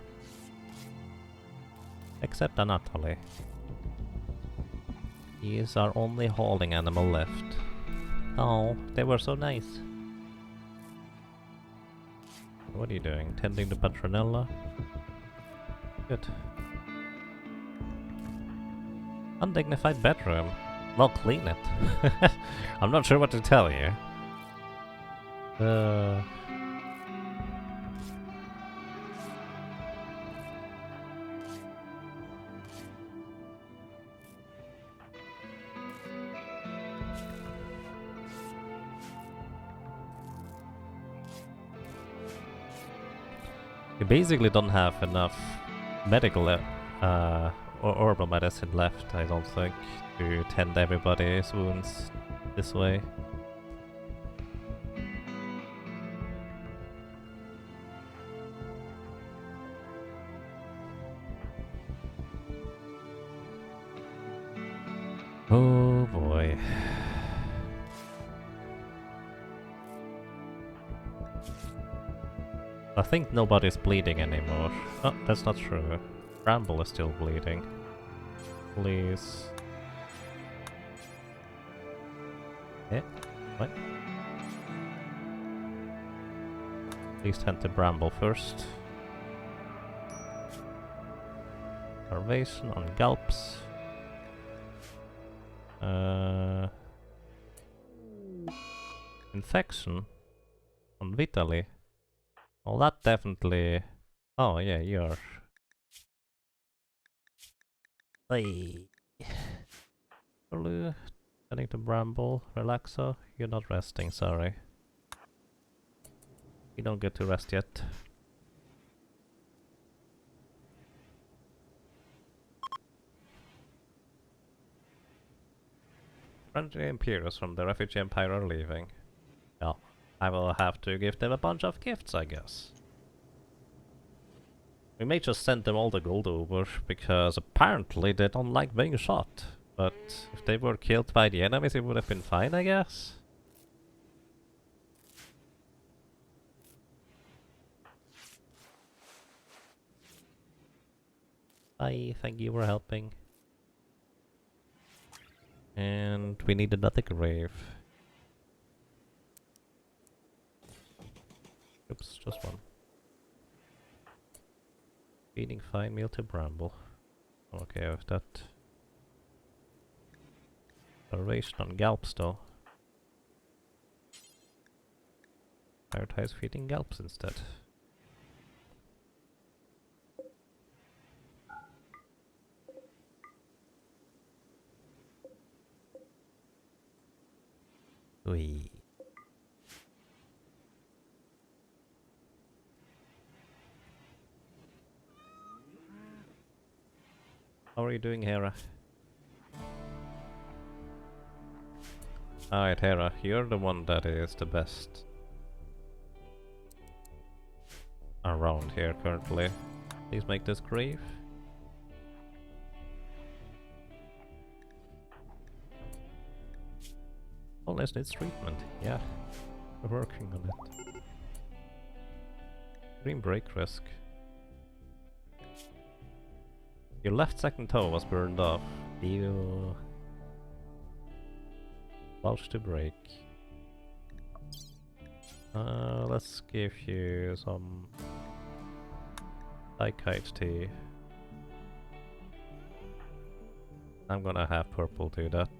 Except Anatoly. He is our only hauling animal left. Oh, they were so nice. What are you doing? Tending to Petronella? Good. Undignified bedroom. Well, clean it. I'm not sure what to tell you. We basically don't have enough medical or herbal medicine left, I don't think, to tend everybody's wounds this way. Oh boy. I think nobody's bleeding anymore. Oh, that's not true. Bramble is still bleeding. Please. Eh? What? Please tend to Bramble first. Starvation on Gulps. Infection on Vitali. Well, that definitely... Oh, yeah, you're... Hey. Heading to Bramble. Relaxo. You're not resting, sorry. You don't get to rest yet. Friendly Imperials from the Refugee Empire are leaving. Well, I will have to give them a bunch of gifts, I guess. We may just send them all the gold over, because apparently they don't like being shot. But if they were killed by the enemies, it would have been fine, I guess. Bye, thank you for helping. And we need another grave. Oops, just one. Feeding fine meal to Bramble. Okay with that. Starvation on Galps though. Prioritize feeding Galps instead. Wee. How are you doing, Hera? Alright, Hera, you're the one that is the best around here currently. Please make this grave. Always needs treatment, yeah. We're working on it. Green break risk. Your left second toe was burned off. Ew. About to break. Let's give you some Dykite tea. I'm gonna have purple do that.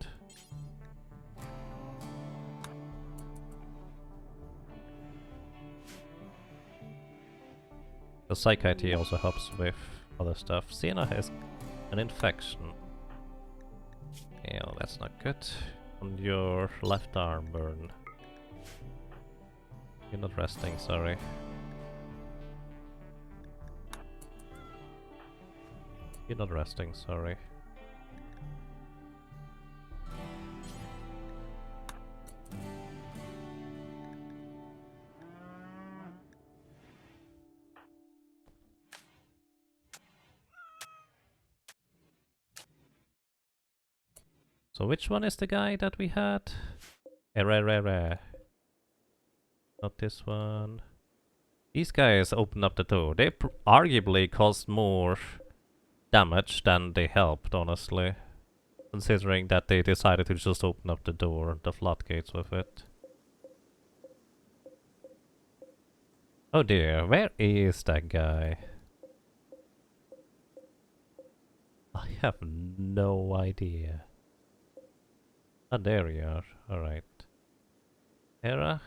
The Psychite tea also helps with other stuff. Sienna has an infection. Yeah, that's not good. On your left arm burn. You're not resting, sorry. You're not resting, sorry. So which one is the guy that we had? Not this one. These guys opened up the door. They arguably caused more damage than they helped, honestly. Considering that they decided to just open up the door, the floodgates with it. Oh dear, where is that guy? I have no idea. Ah, there you are. Alright. Hera?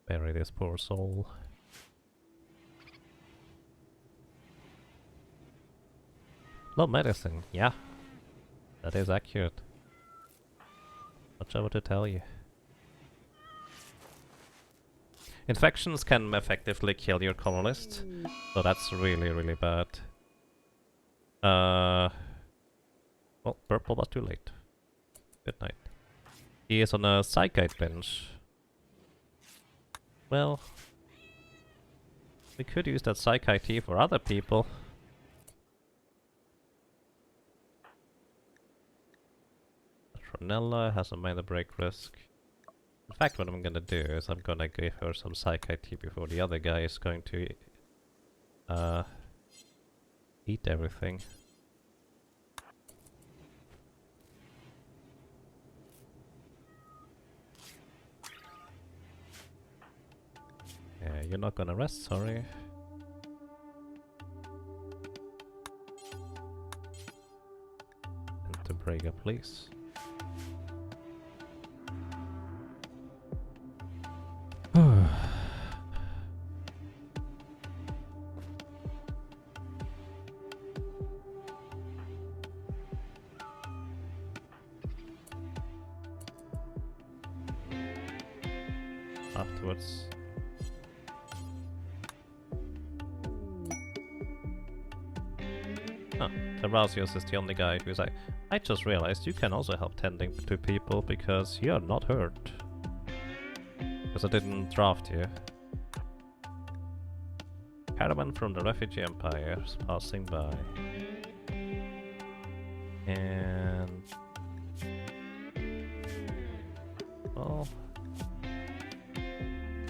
Bury this poor soul. Low medicine, yeah. That is accurate. Not sure what to tell you. Infections can effectively kill your colonist, so that's really, really bad. Well, purple was too late. Good night. He is on a psychite bench. Well, we could use that psychite tea for other people. Tronella has a minor break risk. In fact, what I'm gonna do is I'm gonna give her some psychite tea before the other guy is going to eat everything. Yeah, you're not gonna rest, sorry. And to break up, please. Afterwards. Huh. Terrasius is the only guy who's like, I just realized you can also help tending to people because you're not hurt. Because I didn't draft you. Caravan from the refugee empires passing by. And... well...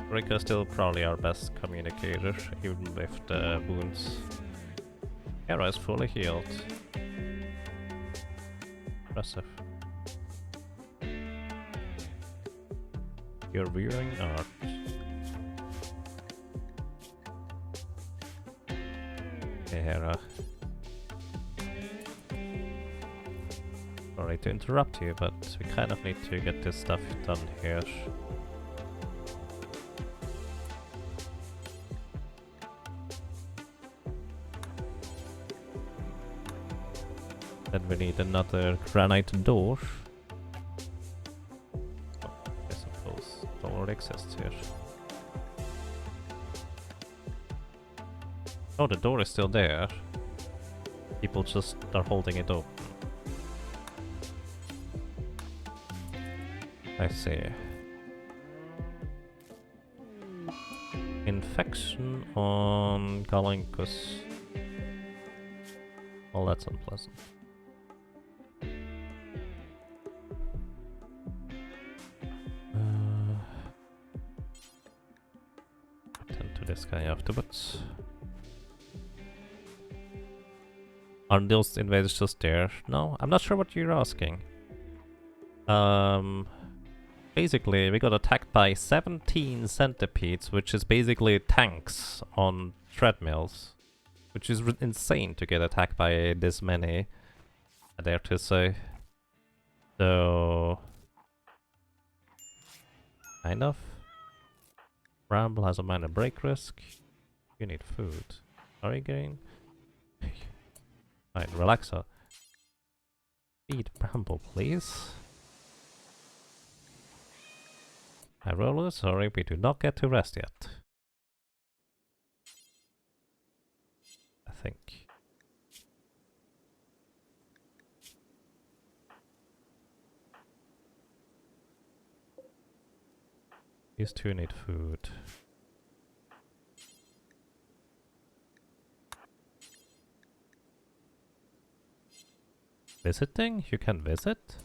Rika's still probably our best communicator, even with the wounds. Hera is fully healed. Impressive. You're viewing art. Hey, Hera. Sorry to interrupt you, but we kind of need to get this stuff done here. Then we need another granite door. Oh, I suppose it already exists here. Oh, the door is still there. People just are holding it open. I see. Infection on Galankus. Well, that's unpleasant. Attend to this guy afterwards. Aren't those invaders just there? No, I'm not sure what you're asking. Basically, we got attacked by 17 centipedes, which is basically tanks on treadmills. Which is insane to get attacked by this many, I dare to say. So... kind of. Bramble has a minor break risk. You need food. Are you getting... Alright, relaxer. Feed Bramble, please. High roller, sorry, we do not get to rest yet. I think. These two need food. Visiting? You can visit?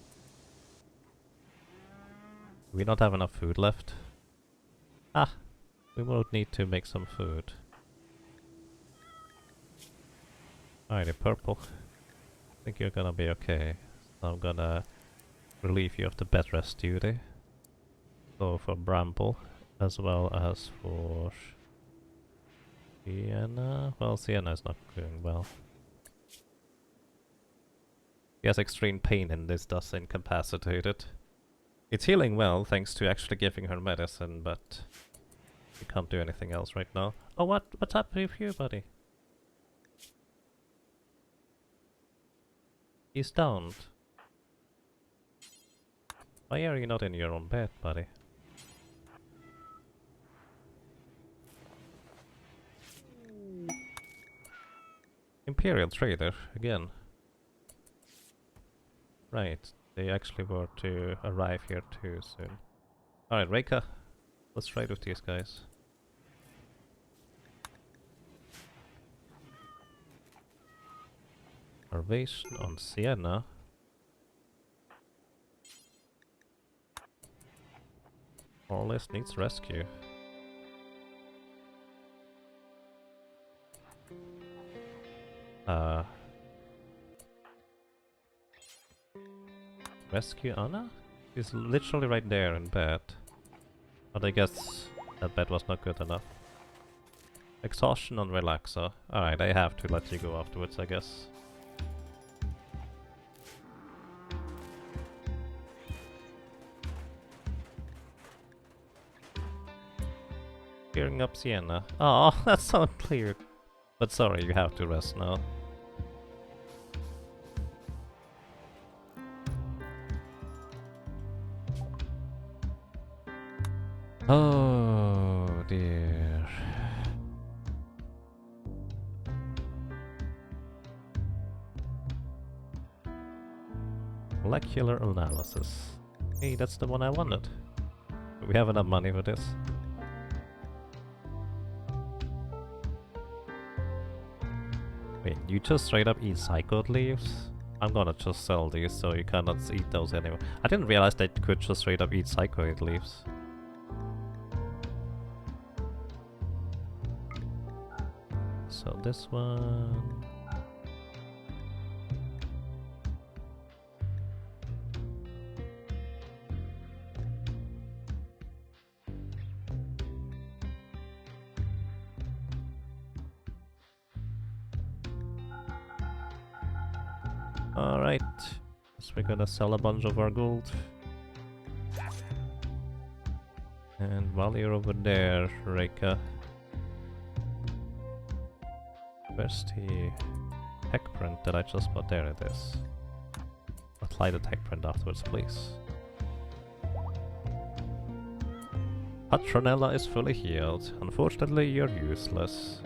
We don't have enough food left. Ah, we will need to make some food. Alrighty, purple. I think you're gonna be okay. So I'm gonna relieve you of the bed rest duty. So for Bramble, as well as for Sienna. Well, Sienna is not doing well. She has extreme pain and this does incapacitate it. It's healing well thanks to actually giving her medicine, but we can't do anything else right now. Oh, what's up with you, buddy? He's downed. Why are you not in your own bed, buddy? Imperial Trader, again. Right, they actually were to arrive here too soon. Alright, Reika, let's trade with these guys. Starvation on Sienna. More or less needs rescue. Rescue Anna? She's literally right there in bed. But I guess that bed was not good enough. Exhaustion on Relaxer. Alright, I have to let you go afterwards, I guess. Gearing up Sienna. Oh, that's so unclear. But sorry, you have to rest now. Oh dear. Molecular analysis. Hey, that's the one I wanted. Do we have enough money for this? Wait, you just straight up eat psychoed leaves? I'm gonna just sell these so you cannot eat those anymore. I didn't realize that you could just straight up eat psychoid leaves. So this one... Alright, so we're gonna sell a bunch of our gold. And while you're over there, Reika, where's the tech print that I just bought? There it is. Apply the tech print afterwards, please. Patronella is fully healed. Unfortunately, you're useless.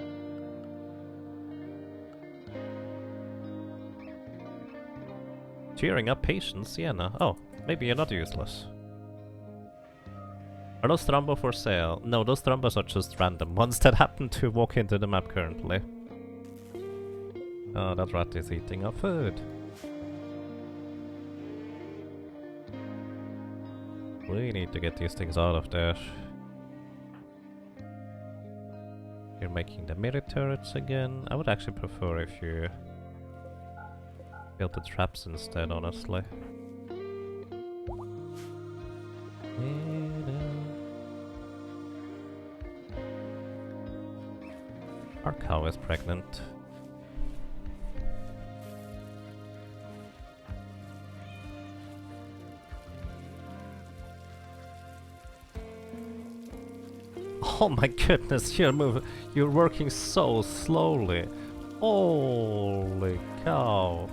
Cheering up patience, Sienna. Oh, maybe you're not useless. Are those Thrombo for sale? No, those Thrombos are just random ones that happen to walk into the map currently. Oh, that rat is eating our food. We need to get these things out of there. You're making the mirror turrets again. I would actually prefer if you built the traps instead, honestly. Our cow is pregnant. Oh my goodness, you're working so slowly. Holy cow.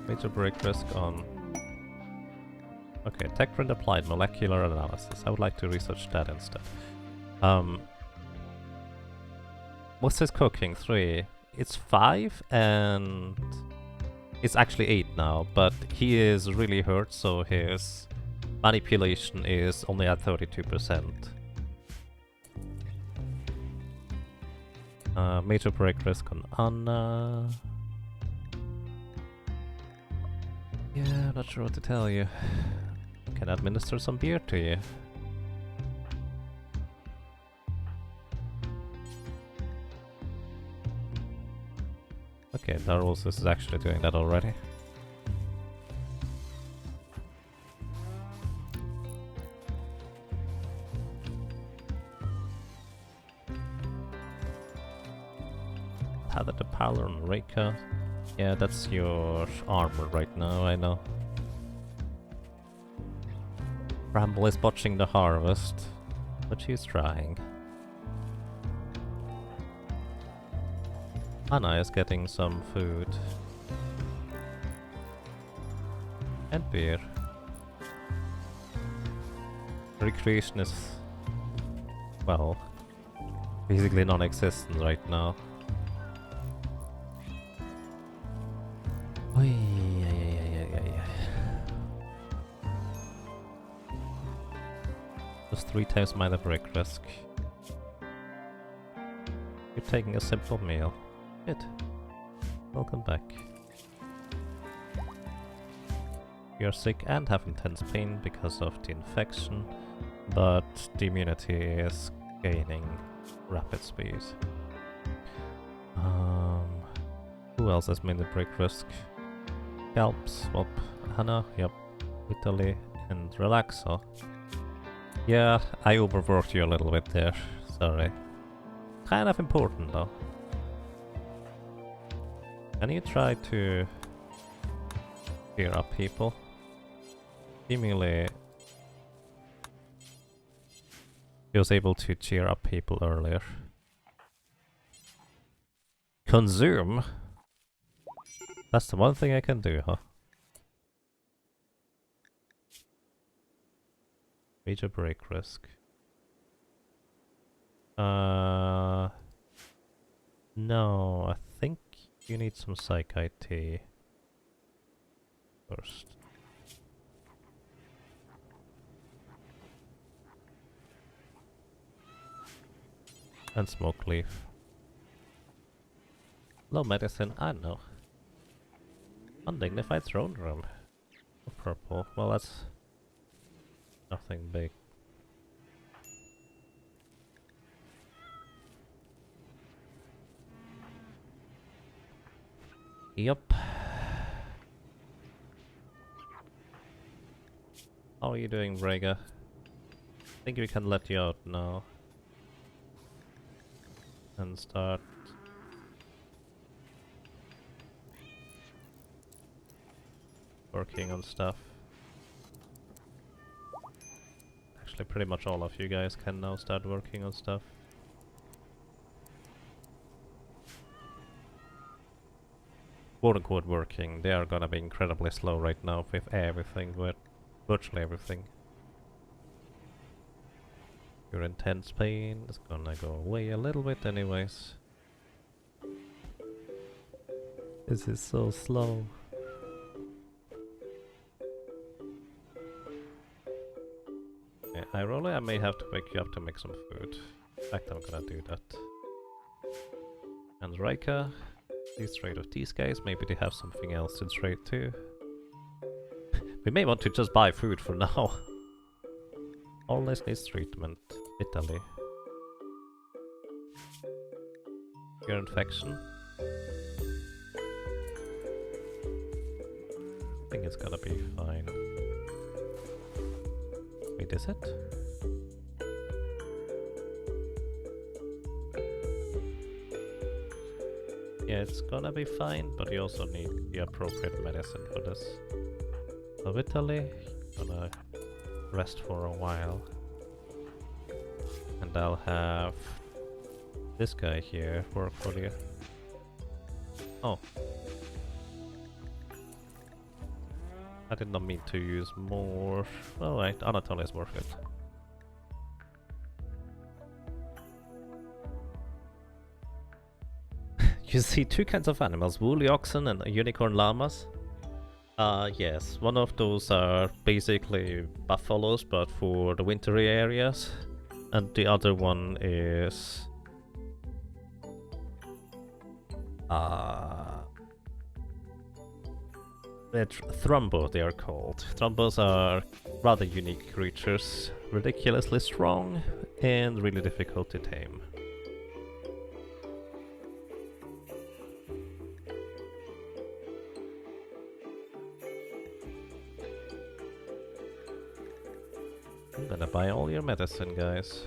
Major break risk on. Okay, tech print applied, molecular analysis. I would like to research that instead. What's his cooking? 3. It's 5 and it's actually 8 now, but he is really hurt, so his manipulation is only at 32%. Major break risk on Anna. Yeah, not sure what to tell you. Can administer some beer to you. Okay, Darulus is actually doing that already. Tether the Parlor on Reika. Yeah, that's your armor right now, I know. Bramble is botching the harvest, but she's trying. Anna is getting some food. And beer. Recreation is, well, basically non-existent right now. 3 times minor break risk. You're taking a simple meal. Good. Welcome back. You're sick and have intense pain because of the infection, but the immunity is gaining rapid speed. Who else has minor break risk? Scalp, Swap, Hannah, yep, Italy, and Relaxo. Yeah, I overworked you a little bit there, sorry. Kind of important though. Can you try to cheer up people? Seemingly he was able to cheer up people earlier. Consume? That's the one thing I can do, huh? Major break risk. No, I think you need some psych IT first. And smoke leaf. Low medicine, I know. Undignified throne room. Purple, well that's nothing big. Yup. How are you doing, Brega? I think we can let you out now. And start working on stuff. Actually, pretty much all of you guys can now start working on stuff. Quote-unquote working. They are gonna be incredibly slow right now with everything, with virtually everything. Your intense pain is gonna go away a little bit anyways. This is so slow. Okay, I may have to wake you up to make some food. In fact, I'm gonna do that. And Raika, please trade with these guys. Maybe they have something else to trade too. We may want to just buy food for now. Always needs treatment. Italy. Your infection. I think it's gonna be fine. Wait, is it? Yeah, it's gonna be fine, but you also need the appropriate medicine for this. So Italy, gonna rest for a while. And I'll have this guy here work for you. Oh. I did not mean to use more. Alright, Anatoly is worth it. You see two kinds of animals, woolly oxen and unicorn llamas. Yes, one of those are basically buffaloes, but for the wintry areas. And the other one is... Thrumbo, they are called. Thrumbos are rather unique creatures, ridiculously strong and really difficult to tame. I'm gonna buy all your medicine, guys.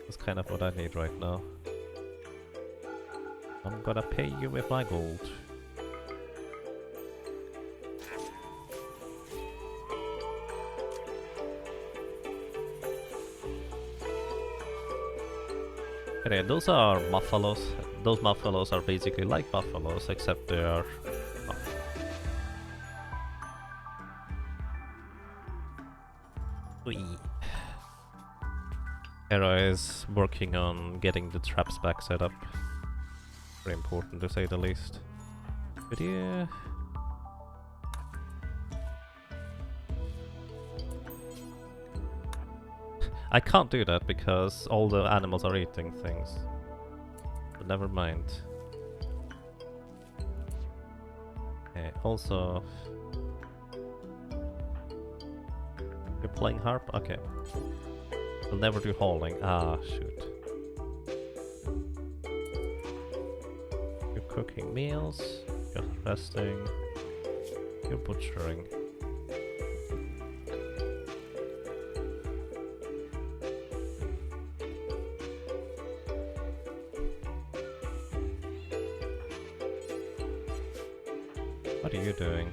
That's kind of what I need right now. I'm gonna pay you with my gold. Okay, those are buffaloes. Those buffaloes are basically like buffaloes, except they are... Oh. Hera is working on getting the traps back set up. Very important to say the least. But yeah... I can't do that because all the animals are eating things. But never mind. Okay, also... You're playing harp? Okay. I'll never do hauling. Ah, shoot. You're cooking meals. You're resting. You're butchering. What are you doing?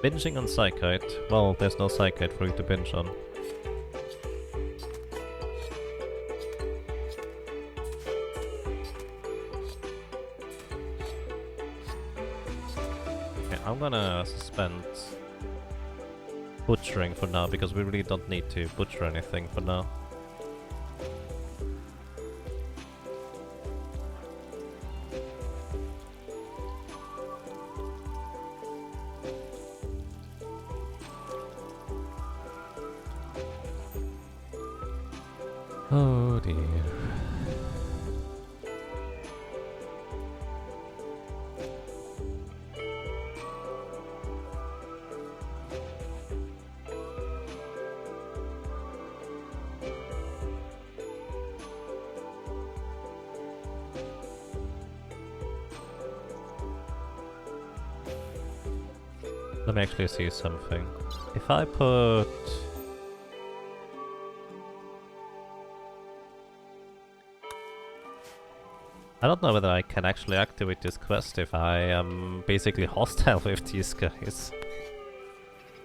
Binging on Psychite? Well, there's no Psychite for you to binge on. Okay, I'm gonna suspend butchering for now, because we really don't need to butcher anything for now. Oh dear. Let me actually see something. If I put... I don't know whether I can actually activate this quest if I am basically hostile with these guys.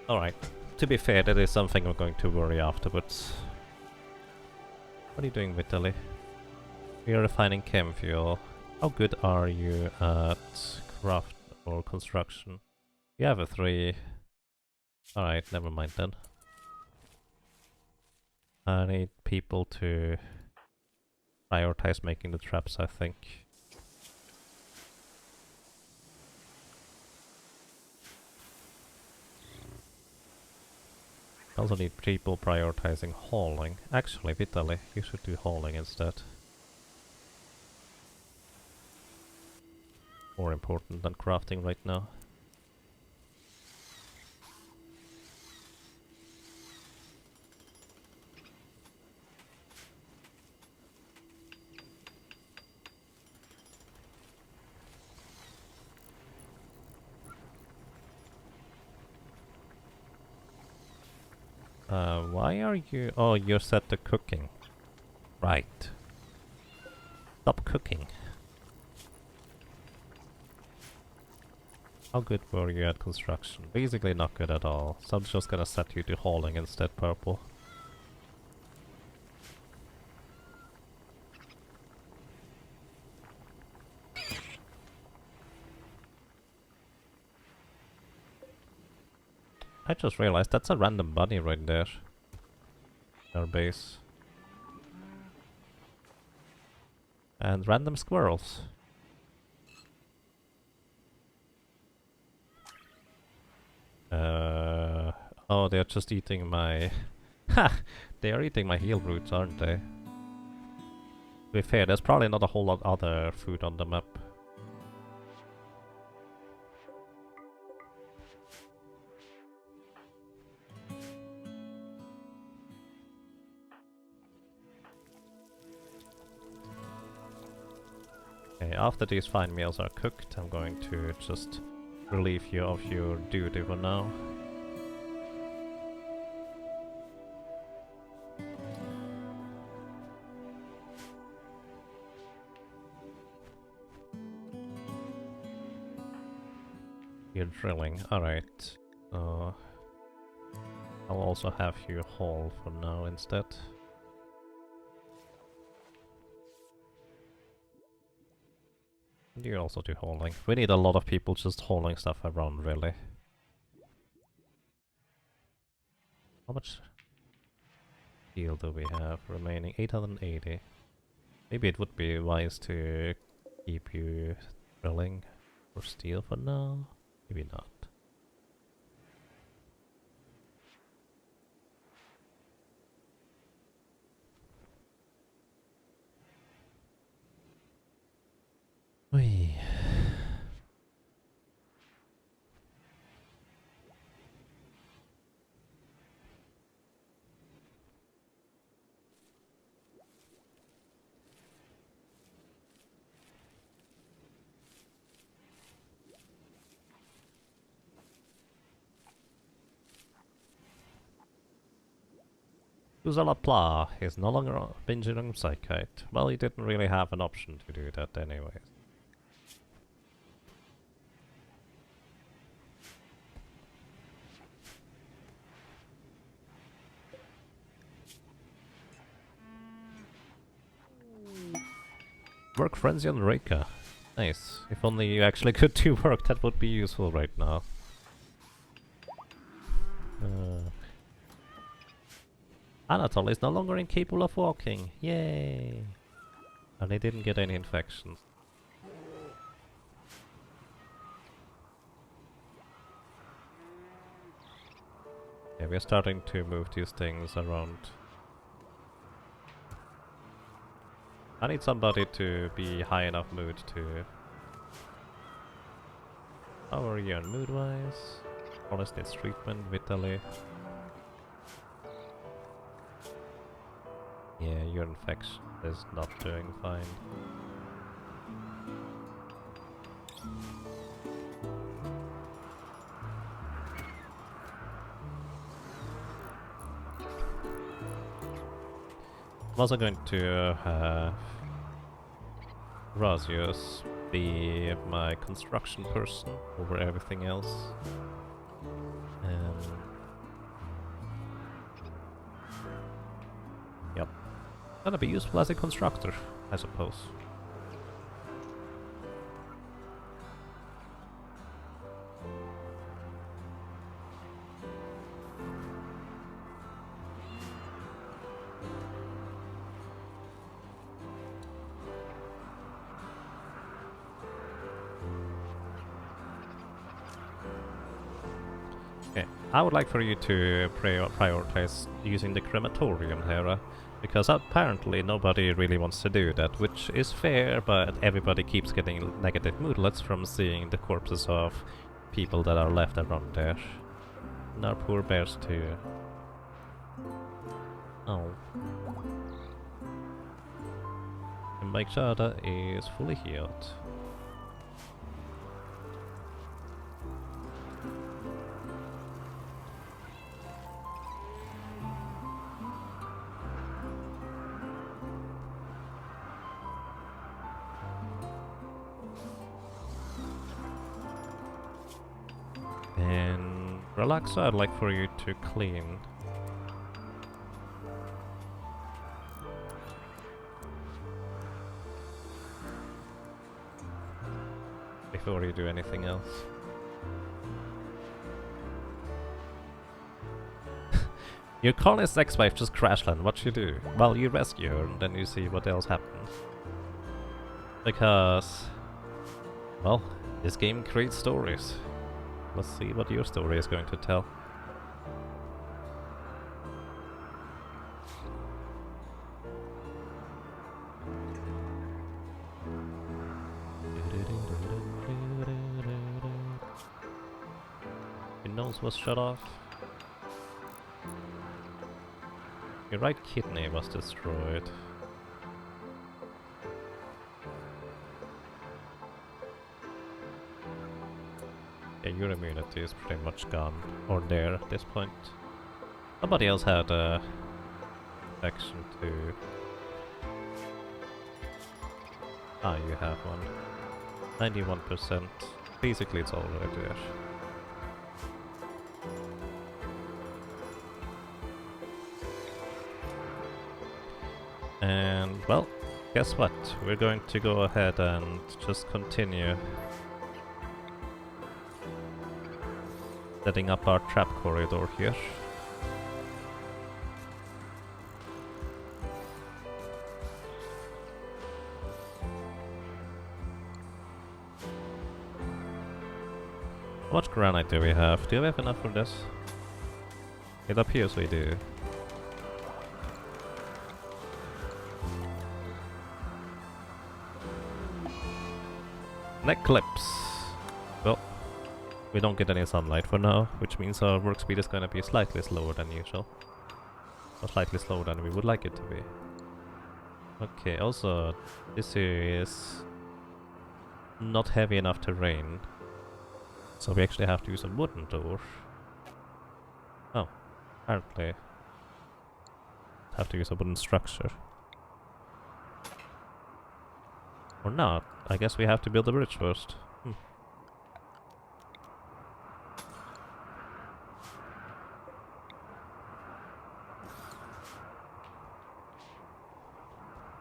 Alright. To be fair, that is something I'm going to worry afterwards. What are you doing, Vitaly? We are refining chem fuel. How good are you at craft or construction? You have a 3. Alright, never mind then. I need people to prioritize making the traps, I think. I also need people prioritizing hauling. Actually, Vitaly, you should do hauling instead. More important than crafting right now. Why are you... Oh, you're set to cooking. Right. Stop cooking. How good were you at construction? Basically not good at all. So I'm just gonna set you to hauling instead, purple. I just realized that's a random bunny right there. Our base. And random squirrels. Oh, they're just eating my... Ha! They are eating my heal roots, aren't they? To be fair, there's probably not a whole lot other food on the map. Okay, after these fine meals are cooked, I'm going to just relieve you of your duty for now. You're drilling, alright. I'll also have you haul for now instead. You also do hauling. We need a lot of people just hauling stuff around, really. How much steel do we have remaining? 880. Maybe it would be wise to keep you drilling for steel for now. Maybe not. Uzalapla is no longer binging on Psychite. Well, he didn't really have an option to do that anyways. Work Frenzy on Reika. Nice. If only you actually could do work, that would be useful right now. Anatole is no longer incapable of walking. Yay! And he didn't get any infections. Yeah, we're starting to move these things around. I need somebody to be high enough mood to... How are you on mood-wise? Honest needs treatment, Vitaly. Yeah, your infection is not doing fine. I'm also going to have Razius be my construction person over everything else. Yep. Gonna be useful as a constructor, I suppose. Okay, I would like for you to prioritize using the crematorium here, because apparently nobody really wants to do that, which is fair, but everybody keeps getting negative moodlets from seeing the corpses of people that are left around there. And our poor bears too. Oh. And Mike Jada is fully healed. And Relaxa, I'd like for you to clean. Before you do anything else. Your colonist's ex-wife just crashland, what you do? Well, you rescue her and then you see what else happens. Because... well, this game creates stories. Let's see what your story is going to tell. Your nose was shut off. Your right kidney was destroyed. Yeah, your immunity is pretty much gone, or there at this point. Somebody else had a infection too. Ah, you have one. 91%. Basically it's already there. And, well, guess what? We're going to go ahead and just continue setting up our trap corridor here. How much granite do we have? Do we have enough for this? It appears we do. Neck clips. Well, we don't get any sunlight for now, which means our work speed is gonna be slightly slower than usual. Or slightly slower than we would like it to be. Okay, also, this here is not heavy enough terrain. So we actually have to use a wooden door. Oh, apparently. have to use a wooden structure. Or not. I guess we have to build a bridge first.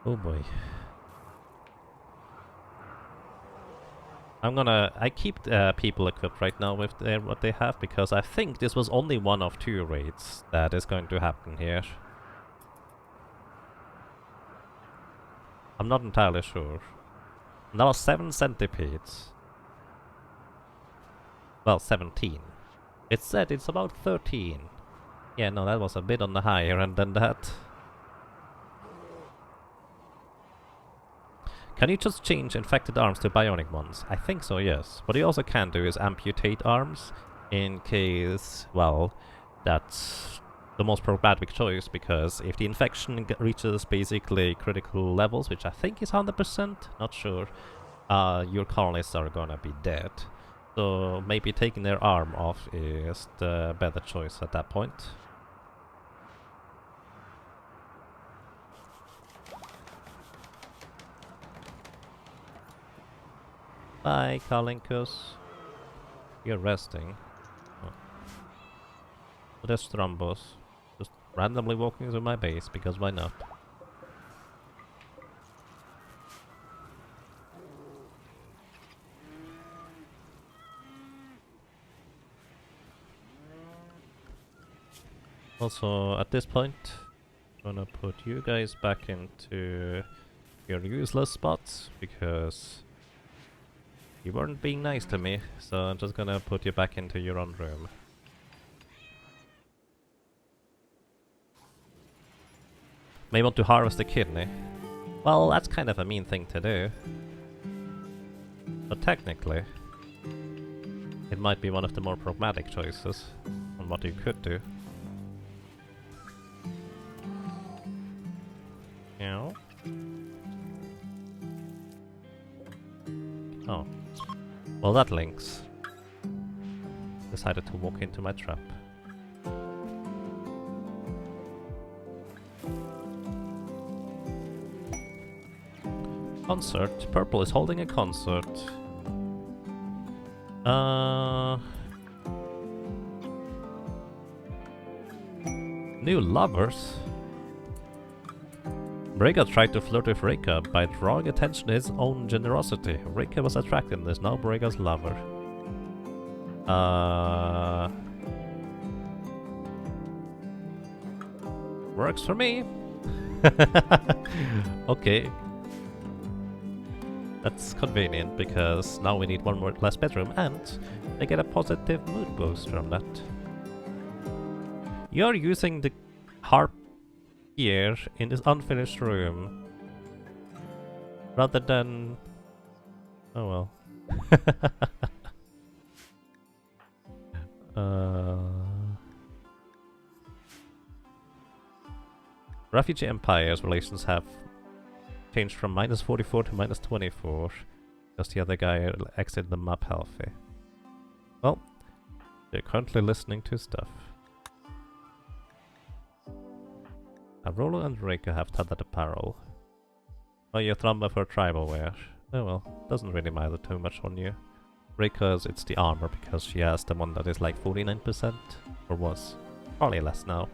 Oh boy. I keep people equipped right now with what they have, because I think this was only one of 2 raids that is going to happen here. I'm not entirely sure. And that was 7 centipedes. Well, 17. It said it's about 13. Yeah, no, that was a bit on the higher end than that. Can you just change infected arms to bionic ones? I think so, yes. What you also can do is amputate arms in case, well, that's the most problematic choice, because if the infection reaches basically critical levels, which I think is 100%, not sure, your colonists are gonna be dead. So maybe taking their arm off is the better choice at that point. Bye, Kalinkus. You're resting. Oh. There's Thrombos. Just randomly walking through my base, because why not? Also, at this point, I'm gonna put you guys back into your useless spots, because you weren't being nice to me, so I'm just gonna put you back into your own room. May want to harvest a kidney. Well, that's kind of a mean thing to do. But technically, it might be one of the more pragmatic choices on what you could do. Yeah. Oh. Well, that Lynx decided to walk into my trap. Concert. Purple is holding a concert. New lovers? Brega tried to flirt with Reka by drawing attention to his own generosity. Reka was attracted and is now Brega's lover. Works for me. Okay. That's convenient, because now we need one more less bedroom and I get a positive mood boost from that. You're using the harp here in this unfinished room rather than... oh well. Refugee Empire's relations have changed from -44 to -24, because the other guy exited the map healthy. Well, they're currently listening to stuff. Arolo and Reika have tethered apparel. Oh, you Thramba for tribal wear. Oh well, doesn't really matter too much on you. Reika's, it's the armor, because she has the one that is like 49%, or was. Probably less now.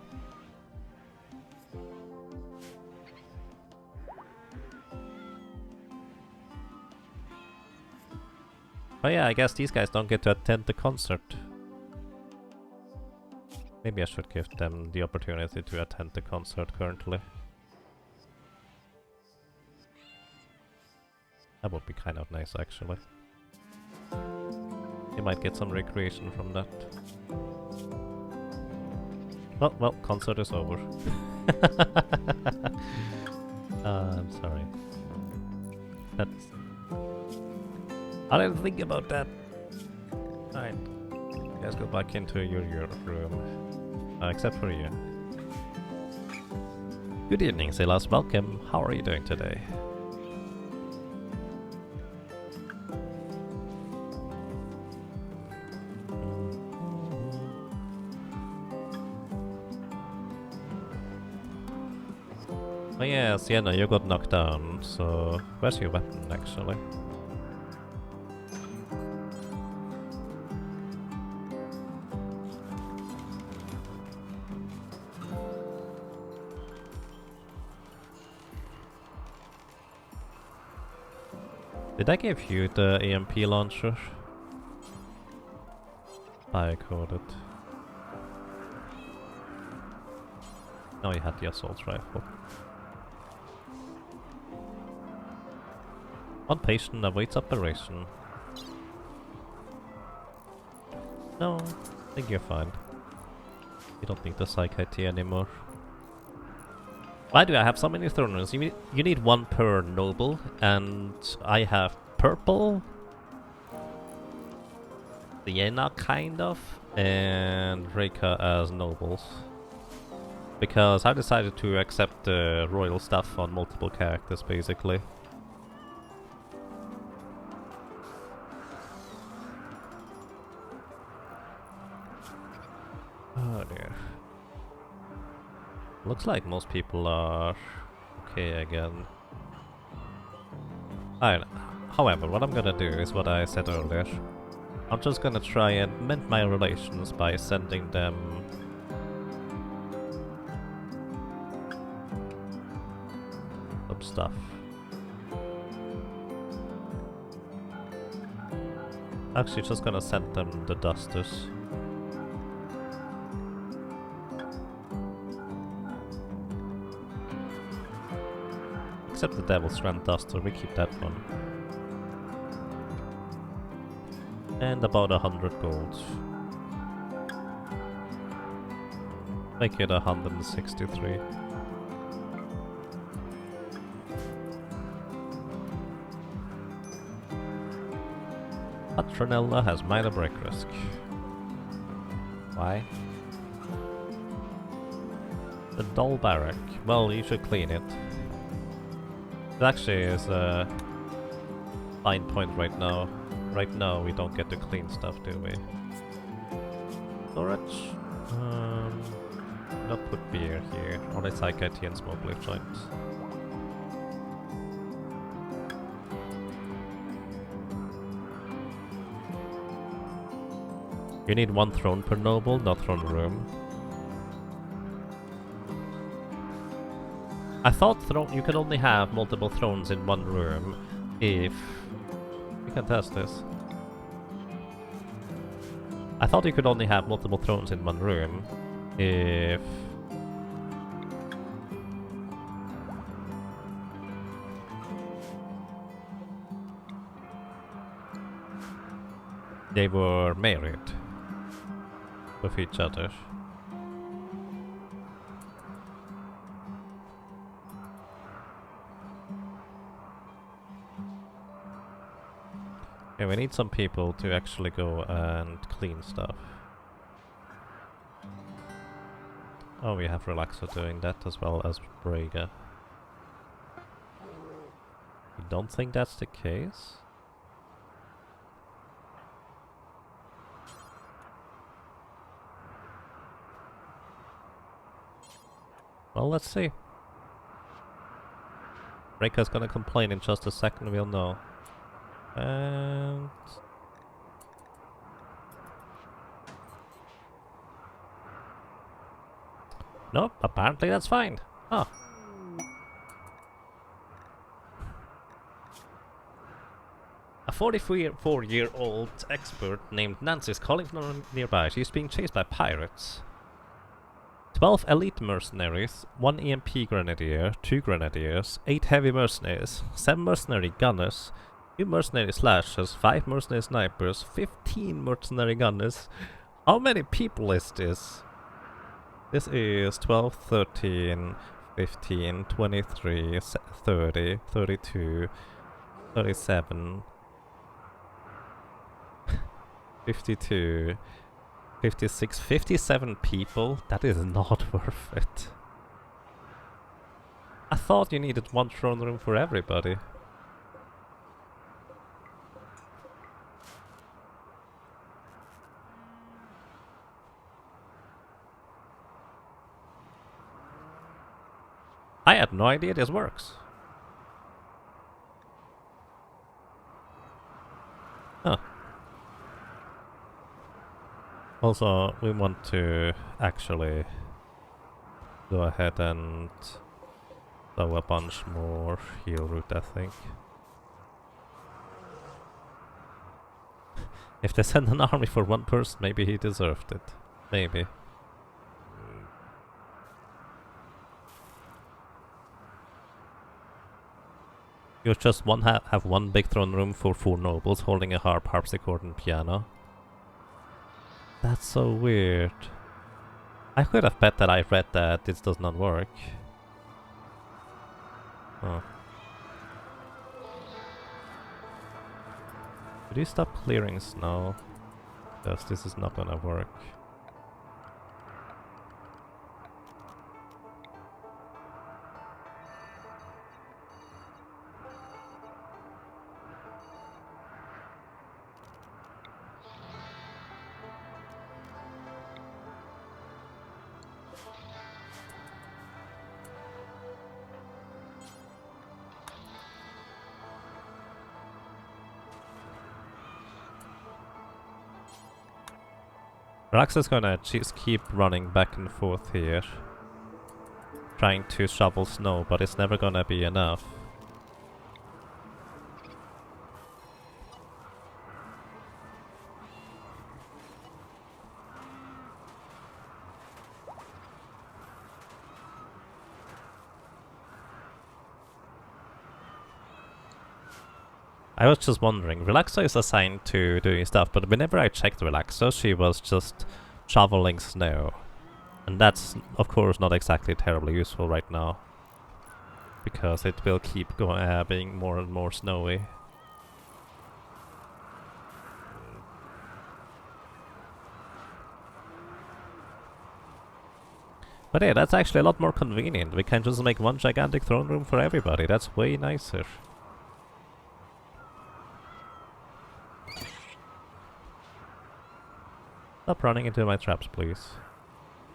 Oh yeah, I guess these guys don't get to attend the concert. Maybe I should give them the opportunity to attend the concert currently. That would be kind of nice, actually. You might get some recreation from that. Oh, well, concert is over. I'm sorry. That's... I didn't think about that. Alright. You guys go back into your room. Except for you. Good evening, Silas. Welcome. How are you doing today? Sienna, you got knocked down, so where's your weapon actually? Did I give you the EMP launcher? I coded. No, you had the assault rifle. One patient awaits operation. No, I think you're fine. You don't need the psych IT anymore. Why do I have so many throne rooms? You need one per noble, and I have purple, Sienna kind of, and Reika as nobles. Because I decided to accept the royal stuff on multiple characters, basically. Oh dear. Looks like most people are okay again. However, what I'm gonna do is what I said earlier. I'm just gonna try and mend my relations by sending them some stuff. Actually, just gonna send them the dusters. Except the Devil's Grand Duster, we keep that one. And about 100 gold. Make it 163. Patronella has minor break risk. Why? The Doll Barrack. Well, you should clean it. It actually is a fine point right now. Right now we don't get to clean stuff, do we? Storage? Not put beer here. Only Psych IT and smoke lift joints. You need one throne per noble, not throne room. I thought you can only have multiple thrones in one room if... We can test this. I thought you could only have multiple thrones in one room if... they were married with each other. Yeah, we need some people to actually go and clean stuff. Oh, we have Relaxer doing that as well as Braga. You don't think that's the case? Well, let's see. Reika's gonna complain in just a second, we'll know. And... nope, apparently that's fine. Oh. A 44-year-old expert named Nancy is calling from nearby. She's being chased by pirates. 12 elite mercenaries, 1 EMP grenadier, 2 grenadiers, 8 heavy mercenaries, 7 mercenary gunners, 2 mercenary slashers, 5 mercenary snipers, 15 mercenary gunners. How many people is this? This is 12, 13, 15, 23, 30, 32, 37, 52, 56, 57 people? That is not worth it. I thought you needed one throne room for everybody. had no idea this works. Huh. Also, we want to actually go ahead and throw a bunch more heal root, I think. If they send an army for one person, maybe he deserved it. Maybe. You just have one big throne room for 4 nobles holding a harp, harpsichord and piano. That's so weird. I could have bet that I read that this does not work. Huh. Could you stop clearing snow? Because this is not gonna work. Rax is gonna just keep running back and forth here, trying to shovel snow, but it's never gonna be enough. I was just wondering, Relaxo is assigned to doing stuff, but whenever I checked Relaxo, she was just shoveling snow. And that's, of course, not exactly terribly useful right now. Because it will keep being more and more snowy. But yeah, that's actually a lot more convenient. We can just make one gigantic throne room for everybody. That's way nicer. Stop running into my traps, please.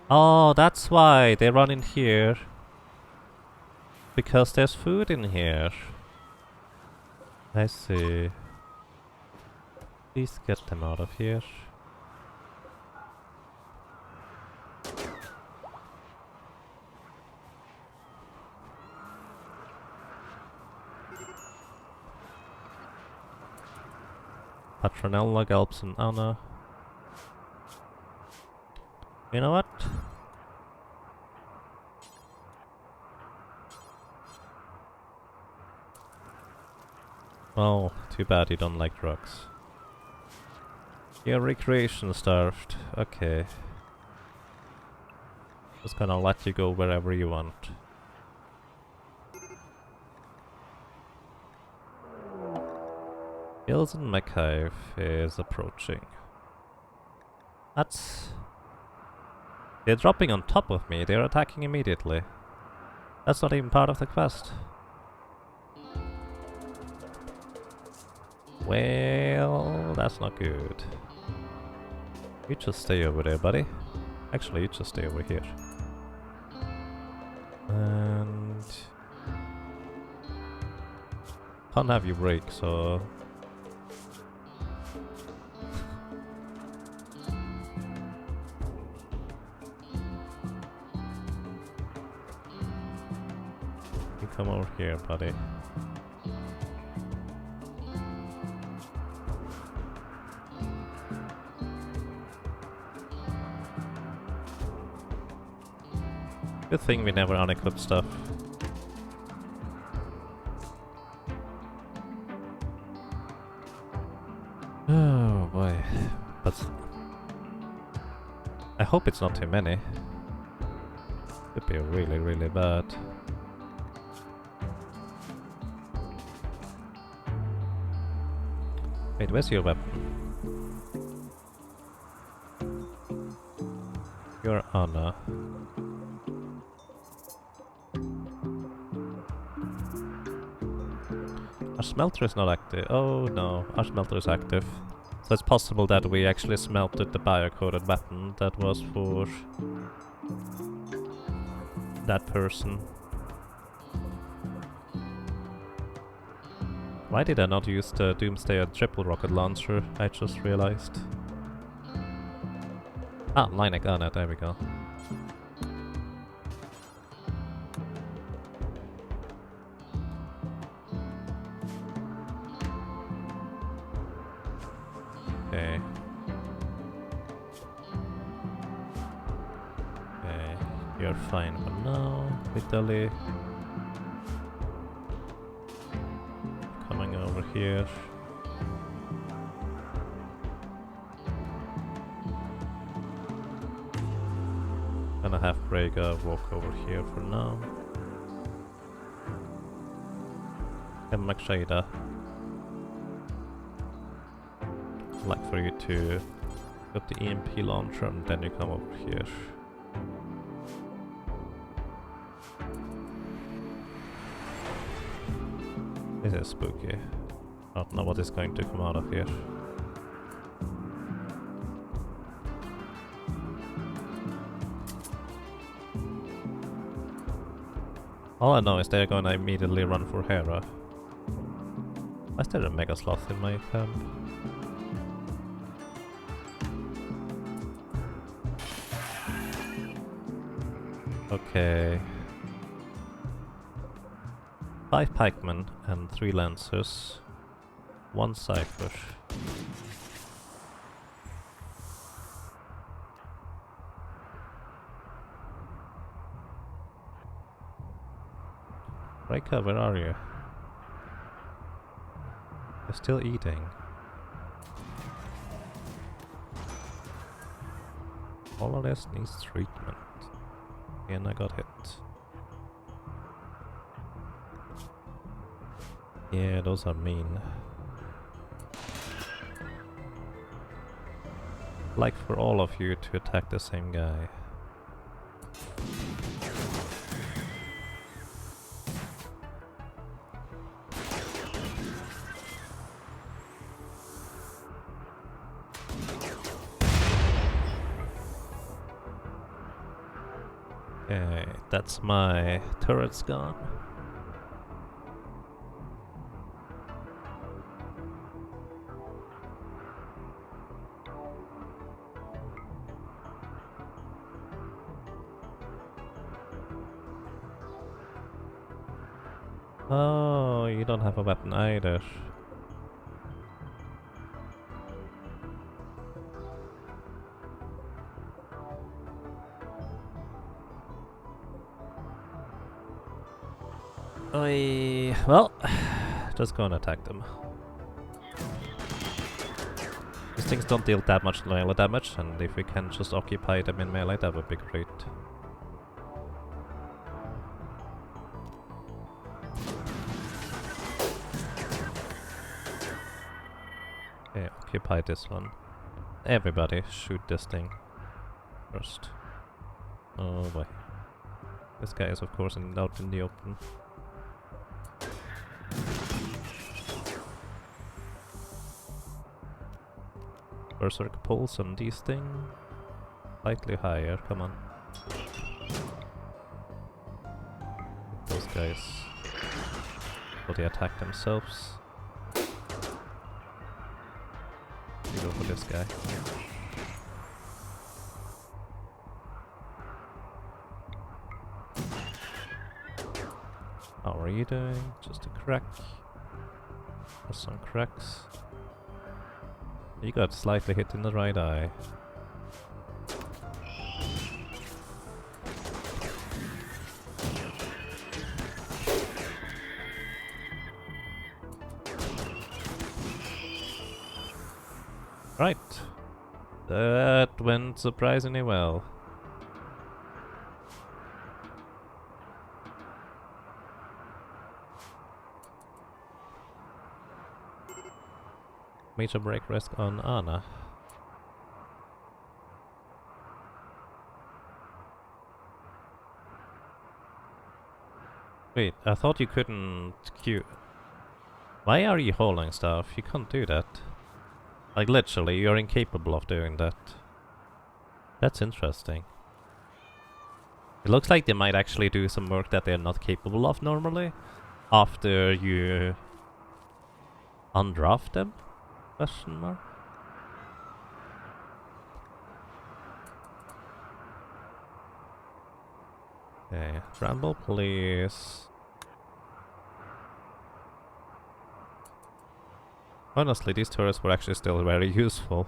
Oh, that's why they run in here. Because there's food in here. I see. Please get them out of here. Patronella, Galps and Anna. You know what? Oh, too bad you don't like drugs. You're recreation starved. Okay. Just gonna let you go wherever you want. Hills in Mechhive is approaching. They're dropping on top of me, they're attacking immediately. That's not even part of the quest. Well, that's not good. You just stay over there, buddy. Actually, you just stay over here. And... can't have you break, so... come over here, buddy. Good thing we never unequip stuff. Oh boy. But I hope it's not too many. Could be really, really bad. Wait, where's your weapon? You're Anna. Our smelter is not active. Oh no, our smelter is active. So it's possible that we actually smelted the bio-coded weapon that was for that person. Why did I not use the Doomsday triple rocket launcher? I just realized. Ah, line gun it, there we go. Okay. Okay, you're fine for now, Italy. Coming over here. Gonna have Braga walk over here for now. And Makshada. I'd like for you to put the EMP launcher and then you come over here. This is spooky. I don't know what is going to come out of here. All I know is they're gonna immediately run for Hera. I still have a Mega Sloth in my camp. Okay. 5 pikemen and 3 lancers. 1 cypher. Reika, where are you? You're still eating. All of this needs treatment. And I got hit. Yeah, those are mean. Like for all of you to attack the same guy. Okay, that's my turrets gone. Oh, you don't have a weapon either. Well, just go and attack them. These things don't deal that much melee damage, and if we can just occupy them in melee, that would be great. Okay, occupy this one. Everybody shoot this thing first. Oh boy. This guy is of course out in the open. Berserk pulse on these things. Slightly higher, come on. Those guys. Will they attack themselves? You go for this guy. How are you doing? Just a crack. There's some cracks. You got slightly hit in the right eye. Right. That went surprisingly well. Major break risk on Anna. Wait, I thought you couldn't queue. Why are you holding stuff? You can't do that. Like literally, you're incapable of doing that. That's interesting. It looks like they might actually do some work that they're not capable of normally. After you Undraft them? Question mark? Okay, Ramble, please. Honestly, these turrets were actually still very useful.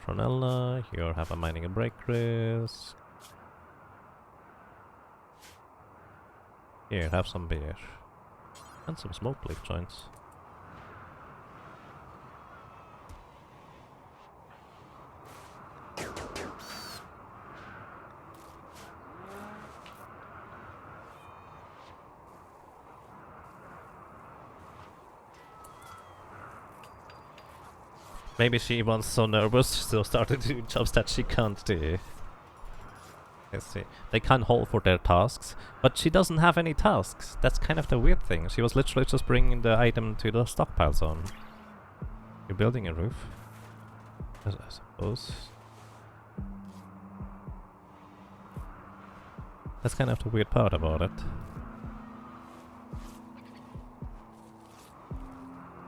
Tronella, here have a mining and break risk. Here, have some beer. And some smoke leaf joints. Maybe she was so nervous, so started to do jobs that she can't do. Let's see. They can't hold for their tasks, but she doesn't have any tasks. That's kind of the weird thing. She was literally just bringing the item to the stockpile zone. You're building a roof? I suppose. That's kind of the weird part about it.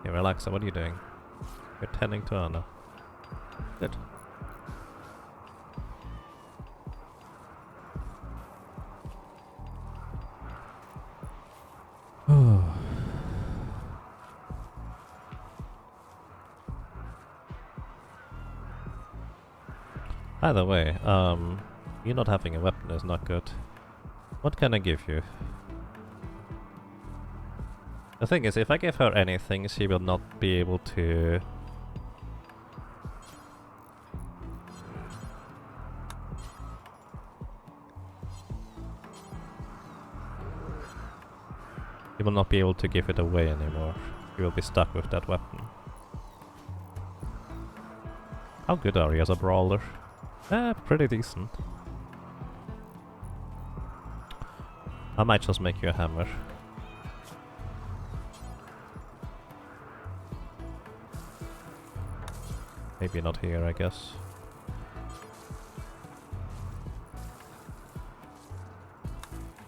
Hey, relax, what are you doing? You're tending to Anna. Good. Either way, you not having a weapon is not good. What can I give you? The thing is, if I give her anything, she will not be able to... She will not be able to give it away anymore. She will be stuck with that weapon. How good are you as a brawler? Pretty decent. I might just make you a hammer. Maybe not here, I guess.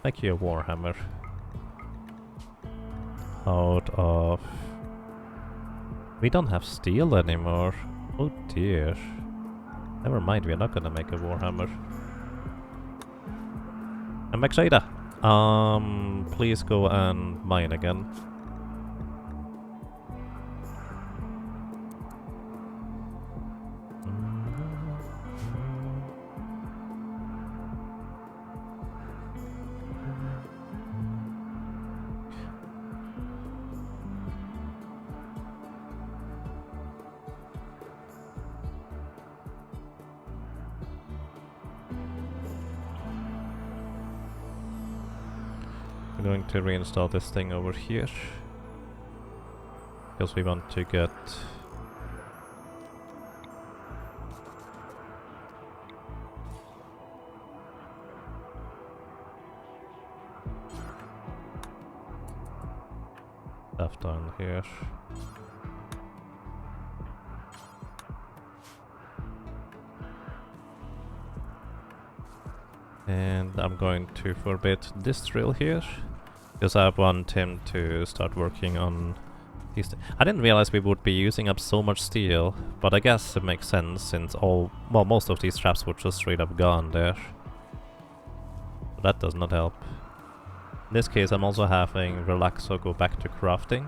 Make you a warhammer. Out of... We don't have steel anymore. Oh dear. Never mind, we are not gonna make a warhammer. And Maxida, please go and mine again. I'm going to reinstall this thing over here because we want to get stuff down here. And I'm going to forbid this drill here because I want him to start working on these. I didn't realize we would be using up so much steel, but I guess it makes sense since most of these traps were just straight up gone there. But that does not help. In this case, I'm also having Relaxo go back to crafting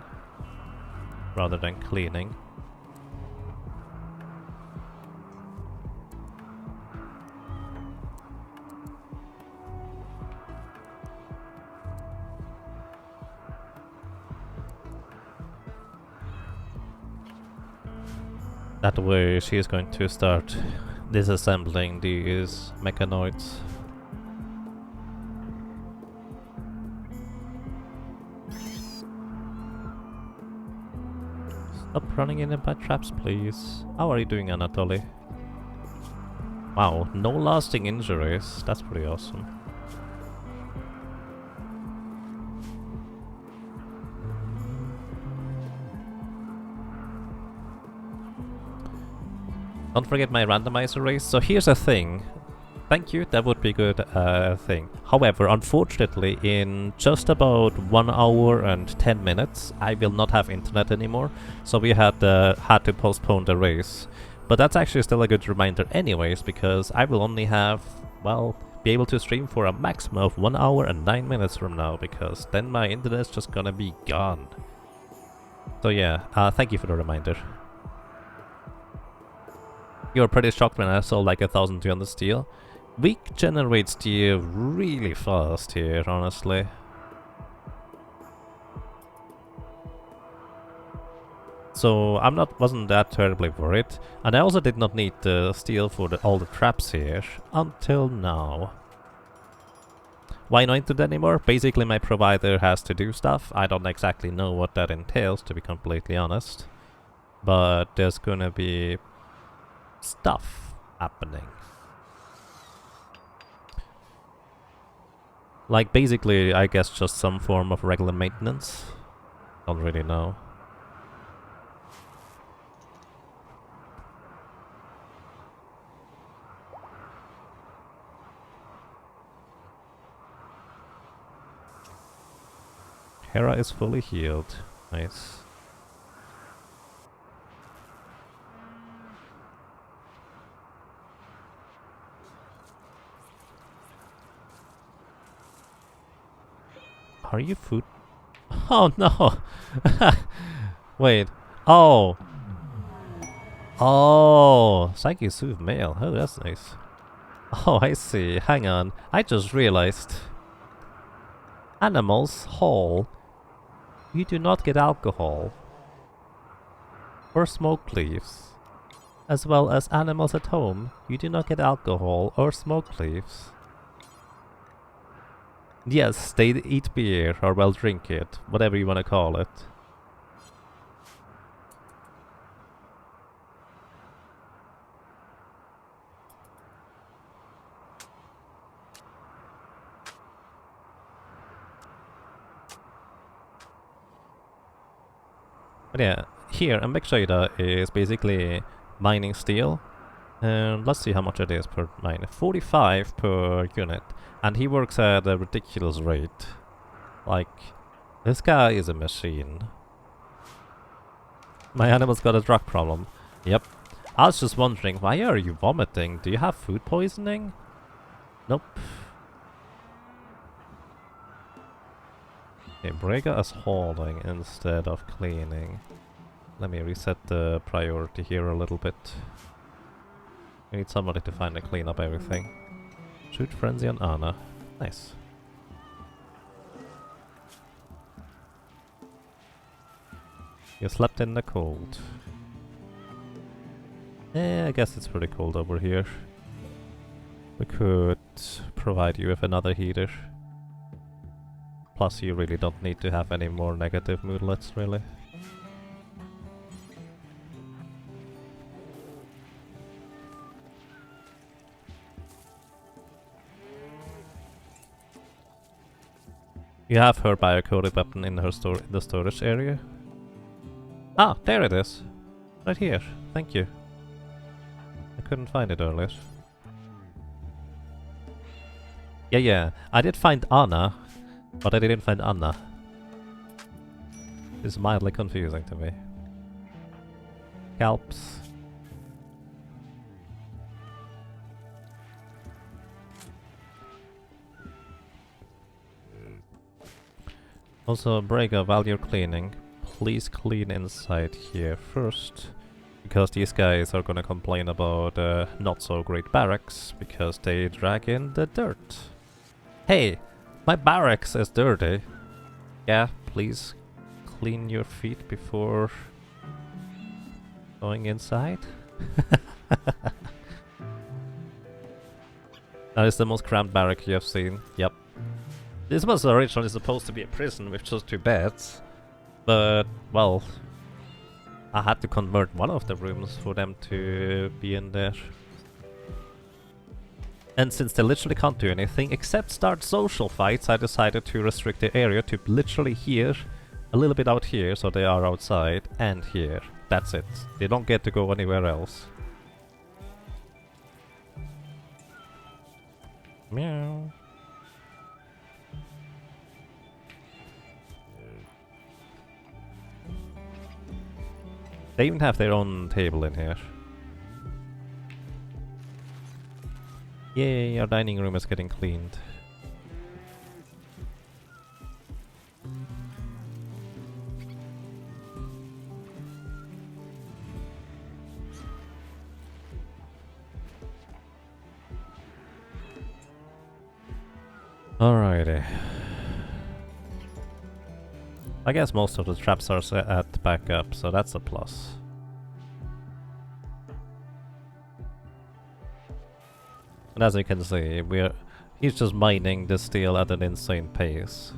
rather than cleaning. That way she is going to start disassembling these mechanoids. Stop running in by traps, please. How are you doing, Anatoly? Wow, no lasting injuries. That's pretty awesome. Don't forget my randomizer race. So here's the thing. Thank you, that would be good thing. However, unfortunately, in just about 1 hour and 10 minutes, I will not have internet anymore, so we had to postpone the race. But that's actually still a good reminder anyways, because I will only have, well, be able to stream for a maximum of 1 hour and 9 minutes from now, because then my internet's just gonna be gone. So yeah, thank you for the reminder. You were pretty shocked when I sold like 1,200 steel. We generate steel really fast here, honestly. So wasn't that terribly worried, and I also did not need the steel for all the traps here until now. Why not into that anymore? Basically, my provider has to do stuff. I don't exactly know what that entails, to be completely honest, but there's gonna be stuff happening. Like, basically, I guess just some form of regular maintenance. Don't really know. Hera is fully healed. Nice. Are you food? Oh no! Wait. Oh! Oh! Psyche Soothe Male. Oh, that's nice. Oh, I see. Hang on. I just realized. Animals Hall. You do not get alcohol. Or smoke leaves. As well as animals at home. You do not get alcohol or smoke leaves. Yes, they eat beer, or well, drink it, whatever you want to call it. But yeah, here, a Mech Trader is basically mining steel. And let's see how much it is per mine. 45 per unit. And he works at a ridiculous rate. Like, this guy is a machine. My animal's got a drug problem. Yep. I was just wondering, why are you vomiting? Do you have food poisoning? Nope. Okay, Brega is hauling instead of cleaning. Let me reset the priority here a little bit. We need somebody to find and clean up everything. Shoot Frenzy on Anna. Nice. You slept in the cold. I guess it's pretty cold over here. We could provide you with another heater. Plus you really don't need to have any more negative moodlets, really. You have her bio-coded weapon in her the storage area. Ah, there it is. Right here. Thank you. I couldn't find it earlier. Yeah. I did find Anna, but I didn't find Anna. It's mildly confusing to me. Scalps. Also, Brega, while you're cleaning, please clean inside here first. Because these guys are gonna complain about not so great barracks, because they drag in the dirt. Hey, my barracks is dirty. Yeah, please clean your feet before going inside. That is the most cramped barrack you have seen. Yep. This was originally supposed to be a prison with just 2 beds, but, well, I had to convert one of the rooms for them to be in there. And since they literally can't do anything except start social fights, I decided to restrict the area to literally here, a little bit out here, so they are outside, and here. That's it. They don't get to go anywhere else. Meow. They even have their own table in here. Yay, our dining room is getting cleaned. Alrighty. I guess most of the traps are set at backup, so that's a plus. And as you can see, he's just mining the steel at an insane pace.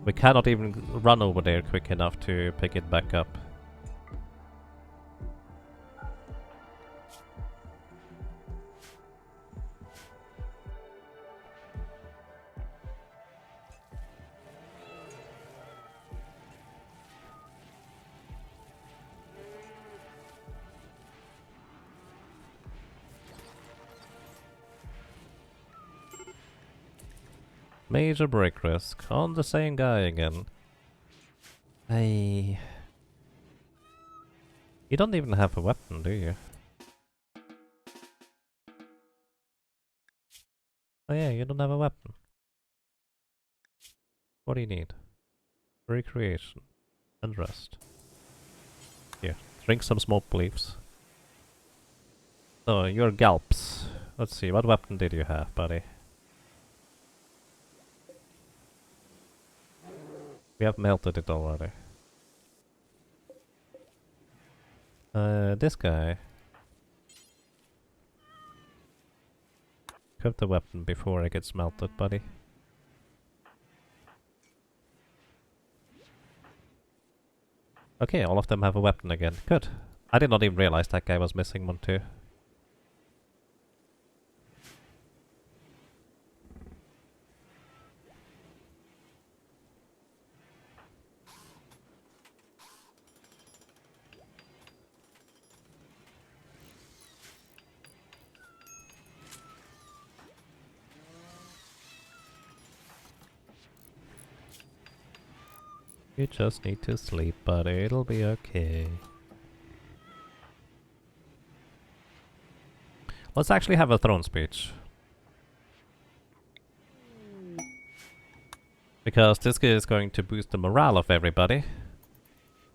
We cannot even run over there quick enough to pick it back up. Major break risk. On the same guy again. Hey. You don't even have a weapon, do you? Oh yeah, you don't have a weapon. What do you need? Recreation. And rest. Here, drink some smoke leaves. So, your gulps. Let's see, what weapon did you have, buddy? We have melted it already. This guy. Equip the weapon before it gets melted, buddy. Okay, all of them have a weapon again. Good. I did not even realize that guy was missing one too. You just need to sleep, but it'll be okay. Let's actually have a throne speech. Because this is going to boost the morale of everybody.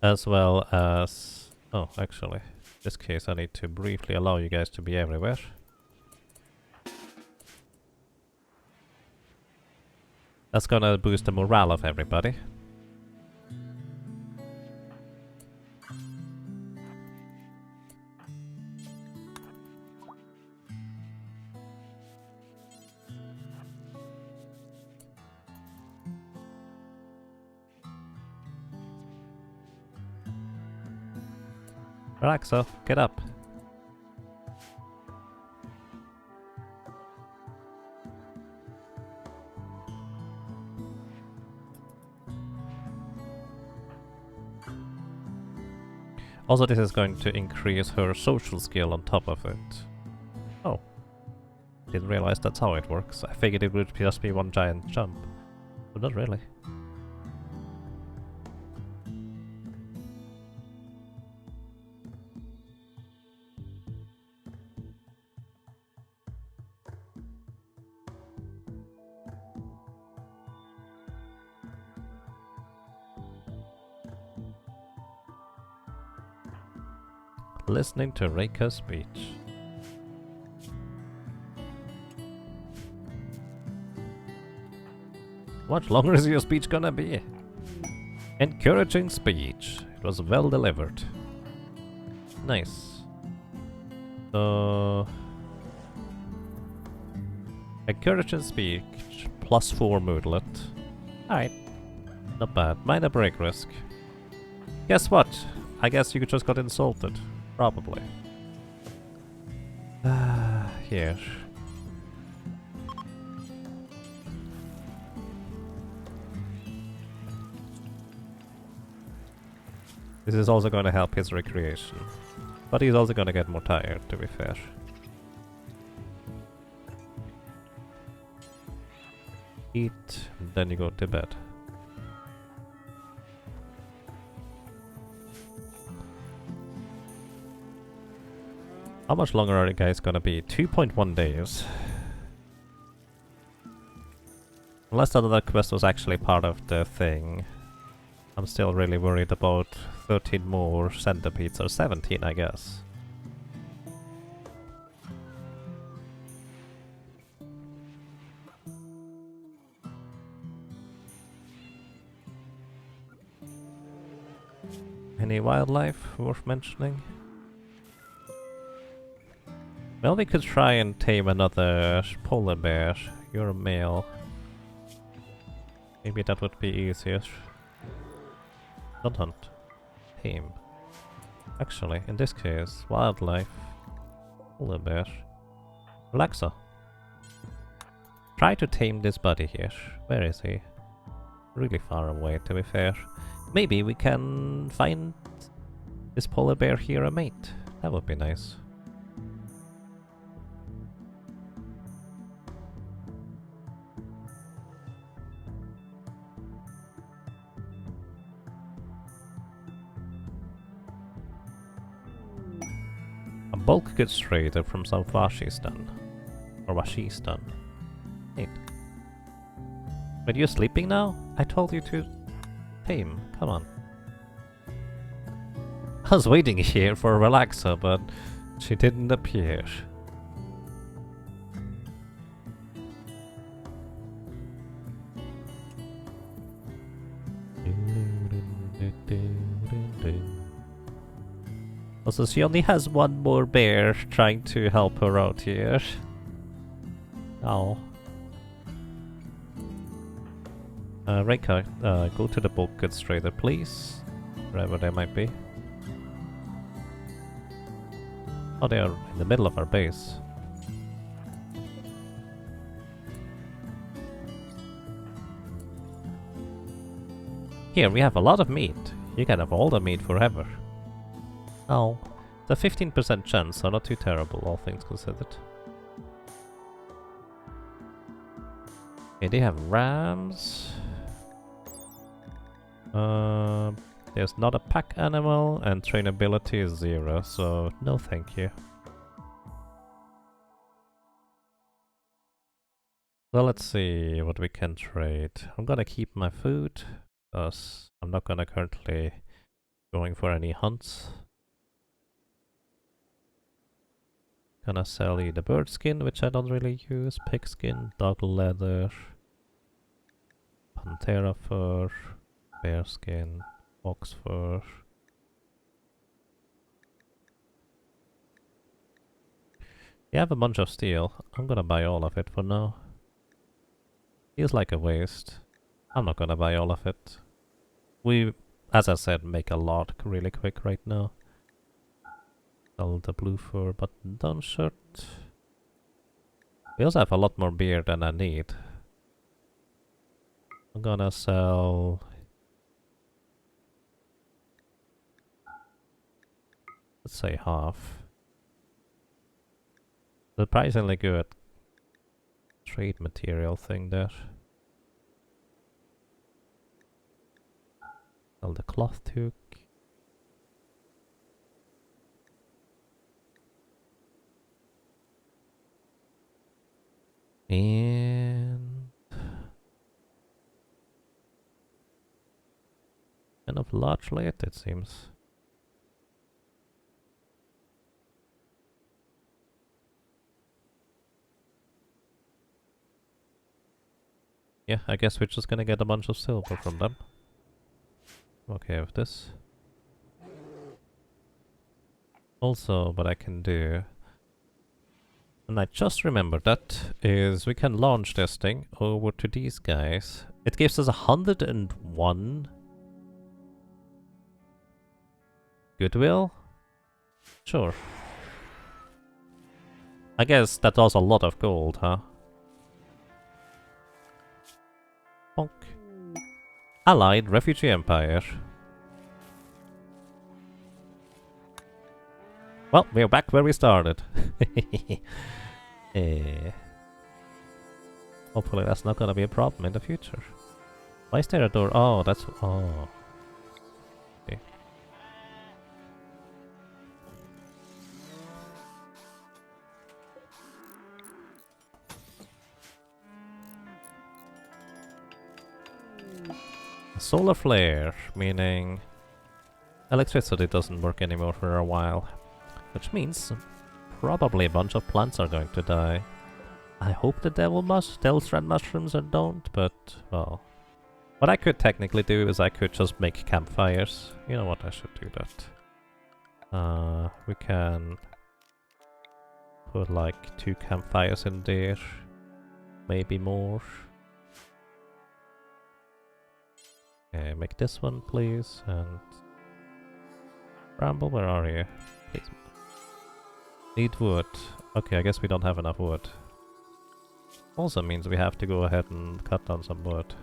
As well as... Oh, actually. In this case I need to briefly allow you guys to be everywhere. That's gonna boost the morale of everybody. Relaxo, get up. Also, this is going to increase her social skill on top of it. Oh. Didn't realize that's how it works. I figured it would just be one giant jump. But not really. Listening to Reika's speech. What longer is your speech gonna be? Encouraging speech. It was well delivered. Nice. So... encouraging speech plus 4 moodlet. Alright. Not bad. Minor break risk. Guess what? I guess you just got insulted. Probably. Here. This is also going to help his recreation. But he's also going to get more tired, to be fair. Eat, then you go to bed. How much longer are you guys gonna be? 2.1 days. Unless that other quest was actually part of the thing. I'm still really worried about 13 more centipedes, or 17 I guess. Any wildlife worth mentioning? Well, we could try and tame another polar bear. You're a male. Maybe that would be easier. Not hunt. Tame. Actually, in this case, wildlife. Polar bear. Relaxer. Try to tame this buddy here. Where is he? Really far away, to be fair. Maybe we can find this polar bear here a mate. That would be nice. A bulk goods trader from South Washistan. Or Washistan. Neat. But you're sleeping now? I told you to tame. Come on. I was waiting here for a relaxer, but she didn't appear. Also, she only has one more bear trying to help her out here. Oh. Reika, go to the bulk goods trader, please. Wherever they might be. Oh, they are in the middle of our base. Here, we have a lot of meat. You can have all the meat forever. Oh, it's a 15% chance, so not too terrible, all things considered. Okay, they have rams. There's not a pack animal, and trainability is 0, so no thank you. So let's see what we can trade. I'm gonna keep my food, because I'm not gonna currently going for any hunts. Gonna sell you the bird skin, which I don't really use, pig skin, dog leather, pantera fur, bear skin, fox fur. You have a bunch of steel. I'm gonna buy all of it for now. Feels like a waste. I'm not gonna buy all of it. We, as I said, make a lot really quick right now. Sell the blue fur button down shirt. We also have a lot more beer than I need. I'm gonna sell... let's say half. Surprisingly good trade material thing there. Sell the cloth toque. And kind of largely it seems. Yeah, I guess we're just gonna get a bunch of silver from them. Okay with this. Also, what I can do, and I just remembered that, is we can launch this thing over to these guys. It gives us 101 goodwill? Sure. I guess that was a lot of gold, huh? Bonk. Allied Refugee Empire. Well, we're back where we started. Hopefully that's not gonna be a problem in the future. Why is there a door? Oh, that's... Oh. Okay. A solar flare, meaning electricity doesn't work anymore for a while. Which means probably a bunch of plants are going to die. I hope the devil strand mushrooms don't, but, well... What I could technically do is I could just make campfires. You know what, I should do that. We can put like 2 campfires in there. Maybe more. Okay, make this one please, and... Bramble, where are you? Please. Need wood. Okay, I guess we don't have enough wood. Also means we have to go ahead and cut down some wood.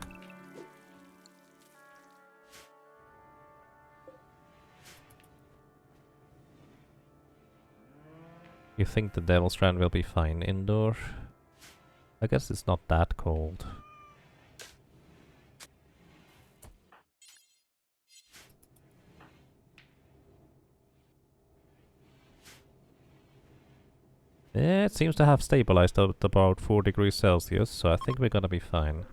You think the Devil Strand will be fine indoor? I guess it's not that cold. Yeah, it seems to have stabilized at about 4 degrees Celsius, so I think we're gonna be fine.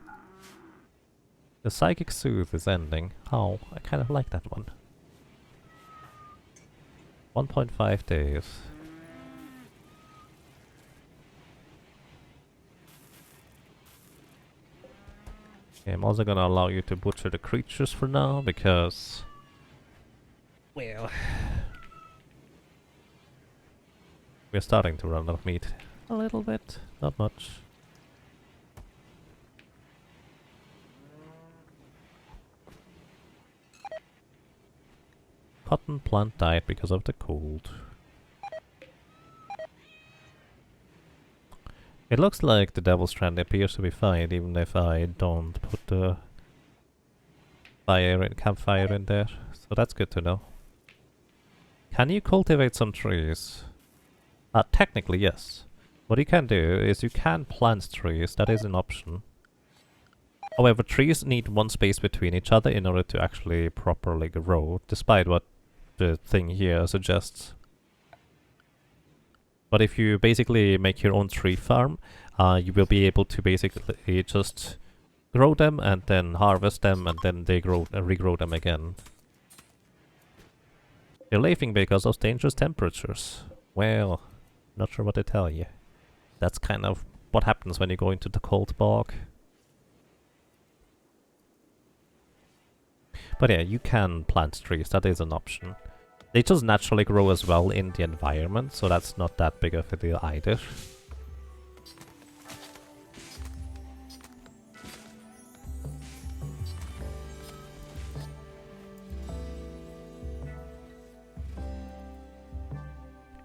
The Psychic Soothe is ending. Oh, I kind of like that one. 1.5 days. Okay, I'm also gonna allow you to butcher the creatures for now, because... Well... We're starting to run out of meat. A little bit, not much. Cotton plant died because of the cold. It looks like the Devil Strand appears to be fine, even if I don't put the campfire in there. So that's good to know. Can you cultivate some trees? Technically, yes. What you can do is you can plant trees, that is an option. However, trees need 1 space between each other in order to actually properly grow, despite what the thing here suggests. But if you basically make your own tree farm, you will be able to basically just grow them and then harvest them and then they grow regrow them again. You're laughing because of dangerous temperatures. Well, not sure what to tell you. That's kind of what happens when you go into the cold bog. But yeah, you can plant trees, that is an option. They just naturally grow as well in the environment, so that's not that big of a deal either.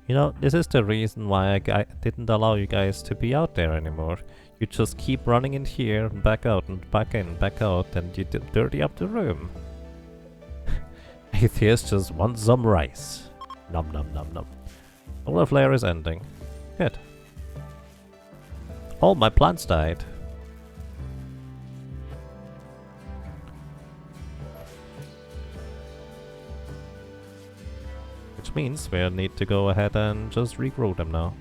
You know, this is the reason why I didn't allow you guys to be out there anymore. You just keep running in here, and back out, and back in, back out, and you dirty up the room. Atheist just wants some rice. Nom nom nom nom. Solar flare is ending. Good. All my plants died. Which means we need to go ahead and just regrow them now.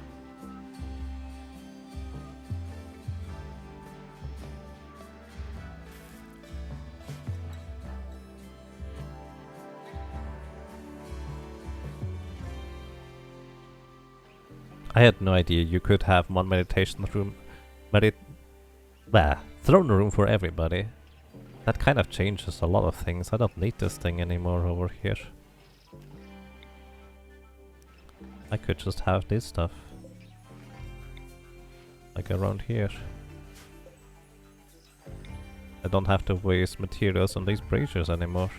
I had no idea you could have one meditation room, throne room for everybody. That kind of changes a lot of things. I don't need this thing anymore over here. I could just have this stuff. Like around here. I don't have to waste materials on these braziers anymore.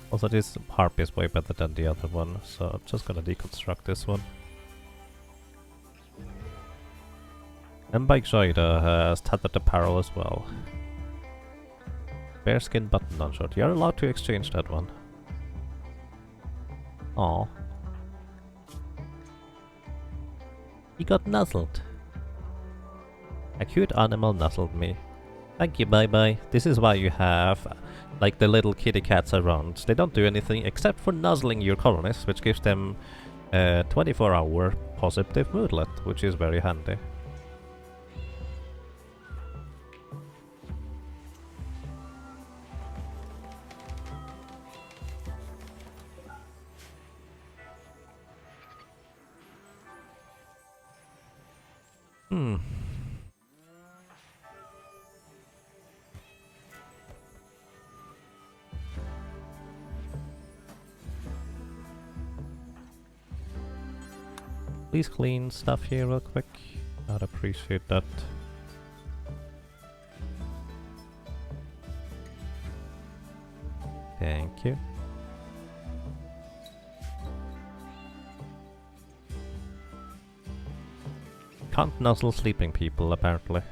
Also, this harp is way better than the other one, so I'm just gonna deconstruct this one. And Bike Joida has tattered apparel as well. Bearskin button-down shirt. You're allowed to exchange that one. Aw. He got nuzzled. A cute animal nuzzled me. Thank you, bye-bye. This is why you have, like, the little kitty cats around. They don't do anything except for nuzzling your colonists, which gives them 24-hour positive moodlet, which is very handy. Please clean stuff here real quick. I'd appreciate that. Thank you. Can't nuzzle sleeping people, apparently.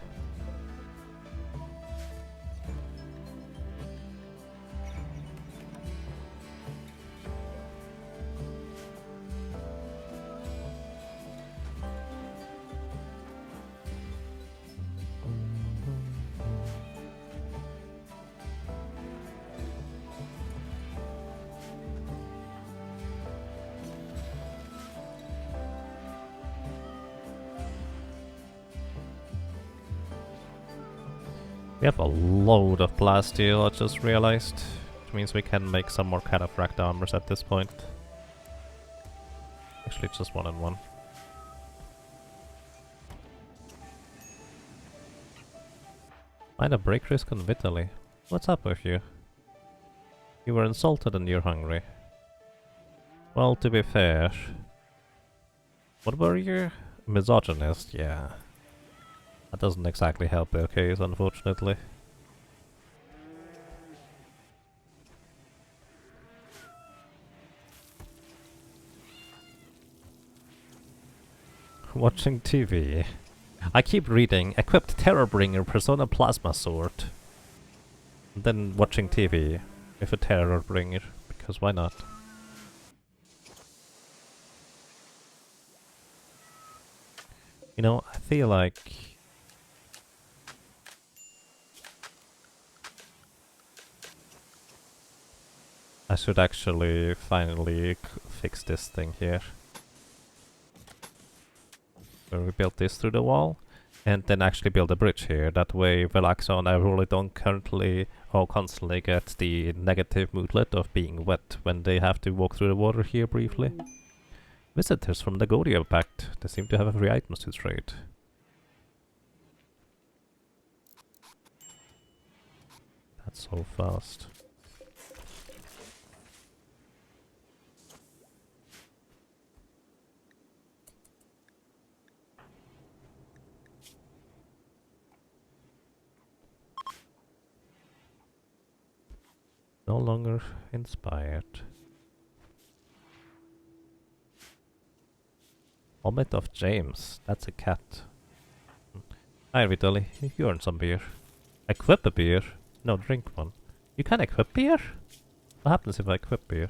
We have a load of plasteel, I just realized. Which means we can make some more cataphract armors at this point. Actually, it's just 1 and 1. Find a break risk on Vitaly. What's up with you? You were insulted and you're hungry. Well, to be fair... What were you? Misogynist, yeah. That doesn't exactly help their case, unfortunately. Watching TV. I keep reading Equipped Terrorbringer Persona Plasma Sword. And then watching TV with a Terrorbringer, because why not? You know, I feel like... I should actually finally fix this thing here. So we built this through the wall, and then actually build a bridge here. That way Velaxo and Aurora don't currently or constantly get the negative moodlet of being wet when they have to walk through the water here briefly. Visitors from the Godia Pact. They seem to have free items to trade. That's so fast. No longer inspired. Vomit of James. That's a cat. Hi Vitaly, you earned some beer. Equip a beer? No, drink one. You can equip beer? What happens if I equip beer?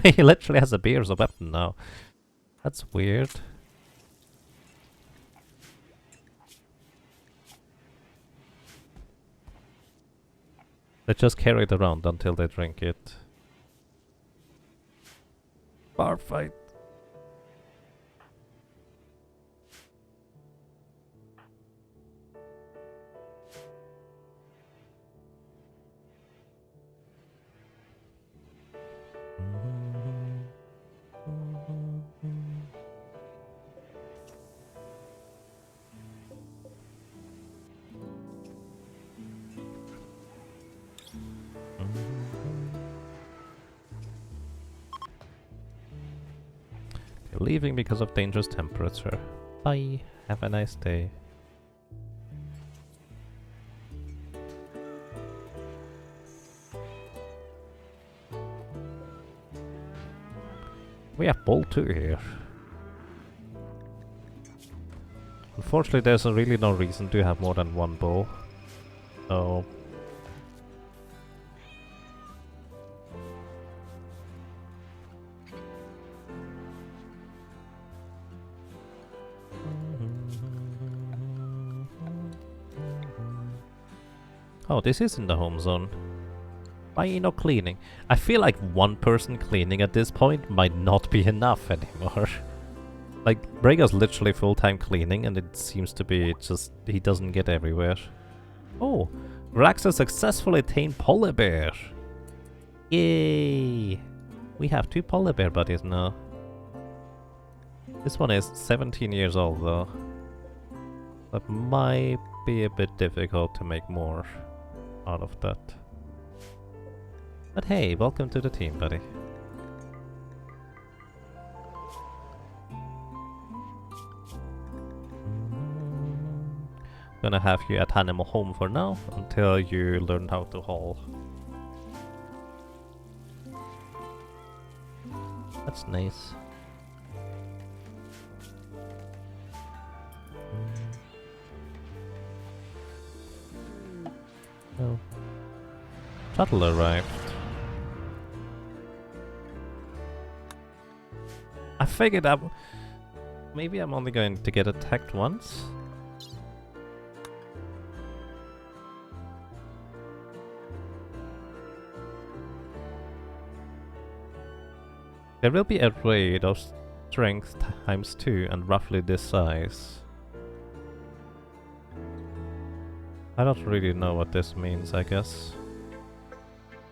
He literally has a beer as a weapon now. That's weird. They just carry it around until they drink it. Bar fight. Leaving because of dangerous temperature. Bye. Have a nice day. We have bowl 2 here. Unfortunately, there's really no reason to have more than 1 bowl. So... Oh, this is in the home zone. Why no cleaning? I feel like one person cleaning at this point might not be enough anymore. Like, Brega's literally full-time cleaning and it seems to be just... he doesn't get everywhere. Oh! Raxa successfully tamed Polar Bear! Yay! We have 2 Polar Bear buddies now. This one is 17 years old though. That might be a bit difficult to make more out of that. But hey, welcome to the team, buddy. Gonna have you at Animal Home for now, until you learn how to haul. That's nice. Oh. Shuttle arrived. I figured maybe I'm only going to get attacked once. There will be a raid of strength times 2 and roughly this size. I don't really know what this means, I guess.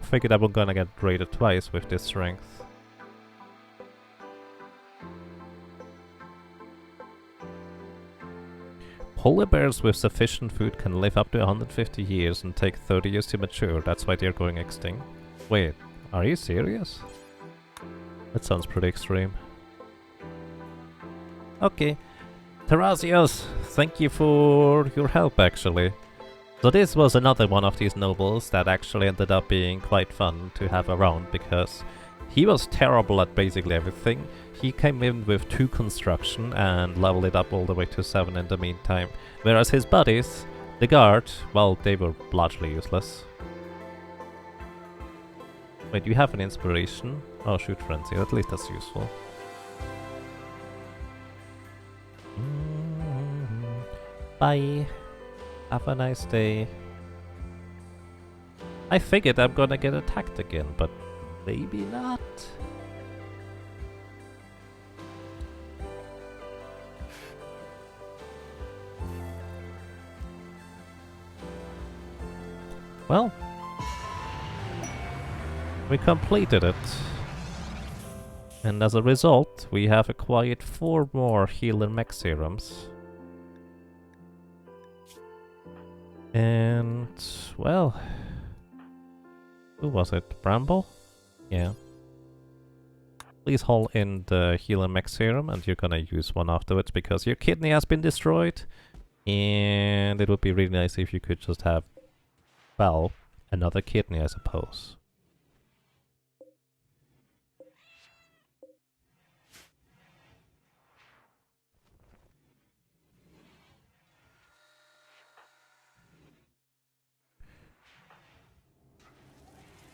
I figured I was gonna get raided twice with this strength. Polar bears with sufficient food can live up to 150 years and take 30 years to mature. That's why they're going extinct. Wait, are you serious? That sounds pretty extreme. Okay. Terrasios, thank you for your help actually. So this was another one of these nobles that actually ended up being quite fun to have around because he was terrible at basically everything. He came in with 2 construction and leveled it up all the way to 7 in the meantime. Whereas his buddies, the guard, well, they were largely useless. Wait, you have an inspiration? Oh, shoot frenzy, at least that's useful. Bye. Have a nice day. I figured I'm gonna get attacked again, but maybe not. Well, we completed it. And as a result, we have acquired 4 more healer mech serums. And, well, who was it? Bramble? Yeah. Please haul in the healer mech serum and you're gonna use one afterwards because your kidney has been destroyed. And it would be really nice if you could just have, well, another kidney, I suppose.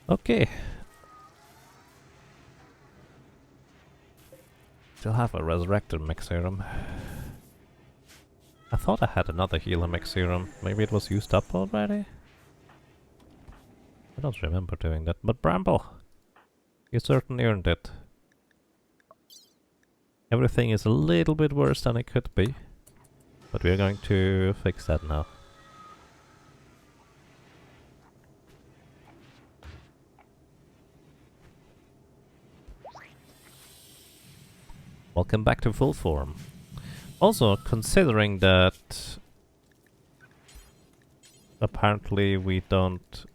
Okay. Still have a resurrected mech serum. I thought I had another healer mech serum. Maybe it was used up already? I don't remember doing that. But Bramble, you certainly earned it. Everything is a little bit worse than it could be. But we're going to fix that now. Welcome back to full form. Also, considering that apparently we don't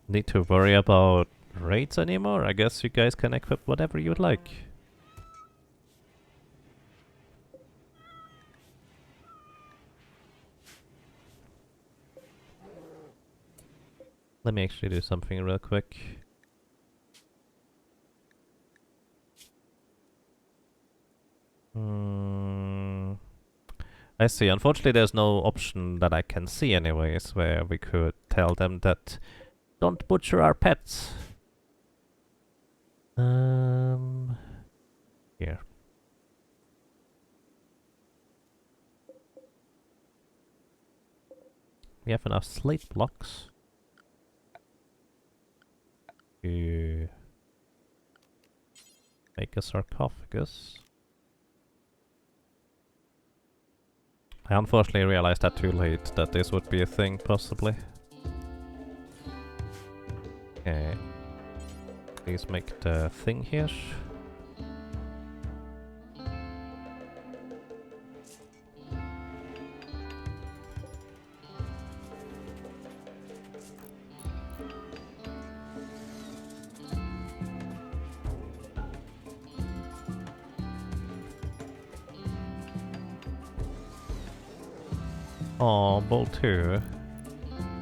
need to worry about raids anymore, I guess you guys can equip whatever you'd like. Let me actually do something real quick. I see. Unfortunately, there's no option that I can see anyways, where we could tell them that don't butcher our pets. Here. we have enough slate blocks to make a sarcophagus. I unfortunately realized that too late, that this would be a thing, possibly. Okay. Please make the thing here. Oh, Bull 2.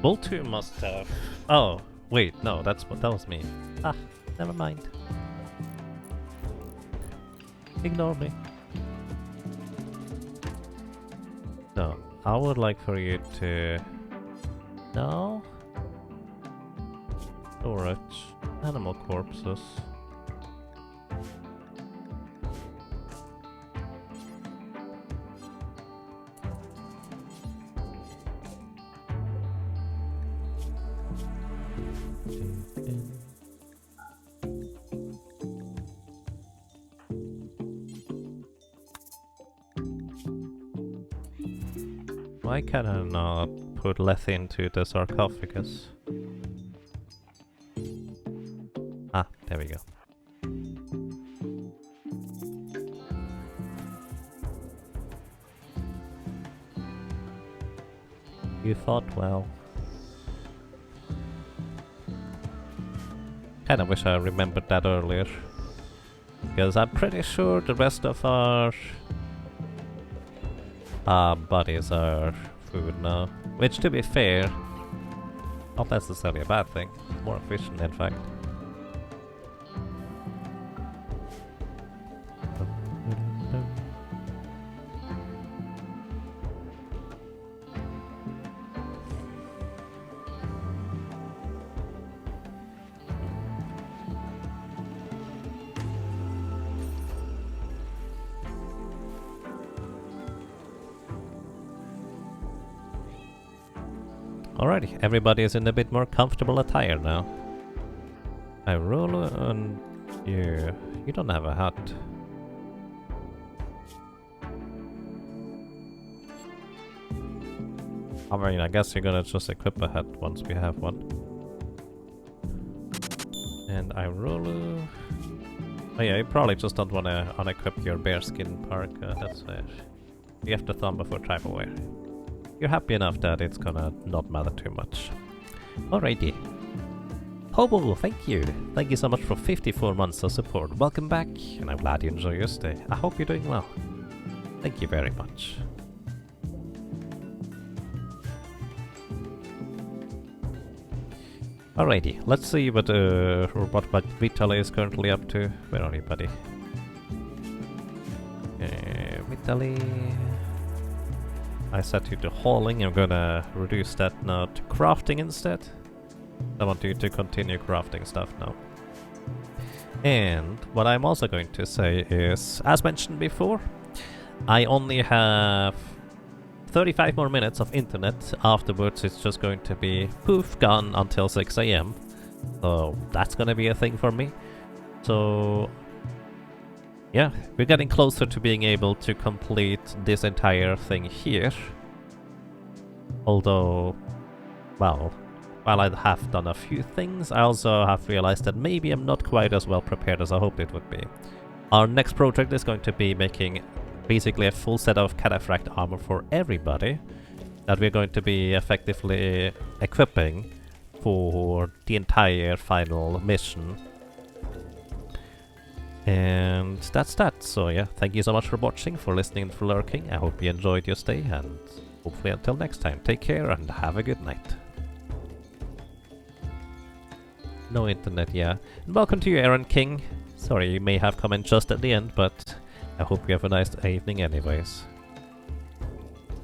Bull 2 must have... Oh, wait, no, that was me. Ah, never mind. Ignore me. No, I would like for you to... No? Storage. Animal corpses. Why can I not put less into the sarcophagus? Ah, there we go. You thought well. Kinda wish I remembered that earlier. Because I'm pretty sure the rest of our bodies are food now. Which, to be fair, not necessarily a bad thing. More efficient, in fact. Alrighty, everybody is in a bit more comfortable attire now. I roll on you. You don't have a hat. I mean, I guess you're gonna just equip a hat once we have one. And I roll. Oh yeah, you probably just don't wanna unequip your bearskin parka. That's it. You have the thumb before tribal wear. You're happy enough that it's gonna not matter too much. Alrighty. Hobo, thank you. Thank you so much for 54 months of support. Welcome back, and I'm glad you enjoy your stay. I hope you're doing well. Thank you very much. Alrighty, let's see what Vitali is currently up to. Where are you, buddy? Vitali... I set you to hauling. I'm gonna reduce that now to crafting instead. I want you to continue crafting stuff now. And what I'm also going to say is, as mentioned before, I only have 35 more minutes of internet. Afterwards it's just going to be poof, gone until 6 AM. So that's gonna be a thing for me. So yeah, we're getting closer to being able to complete this entire thing here. Although, well, while I have done a few things, I also have realized that maybe I'm not quite as well prepared as I hoped it would be. Our next project is going to be making basically a full set of cataphract armor for everybody that we're going to be effectively equipping for the entire final mission. And that's that. So yeah, thank you so much for watching, for listening, and for lurking. I hope you enjoyed your stay, and hopefully until next time, take care and have a good night. No internet, yeah. And welcome to you, Aaron King. Sorry, you may have come in just at the end, but I hope you have a nice evening anyways.